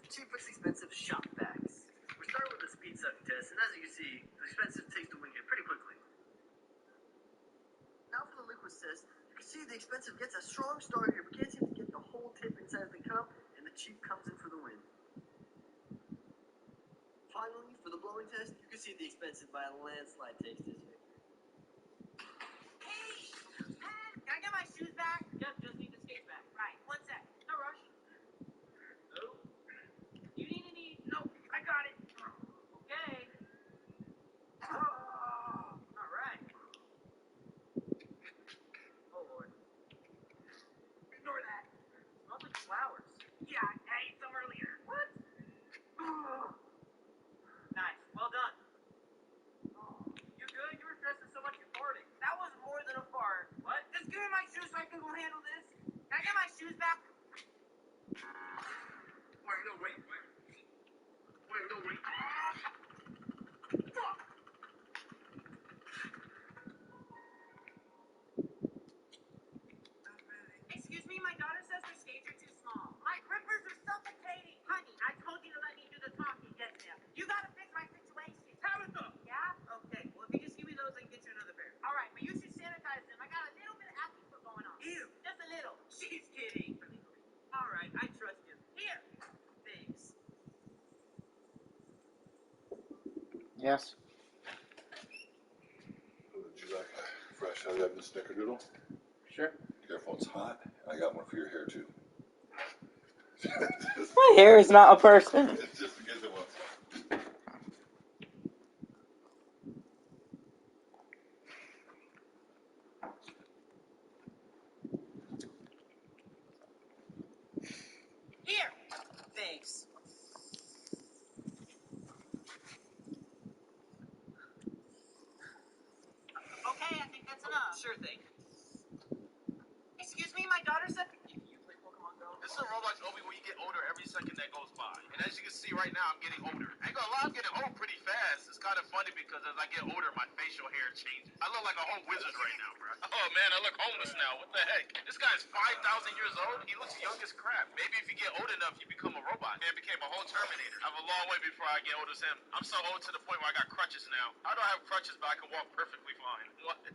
Cheapest expensive shop bags. We're starting with the speed sucking test, and as you can see, the expensive takes the win here pretty quickly. Now for the liquids test, you can see the expensive gets a strong start here, but can't seem to get the whole tip inside of the cup, and the cheap comes in for the win. Finally, for the blowing test, you can see the expensive by a landslide takes this victory. Hey, can I get my shoes back? Yep, just need the skates back. Right, 1 sec. No rush. Oh. You need any? No, I got it. Okay. Oh, all right. Oh Lord. Ignore that. Smells like flowers. Yeah, I ate some earlier. What? Nice. Well done. Oh, you good? You were stressing so much you farted. That was more than a fart. What? Just give me my shoes so I can go handle this. Can I get my shoes back? Wait, no, wait. Wait, no, wait. Fuck! Excuse me, my daughter says her skates are too small. My grippers are suffocating. Honey, I told you to let me do the talking. Yes, ma'am. You gotta fix my situation. Tabitha! Yeah? Okay, well, if you just give me those, I can get you another pair. All right, but you should sanitize them. I got a little bit of athlete foot going on. Ew. Just a little. She's kidding. All right, I trust you. Here. Thanks. Yes. Would you like a fresh lemon snickerdoodle? Sure. Careful, it's hot. I got one for your hair too. My hair is not a person. It's just because it was. Here. Thanks. Okay, I think that's enough. Sure thing. Excuse me, my daughter said... You play Pokemon Go? This is a Roblox Obi where you get older every second that goes by. And as you can see right now, I'm getting older. I ain't gonna lie, I'm getting old pretty fast. It's kind of funny because as I get older, my facial hair changes. I look like a whole wizard right now, bro. Oh man, I look homeless now. What the heck? This guy's 5,000 years old. He looks young as crap. Maybe if you get old enough, you become a robot. And became a whole Terminator. I have a long way before I get old as him. I'm so old to the point where I got crutches now. I don't have crutches, but I can walk perfectly fine.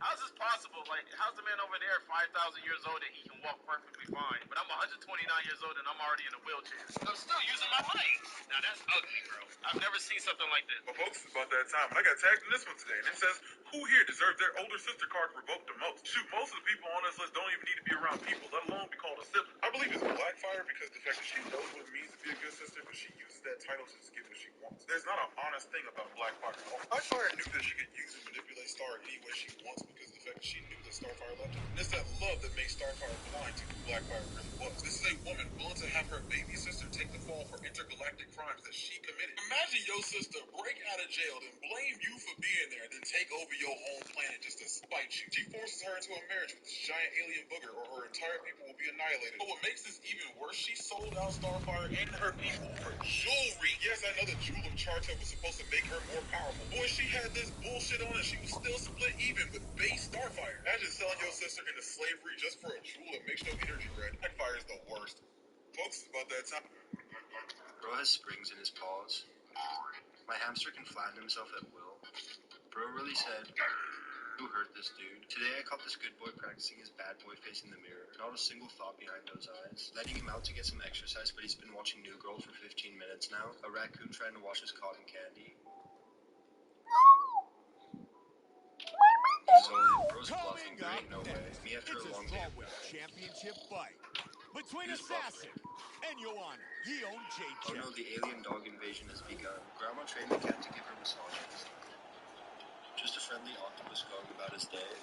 How's this possible? Like, how's the man over there 5,000 years old and he can walk perfectly fine? But I'm 129 years old and I'm already in a wheelchair. I'm still using my legs. Now that's ugly, bro. I've never seen something like this. Well, folks, it's about that time. And I got tagged in this one today, and it says, who here deserves their older sister card revoked the most? Shoot, most of the people on this list don't even need to be around people, let alone be called a sibling. I believe it's Blackfire because the fact that she knows what it means to be a good sister, but she uses that title to just get what she wants. There's not an honest thing about Blackfire at all. Blackfire knew that she could use and manipulate Star any way she wants because of the fact that she knew that Starfire loved her. And it's that love that makes Starfire blind to who Blackfire really was. This is a woman willing to have her baby sister take the fall for intergalactic crimes that she committed. Imagine your sister break out of jail, then blame you for being there, then take over your home planet just to spite you. She forces her into a marriage with this giant alien booger, or her entire people will be annihilated. But what makes this even worse, she sold out Starfire and her people for jewelry. Yes, I know the Jewel of charts that was supposed to make her more powerful. Boy, she had this bullshit on and she was still split even with base Starfire. Imagine selling your sister into slavery just for a jewel that makes no energy red. Starfire is the worst. Folks, it's about that time. Bro has springs in his paws. My hamster can flatten himself at will. Bro really said, who hurt this dude? Today I caught this good boy practicing his bad boy face in the mirror. Not a single thought behind those eyes. Letting him out to get some exercise, but he's been watching New Girl for 15 minutes now. A raccoon trying to wash his cotton candy. So, bro's bluffing, there ain't no way. Me after a long day of work. Championship fight between Assassin and Joanna Guillaume Oh no, the alien dog invasion has begun. Grandma trained the cat to give her massages. Just a friendly octopus going about his day.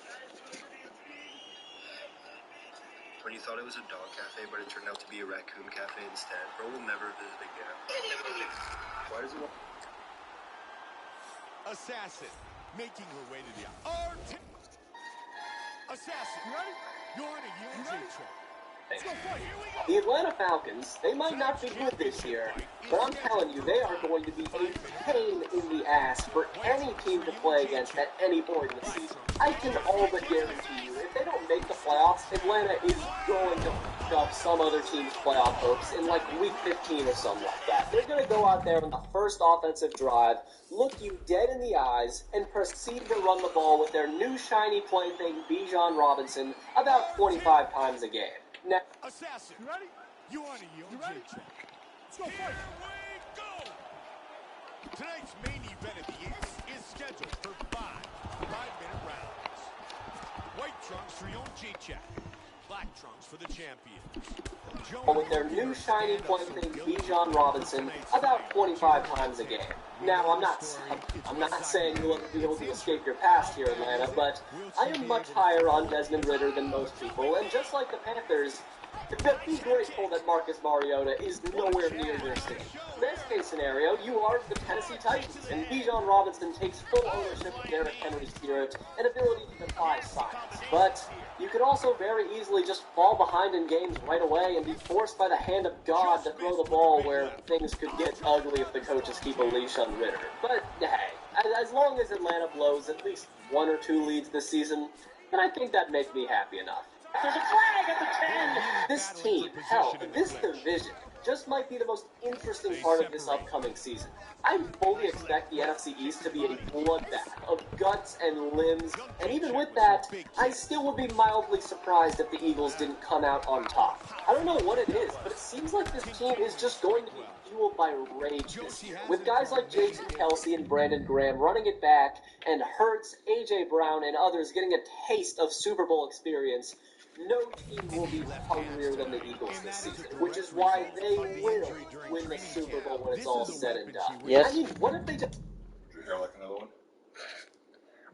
When you thought it was a dog cafe, but it turned out to be a raccoon cafe instead. Bro will never visit again. Why does he want... Assassin making her way to the art. Assassin, you ready? You're in a UNJ track. Let's go fight. Here we go. The Atlanta Falcons, they might not be good this year, but I'm telling you, they are going to be a pain in the ass for any team to play against at any point in the season. I can all but guarantee you, if they don't make the playoffs, Atlanta is going to fuck up some other team's playoff hopes in like week 15 or something like that. They're going to go out there on the first offensive drive, look you dead in the eyes, and proceed to run the ball with their new shiny plaything, Bijan Robinson, about 25 times a game. Now, Assassin, you ready? You on a UNJ track. Let's go fight. Here we go. Tonight's main event of the East is scheduled for 5-minute rounds. White trunks for UNJ track. Black trunks for the champions. with their new shiny plaything, Bijan Robinson, about 25 times a game. Now, I'm not saying you'll be able to escape your past here, Atlanta, but I am much higher on Desmond Ridder than most people, and just like the Panthers, be grateful that Marcus Mariota is nowhere near their team. Best case scenario, you are the Tennessee Titans, and Bijan Robinson takes full ownership of Derrick Henry's spirit and ability to defy science. But you could also very easily just fall behind in games right away and be forced by the hand of God to throw the ball where things could get ugly if the coaches keep a leash on Ridder. But hey, as long as Atlanta blows at least 1 or 2 leads this season, then I think that'd make me happy enough. There's a flag at the 10! This team, hell, this division, just might be the most interesting part of this upcoming season. I fully expect the NFC East to be a bloodbath of guts and limbs, and even with that, I still would be mildly surprised if the Eagles didn't come out on top. I don't know what it is, but it seems like this team is just going to be fueled by rage this year. With guys like Jason Kelsey and Brandon Graham running it back, and Hurts, A.J. Brown, and others getting a taste of Super Bowl experience, no team will be hungrier than the Eagles this season, which is why they will win the Super Bowl when it's all said and done. Yes. I mean, what if they just... Would your hair like another one?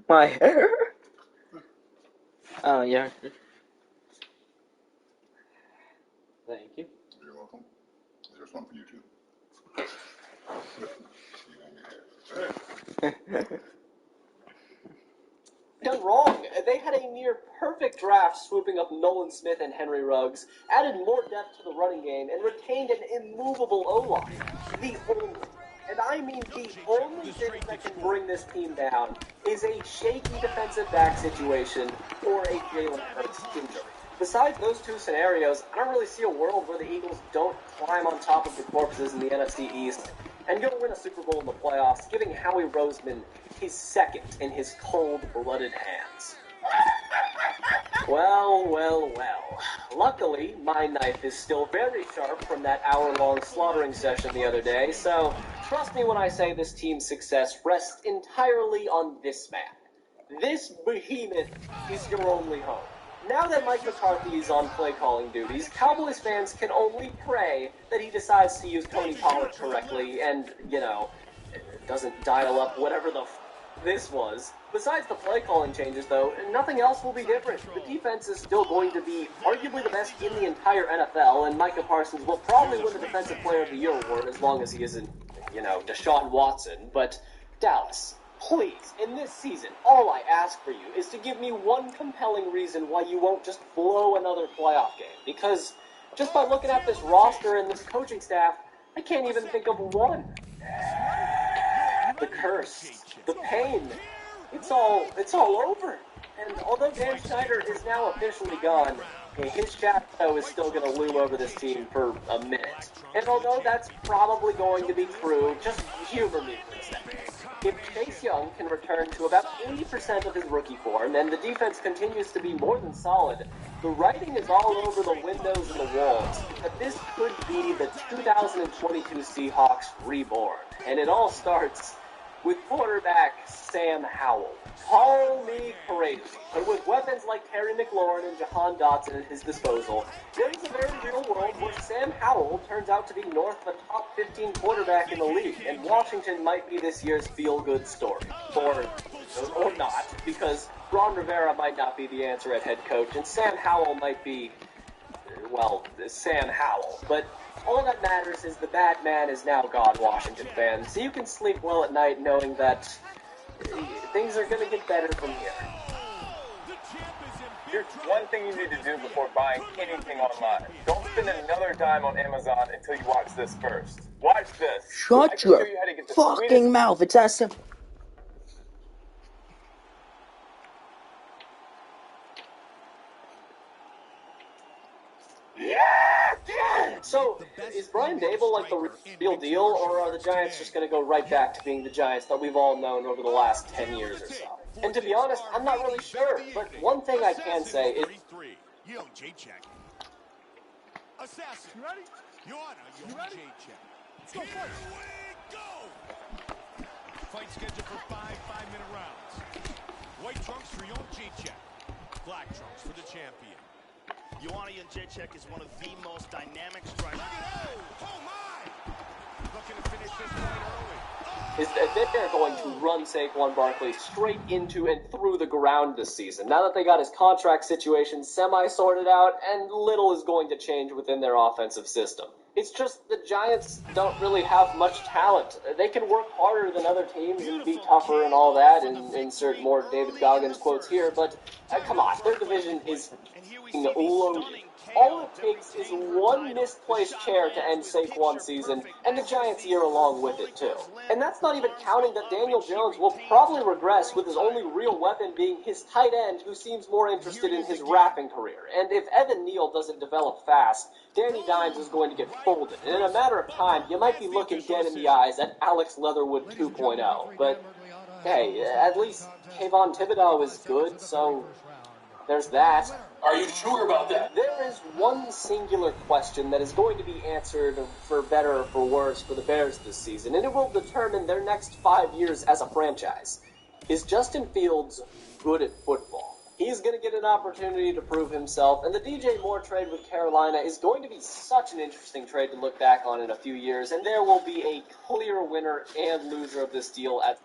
My hair? Oh, yeah. Thank you. You're welcome. There's one for you, too. You and your hair. Done wrong. They had a near perfect draft swooping up Nolan Smith and Henry Ruggs, added more depth to the running game, and retained an immovable O-line. The only, and I mean the only thing that can bring this team down is a shaky defensive back situation or a Jalen Hurts injury. Besides those 2 scenarios, I don't really see a world where the Eagles don't climb on top of the corpses in the NFC East and go win a Super Bowl in the playoffs, giving Howie Roseman his second in his cold-blooded hands. Well, well, well. Luckily, my knife is still very sharp from that hour-long slaughtering session the other day, so trust me when I say this team's success rests entirely on this man. This behemoth is your only hope. Now that Mike McCarthy is on play-calling duties, Cowboys fans can only pray that he decides to use Tony Pollard correctly and, you know, doesn't dial up whatever the this was. Besides the play-calling changes, though, nothing else will be different. The defense is still going to be arguably the best in the entire NFL, and Micah Parsons will probably win the Defensive Player of the Year award as long as he isn't, you know, Deshaun Watson. But, Dallas, please, in this season, all I ask for you is to give me one compelling reason why you won't just blow another playoff game. Because just by looking at this roster and this coaching staff, I can't even think of one. curse, the pain, it's all over. And although Dan Schneider is now officially gone, his shadow is still going to loom over this team for a minute. And although that's probably going to be true, just humor me for a second. If Chase Young can return to about 80% of his rookie form, and the defense continues to be more than solid, the writing is all over the windows and the walls that this could be the 2022 Seahawks reborn. And it all starts with quarterback Sam Howell. Call me crazy, but with weapons like Terry McLaurin and Jahan Dotson at his disposal, there's a very real world where Sam Howell turns out to be north of a top 15 quarterback in the league, and Washington might be this year's feel-good story. Or not, because Ron Rivera might not be the answer at head coach, and Sam Howell might be, well, Sam Howell. But all that matters is the bad man is now gone, Washington fans, so you can sleep well at night knowing that things are going to get better from here. Here's one thing you need to do before buying anything online. Don't spend another dime on Amazon until you watch this first. Watch this. Shut your fucking mouth. It's that simple. So, is Brian Dable like the real deal, or are the Giants just going to go right back to being the Giants that we've all known over the last 10 years or so? And to be honest, I'm not really sure, but one thing I can say is... Yo, J-check. Assassin. You ready? You ready? J-check. Let's go fight. Here we go! Fight scheduled for 5 5-minute rounds. White trunks for Young J-check. Black trunks for the champion. Ioana Jędrzejczyk is one of the most dynamic strikers. Oh my! Looking to finish this fight early. Is that they're going to run Saquon Barkley straight into and through the ground this season. Now that they got his contract situation semi-sorted out, and little is going to change within their offensive system. It's just the Giants don't really have much talent. They can work harder than other teams and be tougher and all that, and insert more David Goggins quotes here, but come on, their division is loaded. All it takes is one misplaced chair to end Saquon's season, and the Giants' year along with it, too. And that's not even counting that Daniel Jones will probably regress with his only real weapon being his tight end, who seems more interested in his rapping career. And if Evan Neal doesn't develop fast, Danny Dimes is going to get folded. And in a matter of time, you might be looking dead in the eyes at Alex Leatherwood 2.0. But, hey, at least Kayvon Thibodeau is good, so there's that. Are you sure about that? There is one singular question that is going to be answered for better or for worse for the Bears this season, and it will determine their next 5 years as a franchise. Is Justin Fields good at football? He's going to get an opportunity to prove himself, and the DJ Moore trade with Carolina is going to be such an interesting trade to look back on in a few years, and there will be a clear winner and loser of this deal at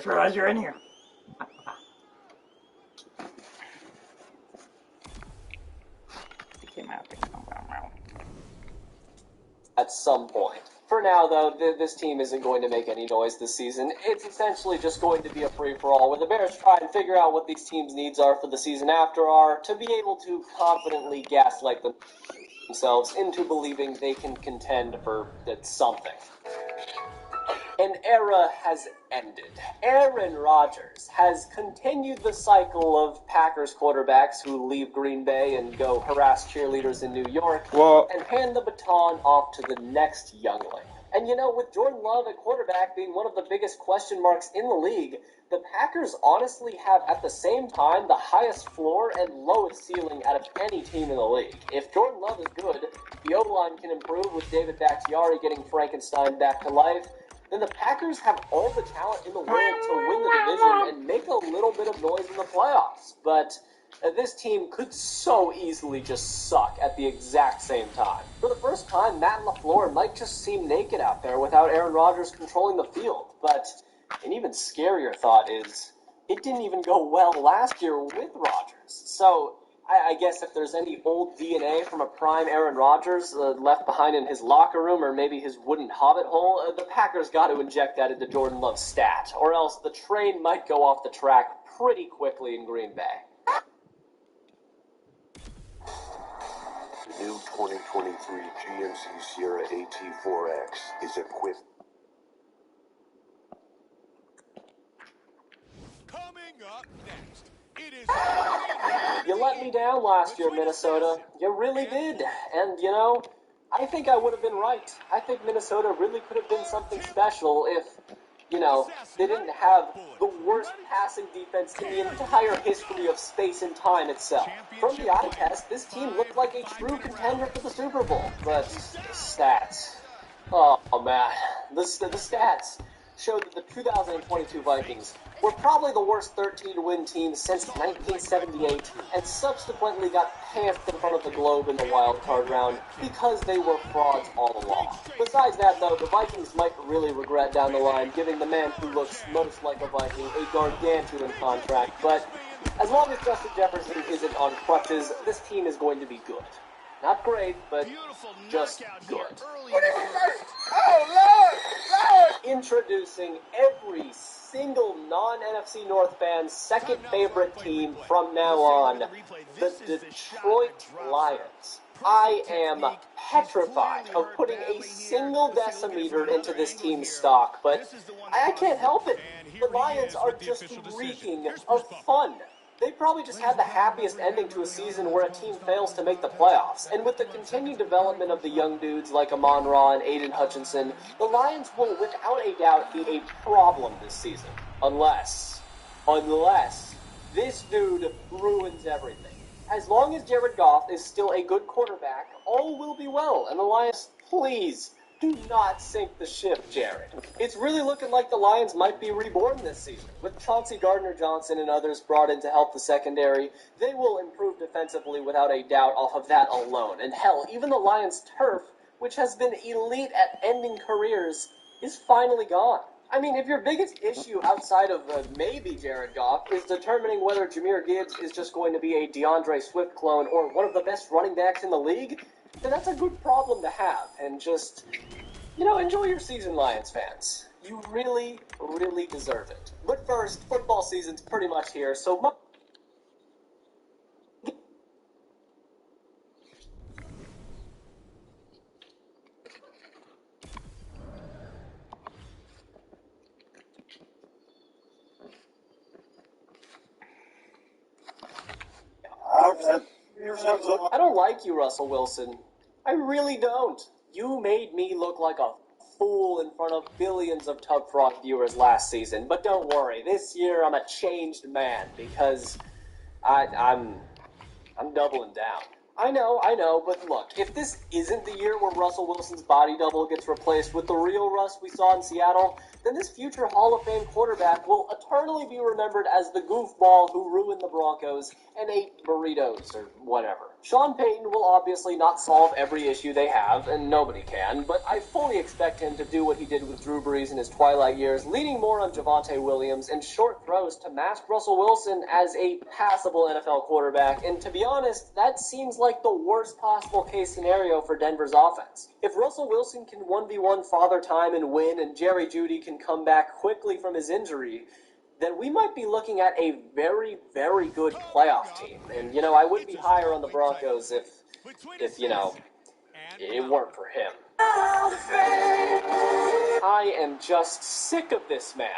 just realized you're in here. At some point. For now, though, this team isn't going to make any noise this season. It's essentially just going to be a free-for-all where the Bears try and figure out what these teams' needs are for the season after are to be able to confidently gaslight themselves into believing they can contend for something. An era has ended. Aaron Rodgers has continued the cycle of Packers quarterbacks who leave Green Bay and go harass cheerleaders in New York and hand the baton off to the next youngling. And you know, with Jordan Love at quarterback being one of the biggest question marks in the league, the Packers honestly have at the same time the highest floor and lowest ceiling out of any team in the league. If Jordan Love is good, the O-line can improve with David Bakhtiari getting Frankenstein back to life, then the Packers have all the talent in the world to win the division and make a little bit of noise in the playoffs. But this team could so easily just suck at the exact same time. For the first time, Matt LaFleur might just seem naked out there without Aaron Rodgers controlling the field. But an even scarier thought is, it didn't even go well last year with Rodgers. So I guess if there's any old DNA from a prime Aaron Rodgers left behind in his locker room or maybe his wooden hobbit hole, the Packers got to inject that into Jordan Love's stat, or else the train might go off the track pretty quickly in Green Bay. The new 2023 GMC Sierra AT4X is equipped. Coming up next, it is... You let me down last year, Minnesota. You really did. And, you know, I think I would have been right. I think Minnesota really could have been something special if, you know, they didn't have the worst passing defense in the entire history of space and time itself. From the eye test, this team looked like a true contender for the Super Bowl. But the stats... Oh, man. The stats showed that the 2022 Vikings were probably the worst 13-win team since 1978 and subsequently got pantsed in front of the globe in the wild card round because they were frauds all along. Besides that, though, the Vikings might really regret down the line giving the man who looks most like a Viking a gargantuan contract, but as long as Justin Jefferson isn't on crutches, this team is going to be good. Not great, but just good. Introducing every single non-NFC North fan's second favorite team from now on, the Detroit Lions. I am petrified of putting a single decimeter into this team's stock, but I can't help it. The Lions are just reeking of fun. They probably just had the happiest ending to a season where a team fails to make the playoffs. And with the continued development of the young dudes like Amon-Ra and Aiden Hutchinson, the Lions will without a doubt be a problem this season. Unless this dude ruins everything. As long as Jared Goff is still a good quarterback, all will be well. And the Lions, please, do not sink the ship, Jared. It's really looking like the Lions might be reborn this season. With Chauncey Gardner-Johnson and others brought in to help the secondary, they will improve defensively without a doubt off of that alone. And hell, even the Lions' turf, which has been elite at ending careers, is finally gone. I mean, if your biggest issue outside of maybe Jared Goff is determining whether Jahmyr Gibbs is just going to be a DeAndre Swift clone or one of the best running backs in the league, then that's a good problem to have. And just, you know, enjoy your season, Lions fans. You really, really deserve it. But first, football season's pretty much here, so... I don't like you, Russell Wilson. I really don't. You made me look like a fool in front of billions of Tub Frog viewers last season. But don't worry, this year I'm a changed man because I'm doubling down. I know, but look, if this isn't the year where Russell Wilson's body double gets replaced with the real Russ we saw in Seattle, then this future Hall of Fame quarterback will eternally be remembered as the goofball who ruined the Broncos and ate burritos or whatever. Sean Payton will obviously not solve every issue they have, and nobody can, but I fully expect him to do what he did with Drew Brees in his twilight years, leaning more on Javonte Williams and short throws to mask Russell Wilson as a passable NFL quarterback, and to be honest, that seems like the worst possible case scenario for Denver's offense. If Russell Wilson can 1v1 Father Time and win, and Jerry Jeudy can come back quickly from his injury, then we might be looking at a very, very good playoff team. And, I would be higher on the Broncos if it weren't for him. I am just sick of this man.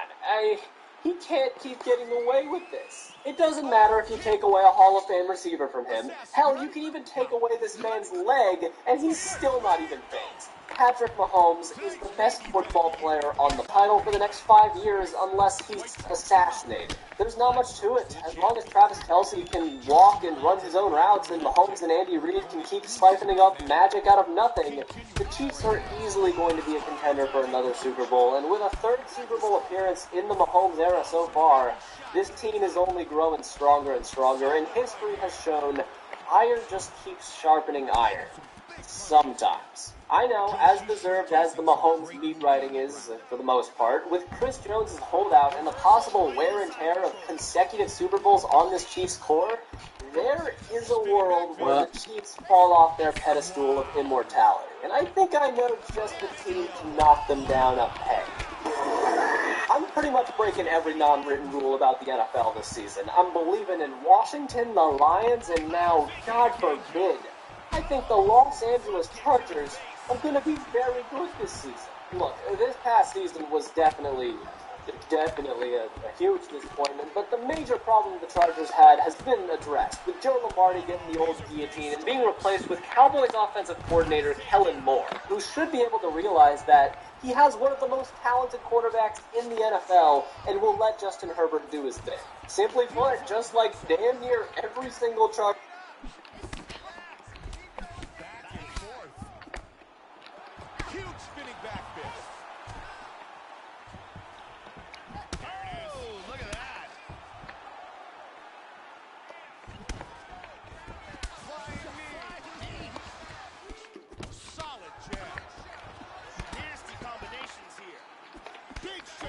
He can't keep getting away with this. It doesn't matter if you take away a Hall of Fame receiver from him. Hell, you can even take away this man's leg, and he's still not even phased. Patrick Mahomes is the best football player on the title for the next 5 years unless he's assassinated. There's not much to it. As long as Travis Kelce can walk and run his own routes and Mahomes and Andy Reid can keep siphoning up magic out of nothing, the Chiefs are easily going to be a contender for another Super Bowl. And with a third Super Bowl appearance in the Mahomes era so far, this team is only growing stronger and stronger, and history has shown iron just keeps sharpening iron. Sometimes. I know, as deserved as the Mahomes beat writing is, for the most part, with Chris Jones' holdout and the possible wear and tear of consecutive Super Bowls on this Chiefs core, there is a world where the Chiefs fall off their pedestal of immortality. And I think I know just the team to knock them down a peg. I'm pretty much breaking every non-written rule about the NFL this season. I'm believing in Washington, the Lions, and now, God forbid, I think the Los Angeles Chargers are going to be very good this season. Look, this past season was definitely a huge disappointment, but the major problem the Chargers had has been addressed, with Joe Lombardi getting the old guillotine and being replaced with Cowboys offensive coordinator Kellen Moore, who should be able to realize that he has one of the most talented quarterbacks in the NFL and will let Justin Herbert do his thing. Simply put, just like damn near every single Charger.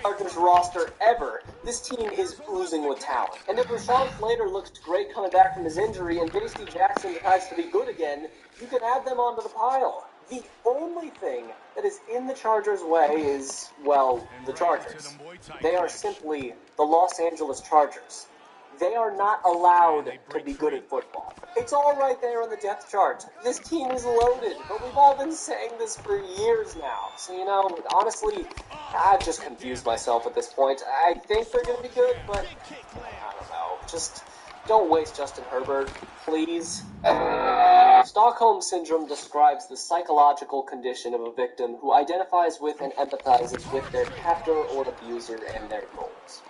Chargers roster ever, this team is oozing with talent. And if Rashawn Slater looks great coming back from his injury and J.C. Jackson decides to be good again, you can add them onto the pile. The only thing that is in the Chargers' way is, well, the Chargers. They are simply the Los Angeles Chargers. They are not allowed to be good at football. It's all right there on the depth chart. This team is loaded, but we've all been saying this for years now. So, honestly, I've just confused myself at this point. I think they're going to be good, but I don't know. Just don't waste Justin Herbert, please. Stockholm Syndrome describes the psychological condition of a victim who identifies with and empathizes with their captor or abuser and their goals.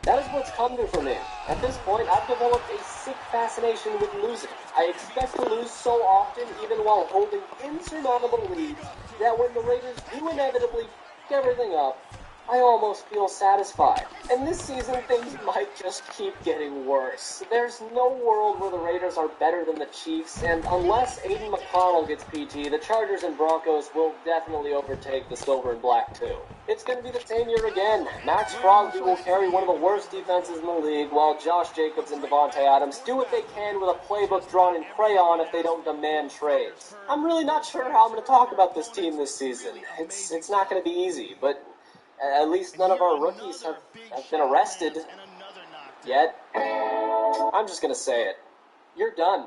That is what's come to for me. At this point, I've developed a sick fascination with losing. I expect to lose so often, even while holding insurmountable leads, that when the Raiders do inevitably pick everything up, I almost feel satisfied. And this season, things might just keep getting worse. There's no world where the Raiders are better than the Chiefs, and unless Aiden McConnell gets PG, the Chargers and Broncos will definitely overtake the Silver and Black too. It's going to be the same year again. Max Crosby will carry one of the worst defenses in the league, while Josh Jacobs and Devontae Adams do what they can with a playbook drawn in crayon if they don't demand trades. I'm really not sure how I'm going to talk about this team this season. It's not going to be easy, but at least none of our rookies have been arrested yet. I'm just going to say it. You're done.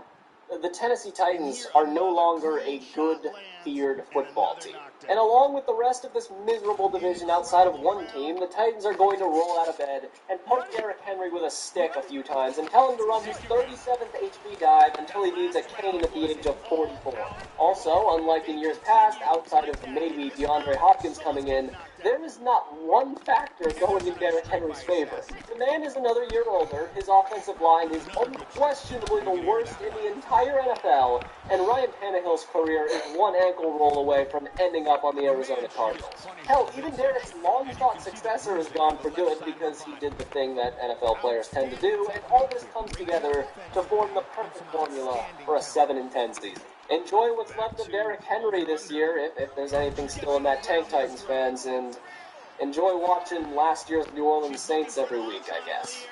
The Tennessee Titans are no longer a good, feared football team. And along with the rest of this miserable division outside of one team, the Titans are going to roll out of bed and poke Derrick Henry with a stick a few times and tell him to run his 37th HB dive until he needs a cane at the age of 44. Also, unlike in years past, outside of maybe DeAndre Hopkins coming in, there is not one factor going in Derrick Henry's favor. The man is another year older, his offensive line is unquestionably the worst in the entire entire NFL, and Ryan Tannehill's career is one ankle roll away from ending up on the Arizona Cardinals. Hell, even Derek's long-shot successor is gone for good because he did the thing that NFL players tend to do, and all this comes together to form the perfect formula for a 7-10 season. Enjoy what's left of Derrick Henry this year, if there's anything still in that tank, Titans fans, and enjoy watching last year's New Orleans Saints every week, I guess.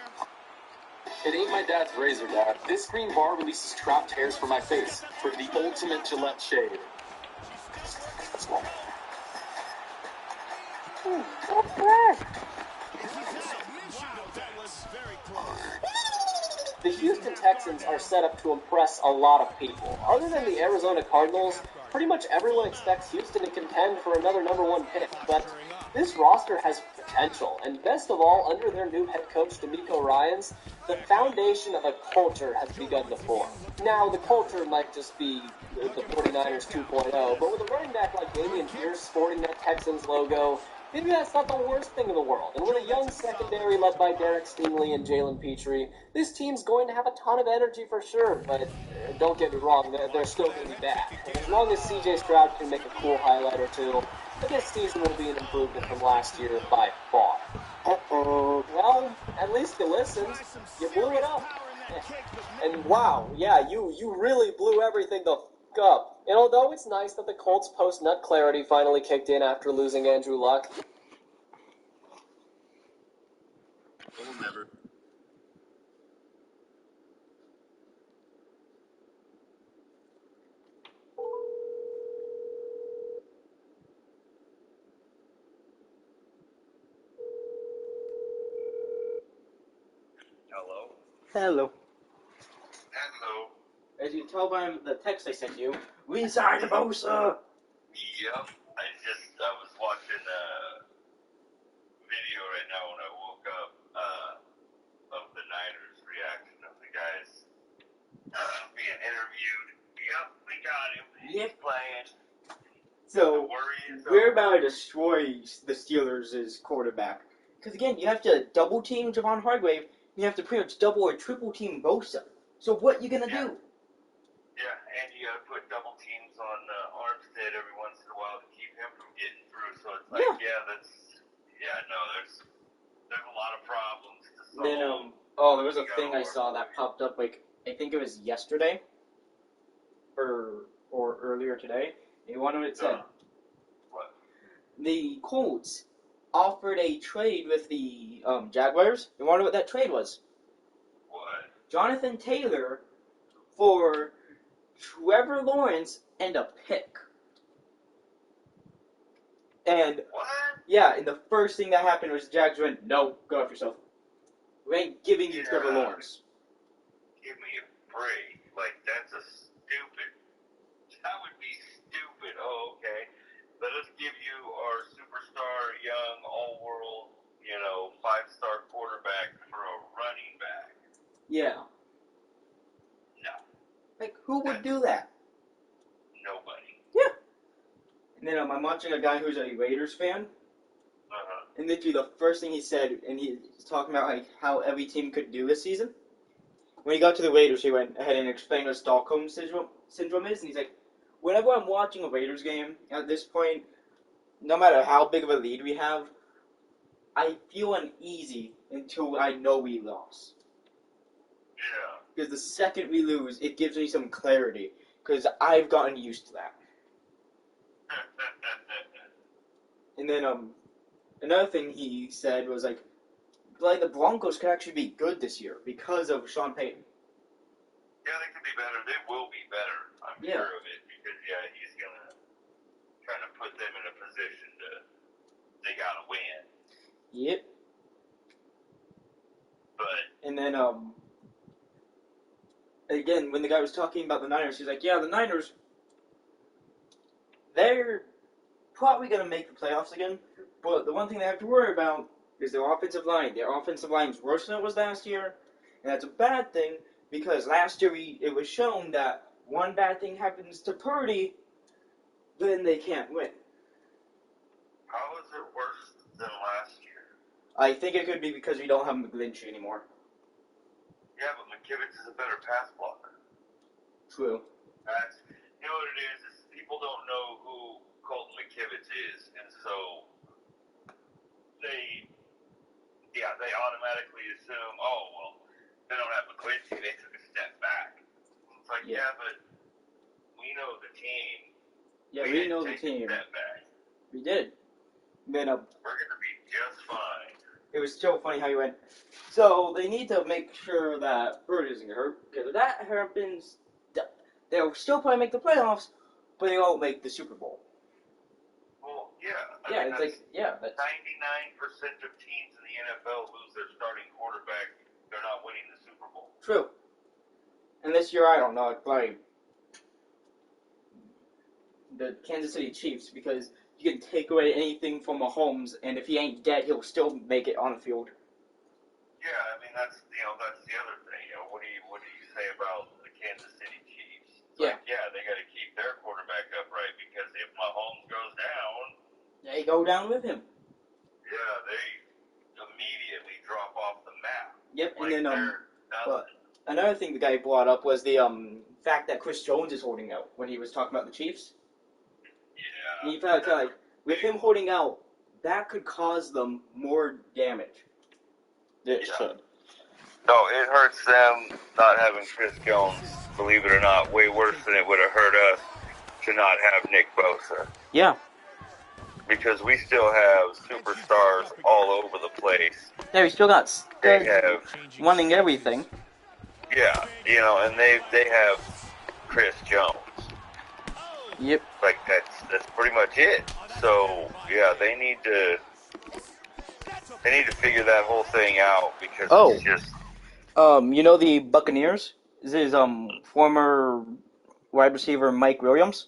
It ain't my dad's razor, Dad. This green bar releases trapped hairs from my face for the ultimate Gillette shave. The Houston Texans are set up to impress a lot of people. Other than the Arizona Cardinals, pretty much everyone expects Houston to contend for another #1 pick, but this roster has potential, and best of all, under their new head coach, DeMeco Ryans, the foundation of a culture has begun to form. Now, the culture might just be the 49ers 2.0, but with a running back like Damian Pierce sporting that Texans logo, maybe that's not the worst thing in the world. And with a young secondary led by Derek Stingley and Jalen Petrie, this team's going to have a ton of energy for sure, but don't get me wrong, they're still going to be bad. And as long as CJ Stroud can make a cool highlight or two, this season will be an improvement from last year by far. Uh-oh. Well, at least you listened. You blew it up. And wow, yeah, you really blew everything the f*** up. And although it's nice that the Colts post-nut clarity finally kicked in after losing Andrew Luck, We'll never. Hello. Hello. As you can tell by the text I sent you, we signed Bosa. Yep, I was watching a video right now when I woke up of the Niners' reaction of the guys being interviewed. Yep, we got him. He's playing. So, we're about to destroy the Steelers' quarterback. Because again, you have to double team Javon Hargrave, you have to pretty much double or triple team Bosa. So what you gonna do? Yeah, and you gotta put double teams on Armstead every once in a while to keep him from getting through. So it's like, there's a lot of problems to solve. Then, there was a thing I saw that popped up, like, I think it was yesterday, or earlier today. You want to know what it said? What? The Colts offered a trade with the Jaguars. You want to know what that trade was? What? Jonathan Taylor for Trevor Lawrence and a pick. And what? Yeah, and the first thing that happened was Jags went, no, go after yourself. We ain't giving you Trevor Lawrence. Give me a break. Like, that's a stupid. That would be stupid. Oh, okay. Let us give you our superstar, young, all-world, 5-star quarterback for a running back. Yeah. No. Like, who would do that? Nobody. Yeah. And then I'm watching a guy who's a Raiders fan. Uh-huh. And literally the first thing he said, and he's talking about like how every team could do this season. When he got to the Raiders, he went ahead and explained what Stockholm syndrome is, and he's like, whenever I'm watching a Raiders game, at this point, no matter how big of a lead we have, I feel uneasy until I know we lost. Yeah. Because the second we lose, it gives me some clarity, because I've gotten used to that. And then, another thing he said was like the Broncos could actually be good this year because of Sean Payton. Yeah, they could be better. They will be better. I'm sure of it because he's gonna kind of put them in a position they gotta win. Yep. But and then again, when the guy was talking about the Niners, he's like, yeah, the Niners, they're probably gonna make the playoffs again. But the one thing they have to worry about is their offensive line. Their offensive line is worse than it was last year, and that's a bad thing because last year it was shown that one bad thing happens to Purdy, then they can't win. How is it worse than last year? I think it could be because we don't have McGlinchey anymore. Yeah, but McKivitz is a better pass blocker. True. You know what it is people don't know who Colton McKivitz is, and so they automatically assume, oh, well, they don't have McClincy, they took a step back. It's like, yeah, but we know the team. Yeah, we know the team. Step back. We did. Then, we're going to be just fine. It was so funny how you went, so they need to make sure that Bird isn't hurt, because if that happens, they'll still probably make the playoffs, but they won't make the Super Bowl. Well, yeah. I mean, that's 99% of teams in the NFL lose their starting quarterback. They're not winning the Super Bowl. True. And this year, I don't know, like the Kansas City Chiefs, because you can take away anything from Mahomes, and if he ain't dead, he'll still make it on the field. Yeah, I mean that's the other thing. What do you say about the Kansas City Chiefs? They got to keep their quarterback upright, because if Mahomes goes down, they go down with him. Yeah, they immediately drop off the map. Yep, and then but another thing the guy brought up was the fact that Chris Jones is holding out when he was talking about the Chiefs. Yeah. And you found out, like, with him holding out, that could cause them more damage. It should. No, it hurts them not having Chris Jones, believe it or not, way worse than it would have hurt us to not have Nick Bosa. Yeah. Because we still have superstars all over the place. Yeah, we still got studs running everything. Yeah, and they have Chris Jones. Yep. Like that's pretty much it. So yeah, they need to figure that whole thing out, because it's just. You know the Buccaneers? This is former wide receiver Mike Williams.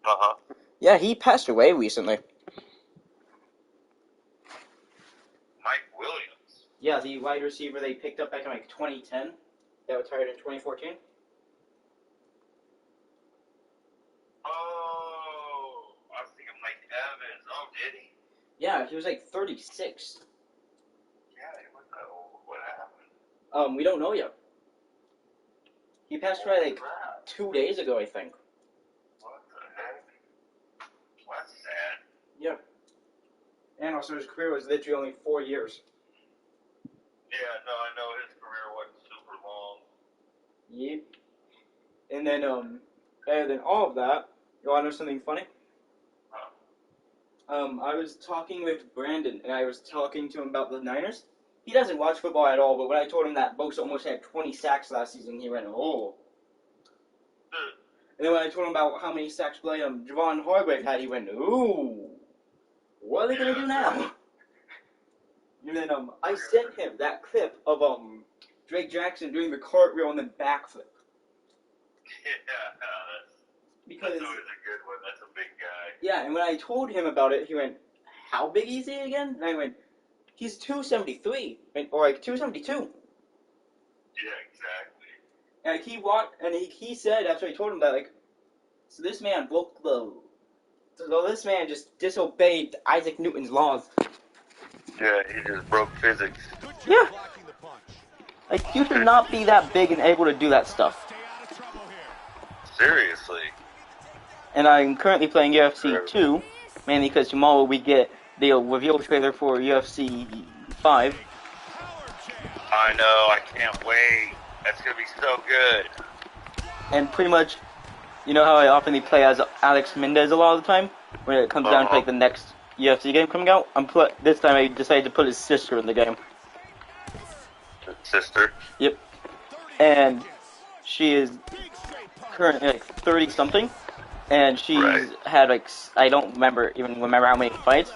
Uh-huh. Yeah, he passed away recently. Mike Williams? Yeah, the wide receiver they picked up back in like 2010. That retired in 2014. Oh, I was thinking Mike Evans. Oh, did he? Yeah, he was like 36. Yeah, he was that old. What happened? We don't know yet. He passed away like 2 days ago, I think. What the heck? Well, that's sad. Yeah. And also his career was literally only 4 years. Yeah, no, I know his career wasn't super long. Yep. And then, better than all of that, you want to know something funny? I was talking with Brandon, and I was talking to him about the Niners. He doesn't watch football at all, but when I told him that Bosa almost had 20 sacks last season, he went, oh. And then when I told him about how many sacks Javon Hargrave had, he went, ooh. What are they going to do now? And then I sent him that clip of Drake Jackson doing the cartwheel and then backflip. Yeah, that's always a good one. That's a big guy. Yeah, and when I told him about it, he went, how big is he again? And I went, he's 273, or like 272. Yeah, exactly. And he said, after I told him that, like, so this man broke this man just disobeyed Isaac Newton's laws. Yeah, he just broke physics. Yeah. Like, you should not be that big and able to do that stuff. Seriously. And I'm currently playing UFC2, mainly because tomorrow we get the reveal trailer for UFC 5. I know, I can't wait. That's going to be so good. And pretty much, you know how I often play as Alex Mendez a lot of the time? When it comes down to like the next UFC game coming out, this time I decided to put his sister in the game. Sister? Yep. And she is currently like 30-something, and she's had like, I don't remember how many fights,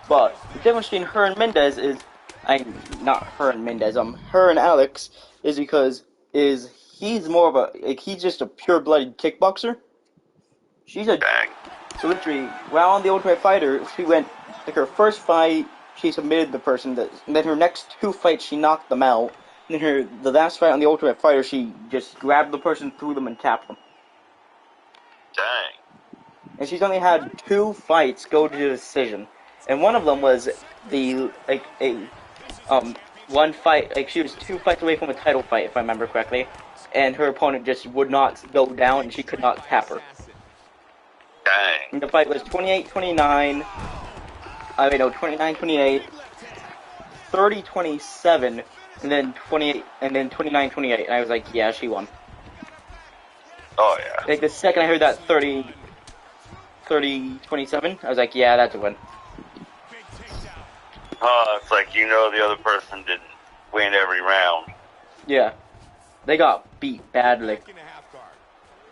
but the difference between her and Mendez is, not her and Mendez, her and Alex is because he's more of he's just a pure-blooded kickboxer. She's a... Dang. So literally, while on The Ultimate Fighter, she went, like her first fight, she submitted the person, and then her next 2 fights, she knocked them out. And then the last fight on The Ultimate Fighter, she just grabbed the person, threw them, and tapped them. Dang. And she's only had 2 fights go to decision. And one of them was one fight, like she was 2 fights away from a title fight, if I remember correctly. and her opponent just would not go down, and she could not tap her. Dang. And the fight was 28-29. 29-28, 30-27, and then 29-28. And I was like, yeah, she won. Oh yeah. Like the second I heard that 30-27, I was like, yeah, that's a win. It's like the other person didn't win every round. Yeah, they got beat badly.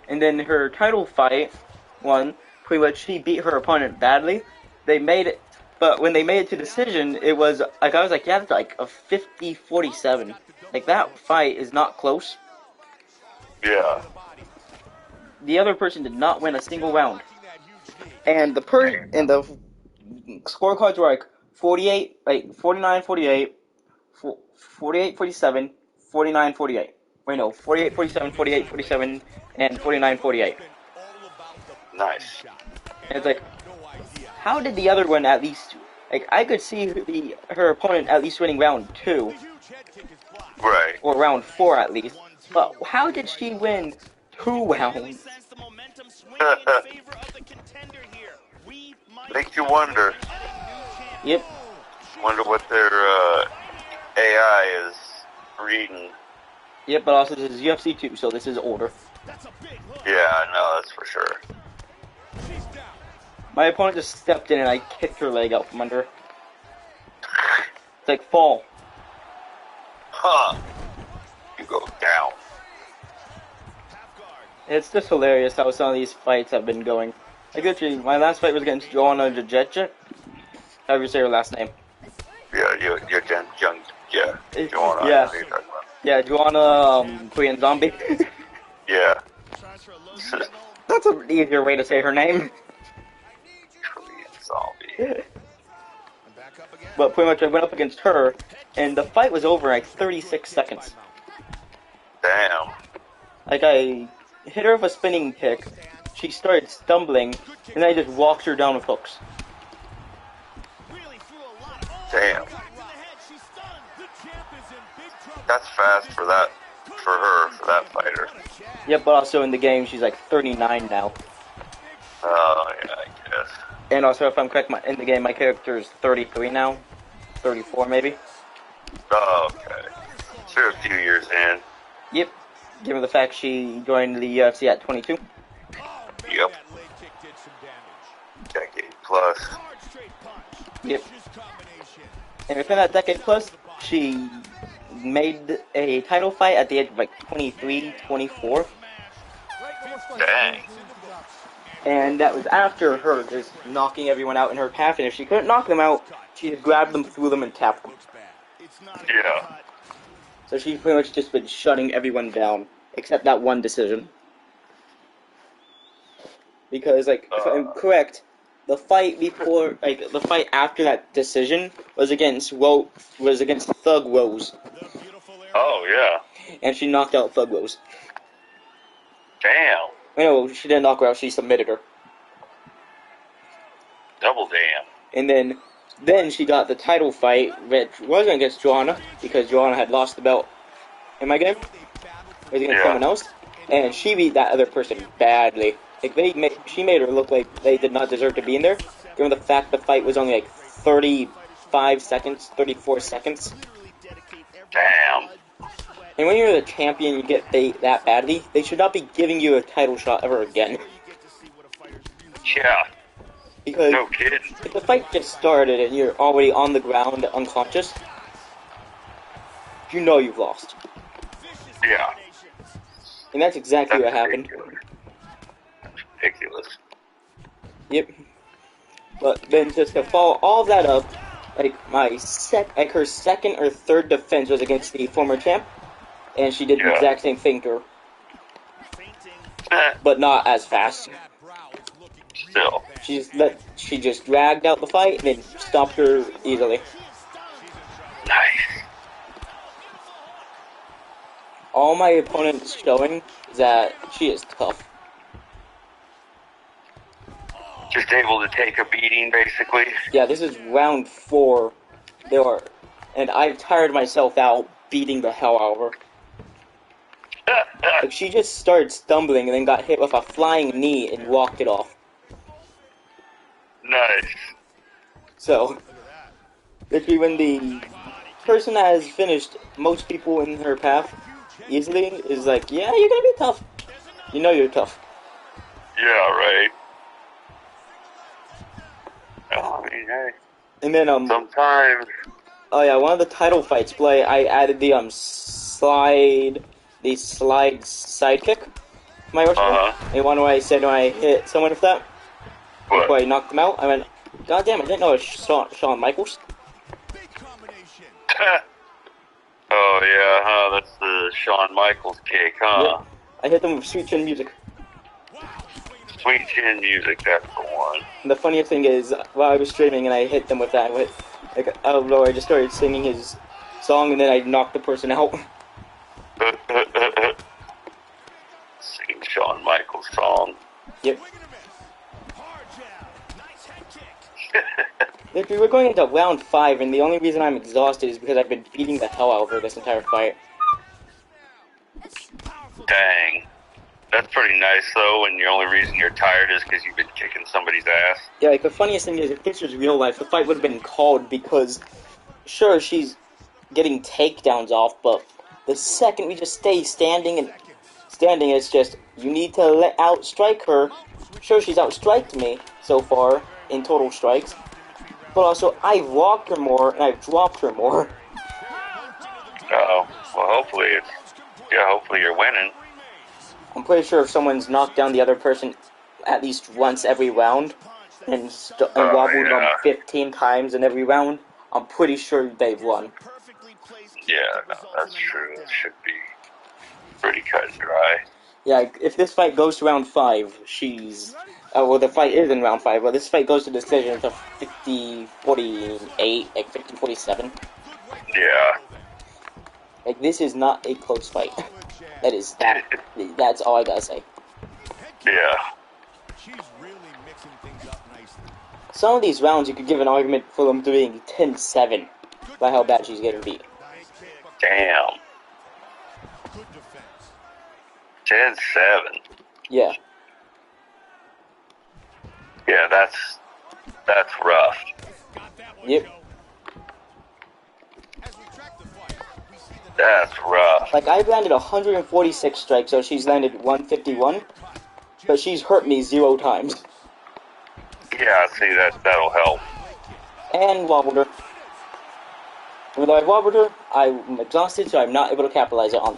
And then her title fight won. Pretty much, she beat her opponent badly. They made it, but when they made it to decision, it was like I was like, yeah, that's like a 50-47. Like that fight is not close. Yeah. The other person did not win a single round, and the scorecards were like 49-48, 48-47, 49-48. Wait, no, 48-47, 48-47, and 49-48. Nice. And it's like, how did the other one at least... Like, I could see her opponent at least winning round 2. Right. Or round 4 at least. But how did she win 2 rounds? Makes you wonder. Yep. Wonder what their AI is reading. Yep, but also this is UFC2, so this is older. Yeah, I know, that's for sure. My opponent just stepped in and I kicked her leg out from under her. It's like, fall. Huh. You go down. It's just hilarious how some of these fights have been going. Like, literally, my last fight was against Joanna Jajece. However you say her last name. Yeah, you're young. Yeah, Joanna. Yeah. Yeah, Joanna, Korean Zombie. Yeah. That's an easier way to say her name. Korean Zombie. But pretty much I went up against her, and the fight was over in like 36 seconds. Damn. Like, I hit her with a spinning kick, she started stumbling, and I just walked her down with hooks. Damn. That's fast for that fighter. Yep, but also in the game, she's like 39 now. Oh, yeah, I guess. And also, if I'm correct, in the game, my character is 33 now. 34, maybe. Oh, okay. So you're a few years in. Yep. Given the fact she joined the UFC at 22. Yep. Decade plus. Yep. And within that decade plus, she made a title fight at the age of like 23, 24. Dang. And that was after her just knocking everyone out in her path, and if she couldn't knock them out, she just grabbed them, threw them, and tapped them. Yeah. So she's pretty much just been shutting everyone down, except that one decision. Because, like, if I'm correct, the fight before, like, the fight after that decision was against Thug Rose. Oh, yeah. And she knocked out Thug Rose. Damn. No, she didn't knock her out, she submitted her. Double damn. And then she got the title fight, which wasn't against Joanna, because Joanna had lost the belt in my game. It was against someone else. And she beat that other person badly. Like, she made her look like they did not deserve to be in there, given the fact the fight was only like 35 seconds, 34 seconds. Damn. And when you're the champion, you get beat that badly, they should not be giving you a title shot ever again. Yeah. Because no kidding. If the fight just started and you're already on the ground unconscious, you know you've lost. Yeah. And that's exactly what happened. Ridiculous. Yep. But then just to follow all of that up, like her second or third defense was against the former champ, and she did the exact same thing to her. But not as fast. Still. She just dragged out the fight and then stopped her easily. Nice. All my opponent's showing is that she is tough. Just able to take a beating, basically. Yeah, this is round 4. And I've tired myself out beating the hell out of her. Like, she just started stumbling and then got hit with a flying knee and walked it off. Nice. So, literally when the person that has finished most people in her path easily is like, yeah, you're gonna be tough. You know you're tough. Yeah, right. I mean, hey. And then, sometimes. Oh yeah, one of the title fights play, I added the, slide sidekick to my arsenal. And one where I said when I hit someone with that, before I knocked them out, I went, God damn, I didn't know it was Shawn Michaels. Oh yeah, huh? That's the Shawn Michaels kick, huh? Yep. I hit them with Sweet Chin Music. Sweet Chin Music, that's the one. And the funniest thing is, while I was streaming and I hit them with that, I don't know, I just started singing his song and then I knocked the person out. Singing Shawn Michaels' song. Yep. Look, we were going into round 5, and the only reason I'm exhausted is because I've been beating the hell out of her this entire fight. Dang. That's pretty nice, though, and the only reason you're tired is because you've been kicking somebody's ass. Yeah, like, the funniest thing is, if this was real life, the fight would have been called because, sure, she's getting takedowns off, but the second we just stay standing, it's just, you need to outstrike her. Sure, she's outstriked me so far in total strikes, but also, I've walked her more, and I've dropped her more. Uh-oh. Well, hopefully you're winning. I'm pretty sure if someone's knocked down the other person at least once every round, and wobbled them 15 times in every round, I'm pretty sure they've won. Yeah, no, that's true. It should be pretty cut and dry. Yeah, if this fight goes to round 5, she's... well, the fight is in round 5, but this fight goes to decision to 50-48, like 50-47. Yeah. Like, this is not a close fight. That's all I gotta say. Yeah. Some of these rounds, you could give an argument for them being 10-7 by how bad she's getting beat. Damn. 10-7. Yeah. Yeah, that's rough. Yep. That's rough. Like, I've landed 146 strikes, so she's landed 151, but she's hurt me 0 times. Yeah, see, that'll help. And wobbled her. Even though I wobbled her, I'm exhausted, so I'm not able to capitalize on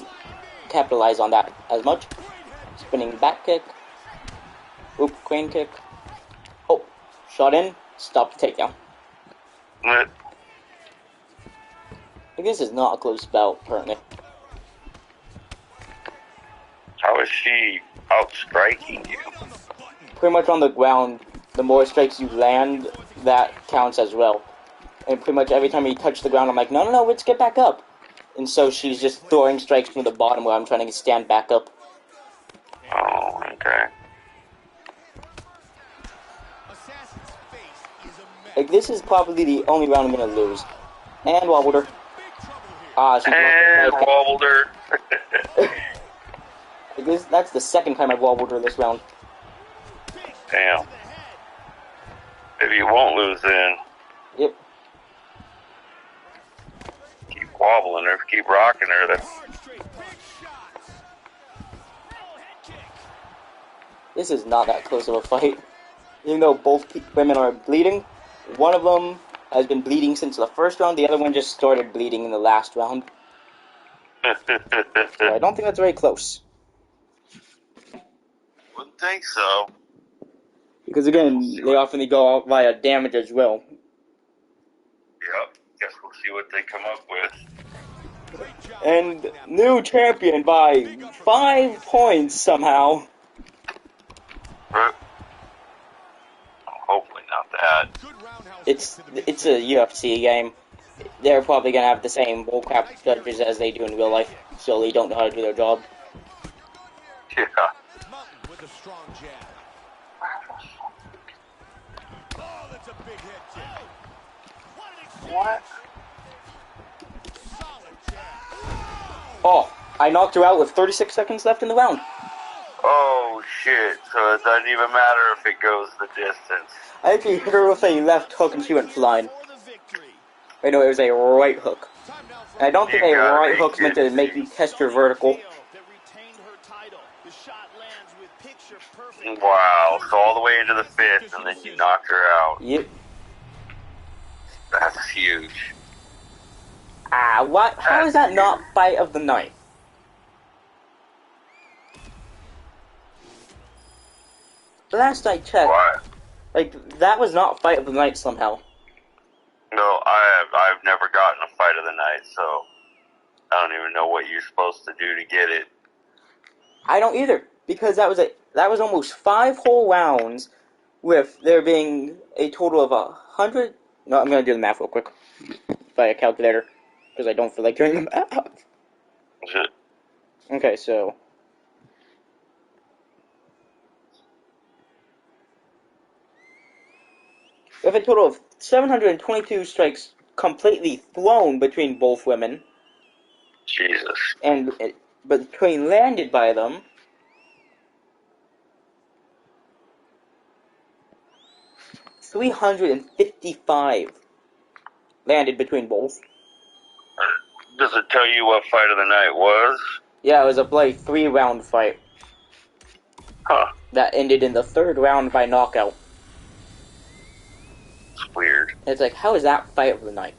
that as much. Spinning back kick. Oop, crane kick. Oh, shot in. Stop the takedown. This is not a close bout, apparently. How is she outstriking you? Pretty much on the ground, the more strikes you land, that counts as well. And pretty much every time you touch the ground, I'm like, no, let's get back up. And so she's just throwing strikes from the bottom where I'm trying to stand back up. Oh, okay. Like, this is probably the only round I'm gonna lose. And wobbled her. She wobbled her. That's the second time I've wobbled her this round. Damn. Maybe you won't lose then. Yep. Keep wobbling her, keep rocking her. This is not that close of a fight. Even though both women are bleeding, one of them has been bleeding since the first round, the other one just started bleeding in the last round. So I don't think that's very close. Wouldn't think so. Because again, they often go out via damage as well. Yep. Guess we'll see what they come up with. And new champion by 5 points somehow. Hopefully not that. It's a UFC game. They're probably gonna have the same bullcrap judges as they do in real life, so they don't know how to do their job. Yeah. What? Oh, I knocked her out with 36 seconds left in the round. Oh shit! So it doesn't even matter if it goes the distance. I actually hit her with a left hook and she went flying. Wait, no, it was a right hook. And I don't think a right hook's meant to make you test your vertical. Wow, so all the way into the fifth, and then you knocked her out. Yep. That's huge. What? How is that not fight of the night? Last I checked, like, that was not fight of the night somehow. No, I've never gotten a fight of the night, so I don't even know what you're supposed to do to get it. I don't either, because that was almost 5 whole rounds, with there being a total of 100. No, I'm gonna do the math real quick by a calculator, because I don't feel like doing the math. Okay, so we have a total of 722 strikes completely thrown between both women. Jesus. And between landed by them, 355 landed between both. Does it tell you what fight of the night was? Yeah, it was a bloody 3-round fight. Huh. That ended in the 3rd round by knockout. It's weird. It's like, how is that fight of the night?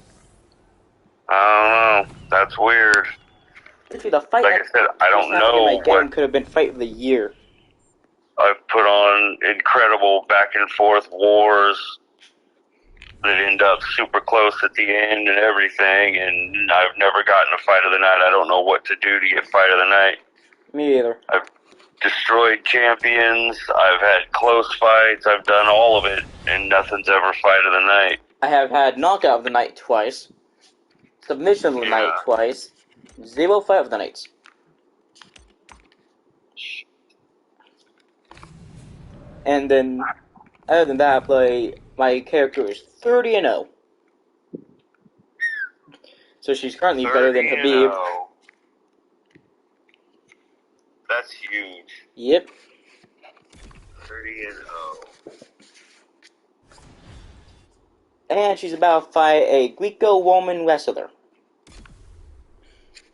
I don't know. That's weird. Literally, the fight like I said, I don't know what could have been fight of the year. I've put on incredible back and forth wars that end up super close at the end and everything, and I've never gotten a fight of the night. I don't know what to do to get fight of the night. Me either. I've destroyed champions, I've had close fights, I've done all of it, and nothing's ever fight of the night. I have had knockout of the night twice, submission of the night twice, 0 fight of the nights. And then, other than that, my character is 30-0. So she's currently better than Habib. That's huge. Yep. 30-0. And she's about to fight a Greco-Roman wrestler.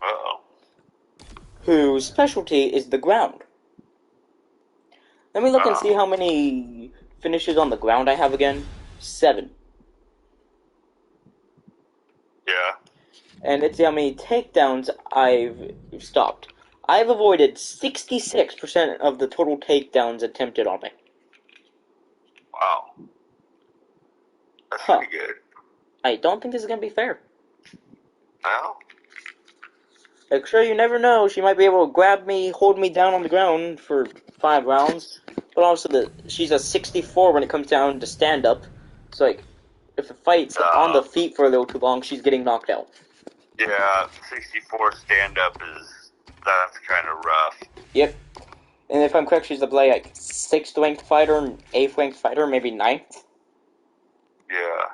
Uh-oh. Whose specialty is the ground. Let me look and see how many finishes on the ground I have again. 7. Yeah. And let's see how many takedowns I've stopped. I've avoided 66% of the total takedowns attempted on me. Wow. That's pretty good. I don't think this is going to be fair. No? Like, sure, you never know. She might be able to grab me, hold me down on the ground for 5 rounds. But also, she's a 64 when it comes down to stand-up. So, like, if the fight's on the feet for a little too long, she's getting knocked out. Yeah, 64 stand-up that's kind of rough. Yep. And if I'm correct, she's the like 6th ranked fighter and 8th ranked fighter, maybe 9th. Yeah.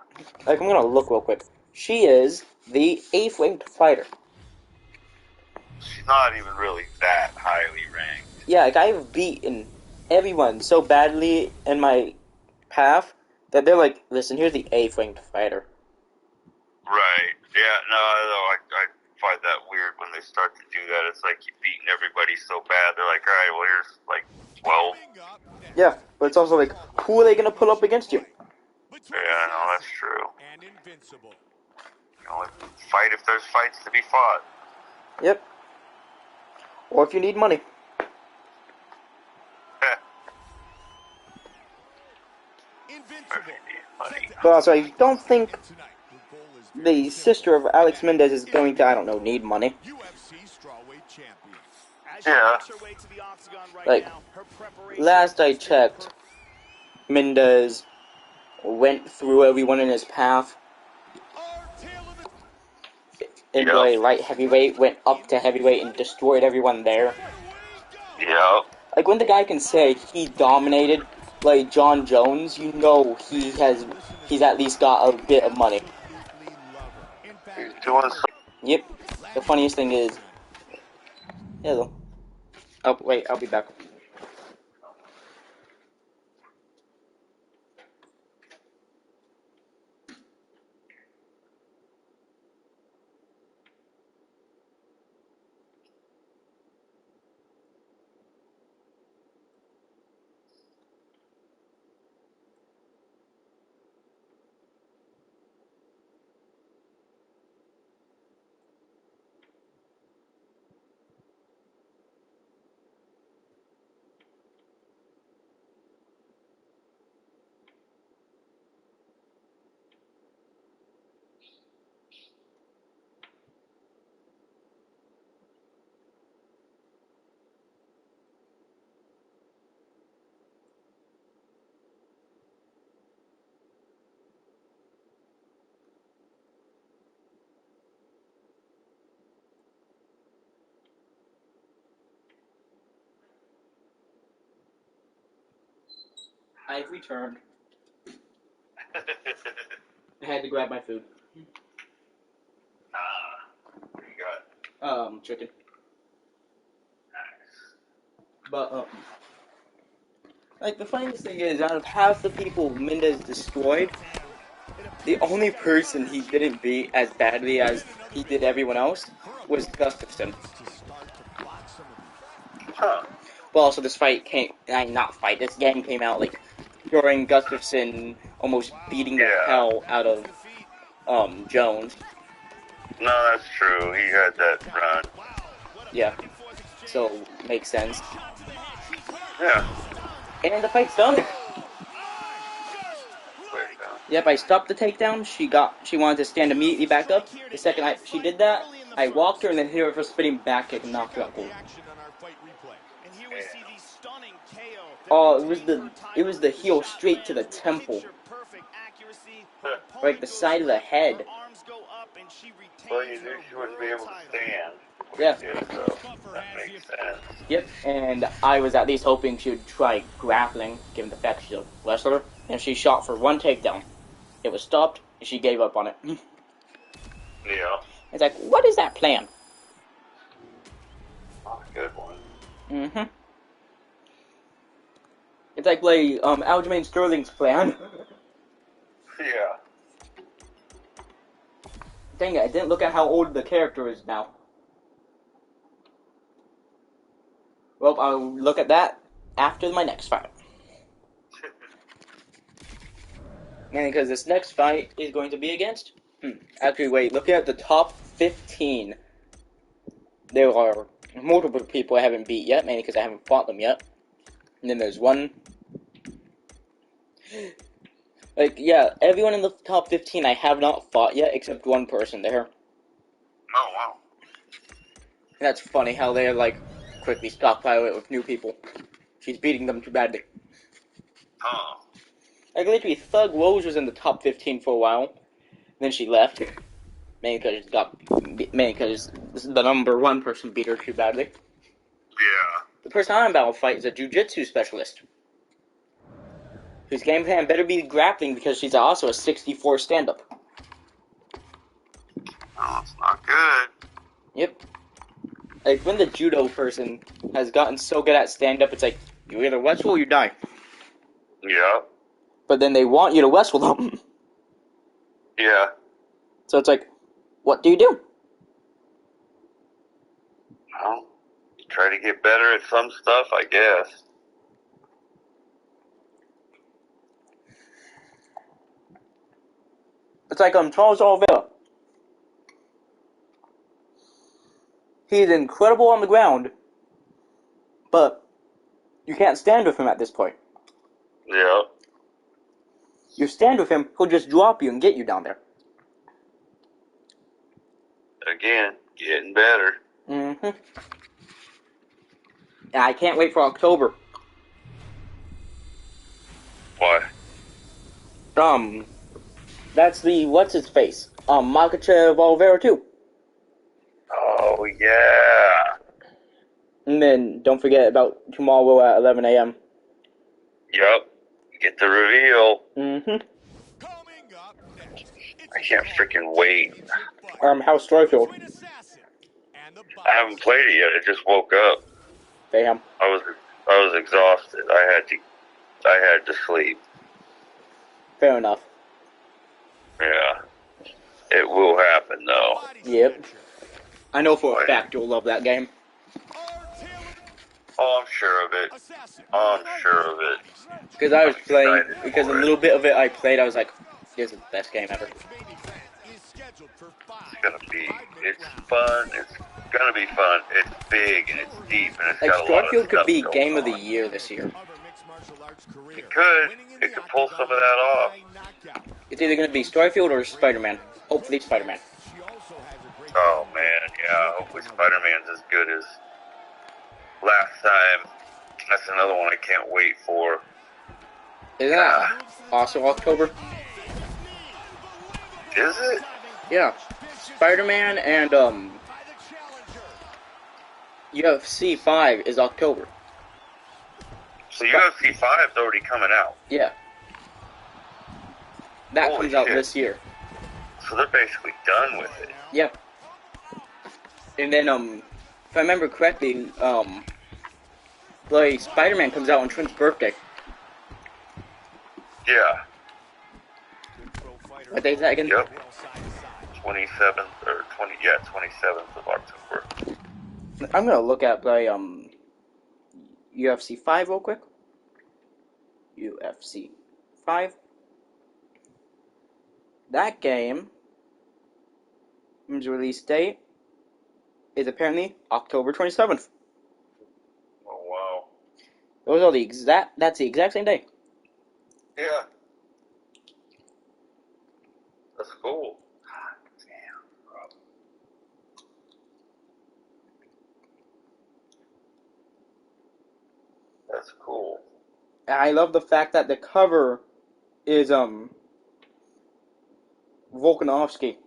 Like, I'm gonna look real quick. She is the 8th ranked fighter. She's not even really that highly ranked. Yeah, like, I've beaten everyone so badly in my path that they're like, listen, here's the 8th ranked fighter. Right. Yeah, no, I find that weird when they start to do that. It's like you've beaten everybody so bad, they're like, alright, well, here's like 12. Yeah, but it's also like, who are they gonna pull up against you? Yeah, no, that's true. You only fight if there's fights to be fought. Yep. Or if you need money. But also, I don't think the sister of Alex Mendez is going to, I don't know, need money. Yeah. Like, last I checked, Mendez went through everyone in his path. And by light heavyweight, went up to heavyweight and destroyed everyone there. Yep. Like, when the guy can say he dominated, like, John Jones, you know he's at least got a bit of money. He's doing so. Yep. The funniest thing is, Hello. Oh, wait, I'll be back. I've returned. I had to grab my food. What you got? Chicken. But, like, the funniest thing is, out of half the people Mendez destroyed, the only person he didn't beat as badly as he did everyone else was Gustafsson. Huh. But also, this this game came out, like, during Gustafsson almost beating the hell out of, Jones. No, that's true. He had that run. Yeah. So, makes sense. Yeah. And the fight's done. Yep, I stopped the takedown. She wanted to stand immediately back up. The second she did that, I walked her and then hit her for a spinning back kick and knocked her out cold. Oh, it was the heel straight to the temple. Like the side of the head. Well, you knew she wouldn't be able to stand. Yeah. So that makes sense. Yep, and I was at least hoping she would try grappling, given the fact she's a wrestler, and she shot for one takedown. It was stopped, and she gave up on it. Yeah. It's like, what is that plan? Not a good one. Mm-hmm. It's like Aljamain Sterling's plan. Yeah. Dang it, I didn't look at how old the character is now. Well, I'll look at that after my next fight. And because this next fight is going to be against... Actually, wait, looking at the top 15, there are multiple people I haven't beat yet, mainly because I haven't fought them yet. And then there's one... Like, yeah, everyone in the top 15 I have not fought yet, except one person there. Oh, wow. And that's funny how they're, like, quickly stockpile it with new people. She's beating them too badly. Huh. Like, literally, Thug Rose was in the top 15 for a while. Then she left. Mainly because the number one person beat her too badly. Yeah. The person I'm about to fight is a jiu-jitsu specialist. Whose game plan better be grappling because she's also a 64 stand-up. Oh, it's not good. Yep. Like, when the judo person has gotten so good at stand-up, it's like, you either wrestle or you die. Yeah. But then they want you to wrestle them. Yeah. So it's like, what do you do? Well, try to get better at some stuff, I guess. It's like Charles Oliveira. He's incredible on the ground, but you can't stand with him at this point. Yeah. You stand with him, he'll just drop you and get you down there. Again, getting better. Mm-hmm. I can't wait for October. Why? That's the, what's his face? Makachev Oliveira too. Oh, yeah. And then, don't forget about tomorrow at 11 a.m. Yep. Get the reveal. Mm-hmm. I can't freaking wait. House Stroyfield. I haven't played it yet. I just woke up. Damn. I was exhausted. I had to sleep. Fair enough. Yeah. It will happen though. Yep. I know for a fact you'll love that game. Oh, I'm sure of it. I'm sure of it. Because I was playing, excited because a for it. little bit of it I played, I was like, this is the best game ever. It's fun. It's gonna be fun. It's big and it's deep and it's Like, got a lot of Starfield could stuff be going Game of the on. Year this year. It could pull some of that off. It's either going to be Starfield or Spider-Man. Hopefully Spider-Man. Oh man, yeah. Hopefully Spider-Man's as good as last time. That's another one I can't wait for. Is that also October? Is it? Yeah. Spider-Man and UFC 5 is October. So UFC 5 is already coming out. Yeah. That Holy comes out shit. this year. So they're basically done with it. Yeah. And then if I remember correctly, like Spider-Man comes out on Trent's birthday. Yeah. What day is that again? Yep. 27th or 27th of October. I'm gonna look at the UFC 5 real quick. UFC 5. That game's release date is apparently October 27th. Oh wow. Those are that's the exact same day. Yeah. That's cool. Damn, bro. That's cool. I love the fact that the cover is Volkanovski.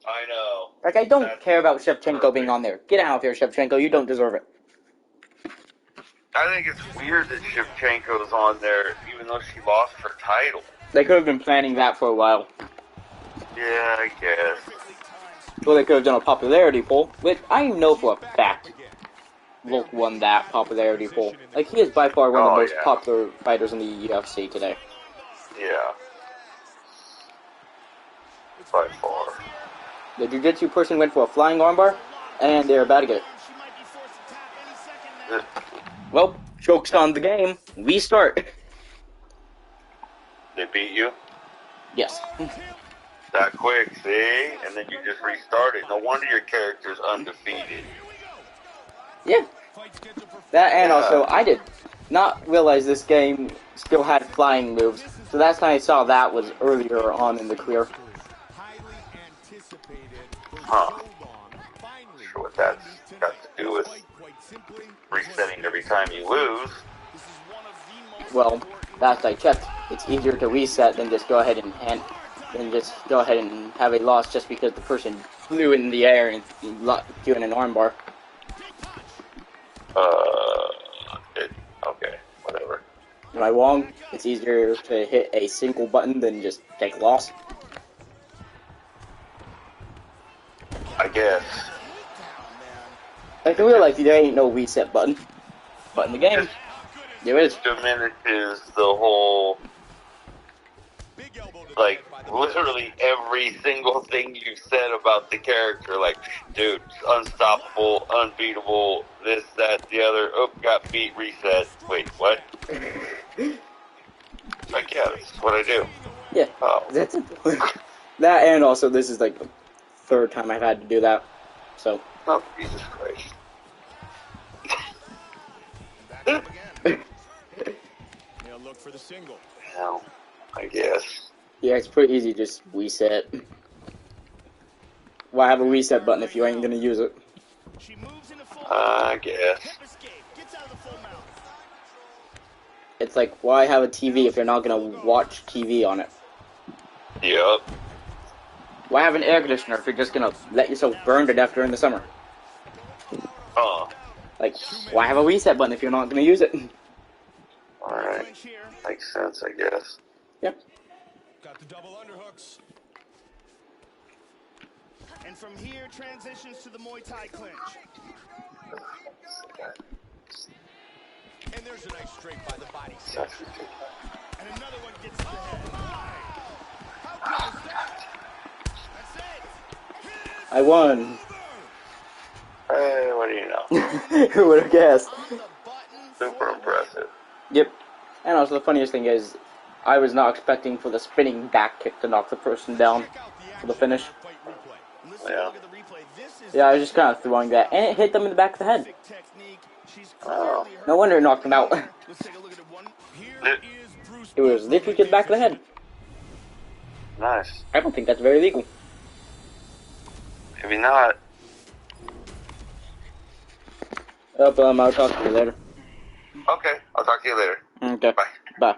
I know. Like, I don't care about Shevchenko being on there. Get out of here, Shevchenko. You don't deserve it. I think it's weird that Shevchenko's on there, even though she lost her title. They could have been planning that for a while. Yeah, I guess. Well, they could have done a popularity poll, which I know for a fact Volk won that popularity poll. Like, he is by far one of the most popular fighters in the UFC today. Yeah. By far. The jiu-jitsu person went for a flying armbar, and they're about to get it. Well, joke's on the game. We start. They beat you? Yes. That quick, see? And then you just restarted. No wonder your character's undefeated. Yeah. That, and also, I did not realize this game still had flying moves. So that's when I saw that was earlier on in the career. Huh. Not sure what that's got to do with resetting every time you lose. Well, last I checked, it's easier to reset than just go ahead and have a loss just because the person flew in the air and doing an armbar. Okay, whatever. Am I wrong? It's easier to hit a single button than just take a loss? I guess. Like, in real life, there ain't no reset button. But in the game, there is. Diminishes the whole, like, literally every single thing you said about the character. Like, dude, unstoppable, unbeatable, this, that, the other. Oh, got beat, reset. Wait, what? Like, yeah, this is what I do. Yeah, that's it. That, and also, this is like the third time I've had to do that. So. Oh, Jesus Christ. Look for the single. Well, I guess. Yeah, it's pretty easy, just reset. Why have a reset button if you ain't gonna use it? I guess. It's like, why have a TV if you're not gonna watch TV on it? Yep. Why have an air conditioner if you're just gonna let yourself burn to death during the summer? Like, why have a reset button if you're not gonna use it? Alright. Makes sense, I guess. Yep. Got the double underhooks. And from here, transitions to the Muay Thai clinch. And there's a nice straight by the body set. And another one gets to the head. Why? How good is that? That's it. I won. Hey, what do you know? Who would have guessed? Super impressive. Yep. And also the funniest thing is, I was not expecting for the spinning back kick to knock the person down for the finish. Yeah. Yeah, I was just kind of throwing that, and it hit them in the back of the head. Oh. No wonder it knocked them out. It was literally to the back of the head. Nice. I don't think that's very legal. Maybe not. I'll talk to you later. Okay, I'll talk to you later. Okay. Bye. Bye.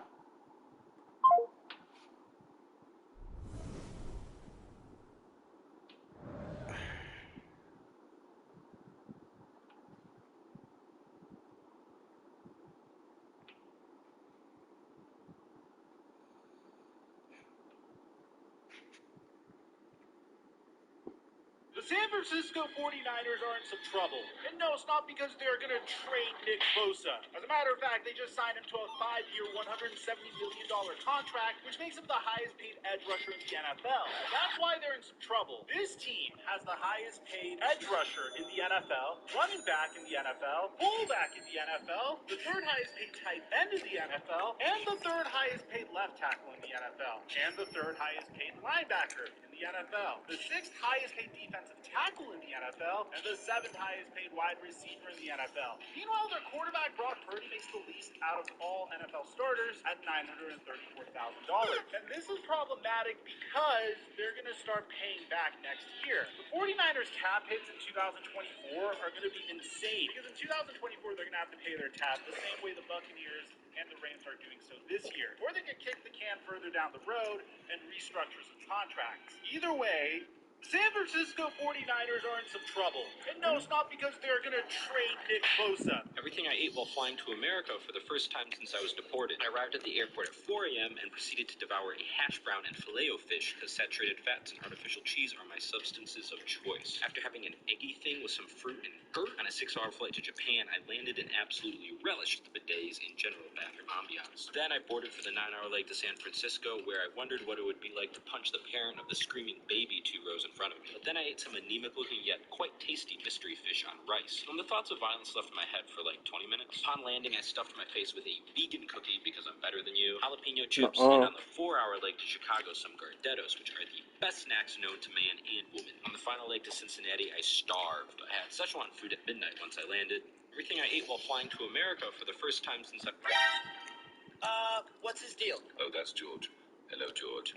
The San Francisco 49ers are in some trouble. And no, it's not because they're going to trade Nick Bosa. As a matter of fact, they just signed him to a 5-year, $170 million contract, which makes him the highest paid edge rusher in the NFL. That's why they're in some trouble. This team has the highest paid edge rusher in the NFL, running back in the NFL, fullback in the NFL, the third highest paid tight end in the NFL, and the third highest paid left tackle in the NFL, and the third highest paid linebacker in the NFL, the sixth highest paid defensive tackle in the NFL, and the seventh highest paid wide receiver in the NFL. Meanwhile, their quarterback Brock Purdy makes the least out of all NFL starters at $934,000. And this is problematic because they're going to start paying back next year. The 49ers cap hits in 2024 are going to be insane because in 2024 they're going to have to pay their tab the same way the Buccaneers and the Rams are doing so this year. Or they could kick the can further down the road and restructure some contracts. Either way, San Francisco 49ers are in some trouble. And no, it's not because they're going to trade Nick Bosa. Everything I ate while flying to America for the first time since I was deported. I arrived at the airport at 4 a.m. and proceeded to devour a hash brown and filet-o-fish because saturated fats and artificial cheese are my substances of choice. After having an eggy thing with some fruit and dirt on a 6-hour flight to Japan, I landed and absolutely relished the bidets and general bathroom ambiance. Then I boarded for the 9-hour leg to San Francisco, where I wondered what it would be like to punch the parent of the screaming baby 2 rows in front of me. But then I ate some anemic-looking yet quite tasty mystery fish on rice. And the thoughts of violence left my head for like 20 minutes. Upon landing, I stuffed my face with a vegan cookie because I'm better than you, jalapeno chips, and on the 4-hour leg to Chicago, some Gardettos, which are the best snacks known to man and woman. On the final leg to Cincinnati, I starved. I had Szechuan food at midnight once I landed. Everything I ate while flying to America for the first time since I... What's his deal? Oh, that's George. Hello, George.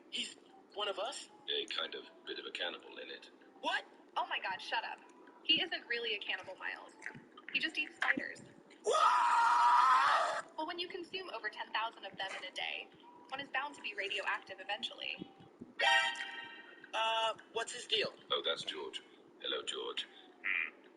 He's one of us? A kind of bit of a cannibal in it. What? Oh my god, shut up. He isn't really a cannibal, Miles. He just eats spiders. Well, when you consume over 10,000 of them in a day, one is bound to be radioactive eventually. What's his deal? Oh, that's George. Hello, George.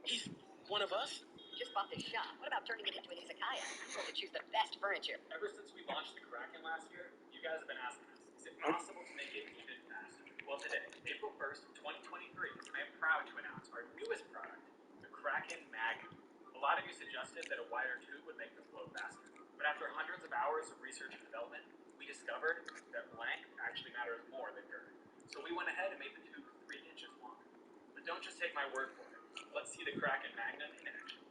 He's one of us? Just bought this shop. What about turning it into an izakaya? I'm going to choose the best furniture. Ever since we launched the Kraken last year, you guys have been asking us, is it possible to make it even faster? Well, today, April 1st, 2023, I am proud to announce our newest product, the Kraken Magnum. A lot of you suggested that a wider tube would make the flow faster. But after hundreds of hours of research and development, we discovered that length actually matters more than girth. So we went ahead and made the tube 3 inches longer. But don't just take my word for it. Let's see the Kraken Magnum in action.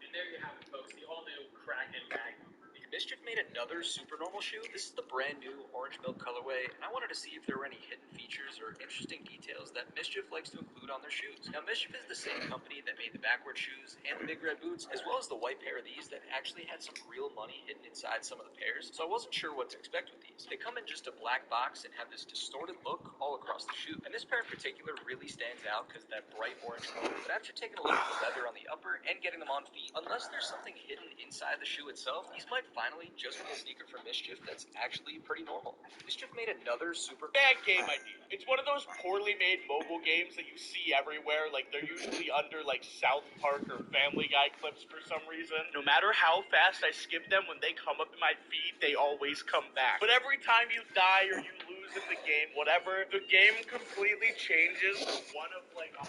And there you have it, folks, the all-new Kraken Magnum. Mischief made another super normal shoe. This is the brand new orange milk colorway, and I wanted to see if there were any hidden features or interesting details that Mischief likes to include on their shoes. Now, Mischief is the same company that made the backward shoes and the big red boots, as well as the white pair of these that actually had some real money hidden inside some of the pairs, so I wasn't sure what to expect with these. They come in just a black box and have this distorted look all across the shoe, and this pair in particular really stands out because of that bright orange color. But after taking a look at the leather on the upper and getting them on feet, unless there's something hidden inside the shoe itself, these might finally just with a secret from Mischief that's actually pretty normal. Mischief made another super bad game idea. It's one of those poorly made mobile games that you see everywhere. Like, they're usually under, like, South Park or Family Guy clips for some reason. No matter how fast I skip them, when they come up in my feed, they always come back. But every time you die or you lose in the game, whatever, the game completely changes to one of, like, a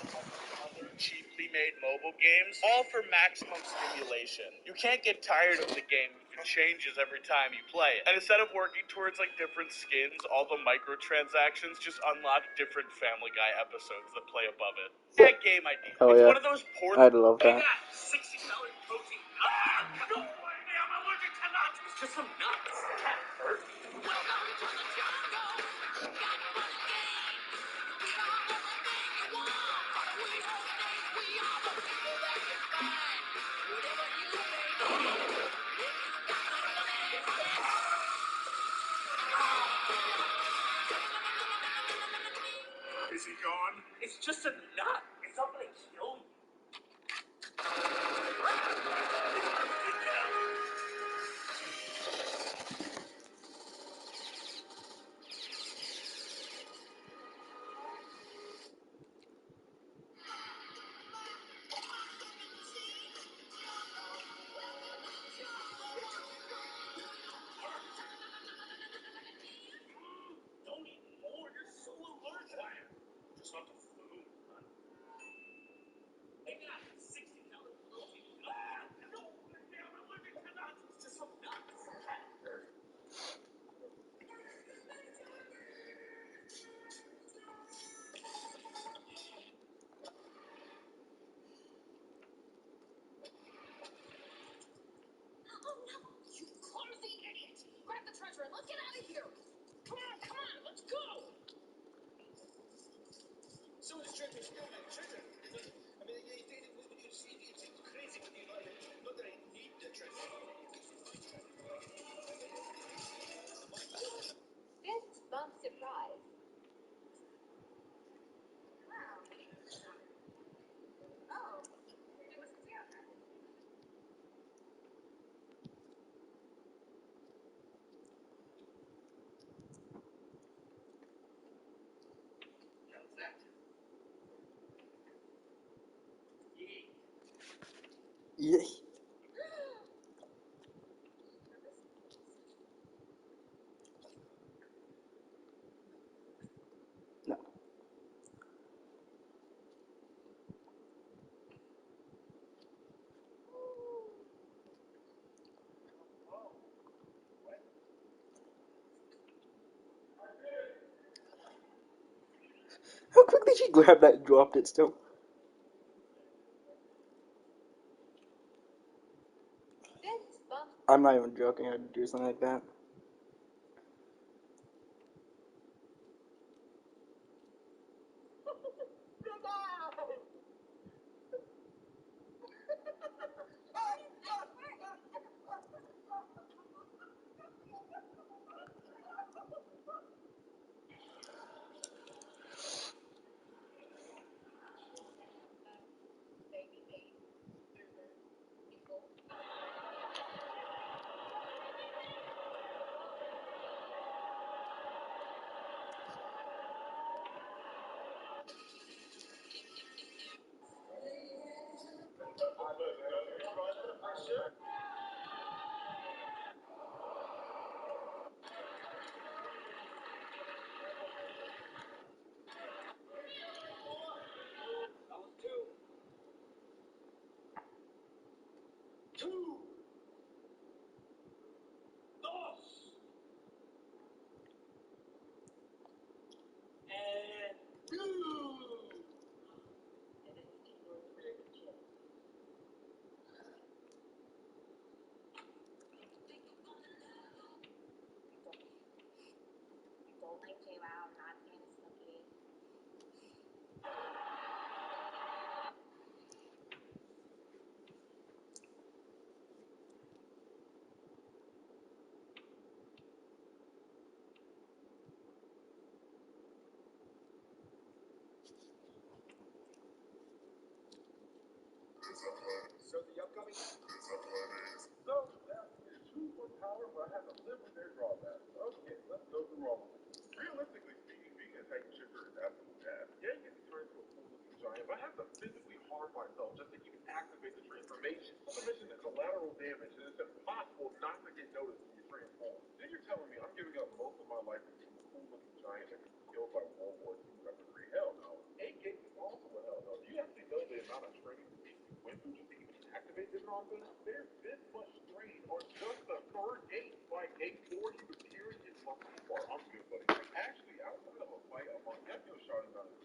other cheaply made mobile games, all for maximum stimulation. You can't get tired of the game. It changes every time you play it. And instead of working towards, like, different skins, all the microtransactions just unlock different Family Guy episodes that play above it. Bad game idea. Oh, It's yeah. one of those poor... I'd love that. $60 protein. No way, I'm allergic to nuts. It's just some nuts. Can't hurt. Is he gone? It's just a nut. It's not gonna kill you. Don't eat more. You're so allergic. Just not the food. Hey, guys, $60 protein. No way, I'm allergic to nuts. It's just some nuts. Can't hurt. Oh no, you clumsy idiot! Grab the treasure and let's get out of here! Come on, let's go! So is treasure still my treasure? I mean, it's crazy when you know that. Not that I need the treasure. Fist bump surprise. Wow. Oh, it was together. How's that? Yeah. No. How quickly she grabbed that and dropped it still? Fist bump. I'm not even joking, I'd do something like that. confidence, there's this much strain on just the third date. By date 4, he was tearing his muscles apart. I'm good, buddy. Actually, outside of a fight, that no shot about it.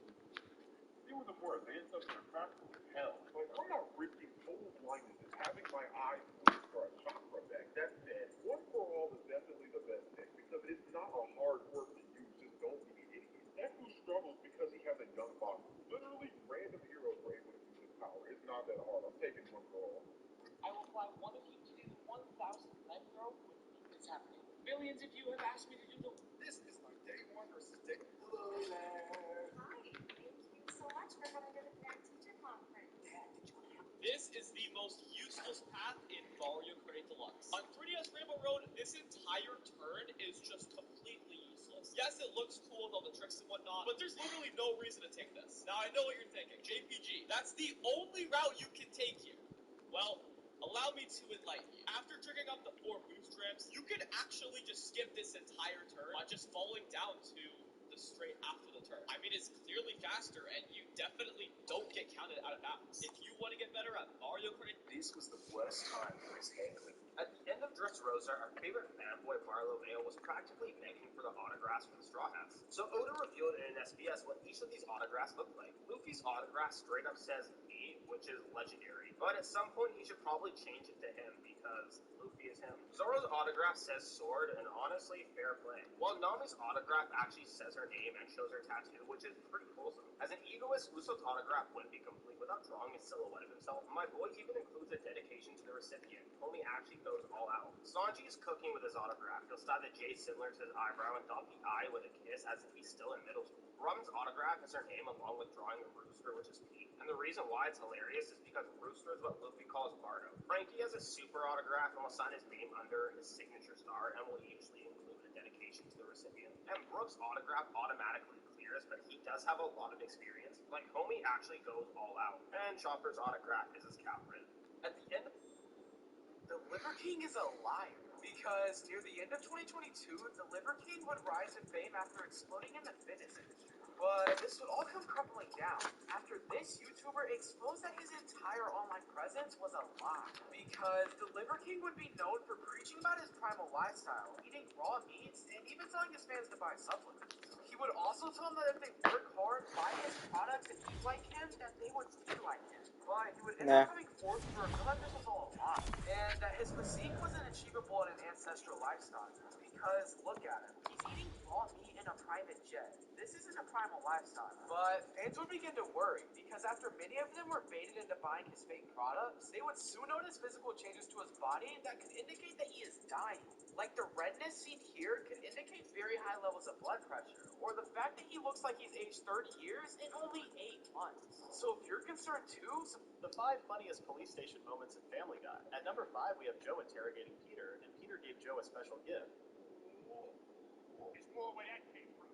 It was a more advanced stuff than practical as hell. Like, I'm not risking total blindness and having my eyes closed for a chakra back. That said, one for all is definitely the best pick because it's not a hard work to use. Just don't be an idiot. Deku struggles because he has a young box. Literally, random heroes were able to use his power. It's not that hard. I'm taking one for all. I will fly one of you to do the 1,000 leg throw with me. It's happening. Millions of you have asked me to do the... This is my day 1 versus day. Hello there. Hi, thank you so much for coming to the Parent Teacher Conference. This is the most useless path in Mario Kart Deluxe. On 3DS Rainbow Road, this entire turn is just completely useless. Yes, it looks cool with all the tricks and whatnot, but there's literally no reason to take this. Now, I know what you're thinking. JPG, that's the only route you can take here. Well, allow me to enlighten you. After tricking up the 4 boost ramps, you can actually just skip this entire turn by just falling down to the straight after the turn. I mean, it's clearly faster, and you definitely don't get counted out of bounds. If you want to get better at Mario Kart, This was the worst time for his handling. At the end of Dressrosa, our favorite fanboy Marlo Mayo was practically begging for the autographs from the Straw Hats. So Oda revealed in an SBS what each of these autographs looked like. Luffy's autograph straight up says me, which is legendary. But at some point, he should probably change it to him because Luffy is him. Zoro's autograph says sword, and honestly, fair play. While Nami's autograph actually says her name and shows her tattoo, which is pretty wholesome. As an egoist, Usopp's autograph wouldn't be complete without drawing a silhouette of himself. My boy even includes a dedication to the recipient. Homie actually goes all out. Sanji's cooking with his autograph. He'll stab the J similar to his eyebrow and dot the I with a kiss as if he's still in middle school. Robin's autograph is her name along with drawing a rooster, which is peak. And the reason why it's hilarious is because rooster is what Luffy calls Bardo. Frankie has a super autograph and will sign his name under his signature star and will usually include a dedication to the recipient. And Brooks' autograph automatically clears, but he does have a lot of experience. Like, homie actually goes all out. And Chopper's autograph is his cow print. At the end of the Liver King is a liar. Because near the end of 2022, the Liver King would rise in fame after exploding in the fitness industry. But this would all come crumbling down after this YouTuber exposed that his entire online presence was a lie. Because the Liver King would be known for preaching about his primal lifestyle, eating raw meats, and even telling his fans to buy supplements. He would also tell them that if they work hard, buy his products, and eat like him, that they would be like him. But he would end up having forced to reveal that this was all a lie, and that his physique wasn't achievable in an ancestral lifestyle. Because look at him, he's eating raw meat in a private jet. This isn't a primal lifestyle. But fans would begin to worry, because after many of them were baited into buying his fake products, they would soon notice physical changes to his body that could indicate that he is dying. Like the redness seen here could indicate very high levels of blood pressure, or the fact that he looks like he's aged 30 years in only 8 months. So if you're concerned too, the 5 funniest police station moments in Family Guy. At number 5, we have Joe interrogating Peter, and Peter gave Joe a special gift. It's more where that came from.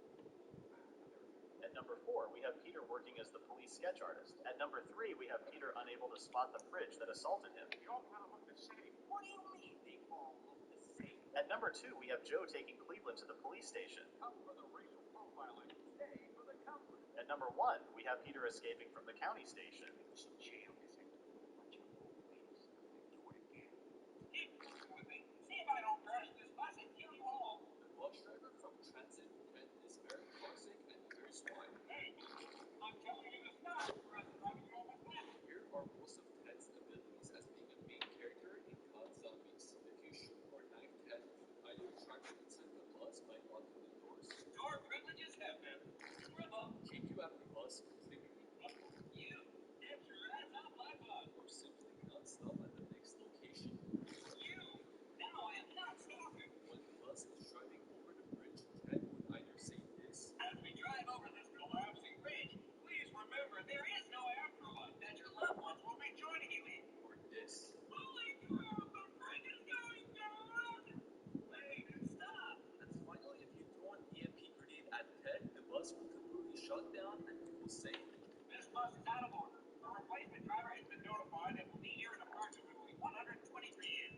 At number 4, we have Peter working as the police sketch artist. At number 3, we have Peter unable to spot the fridge that assaulted him. They all kind of look the same. What do you mean they all look the same? At number 2, we have Joe taking Cleveland to the police station. Up for the racial profiling. Stay for the comfort. At number 1, we have Peter escaping from the county station. Jail isn't what you always do it again. Keep with me. See if I don't crash this bus and kill you all. the bus driver from Transit Red is very toxic and very smart. Hey, I'm telling you to stop, or else I'm driving you off my back. Here are most of Ted's abilities as being a main character in COD Zombies. If you shoot or knife Ted, you either trap him inside the bus by locking the doors, Your privileges have been revoked. kick you out of the bus completely, You get your ass off my bus. or simply not stop at the next location. You. Now I am not stopping. When the bus is driving over the bridge, Ted would either say this, As we drive over this collapsing bridge, please remember there is no afterlife that your loved ones will be joining you in. or this. Holy crap, the bridge is going down! Wait, stop! And finally, if you throw an EMP grenade at Ted, the bus will completely shut down and he will say, This bus is out of order. The replacement driver has been notified and will be here in approximately 123 years.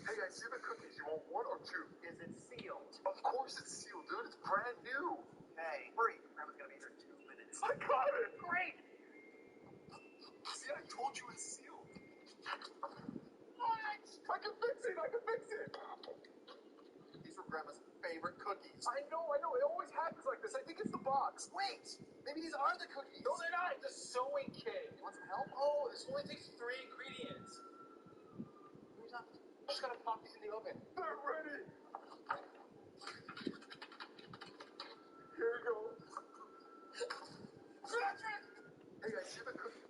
Hey, I see the cookies. You want 1 or 2? Is it sealed? Of course it's sealed, dude. It's brand new. Hey, hurry. Grandma's gonna be here in 2 minutes. I got it. Great! See, I told you it's sealed. I can fix it. These were Grandma's favorite cookies. I know. It always happens like this. I think it's the box. Wait, maybe these are the cookies. No, they're not. The sewing kit. You want some help? Oh, this only takes 3 ingredients. Here's nothing. Just gotta pop these in the oven. They're ready. Here we go. Hey guys, see the cookies?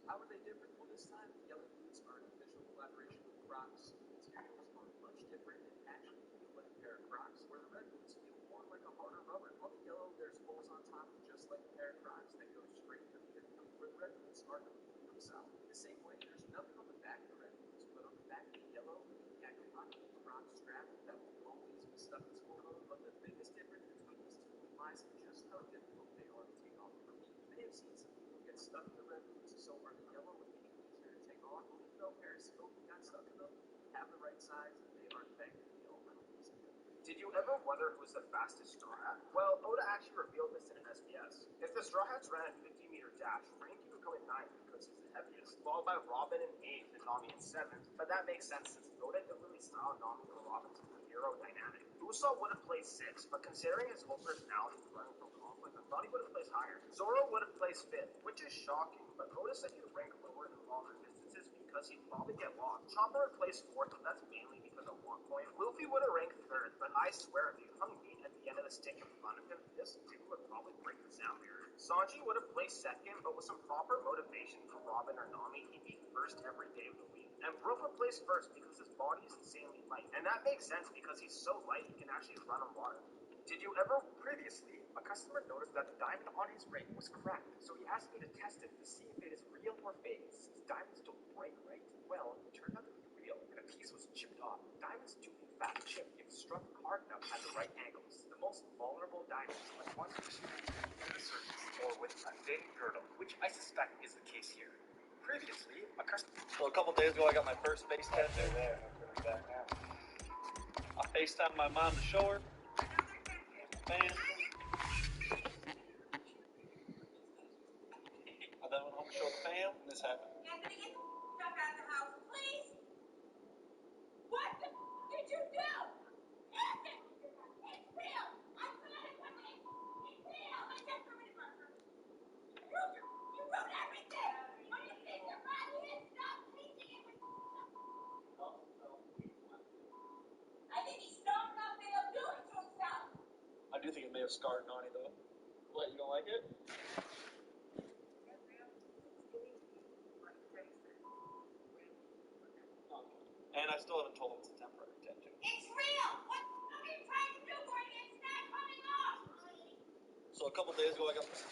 How are they different? Well, this time, yellow boots are an official collaboration with Crocs. Materials are much different and actually feel like a pair of Crocs, where the red boots feel more like a harder rubber. On the yellow, there's holes on top, just like a pair of Crocs that go straight to the heel, where the red boots are completely themselves. The same way, there's nothing on the back of the red boots, but on the back of the yellow, the pocket Croc strap that will always be stuck in sport mode. But the biggest difference between these two lies in just how difficult they are to take off for me. You may have seen some people get stuck in the red boots, so are the yellow and make it easier to take off. Even though Paris Hilton got stuck in them, have the right size, they are thankfully already easy. Did you ever wonder who's the fastest Straw Hat? Well, Oda actually revealed this in an SBS. If the Straw Hats ran a 50-meter dash, Frankie would come in 9th because he's the heaviest, followed by Robin in 8th and Nami in 7th. But that makes sense since Oda didn't really style Nami or Robin to be aerodynamic. Usopp would have placed 6th, but considering his whole personality is running from conflict, I thought he would have placed higher. Zoro would have placed 5th, which is shocking, but Oda said he would rank lower in longer distances because he'd probably get lost. Chopper would place 4th, but that's mainly because of walk point. Luffy would have ranked 3rd, but I swear if you hung Bean at the end of the stick in front of him, this dude would probably break the sound barrier. Sanji would have placed 2nd, but with some proper motivation from Robin or Nami, he'd be 1st every day of the week. And Brook would place 1st because his body is insanely light. And that makes sense because he's so light he can actually run on water. Did you ever previously, a customer noticed that the diamond on his ring was cracked, so he asked me to test it to see if it is real or fake, since diamonds don't break, right? Well, it turned out to be real, and a piece was chipped off. Diamonds do in fact chip if struck hard enough at the right angles. The most vulnerable diamonds, like ones with the surface, or with a thin girdle, which I suspect is the case here. Previously, a customer... So a couple days ago, I got my first face tattoo. I FaceTimed my mom to show her. Man. I then went home to show the fam, and this happened. Anthony, get the stuff out of the house, please. What the did you do? Anthony, it's real. I put it in my name. It's real. I just ruined it. You ruined everything. What do you think? Your body is stop teaching it with I think he's strong enough to do it to himself. I do think it may have scarred Nani, though. What, you don't like it? And I still haven't told him it's a temporary tattoo. It's real. What are you trying to do for it? It's not coming off. So a couple days ago, I got this.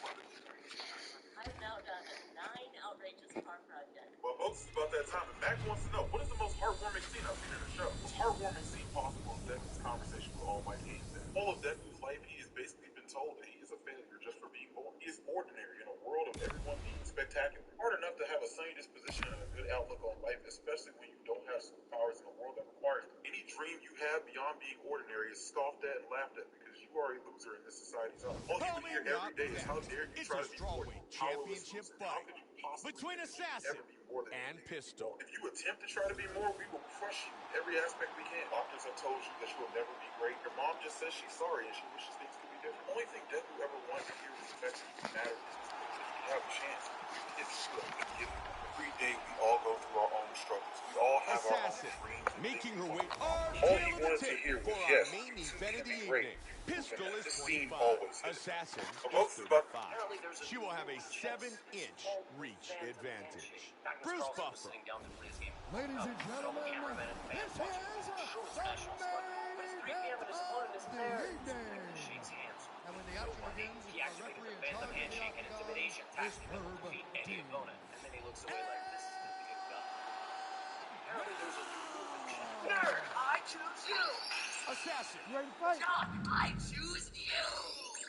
I've now done 9 outrageous car projects. Well, folks, it's about that time, and Mac wants to know, what is the most heartwarming scene I've seen in the show? The most heartwarming scene possible is Deku's conversation with All Might Games. All of Deku's life, he has basically been told that he is a failure just for being born. He is ordinary in a world of everyone being spectacular. Hard enough to have a sunny disposition and a good outlook on life, especially when you don't have superpowers in a world that requires them. Any dream you have beyond being ordinary is scoffed at and laughed at because you are a loser in this society's eyes. All you can hear every day is how dare you try to be more Championship fight between Assassin and Pistol. If you attempt to try to be more, we will crush you every aspect we can. Doctors have told you that you will never be great. Your mom just says she's sorry and she wishes things could be different. The only thing Deku ever wanted to hear was the fact that you matter in this place. If you have a chance, if you could, give it. Every day we all go through our own struggles. We all have Assassin, our own dreams. making her way all he wanted to hear was yes, main you event of the can be great. evening. Pistol is This scene 25. always hits. Assassin Folks, is it's about 35. She will have a 7-inch reach advantage. Bruce Buffer. Ladies and gentlemen, this is the and when the action begins, He actually makes a phantom handshake and intimidation tactic that will defeat any opponent, and then he looks away like this is gonna be a gun. Apparently there's a new move in chat. Nerd, I choose you! Assassin. You ready to fight? Doc, I choose you!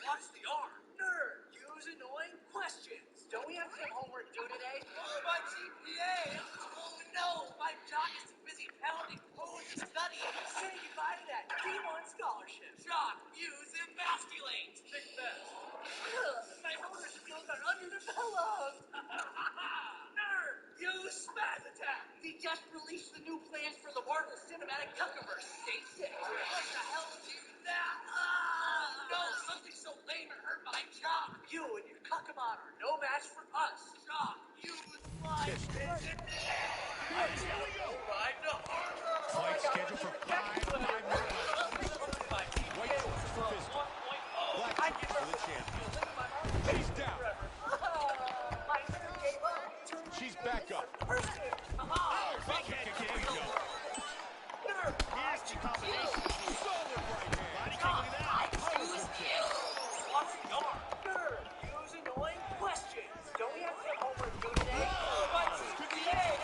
Watch the arm. Nerd, use annoying questions. Don't we have some homework due today? My GPA! Oh no, my jock is too busy pounding poetry studying. Say goodbye to that D1 scholarship. Jock, use emasculate. Think best. My motor skills are underdeveloped. Nerd, use Kamara, no match for us. Stop. Use my vision. Here we go. Ride to hard. Fight scheduled for 5 minute rounds. White choices for pistol. Black choices for the champion. She's down. She's back up. Oh, big head kick. Here's the combination. Solid right hand. Body kick with that. Powerful kick. Watch the arm. Nerd. Use annoying questions. Don't we have to get homework due today? Could be it.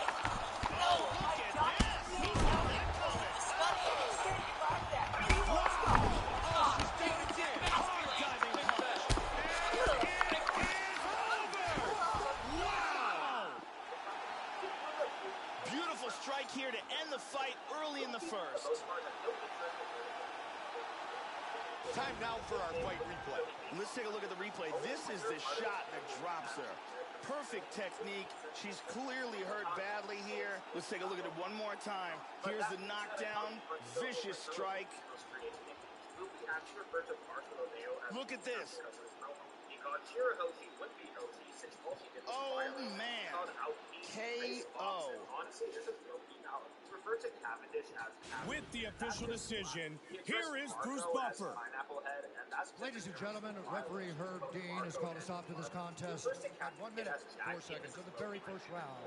Oh, look at this. He saw that coming. Oh, she's down again. Hard diving punch. And it is over. Wow. Beautiful strike here to end the fight early in the first. Time now for our fight replay. Let's take a look at the replay. This is the shot that drops her. Perfect technique. She's clearly hurt badly here. Let's take a look at it one more time. Here's the knockdown. Vicious strike. Look at this. Oh, man. KO. With the official decision, here is Bruce Buffer. Ladies and gentlemen, referee Herb Dean has called us off to this contest at 1 minute, 4 seconds of the very first round.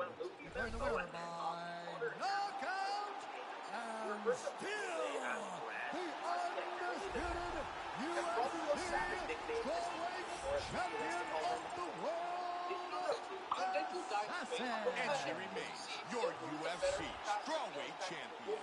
Declaring the winner by knockout and still the undisputed UFC strawweight champion of the world, Assassin. And she remains your UFC strawweight champion.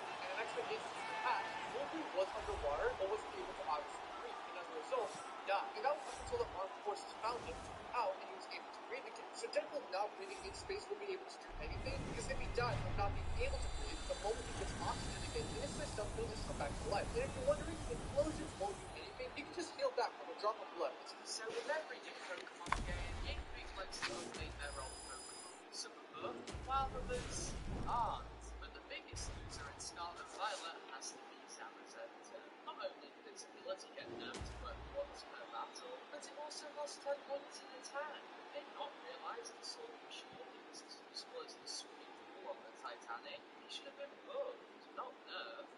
Was underwater or was able to obviously breathe, and as a result, died. And that was until the armed forces found him out and he was able to breathe again. So Deadpool not breathing in space will be able to do anything, because if he died from not being able to breathe, the moment he gets oxygen again, in his system, he'll just come back to life. And if you're wondering if explosions won't do anything, he can just heal back from a drop of blood. So with every new Pokemon game, Big Flex will make their own Pokemon. Some of them, while others aren't. But the biggest loser in Scarlet Violet has to be Zamazenta. Not only did its ability get nerfed to work once per battle, but it also lost 10 points in attack. They did not realise that Sword and Shield is as useful as the swimming pool on the Titanic. He should have been bugged, not nerfed.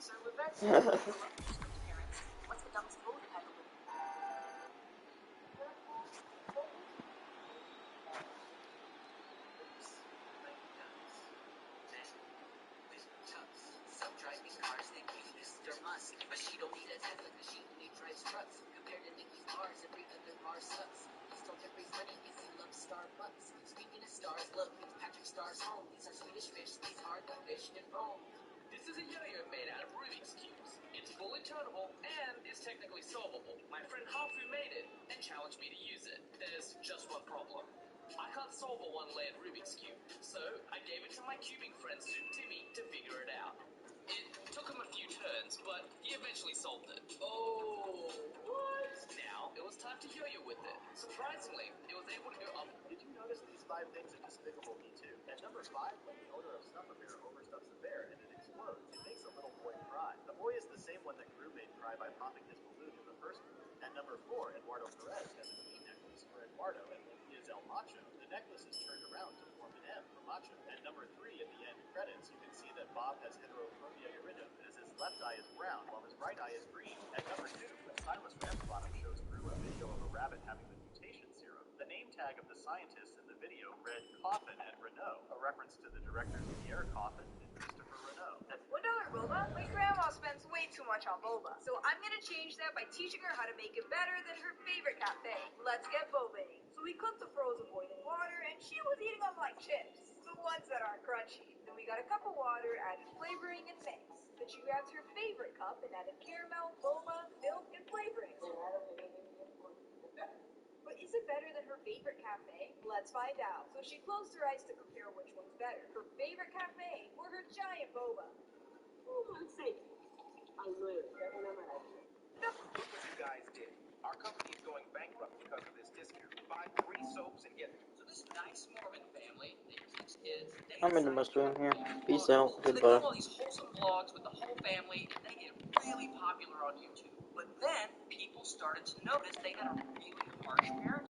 So with that What's the dumbest move you've had to win? Some drive these cars think he's Mr. Musk, but she don't need a Tesla because she only drives trucks. Compared to Nicki's bars, every other bar sucks. He still can raise money because he loves Starbucks. Speaking of stars, look, it's Patrick Starr's home. These are Swedish fish, these are the fish and foam. This is a yo-yo made out of Rubik's Cubes. It's fully turnable and is technically solvable. My friend Hafu made it and challenged me to use it. There's just one problem. I can't solve a one-layered Rubik's Cube, so I gave it to my cubing friend Soup Timmy to figure it out. It took him a few turns, but he eventually solved it. Oh, what? Now, it was time to yo-yo with it. Surprisingly, it was able to go up. Did you notice these 5 things in Despicable Me 2? At number 5, when the owner of Stuff a Bear overstuffs a bear and it explodes, it makes a little boy cry. The boy is the same one that Gru made cry by popping his balloon in the first movie. At number 4, Eduardo Perez has a key necklace for Eduardo, and when he is El Macho, the necklace is turned around to form an M for Macho. At number 3, in the end credits, you can see that Bob has heterochromia iridium, as his left eye is brown while his right eye is green. At number 2, when Silas Ramsbottom shows Gru a video of a rabbit having the mutation serum, the name tag of the scientists in the video read Coffin and Renault, a reference to the directors Pierre Coffin and Christopher Renault. $1 boba? My grandma spends way too much on boba, so I'm gonna change that by teaching her how to make it better than her favorite cafe. Let's get bobaing. So we cooked the frozen boiling water, and she was eating them like chips, the ones that aren't crunchy. Then we got a cup of water, added flavoring, and mix. Then she grabbed her favorite cup and added caramel, boba, milk, and flavoring. But is it better than her favorite cafe? Let's find out. So she closed her eyes to compare which one's better, her favorite cafe or her giant boba. Look what you guys did. Our company is going bankrupt because of this discount. Buy 3 soaps and get... So this nice Mormon family, they teach kids. I'm in the must room here. Peace out. So they Goodbye. do all these wholesome vlogs with the whole family, and they get really popular on YouTube. But then people started to notice they had a really harsh parenting